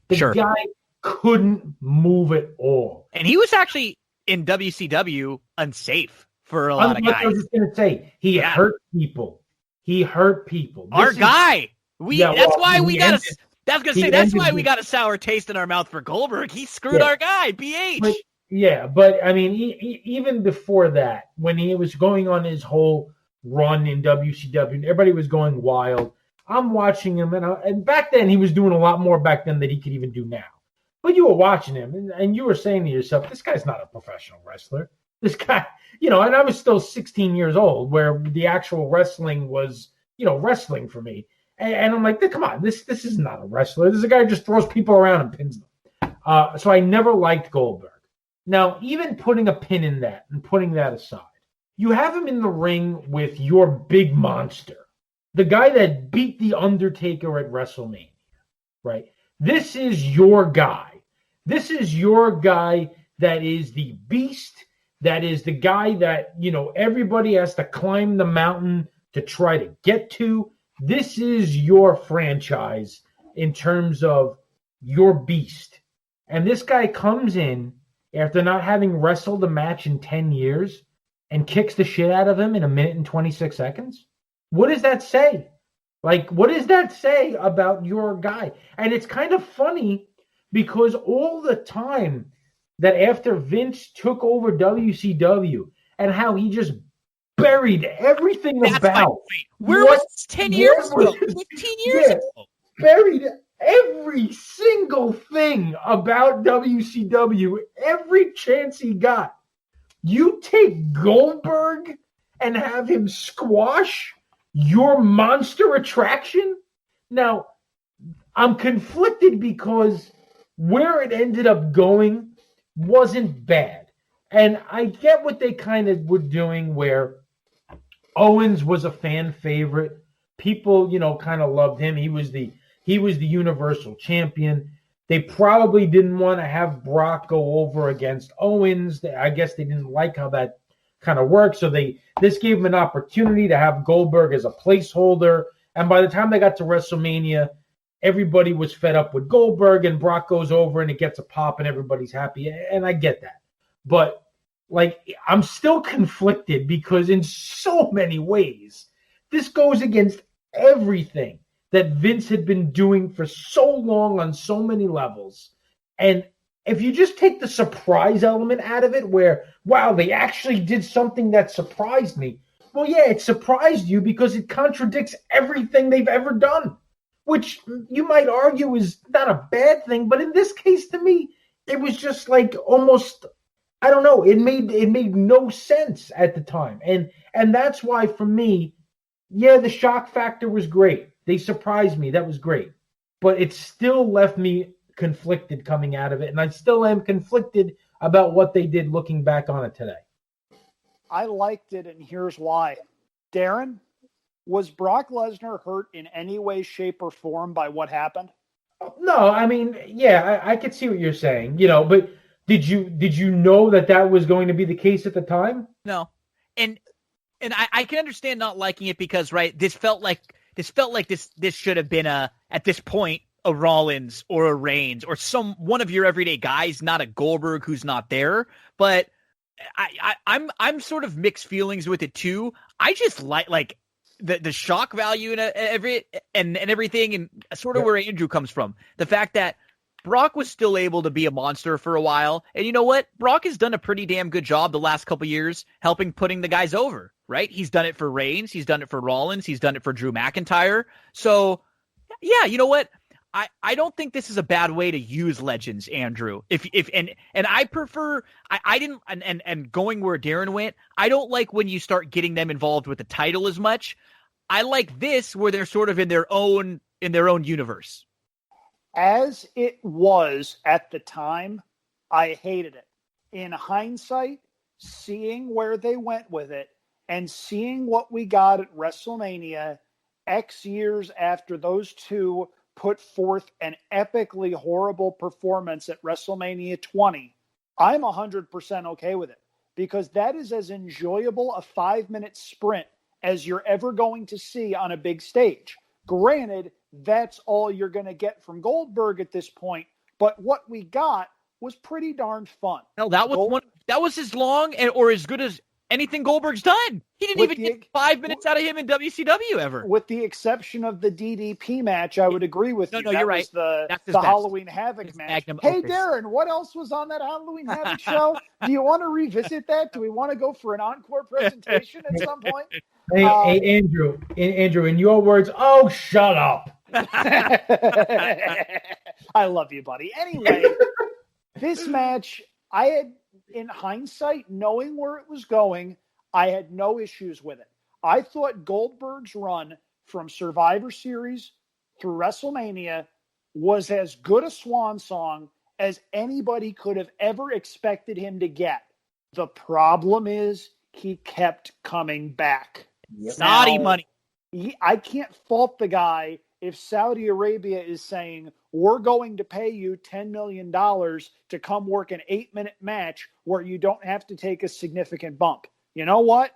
The guy couldn't move at all. And he was actually in WCW unsafe for a lot of guys. I was just going to say, he hurt people. That's why we got a sour taste in our mouth for Goldberg. He screwed our guy, BH. But I mean, even before that, when he was going on his whole run in WCW, everybody was going wild. I'm watching him, and back then he was doing a lot more back then than he could even do now. But you were watching him, and you were saying to yourself, this guy's not a professional wrestler. This guy, and I was still 16 years old, where the actual wrestling was, wrestling for me. And I'm like, come on, this is not a wrestler. This is a guy who just throws people around and pins them. So I never liked Goldberg. Now, even putting a pin in that and putting that aside, you have him in the ring with your big monster. The guy that beat The Undertaker at WrestleMania, right? This is your guy. This is your guy that is the beast, that is the guy that, everybody has to climb the mountain to try to get to. This is your franchise in terms of your beast. And this guy comes in after not having wrestled a match in 10 years and kicks the shit out of him in 1 minute and 26 seconds. What does that say? What does that say about your guy? And it's kind of funny because all the time that after Vince took over WCW and how he just buried everything Where was this 10 years ago? 15 years ago. Buried every single thing about WCW, every chance he got. You take Goldberg and have him squash your monster attraction? Now, I'm conflicted because where it ended up going wasn't bad. And I get what they kind of were doing, where Owens was a fan favorite. People, kind of loved him. He was the He was the Universal Champion. They probably didn't want to have Brock go over against Owens. I guess they didn't like how that kind of worked. So this gave him an opportunity to have Goldberg as a placeholder. And by the time they got to WrestleMania, everybody was fed up with Goldberg, and Brock goes over and it gets a pop and everybody's happy. And I get that. But I'm still conflicted because in so many ways, this goes against everything that Vince had been doing for so long on so many levels. And if you just take the surprise element out of it, where, wow, they actually did something that surprised me. Well, yeah, it surprised you because it contradicts everything they've ever done, which you might argue is not a bad thing. But in this case, to me, it was just like almost, I don't know, it made no sense at the time. And that's why, for me, yeah, the shock factor was great. They surprised me. That was great. But it still left me conflicted coming out of it. And I still am conflicted about what they did looking back on it today. I liked it, and here's why. Darin, was Brock Lesnar hurt in any way, shape, or form by what happened? No, I mean, yeah, I could see what you're saying, but did you know that was going to be the case at the time? No. And I can understand not liking it because, right, this felt like this should have been at this point a Rollins or a Reigns or one of your everyday guys, not a Goldberg who's not there. But I'm sort of mixed feelings with it too. I just like the shock value and everything, and sort of where Andrew comes from. The fact that Brock was still able to be a monster for a while. And you know what? Brock has done a pretty damn good job the last couple years putting the guys over, right? He's done it for Reigns. He's done it for Rollins. He's done it for Drew McIntyre. So, yeah, you know what? I don't think this is a bad way to use legends, Andrew. And I prefer I didn't and going where Darin went, I don't like when you start getting them involved with the title as much. I like this where they're sort of in their own universe. As it was at the time, I hated it. In hindsight, seeing where they went with it and seeing what we got at WrestleMania X years after those two put forth an epically horrible performance at WrestleMania 20, I'm 100% okay with it because that is as enjoyable a 5-minute sprint as you're ever going to see on a big stage. Granted, that's all you're going to get from Goldberg at this point, but what we got was pretty darn fun. No, that was as long or as good as anything Goldberg's done. He didn't even get 5 minutes out of him in WCW ever. With the exception of the DDP match, I would agree with you. No, you're right. The Halloween Havoc match. Hey, Darin, what else was on that Halloween Havoc show? Do you want to revisit that? Do we want to go for an encore presentation at some point? Hey, Andrew, in your words, oh, shut up. I love you, buddy. Anyway, this match, I had, in hindsight, knowing where it was going, I had no issues with it. I thought Goldberg's run from Survivor Series through WrestleMania was as good a swan song as anybody could have ever expected him to get. The problem is he kept coming back. Saudi money. I can't fault the guy if Saudi Arabia is saying, we're going to pay you $10 million to come work an 8-minute match where you don't have to take a significant bump. You know what?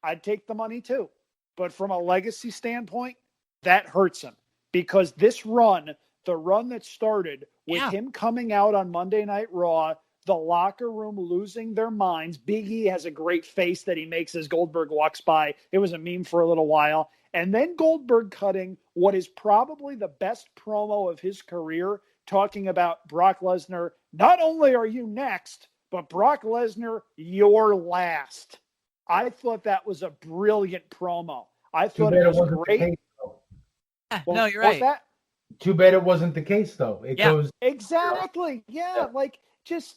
I'd take the money too. But from a legacy standpoint, that hurts him because this run, the run that started with him coming out on Monday Night Raw, the locker room losing their minds. Big E has a great face that he makes as Goldberg walks by. It was a meme for a little while. And then Goldberg cutting what is probably the best promo of his career, talking about Brock Lesnar. Not only are you next, but Brock Lesnar, you're last. I thought that was a brilliant promo. I thought it was great. No, you're right. That? Too bad it wasn't the case, though. It goes exactly. Yeah, like just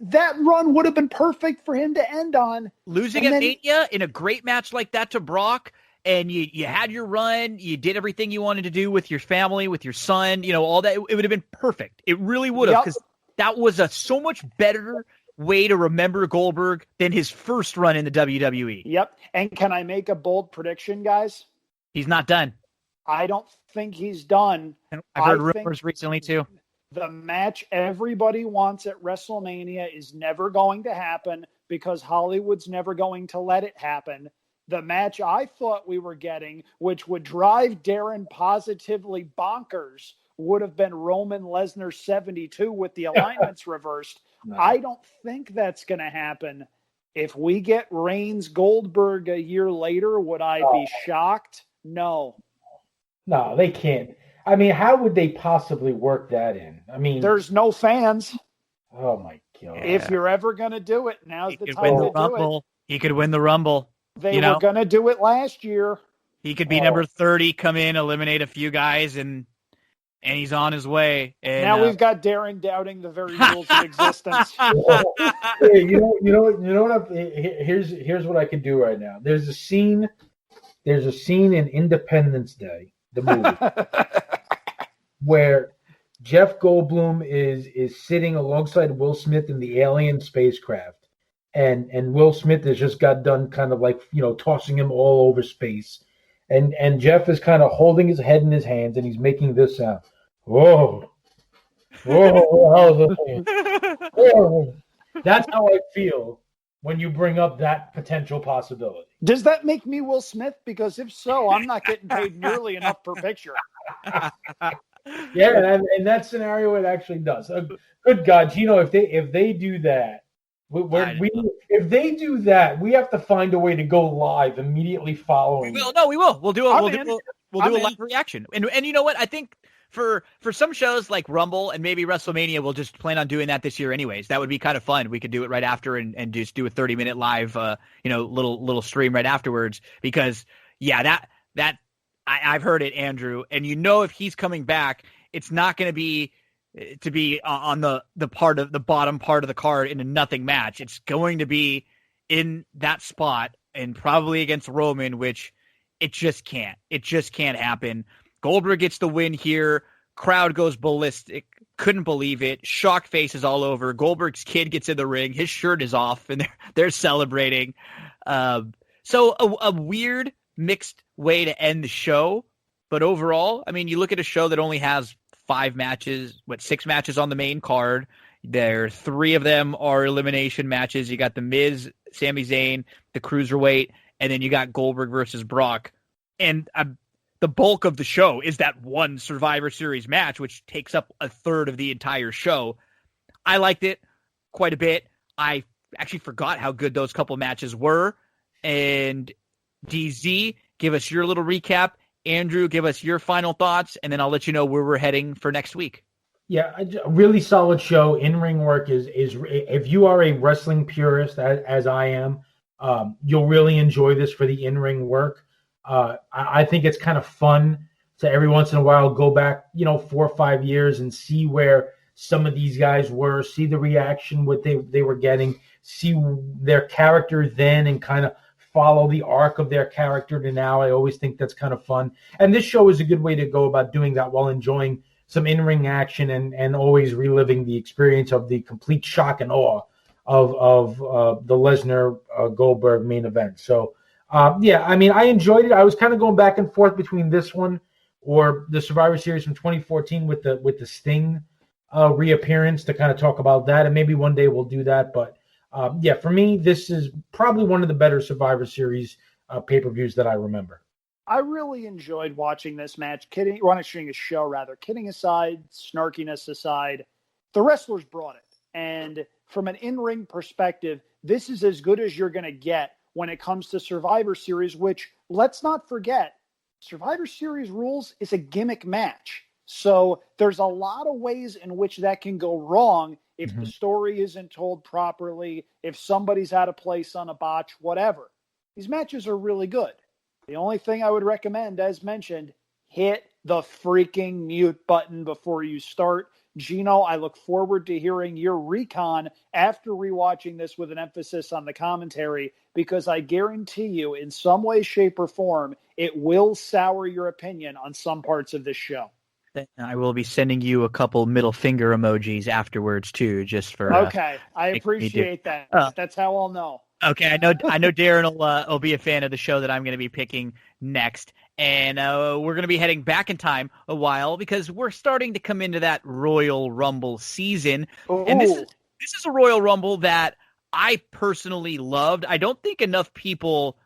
that run would have been perfect for him to end on. Losing at Mania in a great match like that to Brock, and you had your run, you did everything you wanted to do with your family, with your son, all that. It would have been perfect. It really would have, because that was a so much better way to remember Goldberg than his first run in the WWE. Yep. And can I make a bold prediction, guys? He's not done. I don't think he's done. I've heard rumors recently too. The match everybody wants at WrestleMania is never going to happen because Hollywood's never going to let it happen. The match I thought we were getting, which would drive Darin positively bonkers, would have been Roman Lesnar 72 with the alignments reversed. No. I don't think that's going to happen. If we get Reigns Goldberg a year later, would I be shocked? No. No, they can't. I mean, how would they possibly work that in? I mean, there's no fans. Oh my God. If you're ever going to do it, now's the time to do it. He could win the Rumble. They were going to do it last year. He could be number 30, come in, eliminate a few guys, and he's on his way. And, now we've got Darin doubting the very rules of existence. You know what? Here's what I could do right now. There's a scene in Independence Day, the movie, where Jeff Goldblum is sitting alongside Will Smith in the alien spacecraft, and Will Smith has just got done kind of like, tossing him all over space, and Jeff is kind of holding his head in his hands, and he's making this sound. Whoa. Whoa. That's how I feel when you bring up that potential possibility. Does that make me Will Smith? Because if so, I'm not getting paid nearly enough per picture. Yeah, and in that scenario, it actually does. Good God, Gino, if they do that, if they do that, we have to find a way to go live immediately following. We will. We'll do a live reaction. And you know what? I think for some shows like Rumble and maybe WrestleMania, we'll just plan on doing that this year anyways. That would be kind of fun. We could do it right after and just do a 30-minute live little stream right afterwards, because that I've heard it, Andrew, and if he's coming back, it's not going to be on the part of the bottom part of the card in a nothing match. It's going to be in that spot and probably against Roman, which it just can't happen. Goldberg gets the win here. Crowd goes ballistic. Couldn't believe it. Shock faces all over. Goldberg's kid gets in the ring. His shirt is off, and they're celebrating. So a weird mixed way to end the show. But overall, I mean, you look at a show that only has 6 matches on the main card. 3 of them are elimination matches. You got The Miz, Sami Zayn, the Cruiserweight, and then you got Goldberg versus Brock. And the bulk of the show is that one Survivor Series match, which takes up a third of the entire show. I liked it quite a bit. I actually forgot how good those couple matches were. And DZ, give us your little recap. Andrew, give us your final thoughts, and then I'll let you know where we're heading for next week. Yeah, a really solid show. In-ring work is if you are a wrestling purist, as I am, you'll really enjoy this for the in-ring work. I think it's kind of fun to every once in a while go back, 4 or 5 years and see where some of these guys were, see the reaction, what they were getting, see their character then, and kind of follow the arc of their character to now. I always think that's kind of fun. And this show is a good way to go about doing that while enjoying some in-ring action and always reliving the experience of the complete shock and awe of the Lesnar Goldberg main event. So, I mean, I enjoyed it. I was kind of going back and forth between this one or the Survivor Series from 2014 with the Sting reappearance to kind of talk about that. And maybe one day we'll do that. But for me, this is probably one of the better Survivor Series pay-per-views that I remember. I really enjoyed watching this match. Watching a show, rather. Kidding aside, snarkiness aside, the wrestlers brought it. And from an in-ring perspective, this is as good as you're going to get when it comes to Survivor Series, which, let's not forget, Survivor Series rules is a gimmick match. So there's a lot of ways in which that can go wrong if the story isn't told properly, if somebody's out of place on a botch, whatever. These matches are really good. The only thing I would recommend, as mentioned, hit the freaking mute button before you start. Gino, I look forward to hearing your recon after rewatching this with an emphasis on the commentary, because I guarantee you, in some way, shape, or form, it will sour your opinion on some parts of this show. I will be sending you a couple middle finger emojis afterwards, too, just for... Okay, I appreciate that. That's how I'll know. Okay, I know Darin will be a fan of the show that I'm going to be picking next, and we're going to be heading back in time a while because we're starting to come into that Royal Rumble season, and this is a Royal Rumble that I personally loved. I don't think enough people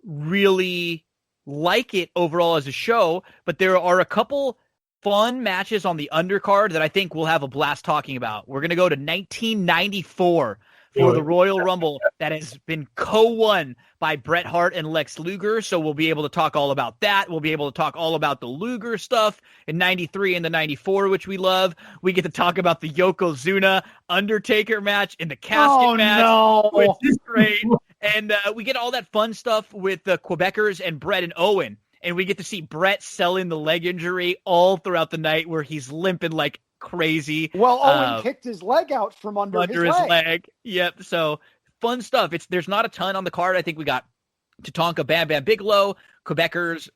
really like it overall as a show, but there are a couple fun matches on the undercard that I think we'll have a blast talking about. We're going to go to 1994 for the Royal Rumble that has been co-won by Bret Hart and Lex Luger, so we'll be able to talk all about that. We'll be able to talk all about the Luger stuff in 93 and the 94, which we love. We get to talk about the Yokozuna Undertaker match in the casket match, which is great. And we get all that fun stuff with the Quebecers and Bret and Owen. And we get to see Bret selling the leg injury all throughout the night where he's limping like crazy. Well, Owen kicked his leg out from under his leg. Yep. So fun stuff. There's not a ton on the card. I think we got Tatanka Bam Bam Bigelow, Quebecers,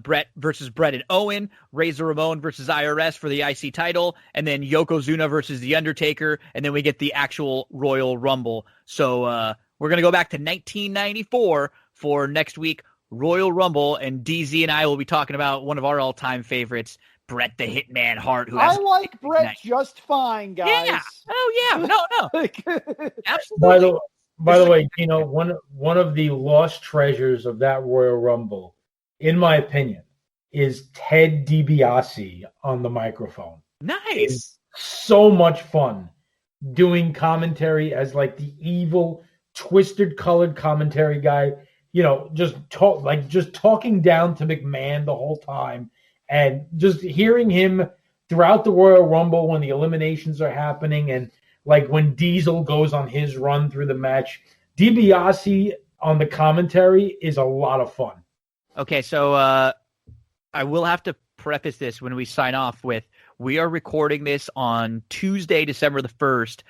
Bret versus Bret and Owen, Razor Ramon versus IRS for the IC title, and then Yokozuna versus The Undertaker, and then we get the actual Royal Rumble. So we're going to go back to 1994 for next week, Royal Rumble, and DZ and I will be talking about one of our all-time favorites, Bret the Hitman Hart. Who has I like Bret just fine, guys. Yeah. Oh, yeah. No. Absolutely. By the way, one of the lost treasures of that Royal Rumble, in my opinion, is Ted DiBiase on the microphone. Nice. It's so much fun doing commentary as like the evil, twisted colored commentary guy, just talking down to McMahon the whole time. And just hearing him throughout the Royal Rumble when the eliminations are happening and like when Diesel goes on his run through the match, DiBiase on the commentary is a lot of fun. Okay, so I will have to preface this when we sign off with, we are recording this on Tuesday, December the 1st.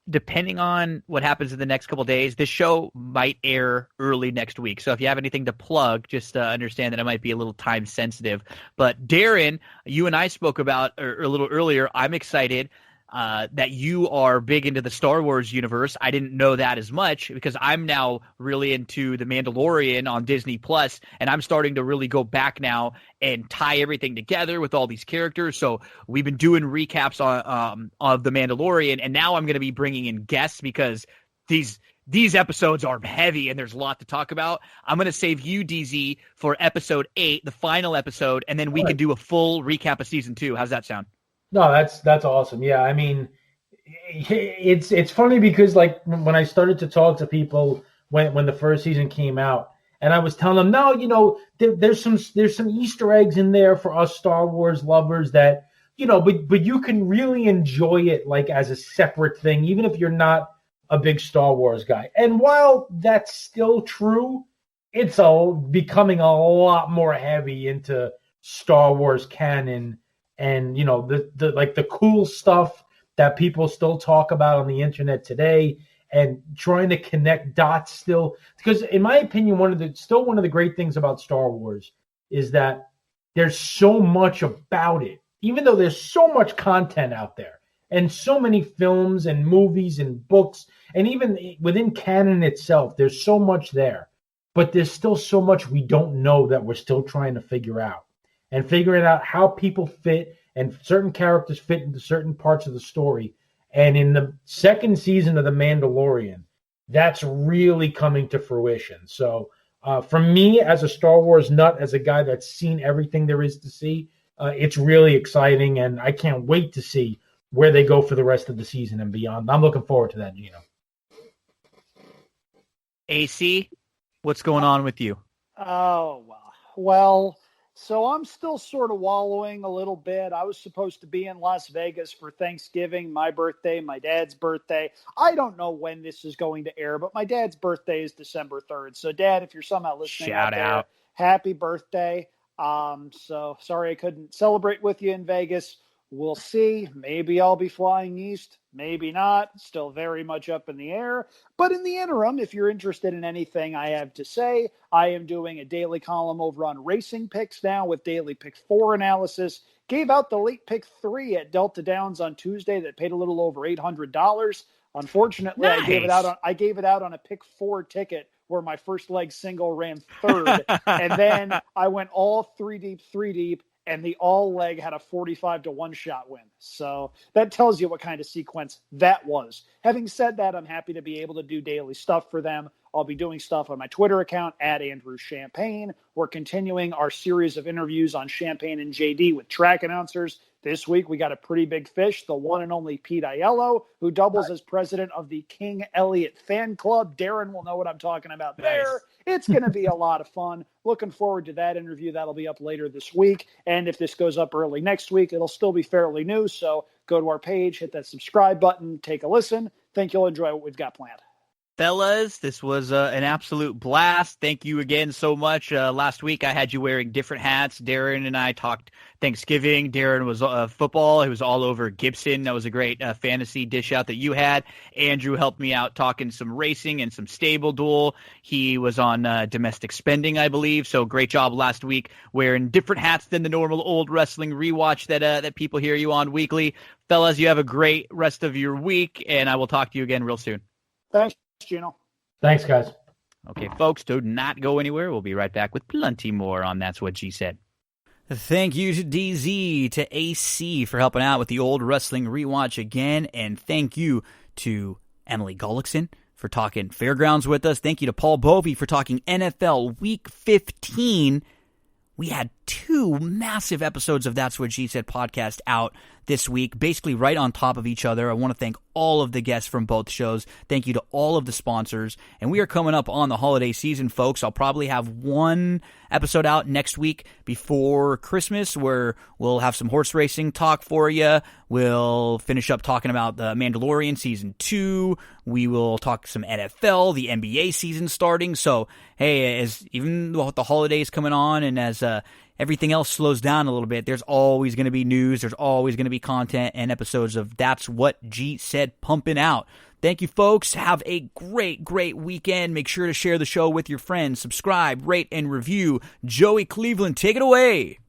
Depending on what happens in the next couple of days, this show might air early next week. So if you have anything to plug, just understand that it might be a little time sensitive. But Darin, you and I spoke about a little earlier. I'm excited that you are big into the Star Wars universe. I didn't know that as much because I'm now really into The Mandalorian on Disney Plus, and I'm starting to really go back now and tie everything together with all these characters. So we've been doing recaps on of The Mandalorian, and now I'm going to be bringing in guests because these episodes are heavy and there's a lot to talk about. I'm going to save you, DZ, for episode 8, the final episode, and then we can do a full recap of season 2. How's that sound? No, that's awesome. Yeah, I mean, it's funny because like when I started to talk to people when the first season came out, and I was telling them, no, there's some Easter eggs in there for us Star Wars lovers that but you can really enjoy it like as a separate thing, even if you're not a big Star Wars guy. And while that's still true, it's becoming a lot more heavy into Star Wars canon. And the cool stuff that people still talk about on the internet today, and trying to connect dots still, because in my opinion, one of the great things about Star Wars is that there's so much about it, even though there's so much content out there and so many films and movies and books, and even within canon itself, there's so much there, but there's still so much we don't know that we're still trying to figure out. And figuring out how people fit and certain characters fit into certain parts of the story. And in the second season of The Mandalorian, that's really coming to fruition. So for me, as a Star Wars nut, as a guy that's seen everything there is to see, it's really exciting. And I can't wait to see where they go for the rest of the season and beyond. I'm looking forward to that, Gino. AC, what's going on with you? Oh, well, so I'm still sort of wallowing a little bit. I was supposed to be in Las Vegas for Thanksgiving, my birthday, my dad's birthday. I don't know when this is going to air, but my dad's birthday is December 3rd. So, Dad, if you're somehow listening Shout out. happy birthday. So sorry I couldn't celebrate with you in Vegas. We'll see. Maybe I'll be flying east. Maybe not. Still very much up in the air. But in the interim, if you're interested in anything I have to say, I am doing a daily column over on Racing Picks now with daily pick 4 analysis. Gave out the late pick 3 at Delta Downs on Tuesday that paid a little over $800. Unfortunately, Nice. I gave it out on a pick 4 ticket where my first leg single ran third, and then I went all three deep, and the all leg had a 45 to 1 shot win. So that tells you what kind of sequence that was. Having said that, I'm happy to be able to do daily stuff for them. I'll be doing stuff on my Twitter account at Andrew Champagne. We're continuing our series of interviews on Champagne and JD with track announcers. This week, we got a pretty big fish, the one and only Pete Aiello, who doubles as president of the King Elliott fan club. Darin will know what I'm talking about there. It's going to be a lot of fun. Looking forward to that interview. That'll be up later this week. And if this goes up early next week, it'll still be fairly new. So go to our page, hit that subscribe button, take a listen. Think you'll enjoy what we've got planned. Fellas, this was an absolute blast. Thank you again so much. Last week I had you wearing different hats. Darin and I talked Thanksgiving. Darin was football. He was all over Gibson. That was a great fantasy dish out that you had. Andrew helped me out talking some racing and some stable duel. He was on domestic spending, I believe. So great job last week wearing different hats than the normal old wrestling rewatch that people hear you on weekly. Fellas, you have a great rest of your week, and I will talk to you again real soon. Thanks, Gino. Thanks, guys. Okay, folks, do not go anywhere. We'll be right back with plenty more on That's What G Said. Thank you to DZ, to AC for helping out with the old wrestling rewatch again, and thank you to Emily Gullikson for talking Fairgrounds with us. Thank you to Paul Bovi for talking NFL Week 15. We had 2 massive episodes of That's What She Said podcast out this week, basically right on top of each other. I want to thank all of the guests from both shows. Thank you to all of the sponsors. And we are coming up on the holiday season, folks. I'll probably have 1 episode out next week before Christmas where we'll have some horse racing talk for you. We'll finish up talking about the Mandalorian Season 2. We will talk some NFL, the NBA season starting. So, hey, as even with the holidays coming on and as everything else slows down a little bit, there's always going to be news, there's always going to be content and episodes of That's What G Said pumping out. Thank you, folks. Have a great, great weekend. Make sure to share the show with your friends. Subscribe, rate, and review. Joey Cleveland, take it away.